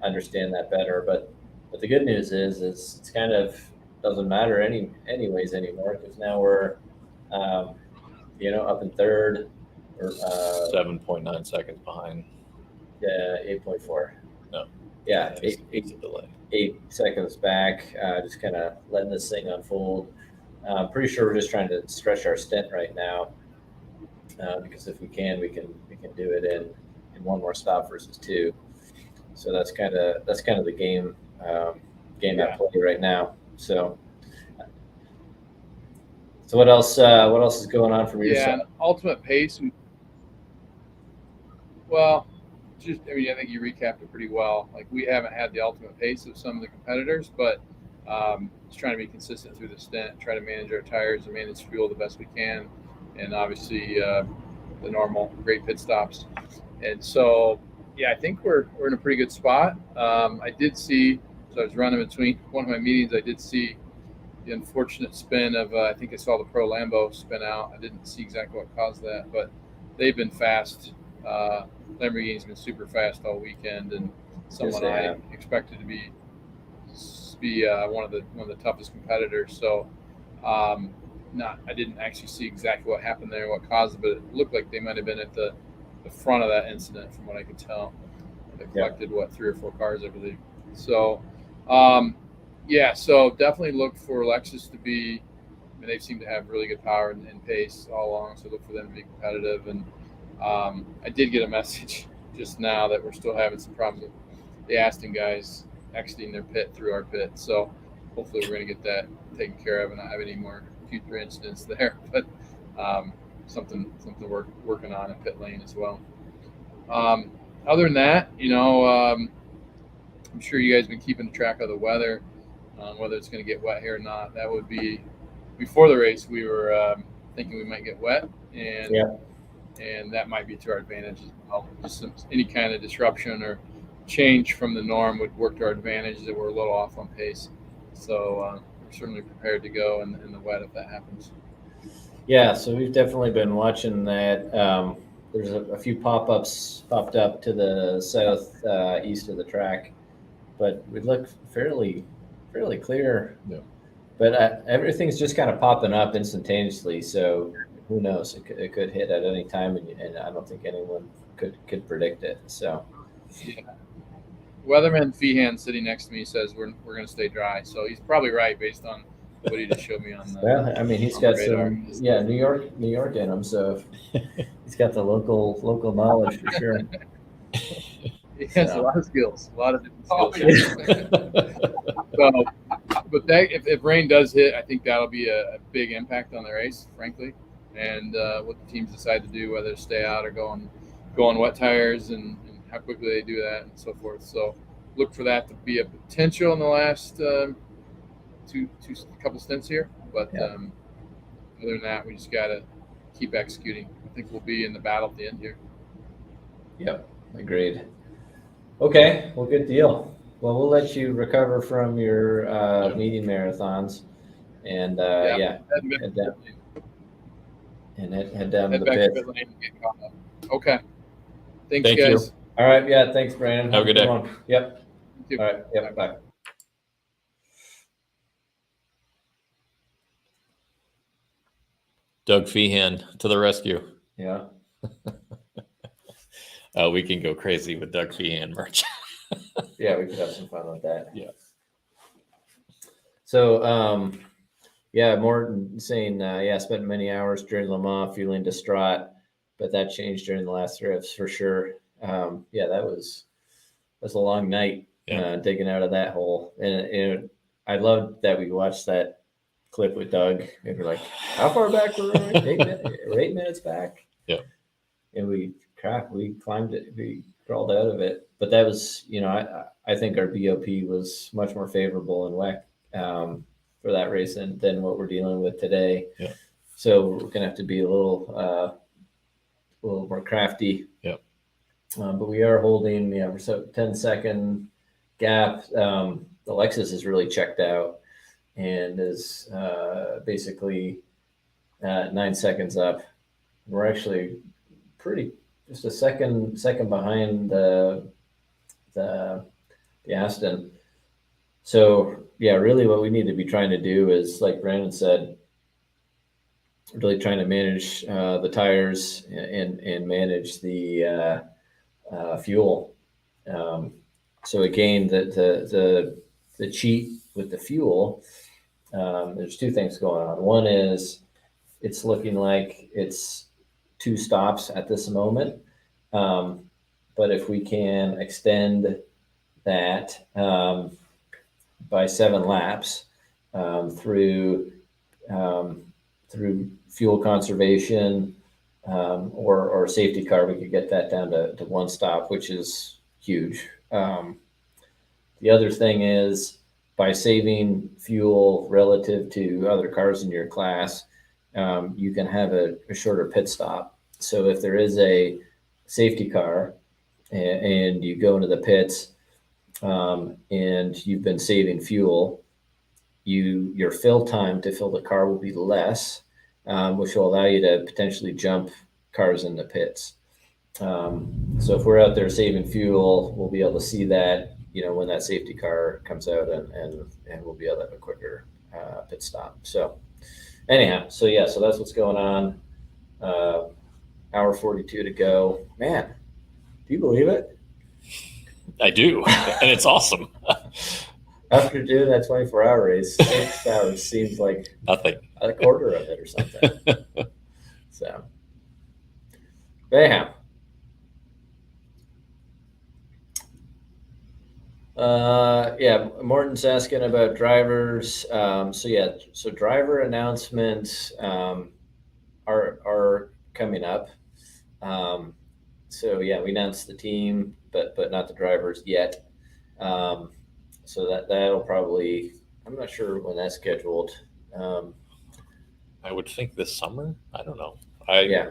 understand that better. But the good news is it's kind of doesn't matter anyways anymore, because now we're up in third or 7.9 seconds behind. Yeah, 8.4. No. Yeah, It's a delay. 8 seconds back, just kind of letting this thing unfold. Pretty sure we're just trying to stretch our stint right now, because if we can do it in one more stop versus two. So that's kind of the game at play right now. So what else is going on from your side? Ultimate pace. Well, I think you recapped it pretty well. Like, we haven't had the ultimate pace of some of the competitors, but just trying to be consistent through the stint, try to manage our tires and manage fuel the best we can, and obviously the normal great pit stops. And so, yeah, I think we're in a pretty good spot. I did see, so I was running between one of my meetings, I did see the unfortunate spin of, I think I saw the Pro Lambo spin out. I didn't see exactly what caused that, but they've been fast. Lamborghini's been super fast all weekend, and someone I expected to be one of the toughest competitors. So, I didn't actually see exactly what happened there, what caused it, but it looked like they might have been at the front of that incident, from what I could tell. They collected 3 or 4 cars, I believe. So, Yeah, so definitely look for Lexus to be. I mean, they seem to have really good power and pace all along, so look for them to be competitive. And I did get a message just now that we're still having some problems with the Aston guys exiting their pit through our pit. So hopefully we're going to get that taken care of and not have any more future incidents there. But something we're working on in pit lane as well. Other than that, I'm sure you guys have been keeping track of the weather, whether it's going to get wet here or not. That would be before the race. We were thinking we might get wet, and that might be to our advantage as well. Just any kind of disruption or change from the norm would work to our advantage that we're a little off on pace. So we're certainly prepared to go in the wet if that happens. Yeah, so we've definitely been watching that. There's a few pop-ups popped up to the south east of the track, but we look fairly clear. Yeah. But everything's just kind of popping up instantaneously, so who knows? It could hit at any time, and I don't think anyone could predict it. So, yeah. Weatherman Feehan sitting next to me says we're going to stay dry, so he's probably right based on what he just showed me on the. Well, I mean, he's got radar. some, New York in him, so he's got the local knowledge for sure. He has a lot of skills, a lot of different skills. So, but that, if rain does hit, I think that'll be a big impact on the race, frankly, and what the teams decide to do, whether to stay out or go on wet tires, and how quickly they do that, and so forth. So, look for that to be a potential in the last couple stints here. But other than that, we just got to keep executing. I think we'll be in the battle at the end here. Yep, agreed. Okay, well, good deal. Well, we'll let you recover from your meeting marathons, and head down to the pit. Okay. Thank you, guys. you. All right, yeah, thanks, Brandon. Have a good day. Yep. You too. All right, yep, bye. Doug Feehan to the rescue. Yeah. We can go crazy with Doug Feehan merch. Yeah, we could have some fun with that. Yeah. So, Morton saying, spent many hours during Le Mans feeling distraught, but that changed during the last rifts for sure. That was a long night digging out of that hole, and I loved that we watched that clip with Doug, and we're like, how far back were we? 8 minutes back. Yeah, and we climbed it, we crawled out of it. But that was, I think our BOP was much more favorable in WEC for that race than what we're dealing with today. Yeah. So we're gonna have to be a little more crafty. Yeah. But we are holding, we're 10-second gap. The Lexus is really checked out and is basically 9 seconds up. We're actually just a second behind the Aston. So really what we need to be trying to do is, like Brandon said, really trying to manage the tires and manage the fuel. So again, the cheat with the fuel, there's two things going on. One is it's looking like it's 2 stops at this moment. But if we can extend that by 7 laps through fuel conservation or safety car, we could get that down to 1 stop, which is huge. The other thing is, by saving fuel relative to other cars in your class, you can have a shorter pit stop. So if there is a safety car and you go into the pits and you've been saving fuel, your fill time to fill the car will be less, which will allow you to potentially jump cars in the pits. So if we're out there saving fuel, we'll be able to see that, when that safety car comes out, and we'll be able to have a quicker pit stop. So anyhow, so that's what's going on. Hour 42 to go. Man, do you believe it? I do, and it's awesome. After doing that 24-hour race, 6 hours seems like Nothing. a quarter of it or something. So, anyhow. Yeah, Morton's asking about drivers. So driver announcements are coming up. So yeah, we announced the team, but not the drivers yet. So that'll probably, I'm not sure when that's scheduled. I would think this summer. I don't know.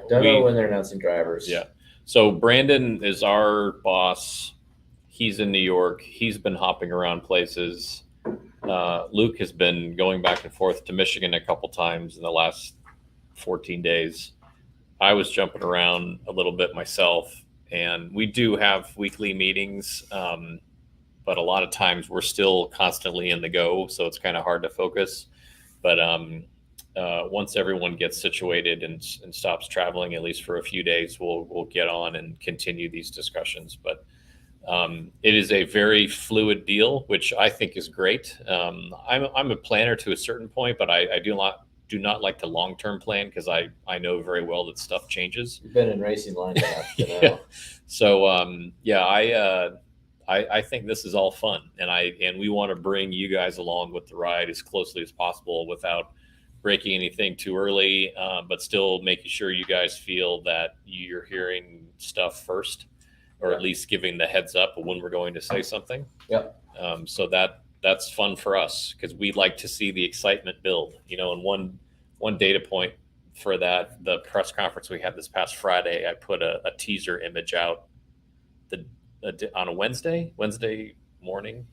Don't know when they're announcing drivers. Yeah. So Brandon is our boss. He's in New York. He's been hopping around places. Luke has been going back and forth to Michigan a couple times in the last 14 days. I was jumping around a little bit myself, and we do have weekly meetings, but a lot of times we're still constantly in the go, so it's kind of hard to focus. But once everyone gets situated and stops traveling, at least for a few days, we'll get on and continue these discussions. But it is a very fluid deal, which I think is great. I'm a planner to a certain point, but I do not like to long-term plan because I know very well that stuff changes. You've been in racing long enough to know. Yeah. So I think this is all fun, and we want to bring you guys along with the ride as closely as possible without breaking anything too early, but still making sure you guys feel that you're hearing stuff first, or at least giving the heads up of when we're going to say something. Yep. So that's fun for us because we'd like to see the excitement build. And one data point for that, the press conference we had this past Friday, I put a teaser image out on a Wednesday morning.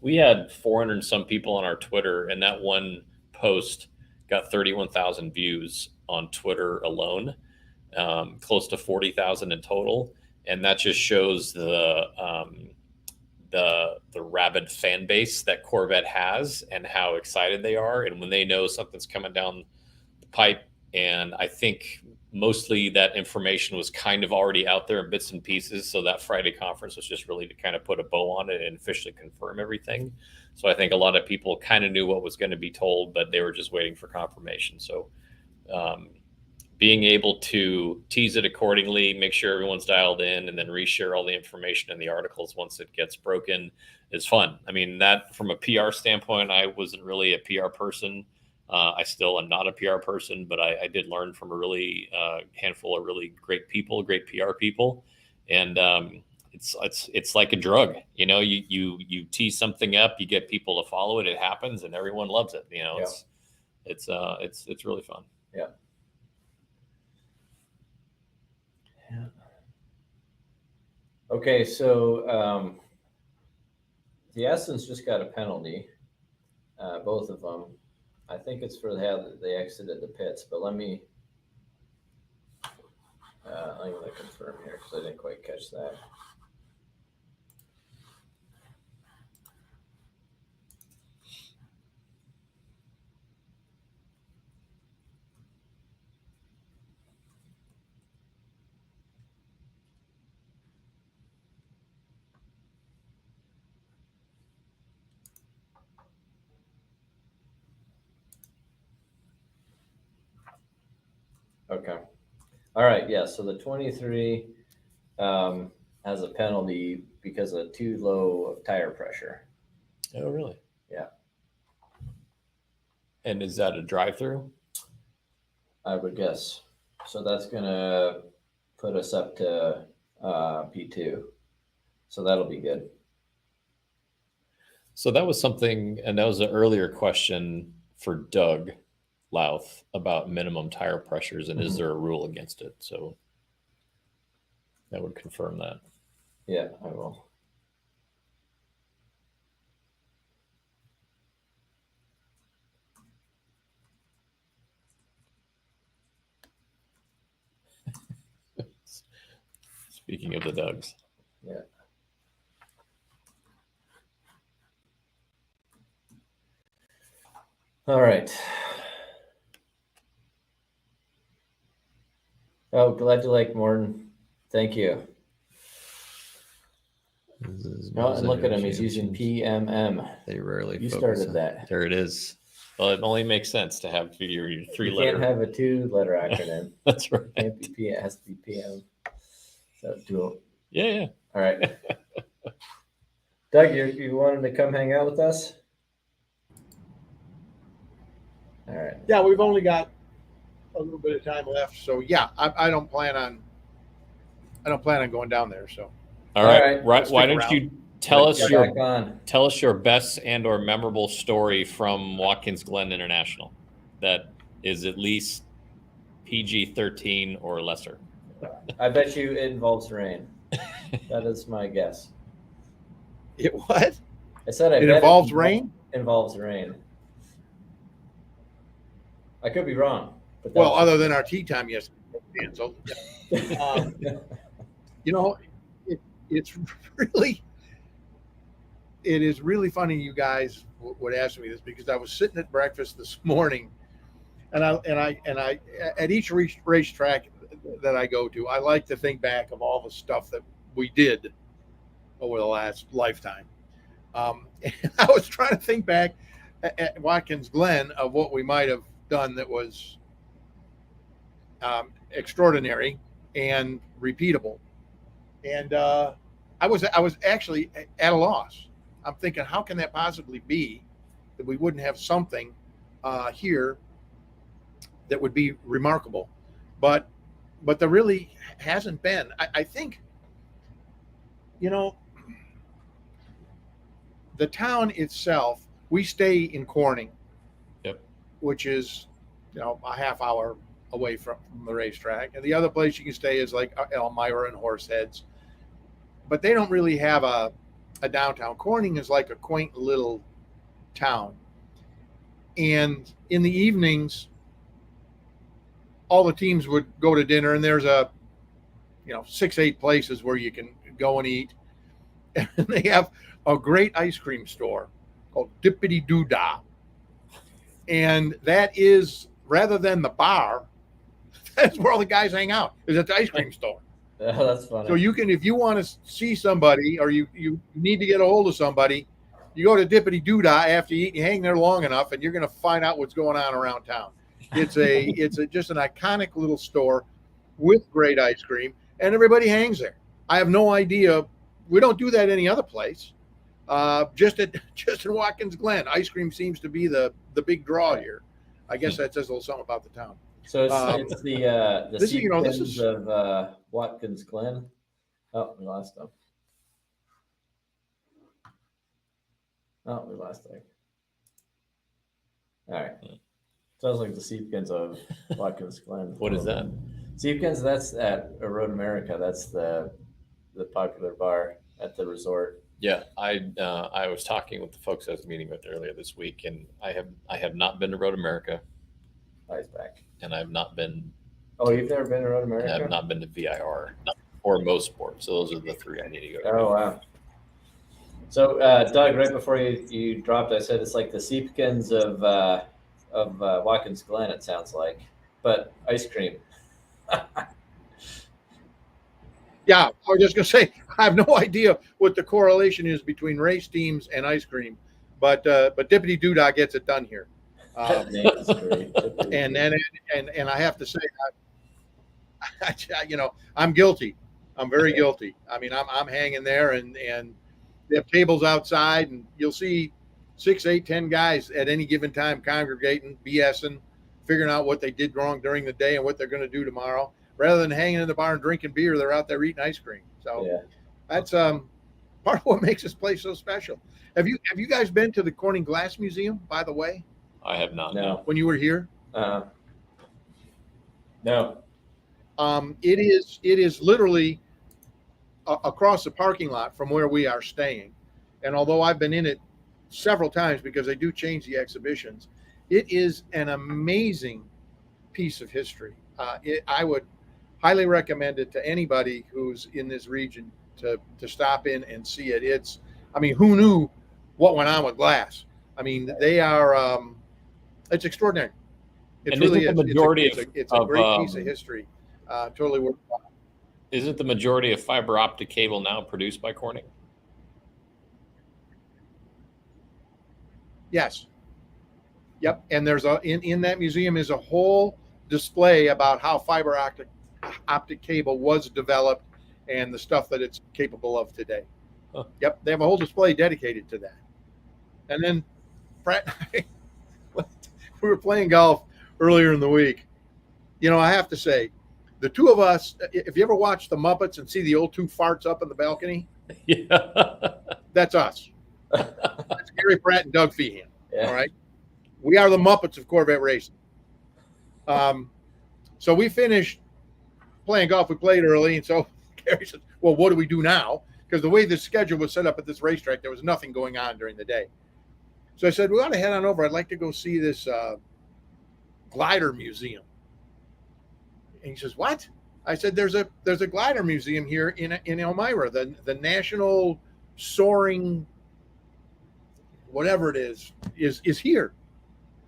We had 400 and some people on our Twitter, and that one post got 31,000 views on Twitter alone, close to 40,000 in total. And that just shows the rabid fan base that Corvette has and how excited they are. And when they know something's coming down the pipe, and I think mostly that information was kind of already out there in bits and pieces. So that Friday conference was just really to kind of put a bow on it and officially confirm everything. So I think a lot of people kind of knew what was going to be told, but they were just waiting for confirmation. So being able to tease it accordingly, make sure everyone's dialed in, and then reshare all the information in the articles once it gets broken is fun. I mean, that from a PR standpoint, I wasn't really a PR person. I still am not a PR person, but I did learn from a really handful of really great people, great PR people. And it's like a drug, you tease something up, you get people to follow it, it happens, and everyone loves it. It's really fun. Yeah. Yeah. Okay, so the Essence just got a penalty, both of them. I think it's for how they exited the pits, but let me confirm here because I didn't quite catch that. Okay. All right. Yeah. So the 23 has a penalty because of too low of tire pressure. Oh, really? Yeah. And is that a drive-through? I would guess. So that's going to put us up to P2. So that'll be good. So that was something, and that was an earlier question for Doug Louth about minimum tire pressures, and is there a rule against it? So that would confirm that. Yeah, I will. Speaking of the Dougs. Yeah. All right. Oh, glad you like Morton. Thank you. This is No, and look at him. He's using PMM. They rarely. You focus started on- that. There it is. Well, it only makes sense to have your You three-letter. can't have a 2-letter acronym. That's right. It can't be P. It has to be PM. So dual. Yeah. All right. Doug, you wanted to come hang out with us? All right. Yeah, we've only got a little bit of time left, so yeah, I don't plan on going down there. So All right. right. Right. Why Stick don't around. you tell us Get back on. tell us your best and or memorable story from Watkins Glen International that is at least PG-13 or lesser. I bet you it involves rain. That is my guess. it what? I said I It bet involves rain? Involves rain. I could be wrong. But Well, that's- other than our tea time yesterday. So, you know, it's really, it is really funny you guys would ask me this, because I was sitting at breakfast this morning, and I at each racetrack that I go to, I like to think back of all the stuff that we did over the last lifetime. And I was trying to think back at Watkins Glen of what we might have done that was extraordinary and repeatable. And I was actually at a loss. I'm thinking, how can that possibly be that we wouldn't have something here that would be remarkable? But there really hasn't been. I think, you know, the town itself, we stay in Corning, Yep. which is, you know, a half hour away from the racetrack. And the other place you can stay is like Elmira and Horseheads. But they don't really have a downtown. Corning is like a quaint little town. And in the evenings, all the teams would go to dinner, and there's 6-8 places where you can go and eat. And they have a great ice cream store called Dippity Doo Dah. And that is, rather than the bar, that's where all the guys hang out, is at the ice cream store. Oh, that's funny. So you can, if you want to see somebody, or you need to get a hold of somebody, you go to Dippity Doo Dah after you eat, you hang there long enough, and you're going to find out what's going on around town. It's just an iconic little store with great ice cream, and everybody hangs there. I have no idea. We don't do that any other place. Just in Watkins Glen, ice cream seems to be the big draw here. I guess that says a little something about the town. So it's the this is, you know, this sequence is of Watkins Glen. Oh, we lost them. Oh, we lost them. All right. Sounds like the Seepkins of Watkins Glen. What is that? Seepkins, that's at Road America. That's the popular bar at the resort. Yeah, I was talking with the folks I was meeting with earlier this week, and I have not been to Road America. Nice back. And I've not been. Oh, you've never been to Road America? I've not been to VIR or Most Sports. So those are the three I need to go to. Oh, wow. So, Doug, right before you dropped, I said it's like the Seepkins of Watkins Glen, it sounds like, but ice cream. Yeah, I was just going to say, I have no idea what the correlation is between race teams and ice cream, but Dippity Doo Dah gets it done here. And I have to say, I'm guilty. I'm very guilty. I mean, I'm hanging there, and they have tables outside, and you'll see 6, 8, 10 guys at any given time congregating, BSing, figuring out what they did wrong during the day and what they're going to do tomorrow. Rather than hanging in the bar and drinking beer, they're out there eating ice cream. So that's part of what makes this place so special. Have you guys been to the Corning Glass Museum, by the way? I have not. No. When you were here? No. It is literally across the parking lot from where we are staying. And although I've been in it several times because they do change the exhibitions, it is an amazing piece of history. I would highly recommend it to anybody who's in this region to stop in and see it. Who knew what went on with glass? I mean, they are, it's extraordinary. It really is. It's a great piece of history. Totally worthwhile. Isn't the majority of fiber optic cable now produced by Corning? Yes. Yep. And there's in that museum is a whole display about how fiber optic cable was developed and the stuff that it's capable of today. Huh. Yep. They have a whole display dedicated to that. And then Pratt, we were playing golf earlier in the week. You know, I have to say, the two of us, if you ever watch the Muppets and see the old two farts up in the balcony, Yeah. that's us. That's Gary Pratt and Doug Feehan. Yeah. All right. We are the Muppets of Corvette racing. So we finished playing golf. We played early. And so Gary said, well, what do we do now? Because the way the schedule was set up at this racetrack, there was nothing going on during the day. So I said, we ought to head on over. I'd like to go see this glider museum. And he says, what? I said, there's a glider museum here in Elmira, the National Soaring, whatever it is here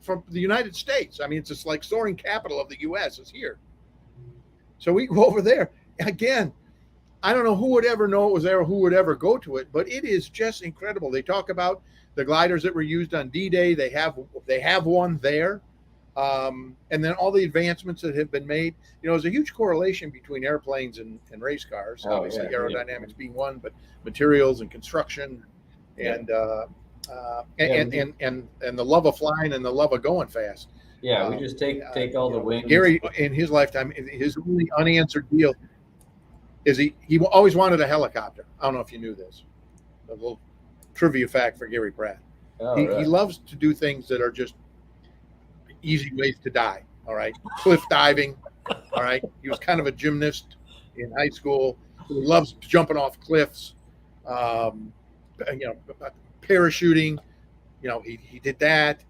from the United States. I mean, it's just like soaring capital of the U.S. is here. So we go over there. Again, I don't know who would ever know it was there or who would ever go to it, but it is just incredible. They talk about the gliders that were used on D-Day. They have one there. And then all the advancements that have been made, you know, there's a huge correlation between airplanes and race cars. Oh, Obviously, yeah, aerodynamics being one, but materials and construction and the love of flying and the love of going fast. Yeah, we just take all the wings. Gary, in his lifetime, his only unanswered deal is he always wanted a helicopter. I don't know if you knew this. A little trivia fact for Gary Pratt. Oh, He right. loves to do things that are just easy ways to die. All right. Cliff diving. All right. He was kind of a gymnast in high school. He loves jumping off cliffs. Parachuting. You know, he did that.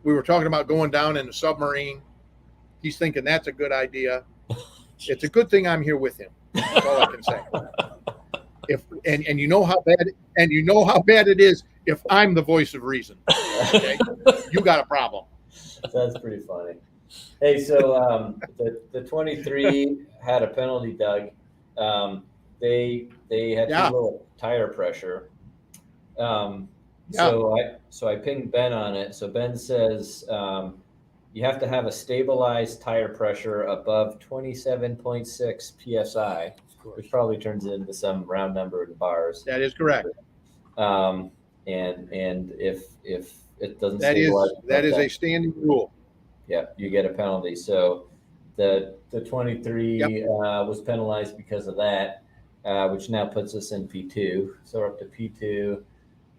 We were talking about going down in a submarine. He's thinking that's a good idea. It's a good thing I'm here with him. That's all I can say. And you know how bad it is if I'm the voice of reason. Okay? You got a problem. That's pretty funny. Hey, so the 23 had a penalty, Doug. They had too little tire pressure. So I pinged Ben on it. So Ben says you have to have a stabilized tire pressure above 27.6 psi, which probably turns into some round number in bars. That is correct. And if it doesn't That is a standing rule. Yeah, you get a penalty. So the 23 was penalized because of that, which now puts us in P2. So we're up to P2,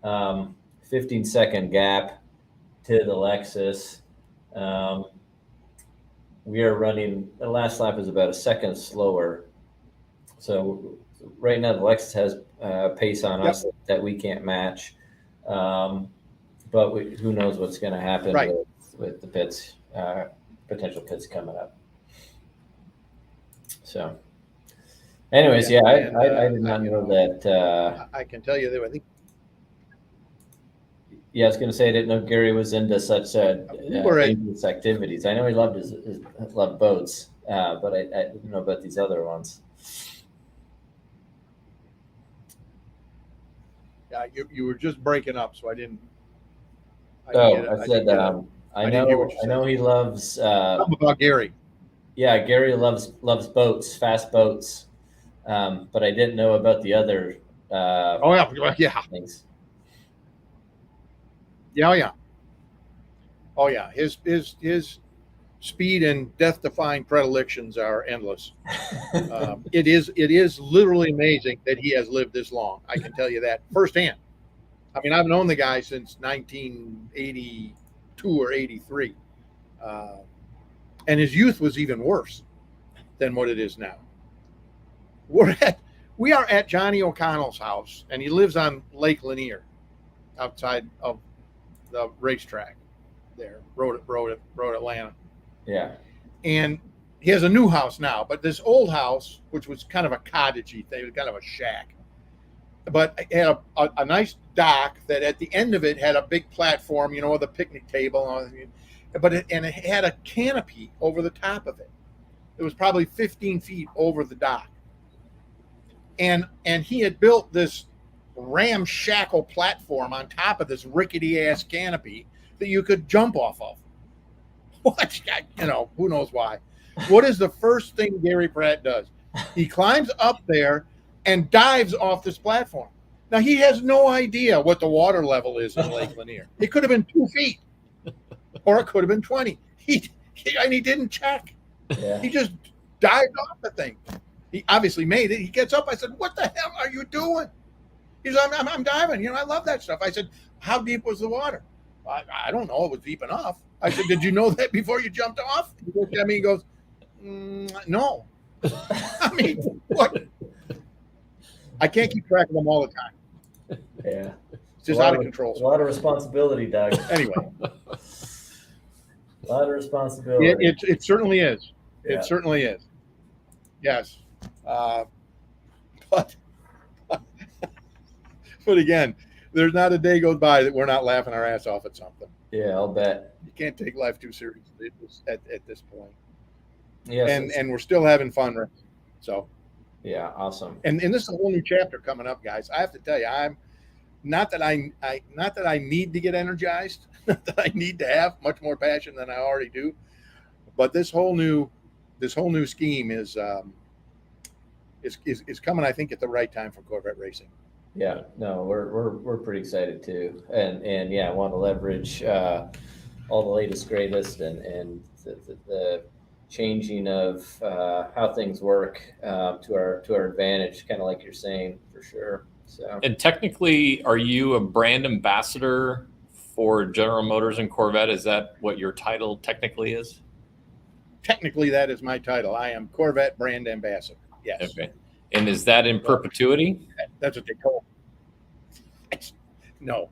15-second gap to the Lexus. We are running, the last lap is about a second slower. So right now the Lexus has pace on us that we can't match. But who knows what's going to happen with the pits, potential pits coming up. So anyways, I did not know that. I can tell you that I think. Yeah, I was going to say I didn't know Gary was into such dangerous activities. I know he loved loved boats, but I didn't know about these other ones. Yeah, you were just breaking up, so I didn't. I know he loves. Something about Gary. Yeah, Gary loves boats, fast boats, but I didn't know about the other. Things. Oh yeah. His speed and death-defying predilections are endless. It is literally amazing that he has lived this long. I can tell you that firsthand. I mean, I've known the guy since 1982 or 83, and his youth was even worse than what it is now. We are at Johnny O'Connell's house, and he lives on Lake Lanier, outside of the racetrack there, road Atlanta. Yeah. And he has a new house now, but this old house, which was kind of a cottagey thing, kind of a shack, but it had a nice dock that at the end of it had a big platform, with a picnic table, but it had a canopy over the top of it. It was probably 15 feet over the dock. And he had built this ramshackle platform on top of this rickety ass canopy that you could jump off of. What? You know, who knows why? What is the first thing Gary Pratt does? He climbs up there and dives off this platform. Now, he has no idea what the water level is in Lake Lanier. It could have been 2 feet, or it could have been 20. He didn't check. Yeah. He just dived off the thing. He obviously made it. He gets up. I said, "What the hell are you doing?" He said, I'm diving. You know, I love that stuff. I said, "How deep was the water?" I don't know. It was deep enough. I said, "Did you know that before you jumped off?" He looked at me and goes, "No." I mean, what? I can't keep track of them all the time. Yeah. It's just out of control. A lot of responsibility, Doug. Anyway. A lot of responsibility. It certainly is. Yeah. It certainly is. Yes. But again, there's not a day goes by that we're not laughing our ass off at something. Yeah, I'll bet. You can't take life too seriously at this point. Yes. And we're still having fun. So. Yeah, awesome. And this is a whole new chapter coming up, guys. I have to tell you, I'm not that I need to get energized, not that I need to have much more passion than I already do, but this whole new scheme is coming, I think, at the right time for Corvette racing. Yeah, no, we're pretty excited too, and yeah, I want to leverage all the latest, greatest, and the changing of how things work to our advantage, kind of like you're saying, for sure. So. And technically, are you a brand ambassador for General Motors and Corvette? Is that what your title technically is? Technically, that is my title. I am Corvette brand ambassador. Yes. Okay. And is that in perpetuity? That's what they call it. No.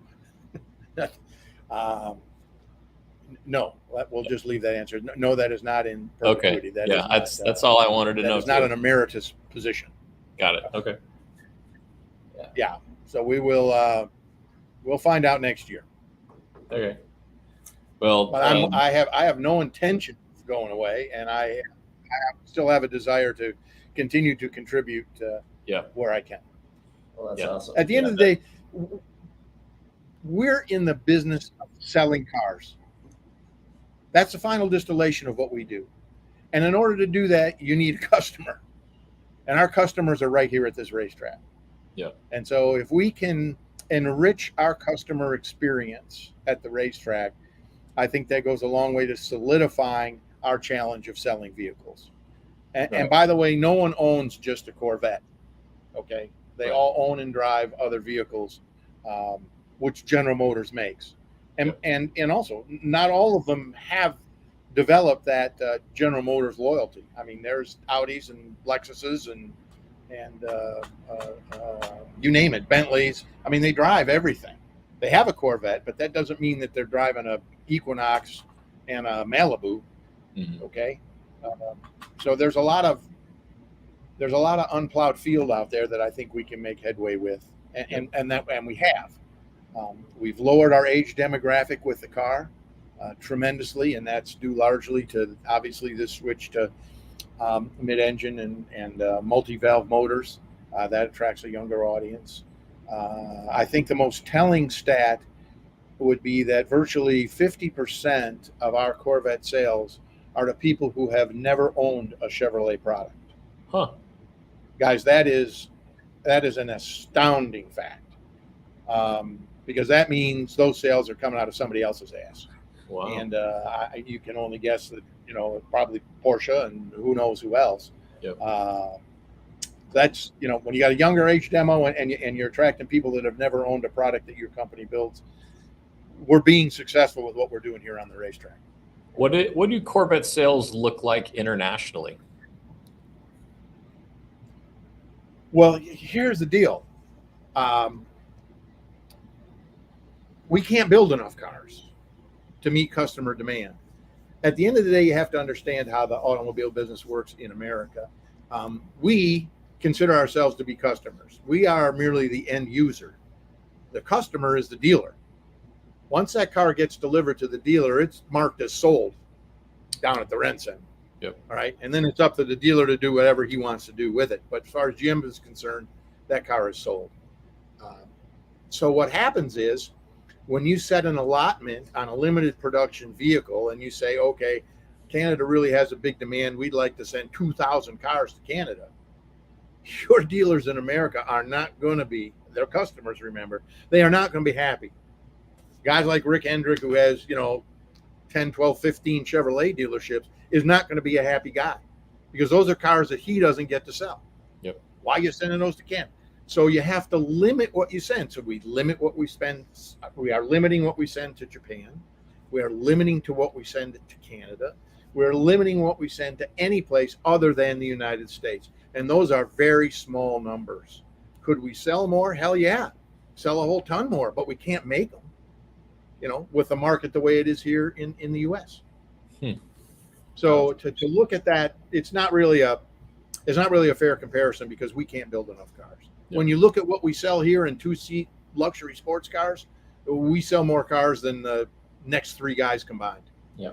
No, we'll just leave that answer. No, that is not in perpetuity. Okay. That that's all I wanted to know. It's not an emeritus position. Got it. Okay. Yeah. So we will. We'll find out next year. Okay. Well, but I have no intention of going away, and I still have a desire to continue to contribute where I can. Well, that's awesome. At the end of the day, we're in the business of selling cars. That's the final distillation of what we do. And in order to do that, you need a customer. And our customers are right here at this racetrack. Yeah. And so if we can enrich our customer experience at the racetrack, I think that goes a long way to solidifying our challenge of selling vehicles. And by the way, no one owns just a Corvette. Okay. They all own and drive other vehicles, which General Motors makes. And also, not all of them have developed that General Motors loyalty. I mean, there's Audis and Lexuses and you name it, Bentleys. I mean, they drive everything. They have a Corvette, but that doesn't mean that they're driving a Equinox and a Malibu. Mm-hmm. Okay, so there's a lot of unplowed field out there that I think we can make headway with, and we have. We've lowered our age demographic with the car tremendously, and that's due largely to obviously this switch to mid-engine and multi-valve motors. That attracts a younger audience. I think the most telling stat would be that virtually 50% of our Corvette sales are to people who have never owned a Chevrolet product. Huh. Guys, that is an astounding fact. Because that means those sales are coming out of somebody else's ass. Wow. And you can only guess that, probably Porsche and who knows who else. Yep. That's, when you got a younger age demo and you're attracting people that have never owned a product that your company builds, we're being successful with what we're doing here on the racetrack. What do Corvette sales look like internationally? Well, here's the deal. We can't build enough cars to meet customer demand. At the end of the day, you have to understand how the automobile business works in America. We consider ourselves to be customers. We are merely the end user. The customer is the dealer. Once that car gets delivered to the dealer, it's marked as sold down at the rent center. Yep. All right. And then it's up to the dealer to do whatever he wants to do with it. But as far as Jim is concerned, that car is sold. So what happens is when you set an allotment on a limited production vehicle and you say, okay, Canada really has a big demand, we'd like to send 2,000 cars to Canada. Your dealers in America are not going to be, their customers, remember, they are not going to be happy. Guys like Rick Hendrick, who has, 10, 12, 15 Chevrolet dealerships, is not going to be a happy guy because those are cars that he doesn't get to sell. Yep. Why are you sending those to Canada? So you have to limit what you send. So we limit what we spend. We are limiting what we send to Japan. We are limiting to what we send to Canada. We're limiting what we send to any place other than the United States. And those are very small numbers. Could we sell more? Hell yeah. Sell a whole ton more, but we can't make them, with the market the way it is here in the U.S. So to look at that, it's not really a fair comparison because we can't build enough cars. Yep. When you look at what we sell here in 2-seat luxury sports cars, we sell more cars than the next 3 guys combined. Yeah.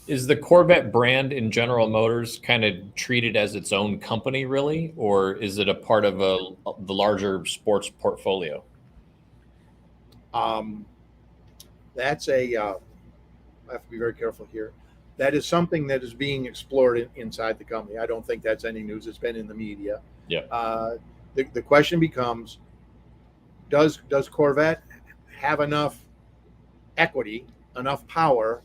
Is the Corvette brand in General Motors kind of treated as its own company, really, or is it a part of the larger sports portfolio? That's I have to be very careful here. That is something that is being explored inside the company. I don't think that's any news. It's been in the media. Yeah. The question becomes, does Corvette have enough equity, enough power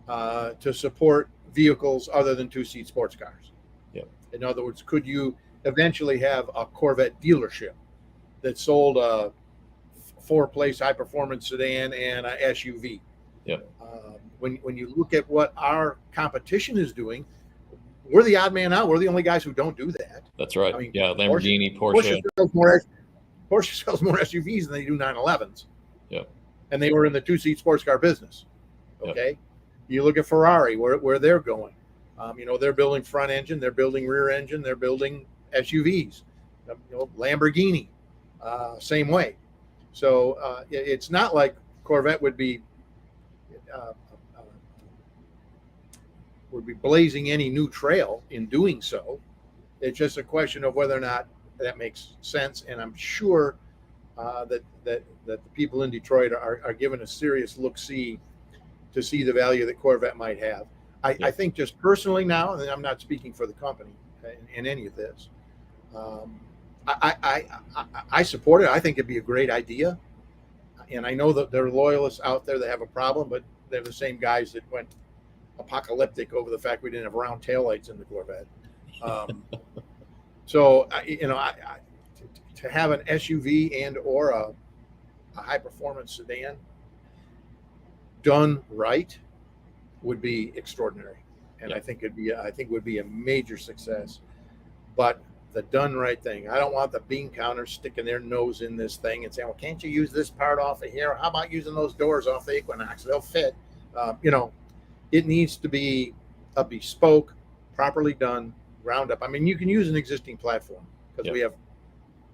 to support vehicles other than 2-seat sports cars? Yeah. In other words, could you eventually have a Corvette dealership that sold a 4-place high-performance sedan and a SUV? Yeah. When you look at what our competition is doing, we're the odd man out. We're the only guys who don't do that. That's right. I mean, yeah, Lamborghini, Porsche. Porsche sells more SUVs than they do 911s. Yeah. And they were in the 2-seat sports car business. Okay. Yep. You look at Ferrari, where they're going. They're building front engine, they're building rear engine, they're building SUVs. Lamborghini, same way. So it's not like Corvette would be blazing any new trail in doing so. It's just a question of whether or not that makes sense. And I'm sure that the people in Detroit are given a serious look-see to see the value that Corvette might have. I think just personally now, and I'm not speaking for the company in any of this, I support it. I think it'd be a great idea. And I know that there are loyalists out there that have a problem, but they're the same guys that went apocalyptic over the fact we didn't have round taillights in the Corvette. So, to have an SUV and or a high-performance sedan done right would be extraordinary, and I think would be a major success. But the done right thing, I don't want the bean counters sticking their nose in this thing and saying, "Well, can't you use this part off of here? How about using those doors off the Equinox? They'll fit." It needs to be a bespoke, properly done, ground up. I mean, you can use an existing platform because we have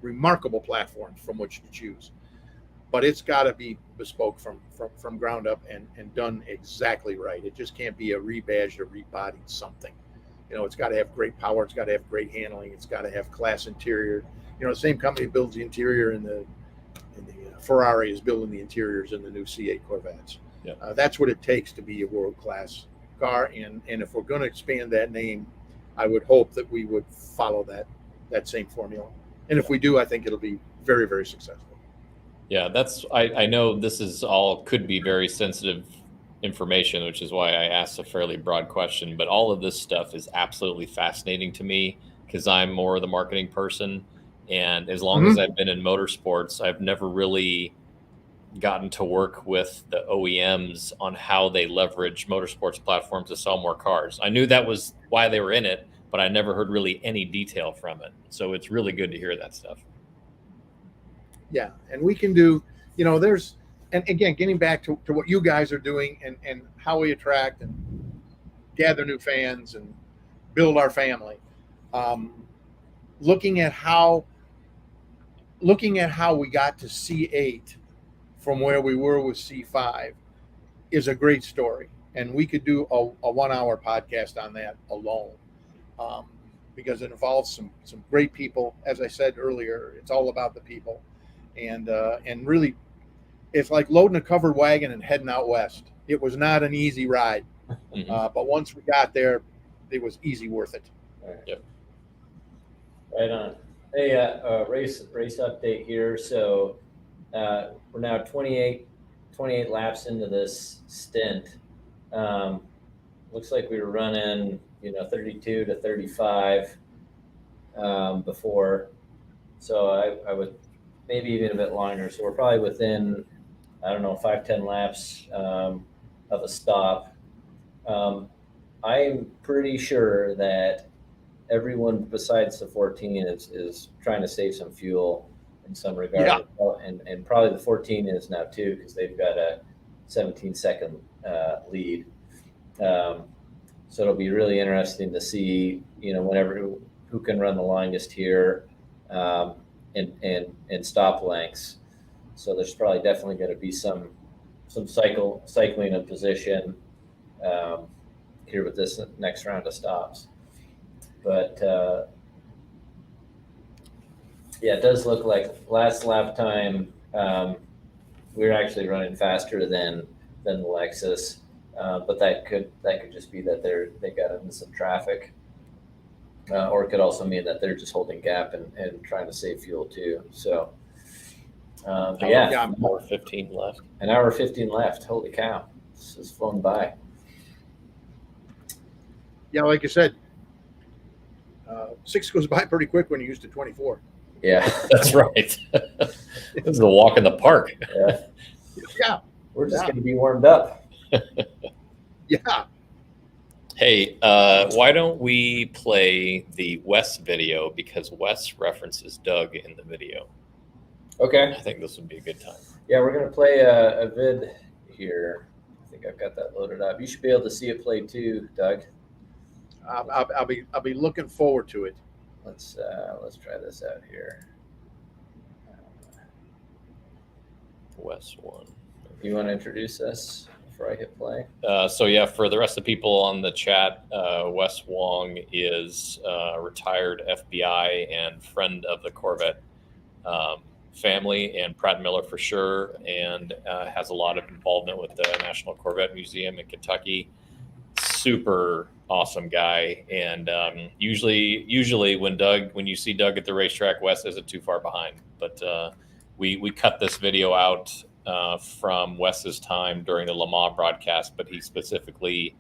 remarkable platforms from which to choose, but it's got to be bespoke from ground up and done exactly right. It just can't be a rebadged or rebodied something. It's got to have great power. It's got to have great handling. It's got to have class interior. The same company builds the interior in the Ferrari is building the interiors in the new C8 Corvettes. Yeah. That's what it takes to be a world-class car. And if we're going to expand that name, I would hope that we would follow that same formula. And if we do, I think it'll be very, very successful. Yeah, I know this is all could be very sensitive information, which is why I asked a fairly broad question, but all of this stuff is absolutely fascinating to me because I'm more the marketing person. And as long as I've been in motorsports, I've never really gotten to work with the OEMs on how they leverage motorsports platforms to sell more cars. I knew that was why they were in it, but I never heard really any detail from it. So it's really good to hear that stuff. Yeah. And we can do, and again, getting back to what you guys are doing and how we attract and gather new fans and build our family. Looking at how we got to C8 from where we were with C5 is a great story. And we could do a 1-hour podcast on that alone because it involves some great people. As I said earlier, it's all about the people. and really, it's like loading a covered wagon and heading out west. It was not an easy ride, but once we got there, it was easy worth it. Yep. Right on. Hey, race update here. So we're now 28 laps into this stint. Looks like we were running, 32 to 35 before. So I would maybe even a bit longer. So we're probably within, 5-10 laps of a stop. I'm pretty sure that everyone besides the 14 is trying to save some fuel in some regard. Yeah. And probably the 14 is now too, because they've got a 17-second lead. So it'll be really interesting to see, who can run the longest here and stop lengths. So there's probably definitely going to be some cycling in position here with this next round of stops. But it does look like last lap time we were actually running faster than the Lexus, but that could just be that they got into some traffic, or it could also mean that they're just holding gap and trying to save fuel too. So, An hour 15 left. An hour 15 left. Holy cow! This has flown by. Yeah, like you said, 6 goes by pretty quick when you're used to 24. Yeah, that's right. This is a walk in the park. Yeah. We're just going to be warmed up. Yeah. Hey, why don't we play the Wes video, because Wes references Doug in the video. Okay. I think this would be a good time. Yeah, we're going to play a vid here. I think I've got that loaded up. You should be able to see it play too, Doug. I'll be looking forward to it. Let's try this out here. Wes Wong. You want to introduce us before I hit play? For the rest of the people on the chat, Wes Wong is a retired FBI and friend of the Corvette family and Pratt Miller for sure, and has a lot of involvement with the National Corvette Museum in Kentucky. Super awesome guy, and usually when you see Doug at the racetrack, Wes isn't too far behind. But we cut this video out from Wes's time during the Le Mans broadcast, but he specifically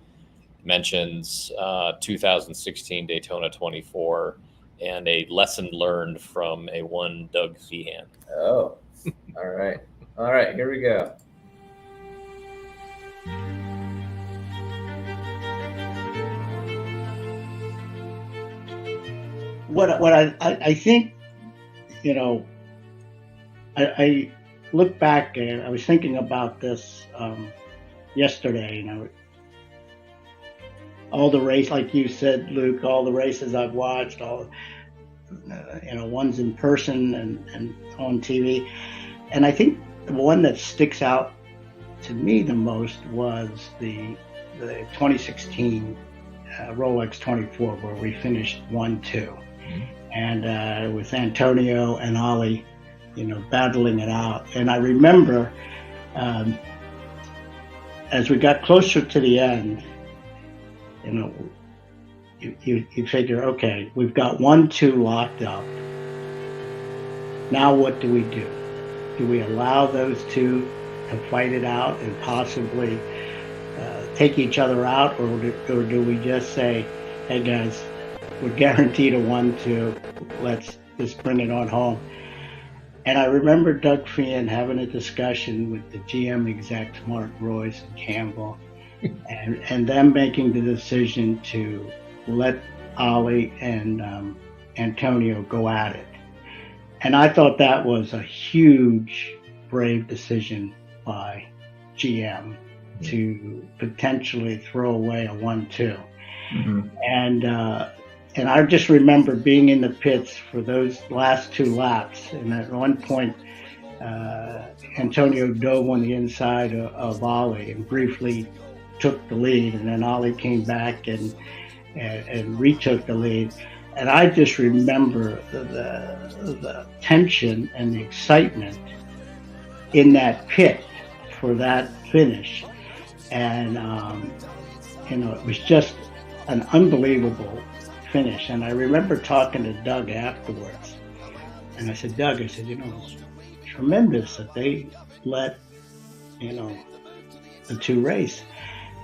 mentions 2016 Daytona 24 and a lesson learned from a one Doug Feehan. Oh, all right, here we go. What I think, I look back and I was thinking about this yesterday. All the race, like you said, Luke, all the races I've watched, all ones in person and on TV, and I think the one that sticks out to me the most was the 2016 Rolex 24, where we finished 1-2. And with Antonio and Ollie, battling it out. And I remember as we got closer to the end, you figure, okay, we've got 1-2 locked up. Now what do we do? Do we allow those two to fight it out and possibly take each other out, or do we just say, hey guys, we're guaranteed a 1-2. Let's just bring it on home. And I remember Doug Feehan having a discussion with the GM execs, Mark Royce and Campbell, and them making the decision to let Ollie and Antonio go at it. And I thought that was a huge, brave decision by GM to potentially throw away a 1-2. And I just remember being in the pits for those last 2 laps. And at one point, Antonio dove on the inside of Ollie and briefly took the lead. And then Ollie came back and retook the lead. And I just remember the tension and the excitement in that pit for that finish. And, it was just an unbelievable finish. And I remember talking to Doug afterwards. And I said, Doug, it's tremendous that they let, the two race.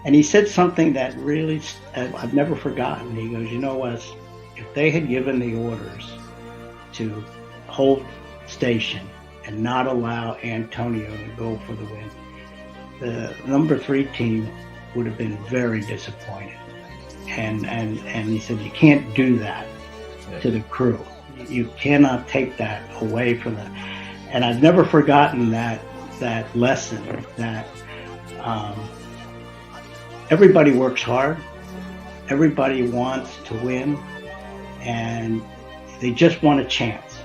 And he said something that really, I've never forgotten. He goes, Wes, if they had given the orders to hold station and not allow Antonio to go for the win, the number 3 team would have been very disappointed. And he said, you can't do that to the crew. You cannot take that away from them. And I've never forgotten that lesson that everybody works hard, everybody wants to win, and they just want a chance.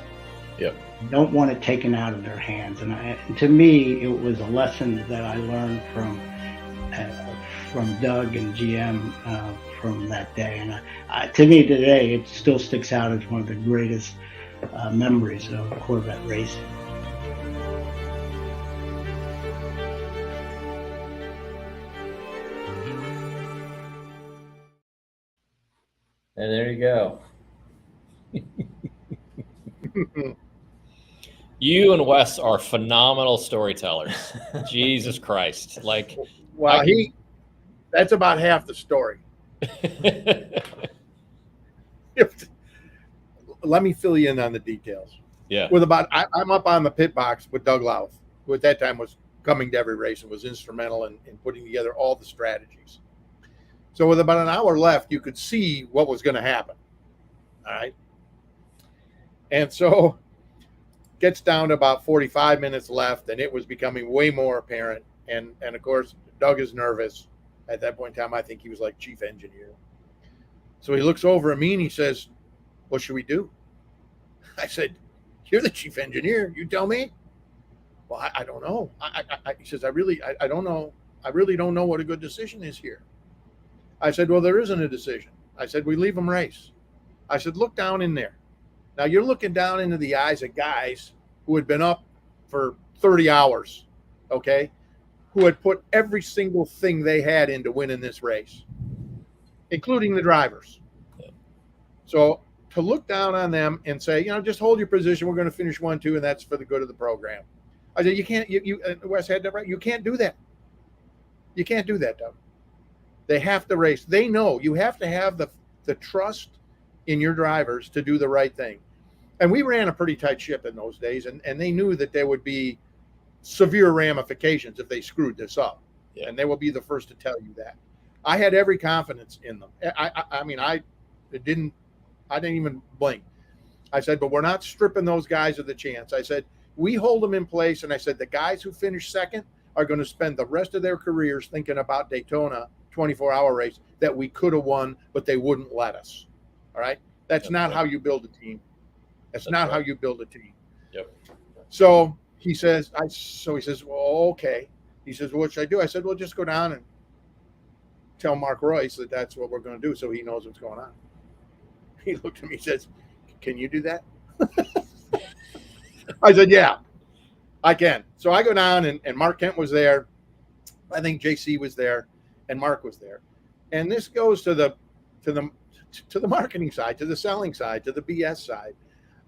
Yep. They don't want it taken out of their hands. And to me, it was a lesson that I learned from Doug and GM from that day. And to me today, it still sticks out as one of the greatest memories of Corvette racing. And there you go. You and Wes are phenomenal storytellers. Jesus Christ. Well, that's about half the story. Let me fill you in on the details. Yeah. I'm up on the pit box with Doug Louth, who at that time was coming to every race and was instrumental in putting together all the strategies. So with about an hour left, you could see what was going to happen. All right. And so gets down to about 45 minutes left, and it was becoming way more apparent. And of course, Doug is nervous. At that point in time, I think he was like chief engineer. So he looks over at me and he says, what should we do? I said, you're the chief engineer. You tell me. Well, I don't know. He says, I really don't know. I really don't know what a good decision is here. I said, well, there isn't a decision. I said, we leave them race. I said, look down in there. Now you're looking down into the eyes of guys who had been up for 30 hours, okay, who had put every single thing they had into winning this race, including the drivers. So to look down on them and say, just hold your position. We're going to finish 1-2, and that's for the good of the program. I said, you can't, Wes had that right. You can't do that. You can't do that, Doug. They have to race. They know you have to have the trust in your drivers to do the right thing. And we ran a pretty tight ship in those days, and they knew that there would be severe ramifications if they screwed this up. Yeah. And they will be the first to tell you that. I had every confidence in them. I didn't even blink. I said, but we're not stripping those guys of the chance. I said, we hold them in place. And I said, the guys who finish second are going to spend the rest of their careers thinking about Daytona 24-hour race that we could have won, but they wouldn't let us. All right. That's not how you build a team. That's not how you build a team. Yep. So he says, well, okay. He says, well, what should I do? I said, well, just go down and tell Mark Royce that that's what we're going to do so he knows what's going on. He looked at me and says, can you do that? I said, yeah, I can. So I go down and Mark Kent was there. I think JC was there and Mark was there. And this goes to the marketing side, to the selling side, to the BS side.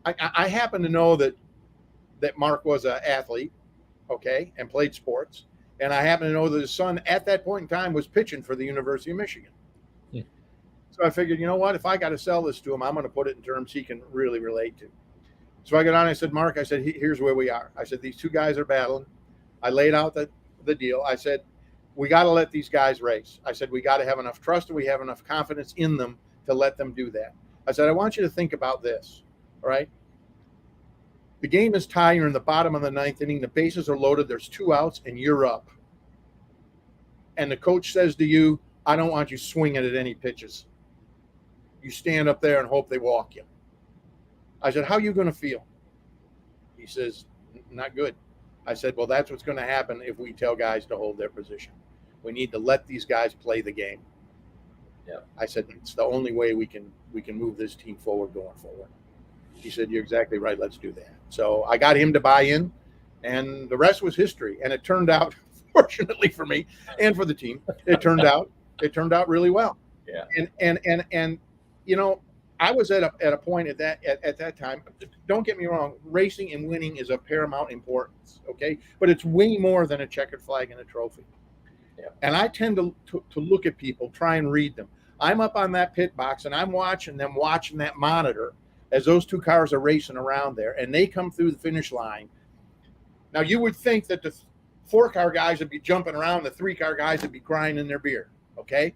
I happen to know that Mark was an athlete, okay, and played sports. And I happen to know that his son at that point in time was pitching for the University of Michigan. Yeah. So I figured, you know what, if I got to sell this to him, I'm going to put it in terms he can really relate to. So I got on and I said, Mark, I said, here's where we are. I said, these two guys are battling. I laid out the deal. I said, we got to let these guys race. I said, we got to have enough trust and we have enough confidence in them to let them do that. I said, I want you to think about this, all right? The game is tied. You're in the bottom of the ninth inning. The bases are loaded. There's 2 outs, and you're up. And the coach says to you, I don't want you swinging at any pitches. You stand up there and hope they walk you. I said, how are you going to feel? He says, not good. I said, well, that's what's going to happen if we tell guys to hold their position. We need to let these guys play the game. Yeah. I said, it's the only way we can move this team forward going forward. He said, you're exactly right. Let's do that. So I got him to buy in, and the rest was history. And it turned out, fortunately for me and for the team, it turned out really well. Yeah. And you know, I was at a point at that time. Don't get me wrong, racing and winning is of paramount importance. Okay, but it's way more than a checkered flag and a trophy. Yeah. And I tend to look at people, try and read them. I'm up on that pit box and I'm watching that monitor as those two cars are racing around there, and they come through the finish line. Now you would think that the 4-car guys would be jumping around, the 3-car guys would be crying in their beer. Okay.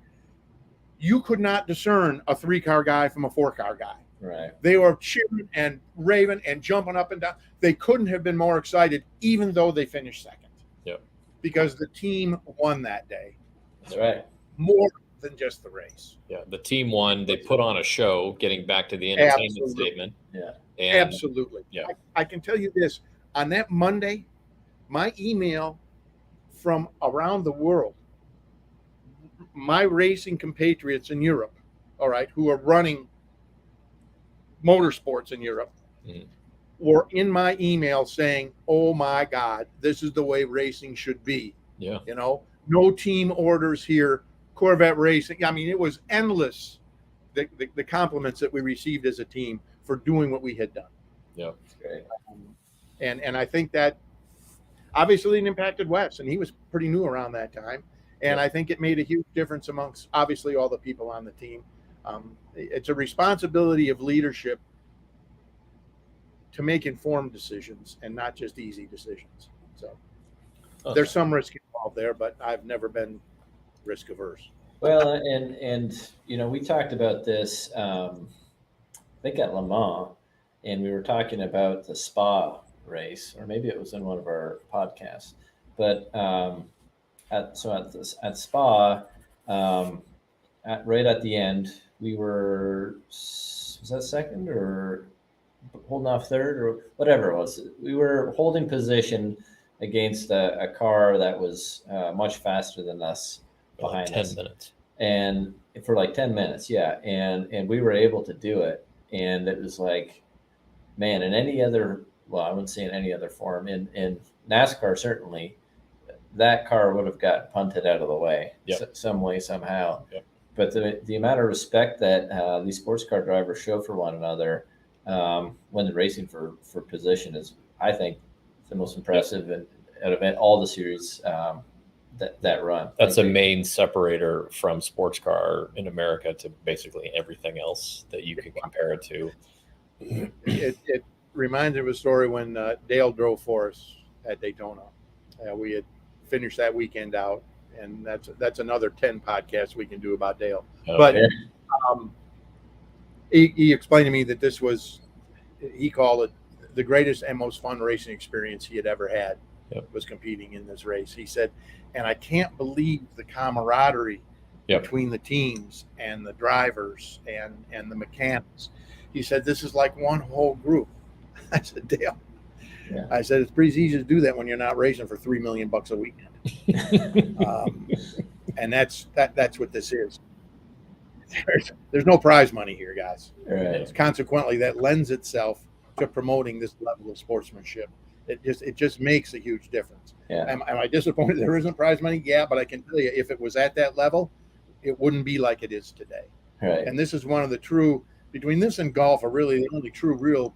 You could not discern a 3-car guy from a 4-car guy. Right. They were cheering and raving and jumping up and down. They couldn't have been more excited, even though they finished second. Yep. Because the team won that day. That's right. More than just the race. Yeah, the team won. They put on a show, getting back to the entertainment statement. Yeah. And, Absolutely. Yeah. I can tell you this. On that Monday, my email from around the world, my racing compatriots in Europe, all right, who are running motorsports in Europe, were in my email saying, oh my God, this is the way racing should be. Yeah. You know, no team orders here, Corvette racing. I mean, it was endless, the compliments that we received as a team for doing what we had done. Yeah. Great. And I think that obviously it impacted Wes, and he was pretty new around that time. And I think it made a huge difference amongst obviously all the people on the team. It's a responsibility of leadership to make informed decisions and not just easy decisions. So there's some risk involved there, but I've never been risk averse. Well, and you know, we talked about this, I think at Le Mans, and we were talking about the Spa race, or maybe it was in one of our podcasts. But at Spa, right at the end, we were, was that second or holding off third or whatever it was? We were holding position against a car that was much faster than us behind 10 us. minutes. And for like 10 minutes, yeah. And we were able to do it. And it was like, man, in any other, well, I wouldn't say in any other form, in NASCAR, certainly, that car would have got punted out of the way some way, somehow. Yep. But the amount of respect that these sports car drivers show for one another when they're racing for position is, I think, the most impressive out of all the series that run. That's a main separator from sports car in America to basically everything else that you can compare it to. It reminds me of a story when Dale drove for us at Daytona. We had finished that weekend out, and that's another 10 podcasts we can do about Dale. Okay. But he explained to me that this was, he called it the greatest and most fun racing experience he had ever had. Was competing in this race. He said, and I can't believe the camaraderie between the teams and the drivers and the mechanics. He said, this is like one whole group. I said, Dale, I said, it's pretty easy to do that when you're not racing for $3 million a weekend. And that's what this is. There's no prize money here, guys. Right. Consequently, that lends itself to promoting this level of sportsmanship. It just makes a huge difference. Yeah. Am I disappointed there isn't prize money? Yeah, but I can tell you, if it was at that level, it wouldn't be like it is today. Right. And this is one of the true, between this and golf, are really the only true, real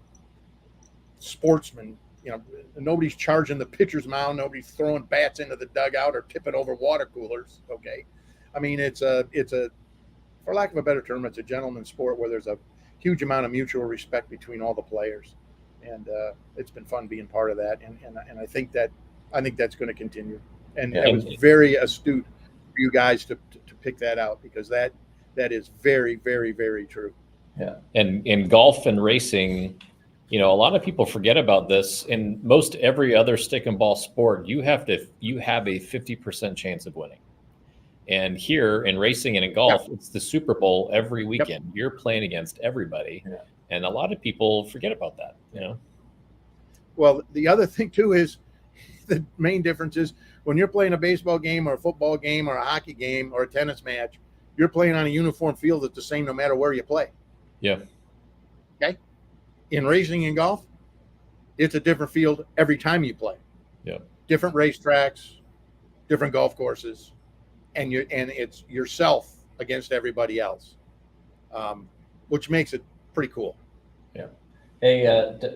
sportsmen. You know, nobody's charging the pitcher's mound, nobody's throwing bats into the dugout or tipping over water coolers. Okay, I mean, it's a, for lack of a better term, it's a gentleman's sport where there's a huge amount of mutual respect between all the players. And it's been fun being part of that, and I think that's going to continue. And it was very astute for you guys to pick that out, because that is very, very, very true. Yeah. And in golf and racing, you know, a lot of people forget about this. In most every other stick and ball sport, you have a 50% chance of winning. And here in racing and in golf, it's the Super Bowl every weekend. You're playing against everybody. Yeah. And a lot of people forget about that, you know? Well, the other thing too is the main difference is when you're playing a baseball game or a football game or a hockey game or a tennis match, you're playing on a uniform field that's the same no matter where you play. Yeah. Okay. In racing and golf, it's a different field every time you play. Yeah. Different racetracks, different golf courses, and it's yourself against everybody else, which makes it pretty cool. Yeah. Hey,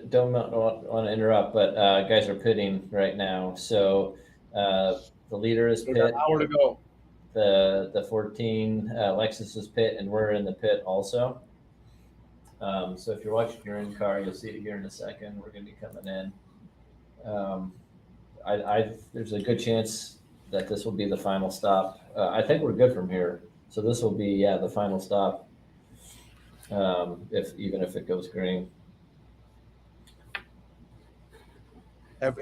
don't want to interrupt, but guys are pitting right now. So the leader is pit. An hour to go. The 14 Lexus is pit, and we're in the pit also. So if you're watching your in car, you'll see it here in a second. We're going to be coming in. There's a good chance that this will be the final stop. I think we're good from here. So this will be, the final stop. Even if it goes green. Have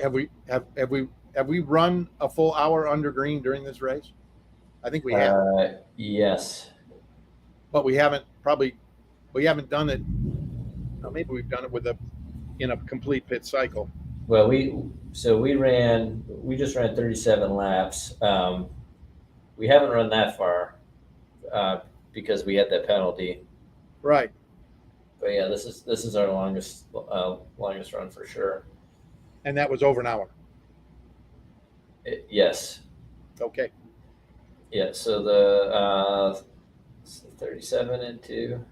we run a full hour under green during this race? I think we have. Yes. But we haven't done it. Well, maybe we've done it in a complete pit cycle. Well, we just ran 37 laps. We haven't run that far because we had that penalty. Right. But yeah, this is our longest run for sure. And that was over an hour. Yes. Okay. Yeah. So the 37 into.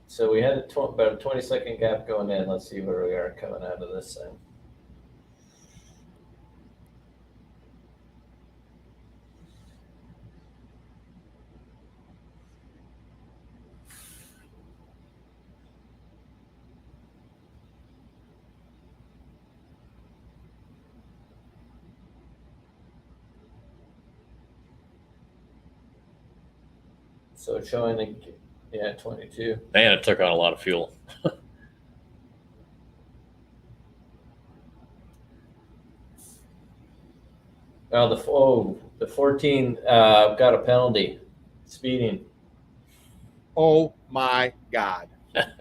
So we had about a 20-second gap going in. Let's see where we are coming out of this thing. So it's showing 22. Man, it took on a lot of fuel. The 14 got a penalty, speeding. Oh my God!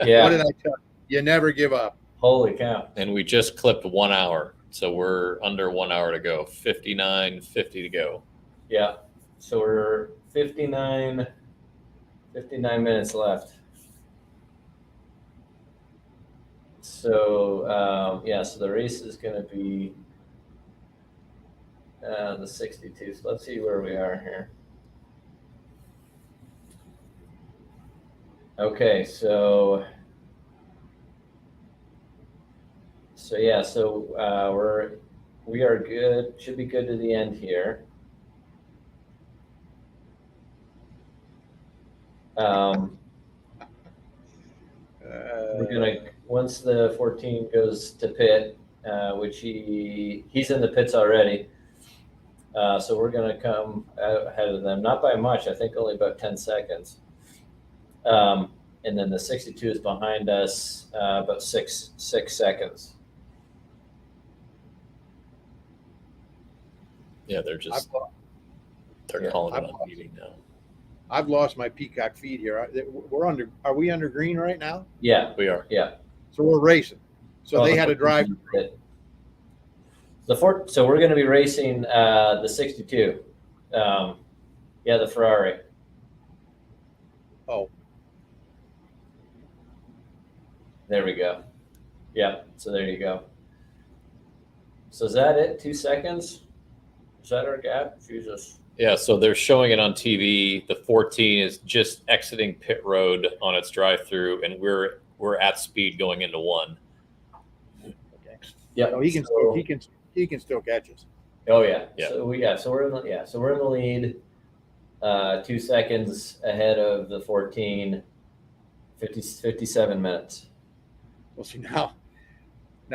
Yeah. What did I tell you? You never give up. Holy cow! And we just clipped 1 hour, so we're under 1 hour to go. 59:50 to go. Yeah. So we're 59 minutes left. So so the race is going to be the 62. So let's see where we are here. Okay, so we are good. Should be good to the end here. We're gonna, once the 14 goes to pit, which he's in the pits already. So we're gonna come out ahead of them, not by much. I think only about 10 seconds. And then the 62 is behind us, about six seconds. Yeah, they're calling it a meeting now. I've lost my Peacock feed here. Are we under green right now? Yeah, we are. Yeah. So we're racing. So they had to drive. So we're going to be racing the 62. The Ferrari. Oh. There we go. Yeah. So there you go. So is that it? 2 seconds? Is that our gap? Jesus. Yeah, so they're showing it on TV. The 14 is just exiting pit road on its drive-through, and we're at speed going into 1. Okay. Yeah. Oh, he can still catch us. Oh yeah. Yeah. So we're in the lead. 2 seconds ahead of the 14. 57 minutes. Well, see now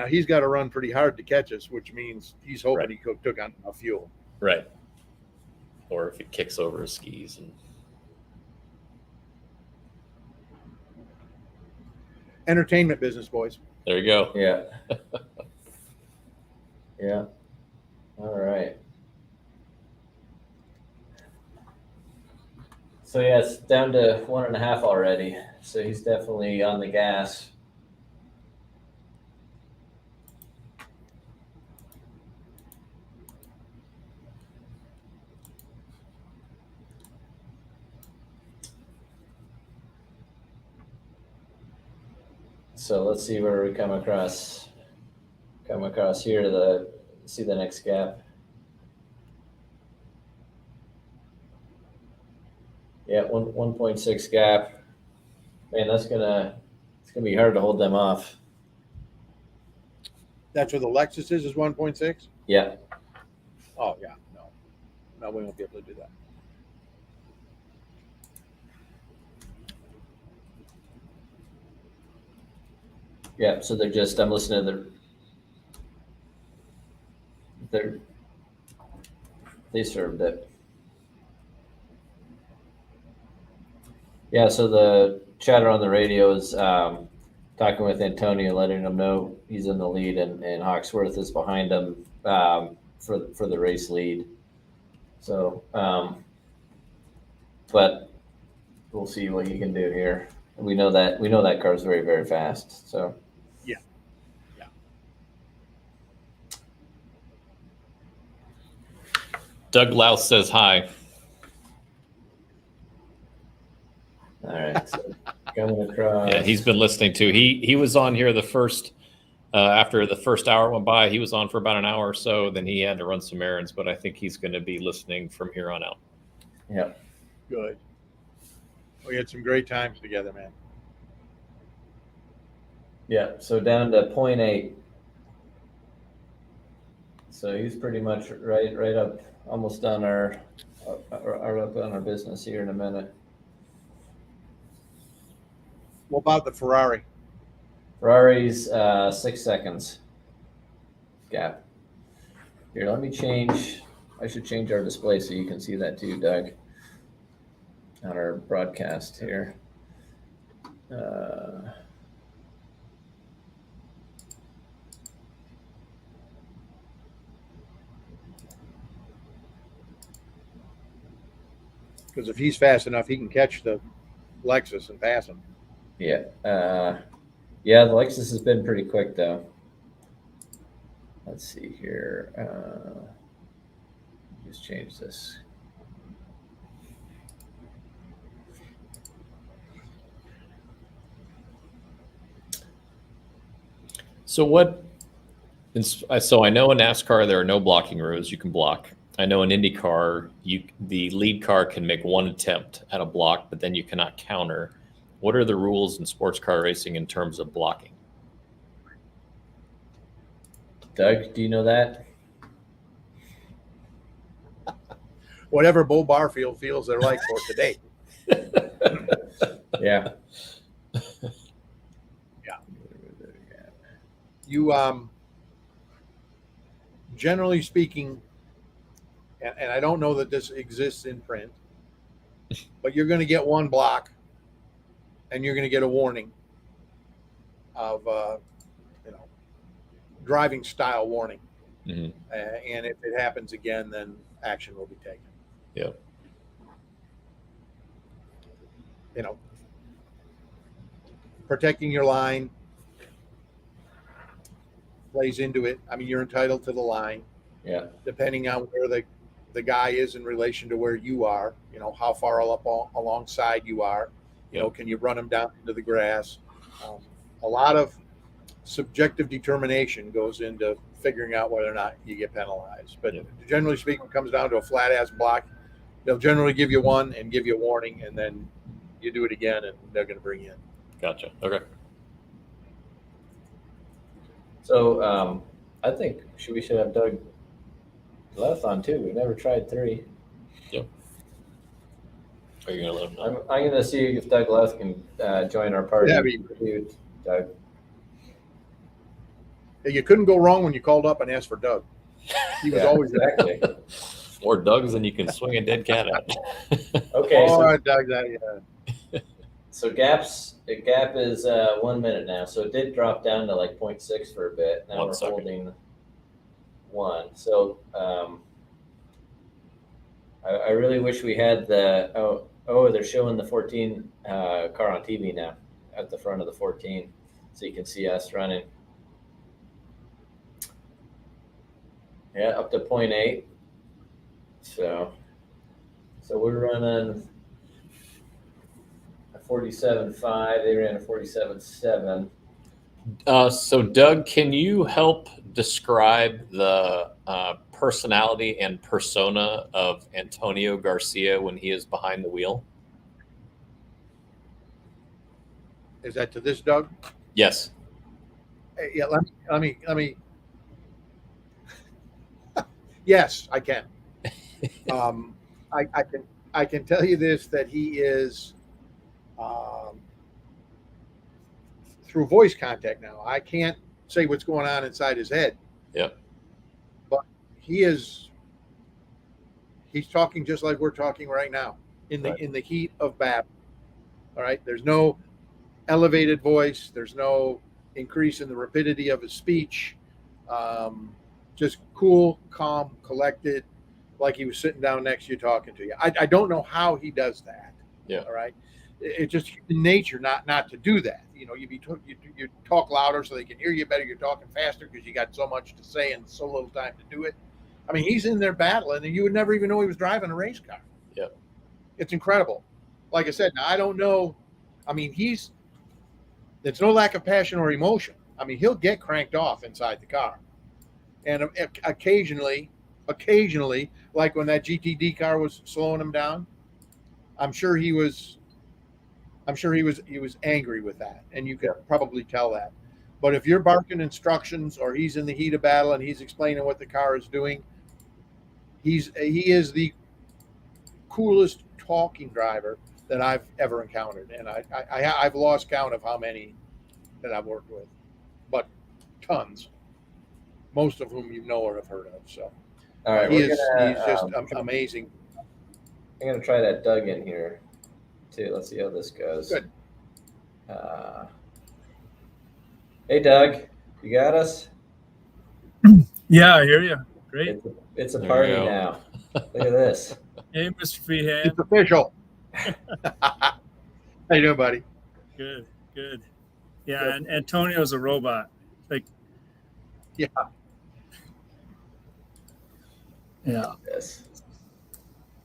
he's got to run pretty hard to catch us, which means he's hoping he took on enough fuel. Right. Or if he kicks over his skis. And entertainment business, boys. there you go. Yeah. Yeah. All right. So yeah, it's down to 1.5 already. So he's definitely on the gas. So let's see where we come across here to see the next gap. Yeah, 1.6 gap. Man, it's gonna be hard to hold them off. That's what the Lexus is 1.6? Yeah. Oh, yeah. No, we won't be able to do that. Yeah, so I'm listening to they served it. Yeah, so the chatter on the radio is talking with Antonio, letting him know he's in the lead and Hawksworth is behind him for the race lead. So, but we'll see what he can do here. We know that car is very, very fast. So yeah. Doug Louth says hi. All right, so coming across. Yeah, he's been listening too. He was on here the first after the first hour went by. He was on for about an hour or so. Then he had to run some errands, but I think he's going to be listening from here on out. Yeah. Good. We had some great times together, man. Yeah, so down to 0.8. So he's pretty much right up, almost done our up on our business here in a minute. What about the Ferrari? Ferrari's 6 seconds gap. Here, let me change. I should change our display so you can see that too, Doug, on our broadcast here. Because if he's fast enough, he can catch the Lexus and pass him. Yeah. Yeah, the Lexus has been pretty quick though. Let's see here. Just change this. So so I know in NASCAR there are no blocking rules. You can block. I know in IndyCar, the lead car can make one attempt at a block, but then you cannot counter. What are the rules in sports car racing in terms of blocking? Doug, do you know that? Whatever Bo Barfield feels they're like for today. Yeah. Yeah. You, generally speaking, and I don't know that this exists in print, but you're going to get one block and you're going to get a warning of, driving style warning. Mm-hmm. And if it happens again, then action will be taken. Yeah. Protecting your line plays into it. I mean, you're entitled to the line. Yeah. Depending on where the guy is in relation to where you are, how far alongside you are, can you run him down into the grass? A lot of subjective determination goes into figuring out whether or not you get penalized. But generally speaking, it comes down to a flat ass block. They'll generally give you one and give you a warning, and then you do it again and they're going to bring you in. Gotcha. Okay. So I think we should have Doug Louth on too. We never tried 3. Yep. Are you gonna let him know? I'm gonna see if Doug Louth can join our party. Yeah, Doug. You couldn't go wrong when you called up and asked for Doug. He was always exactly. More Dougs than you can swing a dead cat at. Okay. So, Doug, so gap is 1 minute now. So it did drop down to like 0.6 for a bit. Now we're holding 1. So I really wish we had the they're showing the 14 car on TV now at the front of the 14, so you can see us running. Yeah, up to 0.8. So we're running a 47.5. They ran a 47.7. So, Doug, can you help describe the personality and persona of Antonio Garcia when he is behind the wheel? Is that to this, Doug? Yes. Yeah, let me. Yes, I can. I can tell you this, that he is through voice contact now. I can't say what's going on inside his head. Yep. But he's talking just like we're talking right now in the heat of battle. All right. There's no elevated voice. There's no increase in the rapidity of his speech. Just cool, calm, collected, like he was sitting down next to you talking to you. I don't know how he does that. Yeah. All right. It's just human nature not to do that. You know, you talk louder so they can hear you better. You're talking faster because you got so much to say and so little time to do it. I mean, he's in there battling, and you would never even know he was driving a race car. Yeah. It's incredible. Like I said, now I don't know. I mean, there's no lack of passion or emotion. I mean, he'll get cranked off inside the car. And occasionally, like when that GTD car was slowing him down, I'm sure he was angry with that, and you could probably tell that. But if you're barking instructions or he's in the heat of battle and he's explaining what the car is doing, he is the coolest talking driver that I've ever encountered, and I've lost count of how many that I've worked with, but tons. Most of whom you know or have heard of. So, all right, he's just amazing. I'm gonna try that Doug in here too. Let's see how this goes. Good. Hey, Doug, you got us? Yeah, I hear you. Great. It's a party now. Look at this. Hey, Mr. Feehan. It's official. How you doing, buddy? Good. Yeah, good. And Antonio's a robot. Yeah. Yes.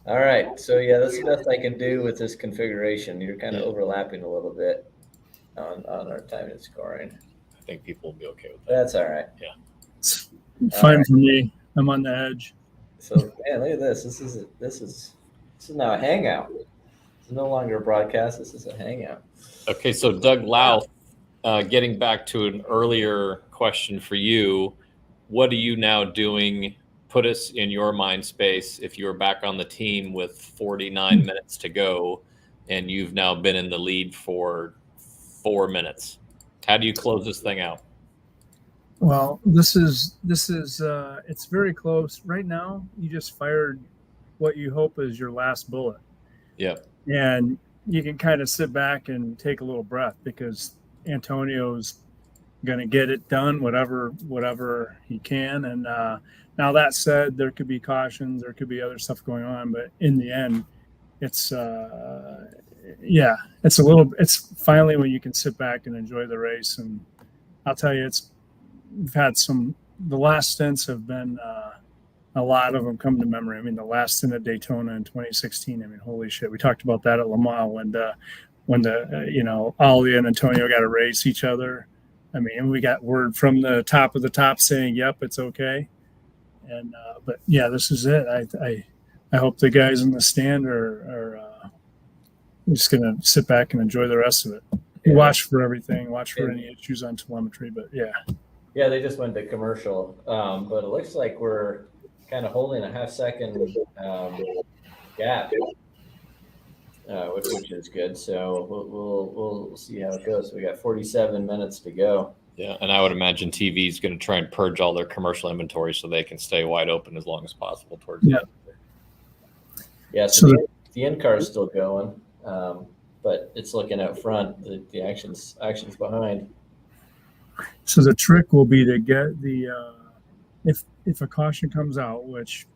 All right. So yeah, that's the best I can do with this configuration. You're kind of overlapping a little bit on our time and scoring. I think people will be okay with that. That's all right. Yeah. It's fine for me. I'm on the edge. So man, look at this. This is now a hangout. It's no longer a broadcast. This is a hangout. Okay, so Doug Louth, getting back to an earlier question for you, what are you now doing? Put us in your mind space if you were back on the team with 49 minutes to go and you've now been in the lead for 4 minutes. How do you close this thing out? Well, this is it's very close. Right now, you just fired what you hope is your last bullet. Yeah. And you can kind of sit back and take a little breath because Antonio's going to get it done, whatever he can. And now that said, there could be cautions, there could be other stuff going on, but in the end, it's it's finally when you can sit back and enjoy the race. And I'll tell you, we've had the last stints have been a lot of them come to memory. I mean, the last stint at Daytona in 2016. I mean, holy shit! We talked about that at Le Mans when Ollie and Antonio got to race each other. I mean, we got word from the top of the top saying, "Yep, it's okay." And but yeah, this is it. I hope the guys in the stand are just gonna sit back and enjoy the rest of it. Yeah. Watch for everything. Watch for any issues on telemetry. But yeah. Yeah, they just went to commercial, but it looks like we're kind of holding a half-second gap, which is good. So we'll see how it goes. We got 47 minutes to go. Yeah, and I would imagine TV is going to try and purge all their commercial inventory so they can stay wide open as long as possible towards the end. Yeah, so the end car is still going, but it's looking out front. The action's behind. So the trick will be to get the if a caution comes out, which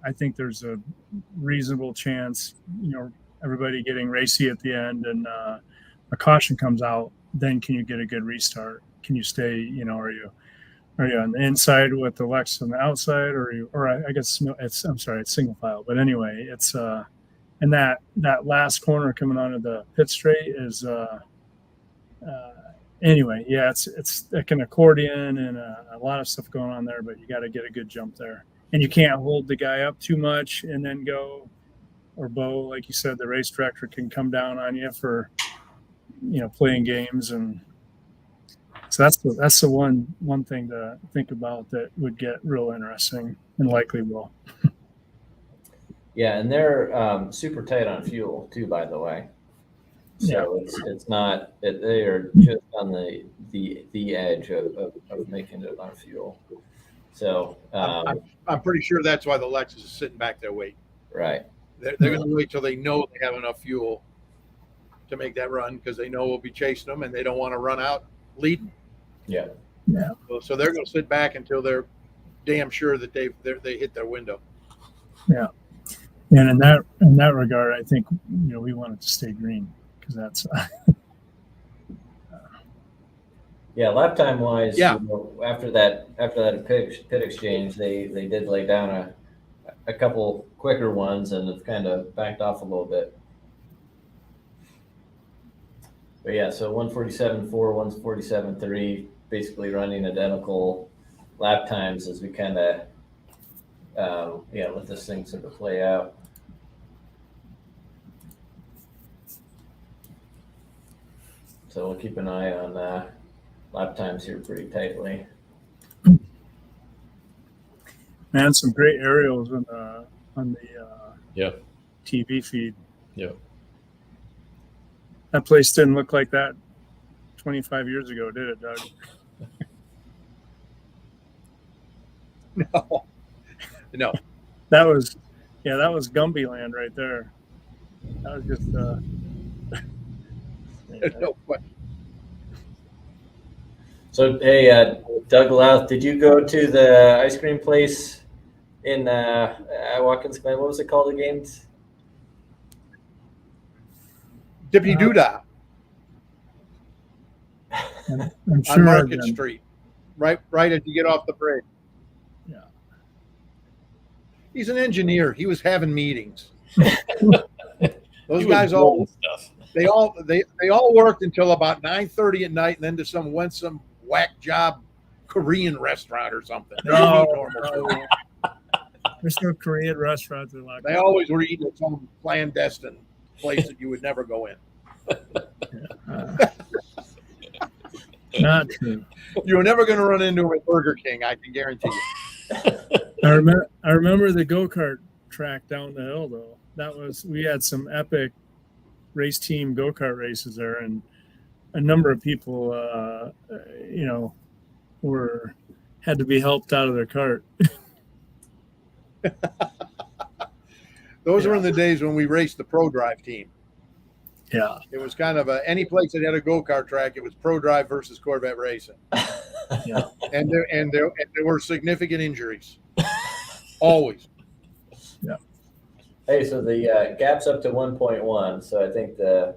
I think there's a reasonable chance, everybody getting racy at the end, and a caution comes out, then can you get a good restart? Can you stay? Are you on the inside with the Lexus on the outside, or I guess it's single file, but anyway, it's and that last corner coming onto the pit straight is anyway, yeah, it's like an accordion and a lot of stuff going on there, but you got to get a good jump there, and you can't hold the guy up too much and then go, or Bo, like you said, the race director can come down on you for, playing games, and so that's the one thing to think about that would get real interesting and likely will. Yeah, and they're super tight on fuel too, by the way. So it's not that they are just on the edge of making it on fuel. So I'm pretty sure that's why the Lexus is sitting back there waiting. Right. They're going to wait till they know they have enough fuel to make that run, because they know we'll be chasing them and they don't want to run out leading. Yeah. Yeah. So they're going to sit back until they're damn sure that they hit their window. Yeah. And in that regard, I think we want it to stay green, because that's yeah, lap time wise. Yeah. After that pit exchange, they did lay down a couple quicker ones and have kind of backed off a little bit. But yeah, so 147.4, 147.3, basically running identical lap times as we kind of let this thing sort of play out. So we'll keep an eye on lap times here pretty tightly. Man, some great aerials on the TV feed. Yeah. That place didn't look like that 25 years ago, did it, Doug? No. That was Gumby land right there. That was just No question. So hey, Doug Louth, did you go to the ice cream place in Watkins, Glen? What was it called again? Dippy Doodah I'm sure on Market Street, right as you get off the bridge. Yeah. He's an engineer. He was having meetings. Those guys all worked until about 9:30 at night, and then went some whack job Korean restaurant or something. They didn't eat normal food. There's no Korean restaurants in Lockwood. They always were eating at some clandestine place that you would never go in. Not true. You were never going to run into a Burger King, I can guarantee you. I remember the go-kart track down the hill, though. We had some epic race team go-kart races there, and a number of people had to be helped out of their cart. Those were in the days when we raced the Pro Drive team. Yeah. It was kind of any place that had a go-kart track, it was Pro Drive versus Corvette racing. Yeah. And there were significant injuries. Always. Yeah. Hey, so the gap's up to 1.1. So I think to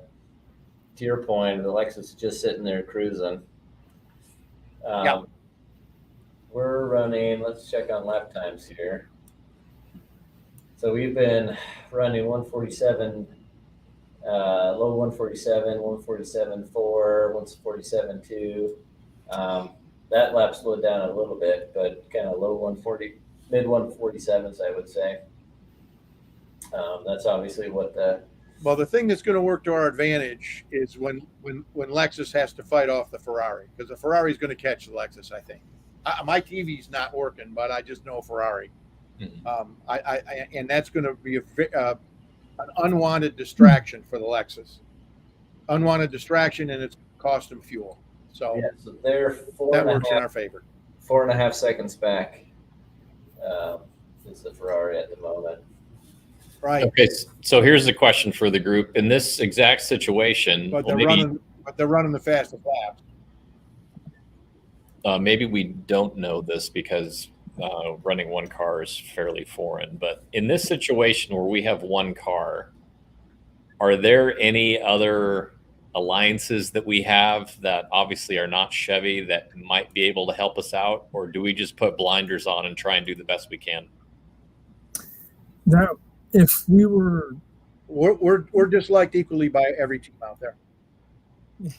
your point, the Lexus is just sitting there cruising. Yeah. We're running, let's check on lap times here. So we've been running 147, low 147, 147.4, 147.2. That lap slowed down a little bit, but kind of low 140, mid 147s, I would say. That's obviously what Well, the thing that's going to work to our advantage is when Lexus has to fight off the Ferrari, because the Ferrari is going to catch the Lexus, I think. My TV's not working, but I just know Ferrari. Mm-hmm. And that's going to be an unwanted distraction for the Lexus. Unwanted distraction, and it's cost them fuel. So, yeah, so they're that works in our favor. 4.5 seconds back is the Ferrari at the moment. Right. Okay, so here's the question for the group. In this exact situation, But they're running the fastest laps. Maybe we don't know this because running one car is fairly foreign, but in this situation where we have one car, are there any other alliances that we have that obviously are not Chevy that might be able to help us out, or do we just put blinders on and try and do the best we can? Now, if we were, we're disliked equally by every team out there. Yeah.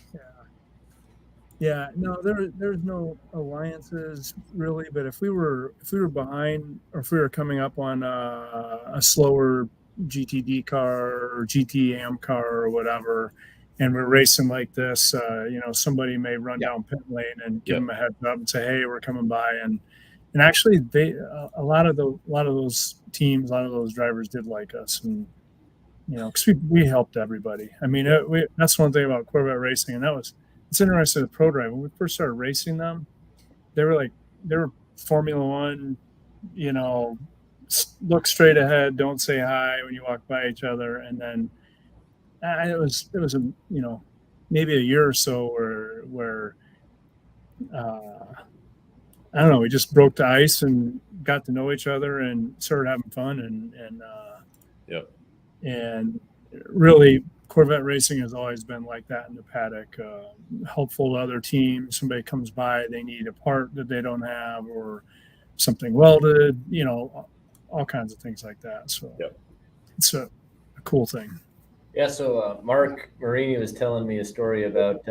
Yeah, no, there's no alliances really, but if we were behind, or if we were coming up on a slower GTD car or GTAM car or whatever, and we're racing like this, somebody may run down pit lane and give them a heads up and say, "Hey, we're coming by," and actually they a lot of those teams, a lot of those drivers did like us, and because we helped everybody. I mean, that's one thing about Corvette racing, and it's interesting with Pro Drive. When we first started racing them, they were Formula One, look straight ahead, don't say hi when you walk by each other, and then it was maybe a year or so where I don't know, we just broke the ice and got to know each other and started having fun, and really Corvette racing has always been like that in the paddock, helpful to other teams. Somebody comes by, they need a part that they don't have or something welded, all kinds of things like that. So it's a cool thing. Yeah. So Mark Marini was telling me a story about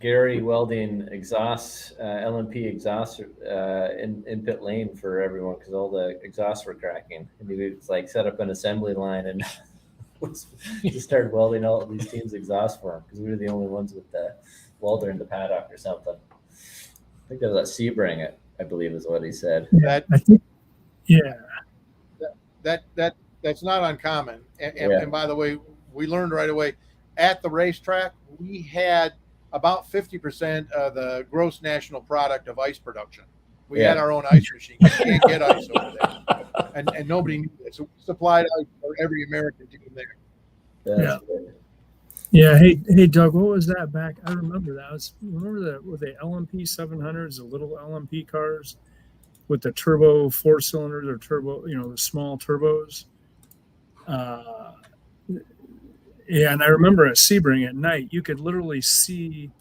Gary welding exhausts, LMP exhausts in pit lane for everyone because all the exhausts were cracking. And he was set up an assembly line and just started welding all of these teams' exhausts for him because we were the only ones with the welder in the paddock or something. I think that was at Sebring, I believe is what he said. That's not uncommon. And by the way, we learned right away at the racetrack, we had about 50% of the gross national product of ice production. We had our own ice machine. You can't get ice over there. And nobody knew it. So we supplied ice for every American team there. Yeah. Hey, Doug, what was that back? I remember that. With the LMP 700s, the little LMP cars with the turbo 4-cylinders or turbo, the small turbos. Yeah, and I remember at Sebring at night, you could literally see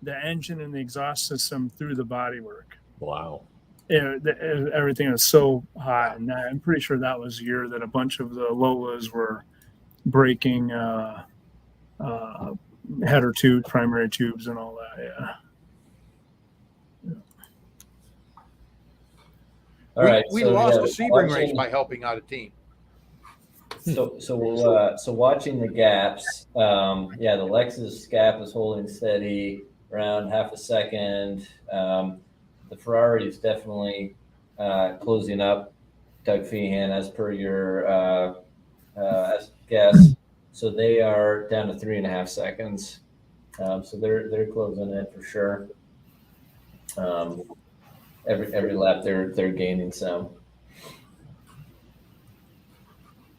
the engine and the exhaust system through the bodywork. Wow. Yeah, everything was so hot. And I'm pretty sure that was the year that a bunch of the Lolas were breaking header tube, primary tubes, and all that. Yeah. All right. We lost the Sebring race by helping out a team. So watching the gaps, the Lexus gap is holding steady around half a second. The Ferrari is definitely closing up. Doug Feehan, as per your guess, so they are down to 3.5 seconds. So they're closing in for sure. Every lap they're gaining some.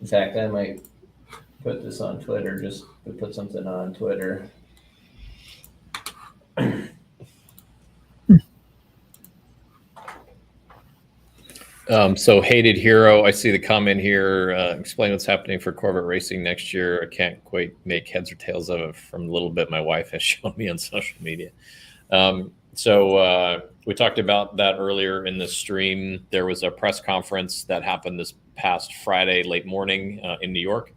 In fact, I might put this on Twitter, just to put something on Twitter. So Hated Hero, I see the comment here. Explain what's happening for Corvette racing next year. I can't quite make heads or tails of it from a little bit my wife has shown me on social media. So we talked about that earlier in the stream. There was a press conference that happened this past Friday late morning in New York.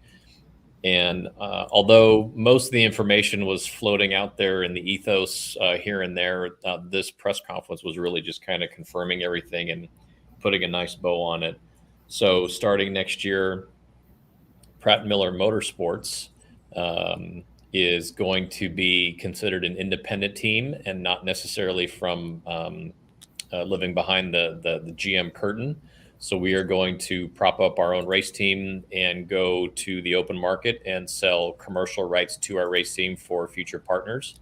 And although most of the information was floating out there in the ethos here and there, this press conference was really just kind of confirming everything and putting a nice bow on it. So starting next year, Pratt Miller Motorsports is going to be considered an independent team and not necessarily from living behind the GM curtain. So we are going to prop up our own race team and go to the open market and sell commercial rights to our race team for future partners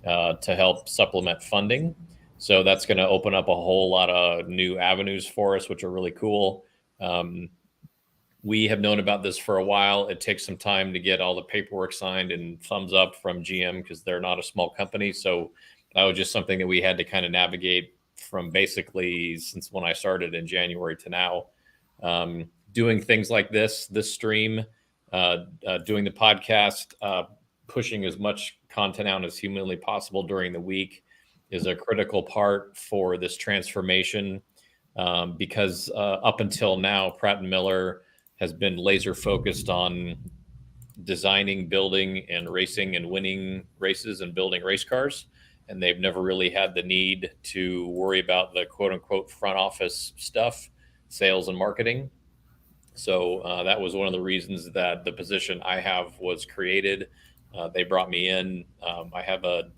to help supplement funding. So that's going to open up a whole lot of new avenues for us, which are really cool. We have known about this for a while. It takes some time to get all the paperwork signed and thumbs up from GM because they're not a small company. So that was just something that we had to kind of navigate from basically since when I started in January to now. Doing things like this stream, doing the podcast, pushing as much content out as humanly possible during the week is a critical part for this transformation because up until now, Pratt & Miller has been laser focused on designing, building, and racing and winning races and building race cars. And they've never really had the need to worry about the quote unquote front office stuff, sales and marketing. So that was one of the reasons that the position I have was created. They brought me in. I have a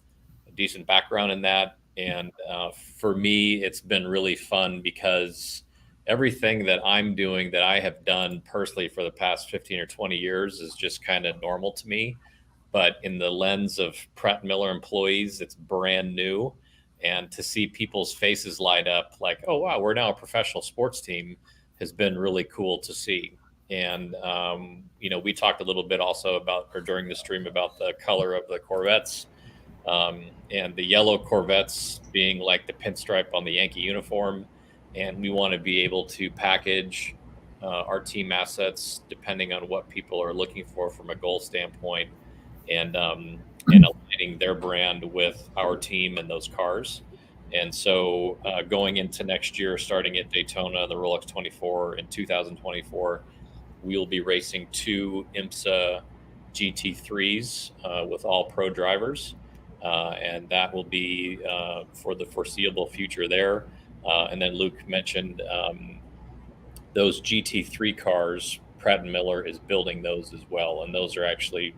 decent background in that. And for me, it's been really fun because everything that I'm doing that I have done personally for the past 15 or 20 years is just kind of normal to me. But in the lens of Pratt Miller employees, it's brand new. And to see people's faces light up like, oh, wow, we're now a professional sports team has been really cool to see. And, we talked a little bit also about, or during the stream, about the color of the Corvettes, and the yellow Corvettes being like the pinstripe on the Yankee uniform. And we want to be able to package our team assets depending on what people are looking for from a goal standpoint, and aligning their brand with our team and those cars. And so going into next year, starting at Daytona, the Rolex 24 in 2024, we'll be racing 2 IMSA GT3s with all pro drivers. And that will be for the foreseeable future there. And then Luke mentioned those GT3 cars, Pratt Miller is building those as well. And those are actually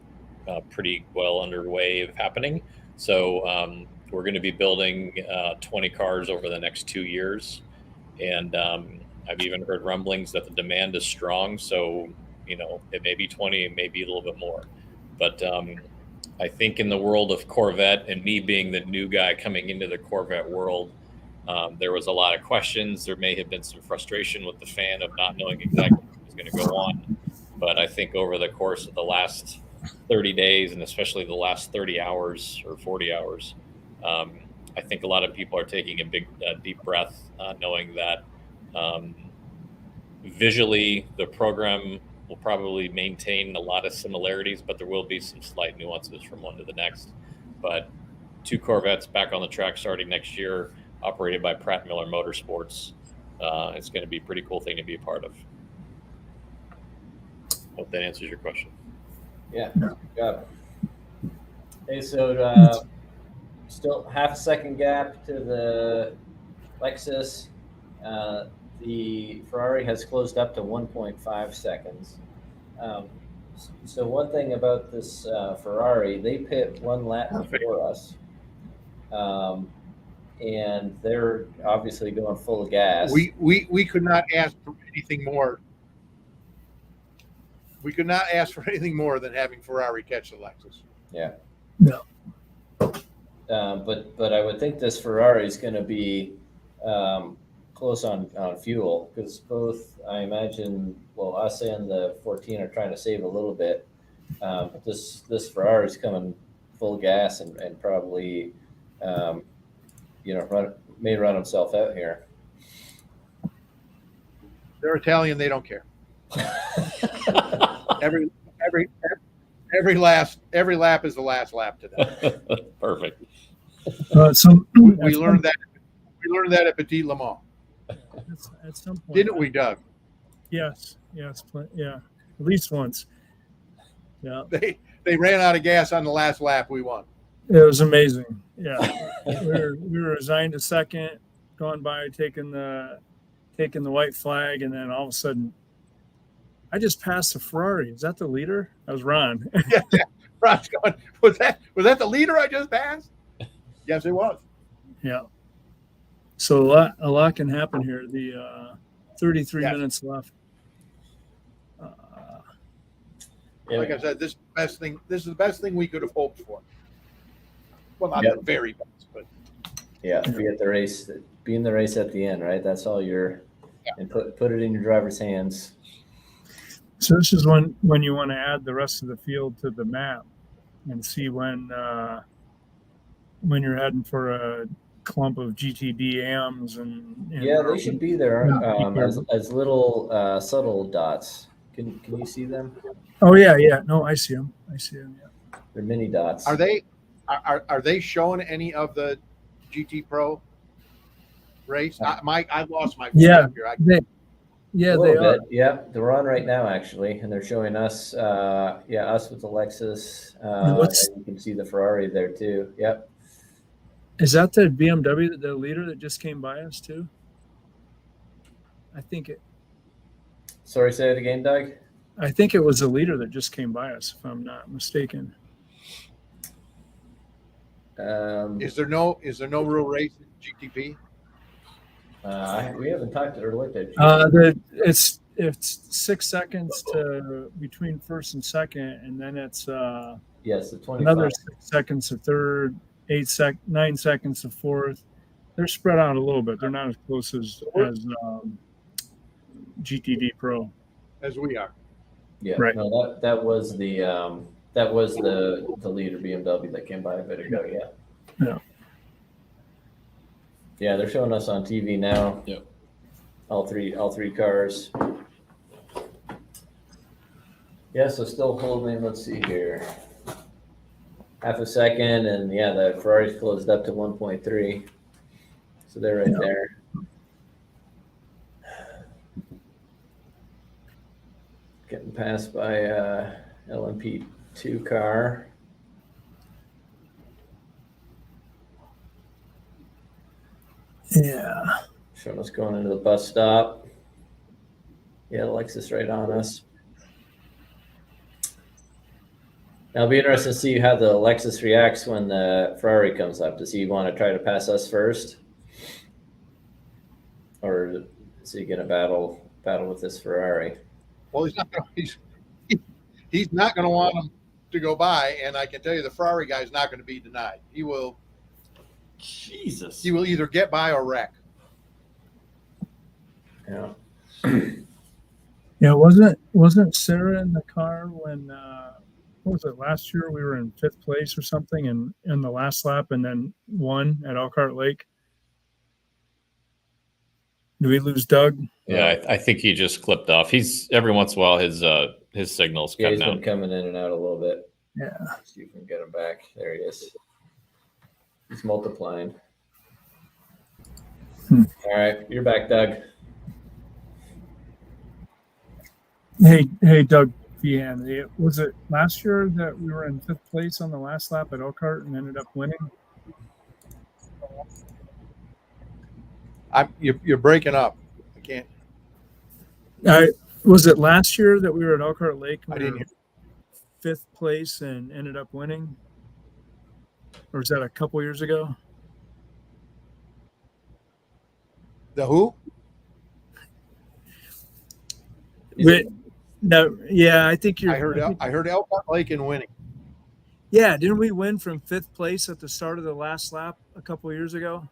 pretty well underway of happening. So we're going to be building 20 cars over the next 2 years. And I've even heard rumblings that the demand is strong. So, it may be 20, it may be a little bit more. But I think in the world of Corvette, and me being the new guy coming into the Corvette world, there was a lot of questions. There may have been some frustration with the fan of not knowing exactly what was going to go on. But I think over the course of the last 30 days, and especially the last 30 hours or 40 hours, I think a lot of people are taking a deep breath, knowing that visually the program will probably maintain a lot of similarities, but there will be some slight nuances from one to the next. But 2 Corvettes back on the track starting next year, operated by Pratt Miller Motorsports. It's going to be a pretty cool thing to be a part of. Hope that answers your question. Yeah, got it. Hey, so still half a second gap to the Lexus. The Ferrari has closed up to 1.5 seconds. So one thing about this Ferrari, they pit 1 lap before us. And they're obviously going full of gas. We could not ask for anything more. We could not ask for anything more than having Ferrari catch the Lexus. Yeah. No. But I would think this Ferrari is going to be close on fuel, because both, I imagine, us and the 14 are trying to save a little bit. But this Ferrari is coming full gas and probably may run himself out here. They're Italian. They don't care. every lap is the last lap to them. Perfect. We learned that. We learned that at Petit Le Mans. At some point, didn't we, Doug? Yes. Yeah. At least once. Yeah. They ran out of gas on the last lap. We won. It was amazing. Yeah. we were resigned to second, going by, taking the white flag, and then all of a sudden, I just passed the Ferrari. Is that the leader? That was Ron. Yeah. Ron's going, was that the leader I just passed? Yes, it was. Yeah. So a lot can happen here. The 33 minutes left. Like I said, this is the best thing we could have hoped for. Well, not the very best, but be at the race, be in the race at the end, right? That's all and put it in your driver's hands. So this is when you want to add the rest of the field to the map and see when you're heading for a clump of GTD-Ams and they should be there as little subtle dots. Can you see them? Oh yeah. No, I see them. Yeah. They're mini dots. Are they showing any of the GT Pro race? I lost my here. Yeah, A they little are. bit. Yeah, they're on right now actually, and they're showing us. Us with the Lexus. What's And you can see the Ferrari there too. Yep. is that the BMW, the leader that just came by us too? I think it. Sorry, say it again, Doug. I think it was the leader that just came by us, if I'm not mistaken. Is there no real race in GTP? We haven't talked or looked at. It's 6 seconds to between first and second, and then it's Yes, the 25. another 6 seconds to third, 9 seconds to fourth. They're spread out a little bit. They're not as close as GTD Pro. As we are. Yeah, Right. No, that was the leader BMW that came by a bit ago. Yeah. Yeah. Yeah, they're showing us on TV now. Yep. All three cars. Yeah, so still holding. Let's see here. Half a second, and yeah, the Ferrari's closed up to 1.3. So they're right there. Getting passed by LMP2 car. Yeah. Showing us going into the bus stop. Yeah, Lexus right on us. Now it'll be interesting to see how the Lexus reacts when the Ferrari comes up. Does he want to try to pass us first? Or is he going to battle with this Ferrari? Well, he's not going to want him to go by, and I can tell you the Ferrari guy is not going to be denied. He will. Jesus. He will either get by or wreck. Yeah. Yeah, wasn't Sarah in the car when what was it, last year we were in 5th place or something in the last lap and then won at Elkhart Lake? Do we lose Doug? Yeah, I think he just clipped off. He's every once in a while his signal's Yeah, he's cutting been out. coming in and out a little bit. Yeah. See if we can get him back. There he is. He's multiplying. All right, you're back, Doug. Hey, Doug Vian, was it last year that we were in 5th place on the last lap at Elkhart and ended up winning? You're breaking up. I can't. Was it last year that we were at Elkhart Lake? I didn't hear. 5th place and ended up winning? Or was that a couple years ago? The who? No, yeah, I think you're. I heard Elkhart Lake and winning. Yeah, didn't we win from 5th place at the start of the last lap a couple years ago?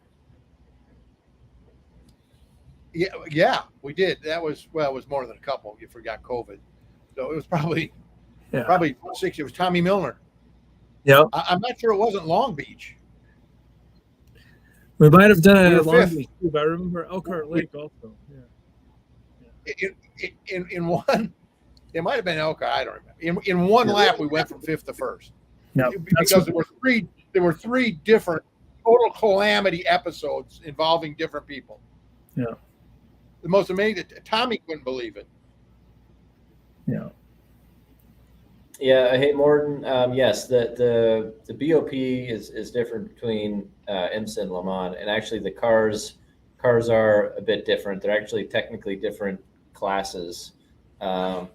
Yeah, we did. That was it was more than a couple. You forgot COVID, so it was probably 6. It was Tommy Milner. Yeah, I'm not sure it wasn't Long Beach. We might have done it We were at Long 5th. Beach too, but I remember Elkhart Lake also. Yeah. In one, it might have been Elkhart. I don't remember. In one lap, we went from 5th to 1st. Yeah, because there were three different total calamity episodes involving different people. Yeah. The most amazing. Tommy couldn't believe it. Yeah. Yeah, hey Morton. Yes, the BOP is different between IMSA and Le Mans, and actually the cars are a bit different. They're actually technically different classes. So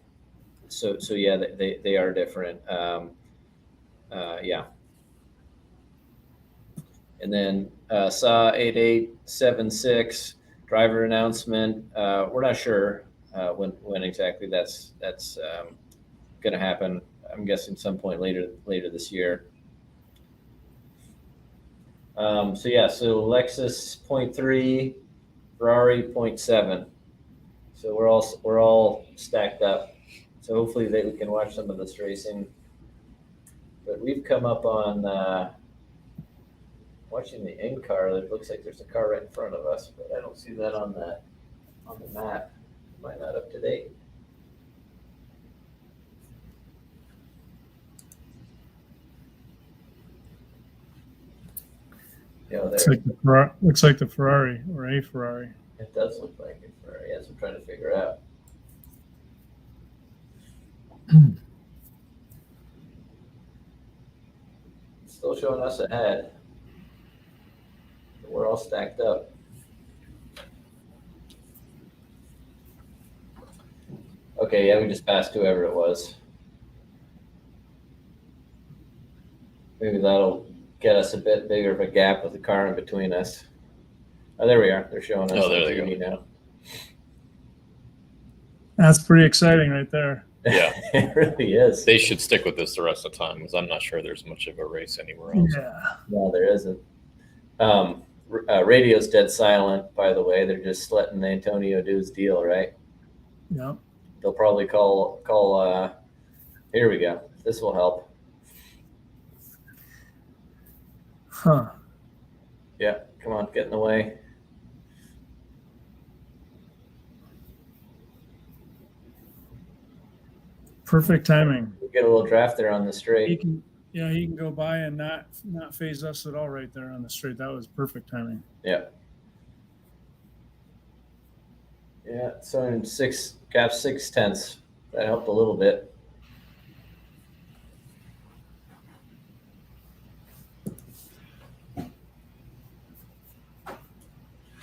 yeah, they are different. Yeah. And then SAW 8876 driver announcement. We're not sure when exactly that's going to happen. I'm guessing some point later this year. So yeah, so Lexus 0.3, Ferrari 0.7. So we're all stacked up. So hopefully we can watch some of this racing. But we've come up on watching the in car. It looks like there's a car right in front of us, but I don't see that on the map. Might not up to date. Yeah, Looks like the Ferrari or a Ferrari. It does look like it. Yes, I'm trying to figure out. It's still showing us ahead. We're all stacked up. Okay, yeah, we just passed whoever it was. Maybe that'll get us a bit bigger of a gap with the car in between us. Oh, there we are. They're showing us Oh, there on they TV now. That's pretty exciting right there. Yeah, It really is. they should stick with this the rest of the time because I'm not sure there's much of a race anywhere else. Yeah. No, there isn't. Radio's dead silent, by the way. They're just letting Antonio do his deal, right? Yep. They'll probably call. Here we go. This will help. Huh. Yeah, come on, get in the way. Perfect timing. We get a little draft there on the straight. He can go by and not phase us at all right there on the straight. That was perfect timing. Yeah. Yeah, so in gap 6/10. That helped a little bit.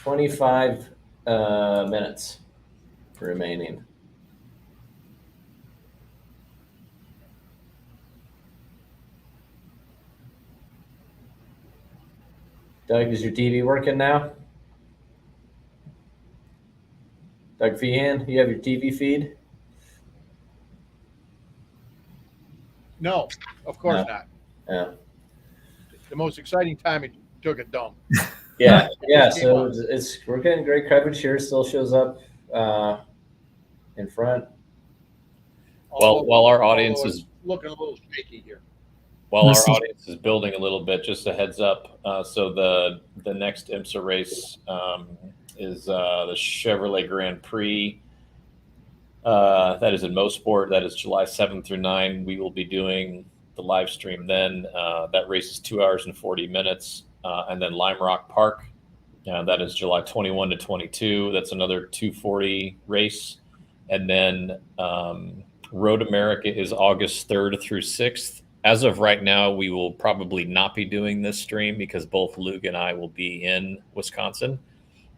$25 minutes remaining. Doug, is your TV working now? Doug Feehan, you have your TV feed? No, of course No. not. Yeah. The most exciting time it took a dump. Yeah, yeah. Just came So on. we're getting great coverage here. Still shows up in front. While our audience Although is it's looking a little shaky here. While our audience is building a little bit, just a heads up. So the next IMSA race is the Chevrolet Grand Prix. That is in Mosport. That is July 7th through 9. We will be doing the live stream then. That race is 2 hours and 40 minutes. And then Lime Rock Park. That is July 21 to 22. That's another 240 race. And then Road America is August 3rd through 6th. As of right now, we will probably not be doing this stream because both Luke and I will be in Wisconsin,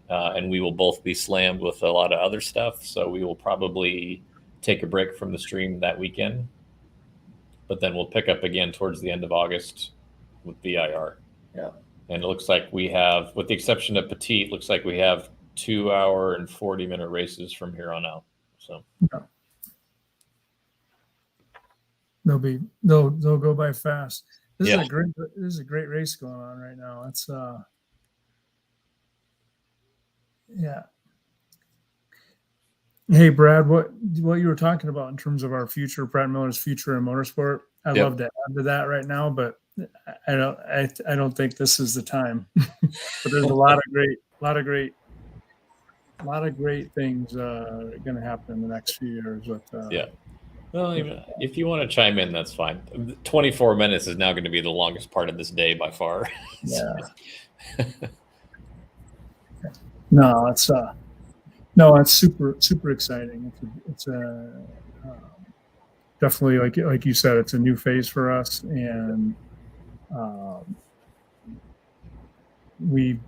and we will both be slammed with a lot of other stuff. So we will probably take a break from the stream that weekend, but then we'll pick up again towards the end of August with VIR. Yeah. And it looks like we have, with the exception of Petite, looks like we have 2 hour and 40-minute races from here on out. So. Yeah. They'll go by fast. This is a great race going on right now. It's yeah. Hey Brad, what you were talking about in terms of our future, Pratt Miller's future in motorsport, I'd love to add to that right now, but I don't think this is the time. But there's a lot of great things going to happen in the next few years with yeah. Well, if you want to chime in, that's fine. 24 minutes is now going to be the longest part of this day by far. Yeah. No, it's super exciting. It's definitely like you said, it's a new phase for us, and we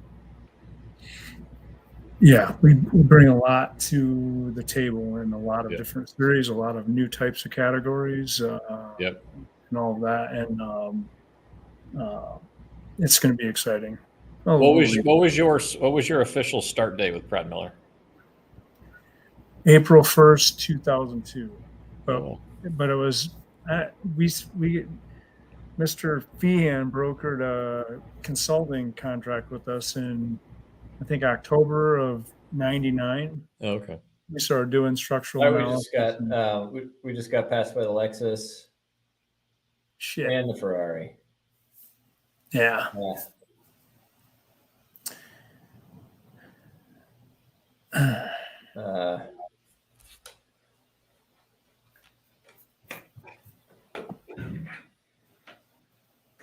bring a lot to the table in a lot of different series, a lot of new types of categories, and all of that, and it's going to be exciting. What was your official start date with Pratt Miller? April 1st, 2002. But it was we Mr. Feehan brokered a consulting contract with us in, I think, October of '99. Oh, okay. We started doing structural analysis. We just got passed by the Lexus and the Ferrari. Yeah.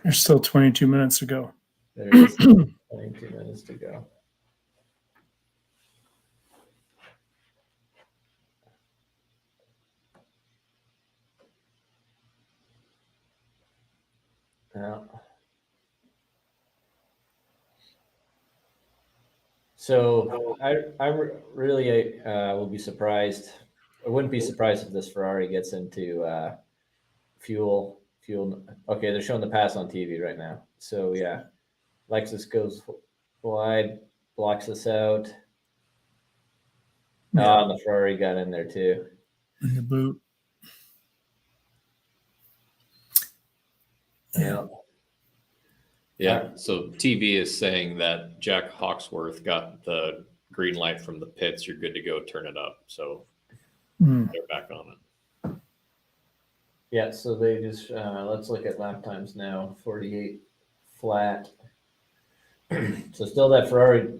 There's still 22 minutes to go. There is 22 minutes to go. So I really will be surprised. I wouldn't be surprised if this Ferrari gets into fuel. Okay, they're showing the pass on TV right now. So yeah, Lexus goes wide, blocks us out. Yeah. And the Ferrari got in there too. In the boot. Yeah. Yeah. So TV is saying that Jack Hawksworth got the green light from the pits. You're good to go. Turn it up. So they're back on it. Yeah. So they just let's look at lap times now. 48 flat. So still that Ferrari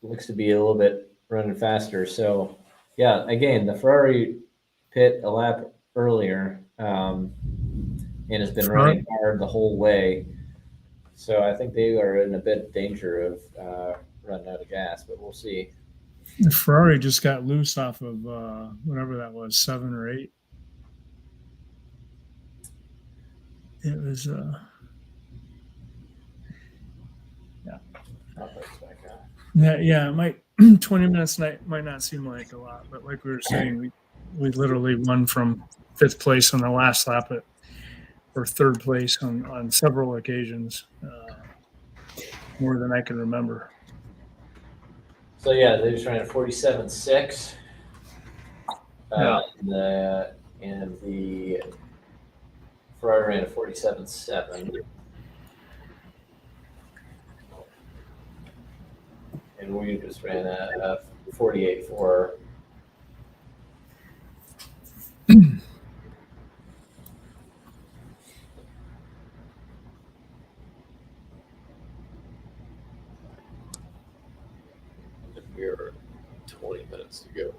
looks to be a little bit running faster. So yeah, again, the Ferrari pit a lap earlier and has been running hard the whole way. So I think they are in a bit of danger of running out of gas, but we'll see. The Ferrari just got loose off of whatever that was, 7 or 8. It was yeah, it might 20 minutes might not seem like a lot, but like we were saying, we literally won from 5th place on the last lap or 3rd place on several occasions, more than I can remember. So yeah, they just ran a 47.6. And the Ferrari ran a 47.7. And we just ran a 48.4. We're 20 minutes to go.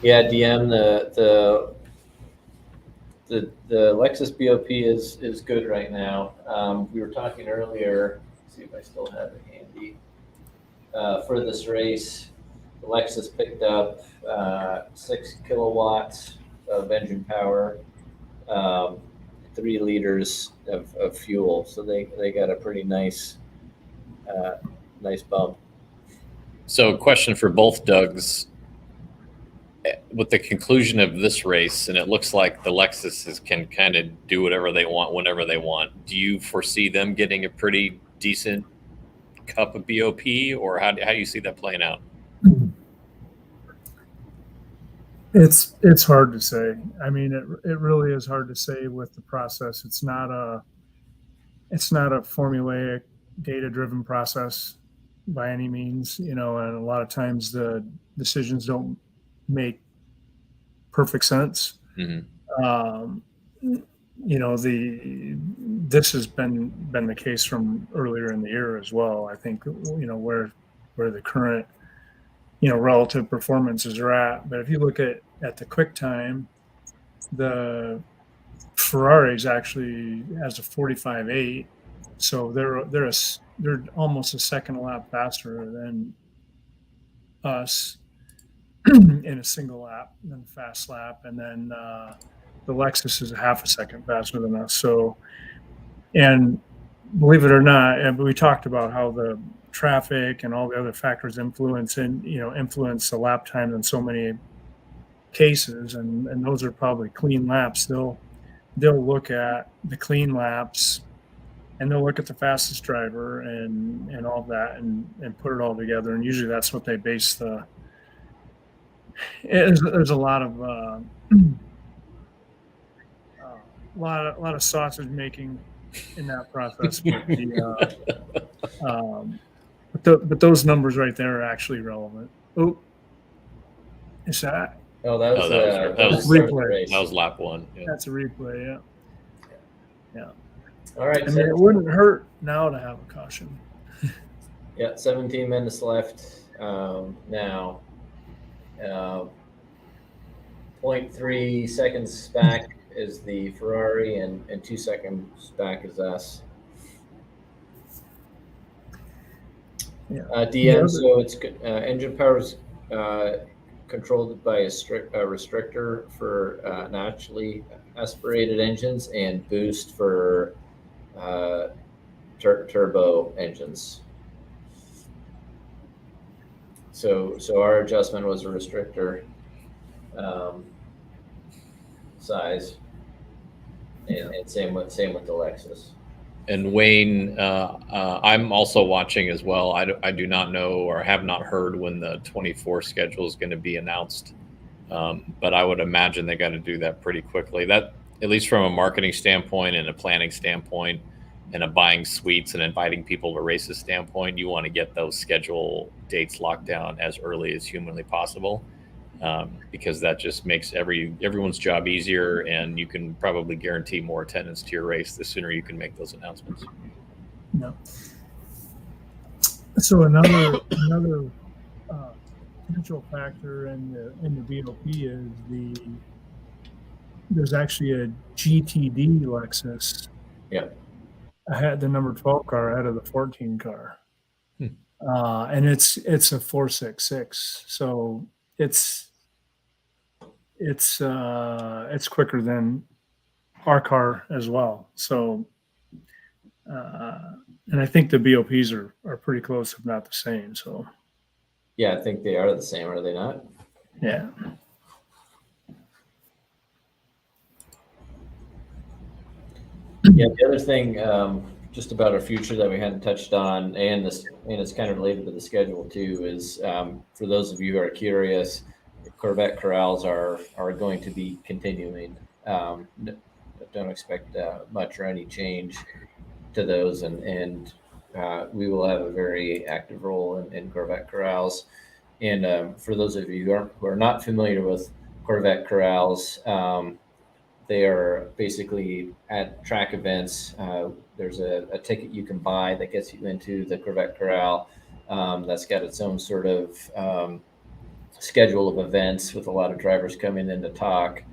Yeah, DM, the Lexus BOP is good right now. We were talking earlier, let's see if I still have it handy. For this race, the Lexus picked up 6 kilowatts of engine power, 3 liters of fuel. So they got a pretty nice bump. So question for both Dougs. With the conclusion of this race, and it looks like the Lexuses can kind of do whatever they want whenever they want, do you foresee them getting a pretty decent cup of BOP, or how do you see that playing out? It's hard to say. I mean, it really is hard to say with the process. It's not a formulaic, data-driven process by any means, and a lot of times the decisions don't make perfect sense. Mm-hmm. This has been the case from earlier in the year as well. I think where the current relative performances are at. But if you look at the quick time, the Ferraris actually has a 45.8, so they're almost a second a lap faster than us in a single lap, than the fast lap, and then the Lexus is a half a second faster than us. So, and believe it or not, and we talked about how the traffic and all the other factors influence the lap time in so many cases, and those are probably clean laps. They'll look at the clean laps, and they'll look at the fastest driver and all of that, and put it all together. And usually that's what they base the. There's a lot of lot of sausage making in that process, but those numbers right there are actually relevant. Oh, is that? Oh, that was replay. That was lap 1. Yeah. That's a replay. Yeah. All right. I mean, it wouldn't hurt now to have a caution. Yeah, 17 minutes left now. 0.3 seconds back is the Ferrari, and 2 seconds back is us. Yeah. DM, so it's good. Engine power's controlled by a restrictor for naturally aspirated engines and boost for turbo engines. So our adjustment was a restrictor size, and same with the Lexus. And Wayne, I'm also watching as well. I do not know or have not heard when the 24 schedule is going to be announced, but I would imagine they got to do that pretty quickly. That, at least from a marketing standpoint and a planning standpoint and a buying suites and inviting people to races standpoint, you want to get those schedule dates locked down as early as humanly possible, because that just makes everyone's job easier, and you can probably guarantee more attendance to your race the sooner you can make those announcements. No. So another potential factor in the BOP is there's actually a GTD Lexus. Yeah. I had the number 12 car ahead of the 14 car. And it's a 466. So it's quicker than our car as well. So, and I think the BOPs are pretty close, if not the same. So, yeah, I think they are the same, are they not? Yeah. Yeah. The other thing, just about our future that we hadn't touched on, and it's kind of related to the schedule too, is for those of you who are curious, Corvette corrals are going to be continuing. Don't expect much or any change to those, and we will have a very active role in Corvette corrals. And for those of you who are not familiar with Corvette corrals, they are basically at track events. There's a ticket you can buy that gets you into the Corvette corral. That's got its own sort of schedule of events with a lot of drivers coming in to talk,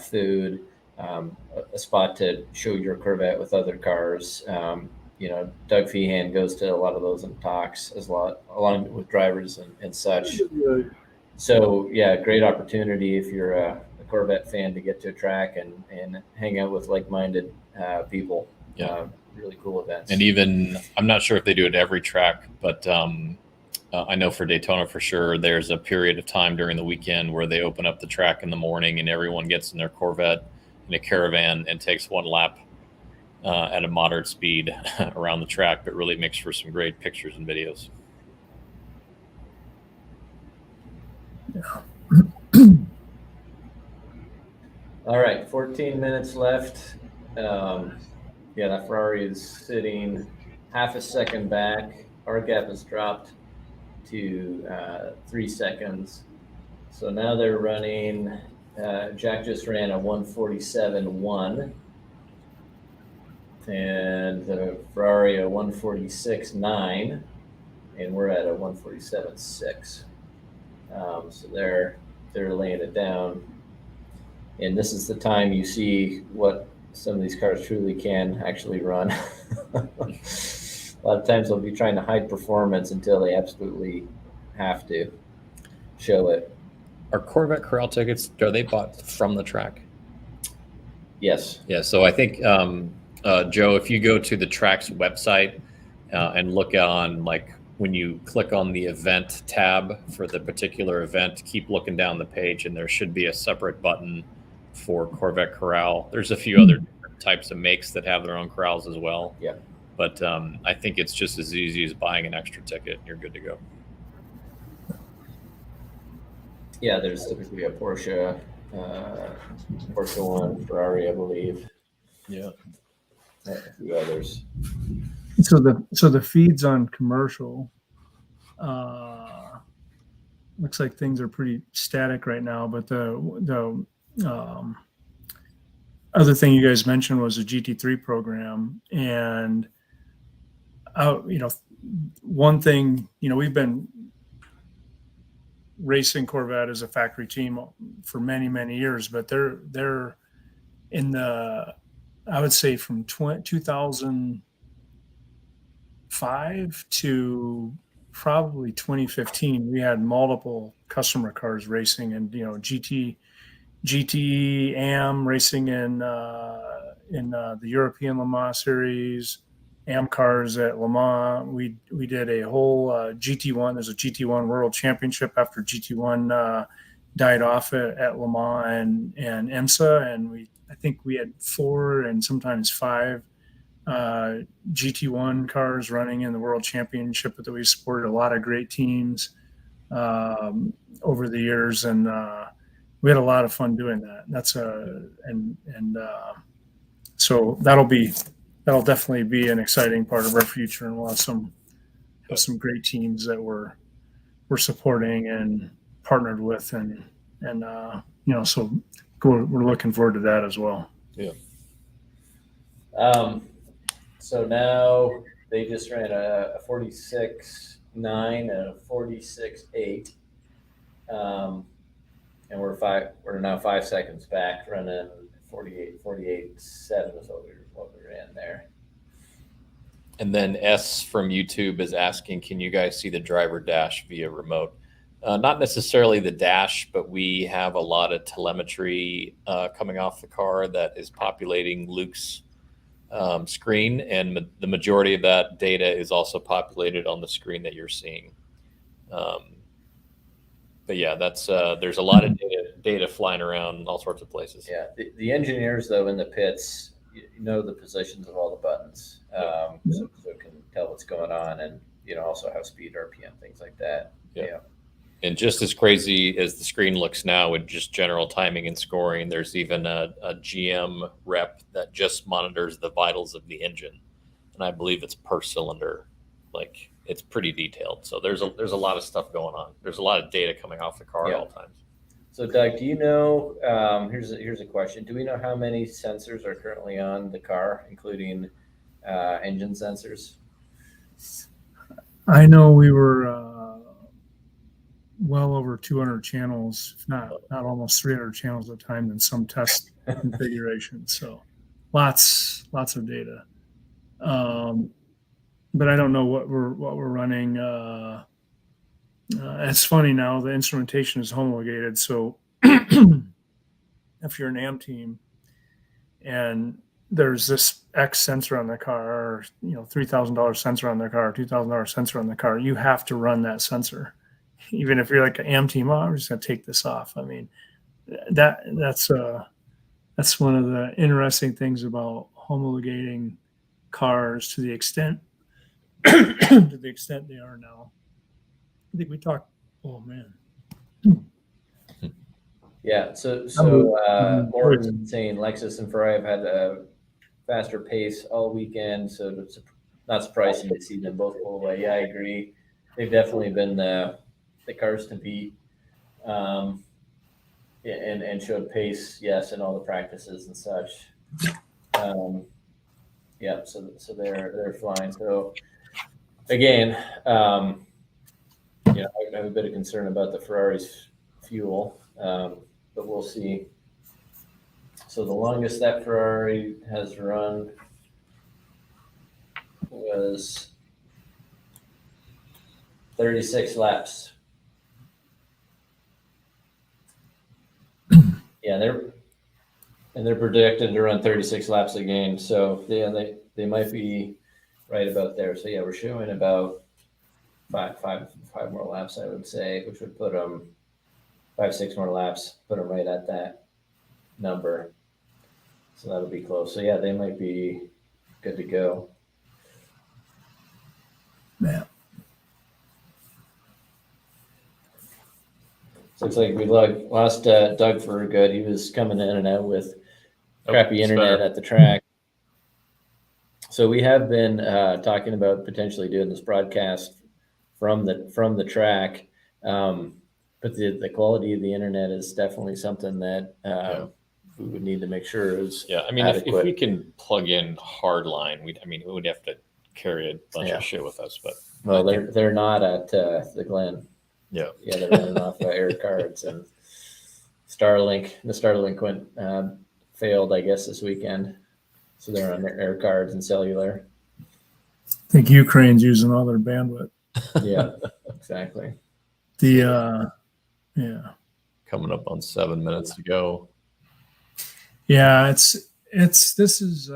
food, a spot to show your Corvette with other cars. Doug Feehan goes to a lot of those and talks along with drivers and such. So yeah, great opportunity if you're a Corvette fan to get to a track and hang out with like-minded people. Yeah. Really cool events. And even, I'm not sure if they do it every track, but I know for Daytona for sure, there's a period of time during the weekend where they open up the track in the morning and everyone gets in their Corvette in a caravan and takes one lap at a moderate speed around the track, but really makes for some great pictures and videos. All right, 14 minutes left. That Ferrari is sitting half a second back. Our gap has dropped to 3 seconds. So now they're running, Jack just ran a 147.1 and the Ferrari a 146.9, and we're at a 147.6. So they're laying it down. And this is the time you see what some of these cars truly can actually run. A lot of times they'll be trying to hide performance until they absolutely have to show it. Are Corvette corral tickets, are they bought from the track? Yes. Yeah, so I think, Joe, if you go to the track's website and look on, like, when you click on the event tab for the particular event, keep looking down the page and there should be a separate button for Corvette corral. There's a few other different types of makes that have their own corrals as well. Yeah. But I think it's just as easy as buying an extra ticket and you're good to go. Yeah, there's typically a Porsche one, Ferrari, I believe. Yeah. A few others. So the feeds on commercial looks like things are pretty static right now, but the other thing you guys mentioned was the GT3 program, and one thing, we've been racing Corvette as a factory team for many years, but they're in the, I would say from 2005 to probably 2015, we had multiple customer cars racing, and GT AM racing in the European Le Mans series, AM cars at Le Mans. We did a whole GT1. There's a GT1 World Championship after GT1 died off at Le Mans and IMSA, and I think we had 4 and sometimes 5 GT1 cars running in the World Championship that we supported. A lot of great teams over the years, and we had a lot of fun doing that. So that'll definitely be an exciting part of our future, and we'll have some great teams that we're supporting and partnered with, and so we're looking forward to that as well. Yeah. So now they just ran a 46.9 and a 46.8, and we're now 5 seconds back, running 48.7 is what we ran there. And then S from YouTube is asking, can you guys see the driver dash via remote? Not necessarily the dash, but we have a lot of telemetry coming off the car that is populating Luke's screen, and the majority of that data is also populated on the screen that you're seeing. But yeah, that's there's a lot of data flying around all sorts of places. Yeah, the engineers though in the pits, know the positions of all the buttons, so can tell what's going on, and also have speed, RPM, things like that. Yeah. And just as crazy as the screen looks now with just general timing and scoring, there's even a GM rep that just monitors the vitals of the engine, and I believe it's per cylinder. Like, it's pretty detailed. So there's a lot of stuff going on. There's a lot of data coming off the car at all times. So Doug, do you know? Here's a question. Do we know how many sensors are currently on the car, including engine sensors? I know we were well over 200 channels, if not almost 300 channels at a time in some test configurations. So lots of data. But I don't know what we're running. It's funny now, the instrumentation is homologated. So if you're an AM team and there's this X sensor on the car, or $3,000 sensor on the car, $2,000 sensor on the car, you have to run that sensor. Even if you're like an AM team, I'm just going to take this off. I mean, that's one of the interesting things about homologating cars to the extent they are now. I think we talked. Oh man. Yeah. So Morgan's saying Lexus and Ferrari have had a faster pace all weekend, so it's not surprising to see them both pull away. Yeah, I agree. They've definitely been the cars to beat, and showed pace, yes, in all the practices and such. Yeah, so they're flying. So again, I have a bit of concern about the Ferrari's fuel, but we'll see. So the longest that Ferrari has run was 36 laps. Yeah, they're projected to run 36 laps a game. So yeah, they might be right about there. So yeah, we're showing about five more laps, I would say, which would put them 5-6 more laps, put them right at that number. So that'll be close. So yeah, they might be good to go. Yeah. So looks like we lost Doug for good. He was coming in and out with crappy internet at the track. So we have been talking about potentially doing this broadcast from the track, but the quality of the internet is definitely something that we would need to make sure is if we can plug in hardline, we would have to carry a bunch of shit with us. But they're not at the Glen. Yeah, they're running off air cards, and Starlink. The Starlink went failed, I guess, this weekend. So they're on their air cards and cellular. I think Ukraine's using all their bandwidth. Yeah, exactly. Yeah. Coming up on 7 minutes to go. Yeah, this is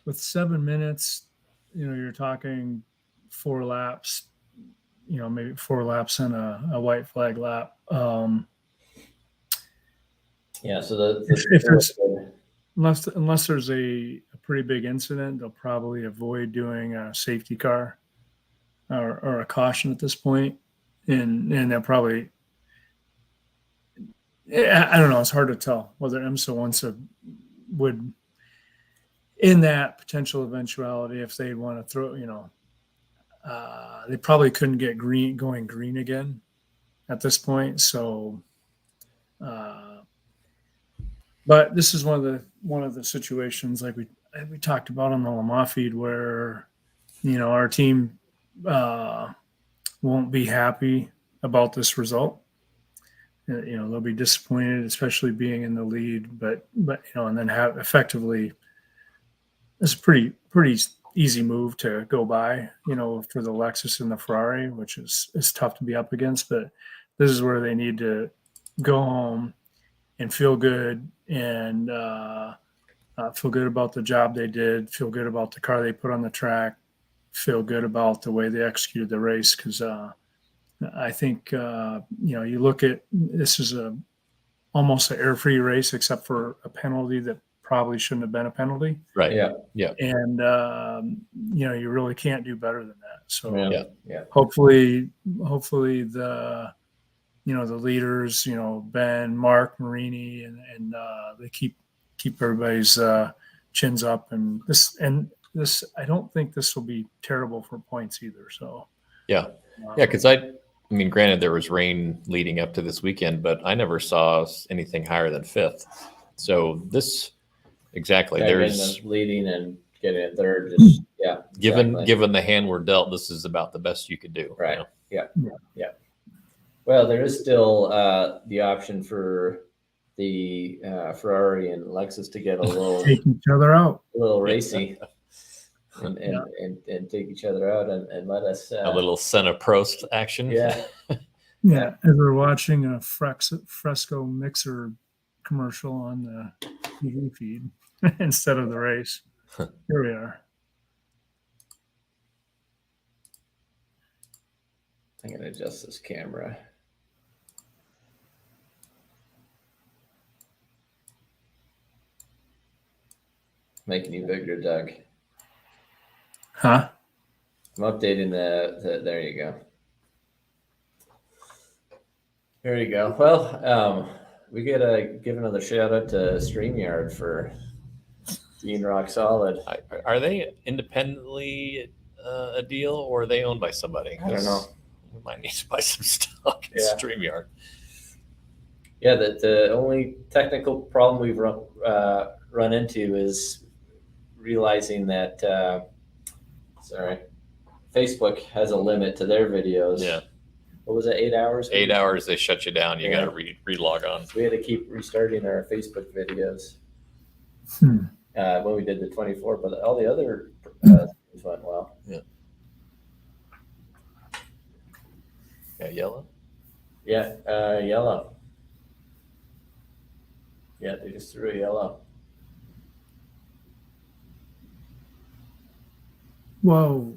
with 7 minutes, you're talking 4 laps, maybe 4 laps and a white flag lap. Yeah, so if there's, unless there's a pretty big incident, they'll probably avoid doing a safety car or a caution at this point, and they'll probably. I don't know. It's hard to tell whether IMSA would, in that potential eventuality, if they want to throw, they probably couldn't get going green again at this point. So, but this is one of the situations like we talked about on the Lamar feed where, our team won't be happy about this result. They'll be disappointed, especially being in the lead, but and then have effectively, it's a pretty easy move to go by, for the Lexus and the Ferrari, which is tough to be up against. But this is where they need to go home and feel good and feel good about the job they did, feel good about the car they put on the track, feel good about the way they executed the race. Because I think, you look at this is almost an air-free race except for a penalty that probably shouldn't have been a penalty. Right. Yeah. Yeah. And, you really can't do better than that. So yeah. hopefully the leaders, Ben, Mark, Marini, and they keep everybody's chins up. And this, I don't think this will be terrible for points either. So, yeah. Cause I mean, granted there was rain leading up to this weekend, but I never saw anything higher than 5th. So this, exactly. There's leading and getting it third. Just, given the hand we're dealt, this is about the best you could do. Right. Yeah. Well, there is still the option for the Ferrari and Lexus to get a little take each other out, a little racy, and take each other out and let us a little Senna Prost action. Yeah. Yeah. As we're watching a Fresco mixer commercial on the TV feed instead of the race. Here we are. I'm going to adjust this camera. Making you bigger, Doug. Huh? I'm updating the there you go. There you go. Well, we gotta give another shout out to StreamYard for being rock solid. Are they independently a deal, or are they owned by somebody? I don't know. We might need to buy some stock in StreamYard. Yeah, the only technical problem we've run into is realizing that Facebook has a limit to their videos. Yeah. What was it, 8 hours? 8 hours, they shut you down. You got to re-log on. We had to keep restarting our Facebook videos when we did the 24, but all the other things went well. Yeah. Yeah, yellow? Yeah, yellow. Yeah, they just threw a yellow. Whoa.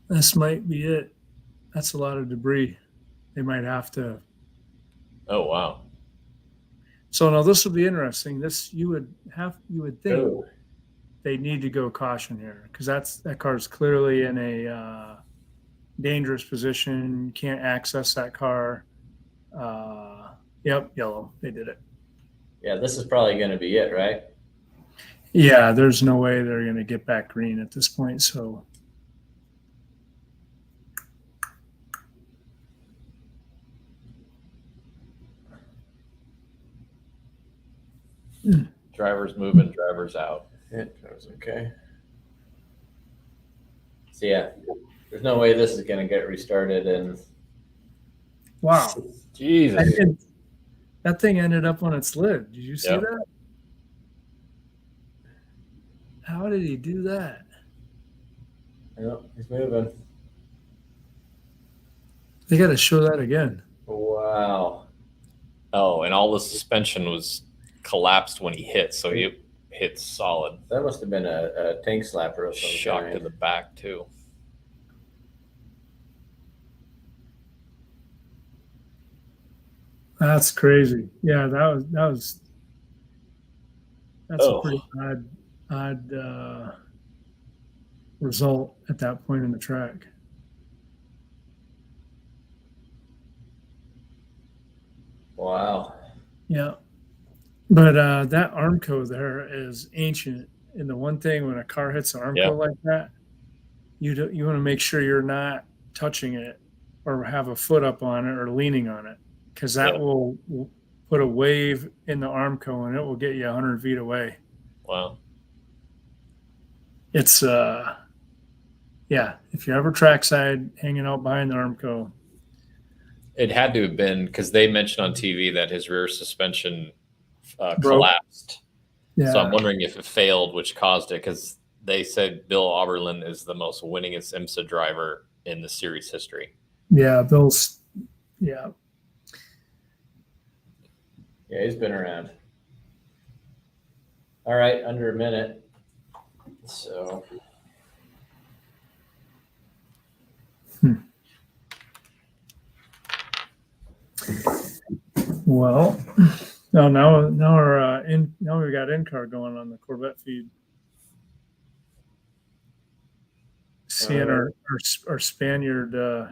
This might be it. That's a lot of debris. They might have to. Oh, wow. So now this will be interesting. This you would think they need to go caution here because that car is clearly in a dangerous position. You can't access that car. Yep, yellow. They did it. Yeah, this is probably going to be it, right? Yeah, there's no way they're going to get back green at this point. So. Drivers moving, drivers out. Yeah, drivers okay. So yeah, there's no way this is going to get restarted. And wow, Jesus, that thing ended up on its lid. Did you see that? How did he do that? Yeah, he's moving. They got to show that again. Wow. Oh, and all the suspension was collapsed when he hit, so he hit solid. That must have been a tank slapper or something. Shocked in the back too. That's crazy. Yeah, that's Oh. a pretty odd result at that point in the track. Wow. Yeah. But that Armco there is ancient. And the one thing when a car hits an Armco like that, you want to make sure you're not touching it or have a foot up on it or leaning on it, because that will put a wave in the Armco and it will get you 100 feet away. Wow. It's if you're ever trackside hanging out behind the Armco. It had to have been, because they mentioned on TV that his rear suspension collapsed. Yeah. So I'm wondering if it failed, which caused it, because they said Bill Auberlin is the most winningest IMSA driver in the series history. Yeah, Bill's. Yeah. Yeah, he's been around. All right, under a minute. So. Well, now we got in-car going on the Corvette feed. Seeing our Spaniard. Oh,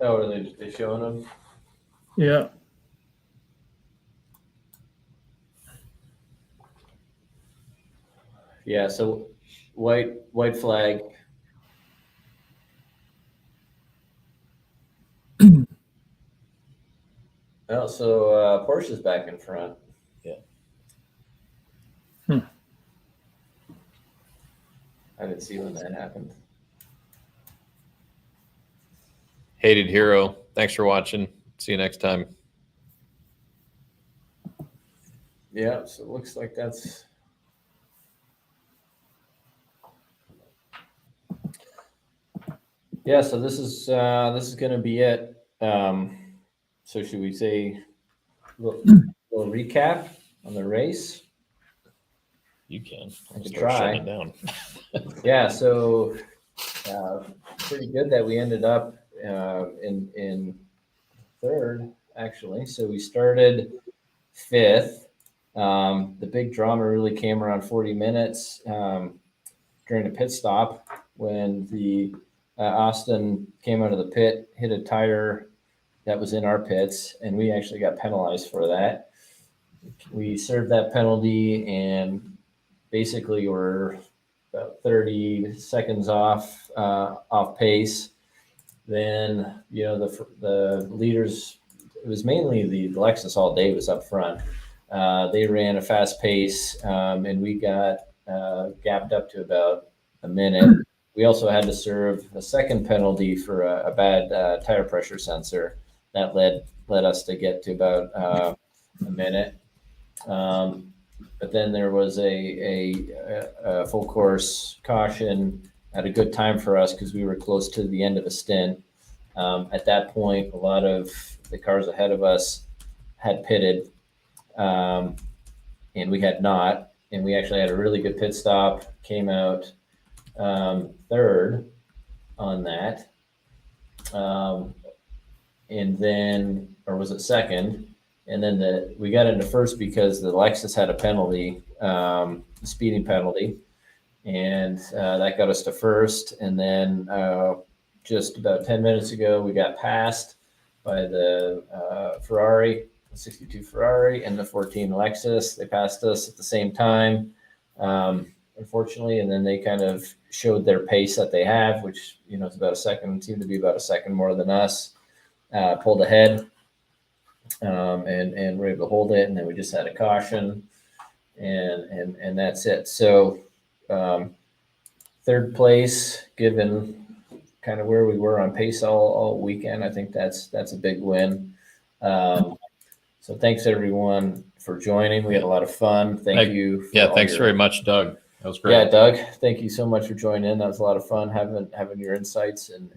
are they showing them? Yeah. Yeah. So white flag. Oh, so Porsche's back in front. Yeah. I didn't see when that happened. Hated Hero, thanks for watching. See you next time. Yeah, so it looks like that's. Yeah, so this is going to be it. So should we say a little recap on the race? You can. I could Start try. shutting it down. Yeah, so pretty good that we ended up in third, actually. So we started fifth. The big drama really came around 40 minutes during the pit stop when the Austin came out of the pit, hit a tire that was in our pits, and we actually got penalized for that. We served that penalty and basically were about 30 seconds off pace. Then, the leaders, it was mainly the Lexus all day was up front. They ran a fast pace, and we got gapped up to about a minute. We also had to serve a second penalty for a bad tire pressure sensor. That led us to get to about a minute. But then there was a full course caution at a good time for us because we were close to the end of a stint. At that point, a lot of the cars ahead of us had pitted, and we had not. And we actually had a really good pit stop, came out third on that. And then, or was it second? And then we got into first because the Lexus had a penalty, speeding penalty, and that got us to first. And then just about 10 minutes ago, we got passed by the Ferrari, the 62 Ferrari, and the 14 Lexus. They passed us at the same time, unfortunately, and then they kind of showed their pace that they have, which is about a second, seemed to be about a second more than us. Pulled ahead. And we're able to hold it, and then we just had a caution, and that's it. So third place, given kind of where we were on pace all weekend, I think that's a big win. So thanks everyone for joining. We had a lot of fun. Thank you. Thanks very much, Doug. That was great. Yeah, Doug, thank you so much for joining in. That was a lot of fun having your insights and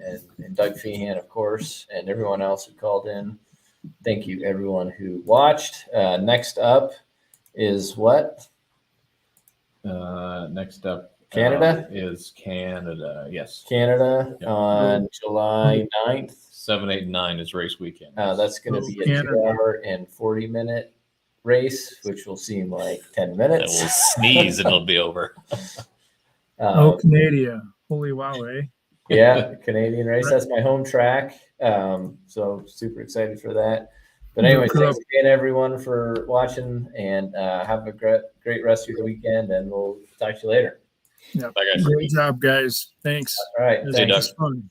Doug Feehan, of course, and everyone else who called in. Thank you, everyone who watched. Next up is what? Next up, Canada? Is Canada. Yes. Canada Yep. on July 9th. 7, 8, and 9 is race weekend. That's going to be a Canada. 2-hour and 40-minute race, which will seem like 10 And minutes. we'll sneeze and it'll be over. Canada. Holy wow, eh? Yeah, Canadian race. That's my home track. So super excited for that. But anyways, thanks again, everyone, for watching, and have a great rest of your weekend, and we'll talk to you later. Yeah. Bye, guys. Great job, guys. Thanks. All right. This Thanks. was fun.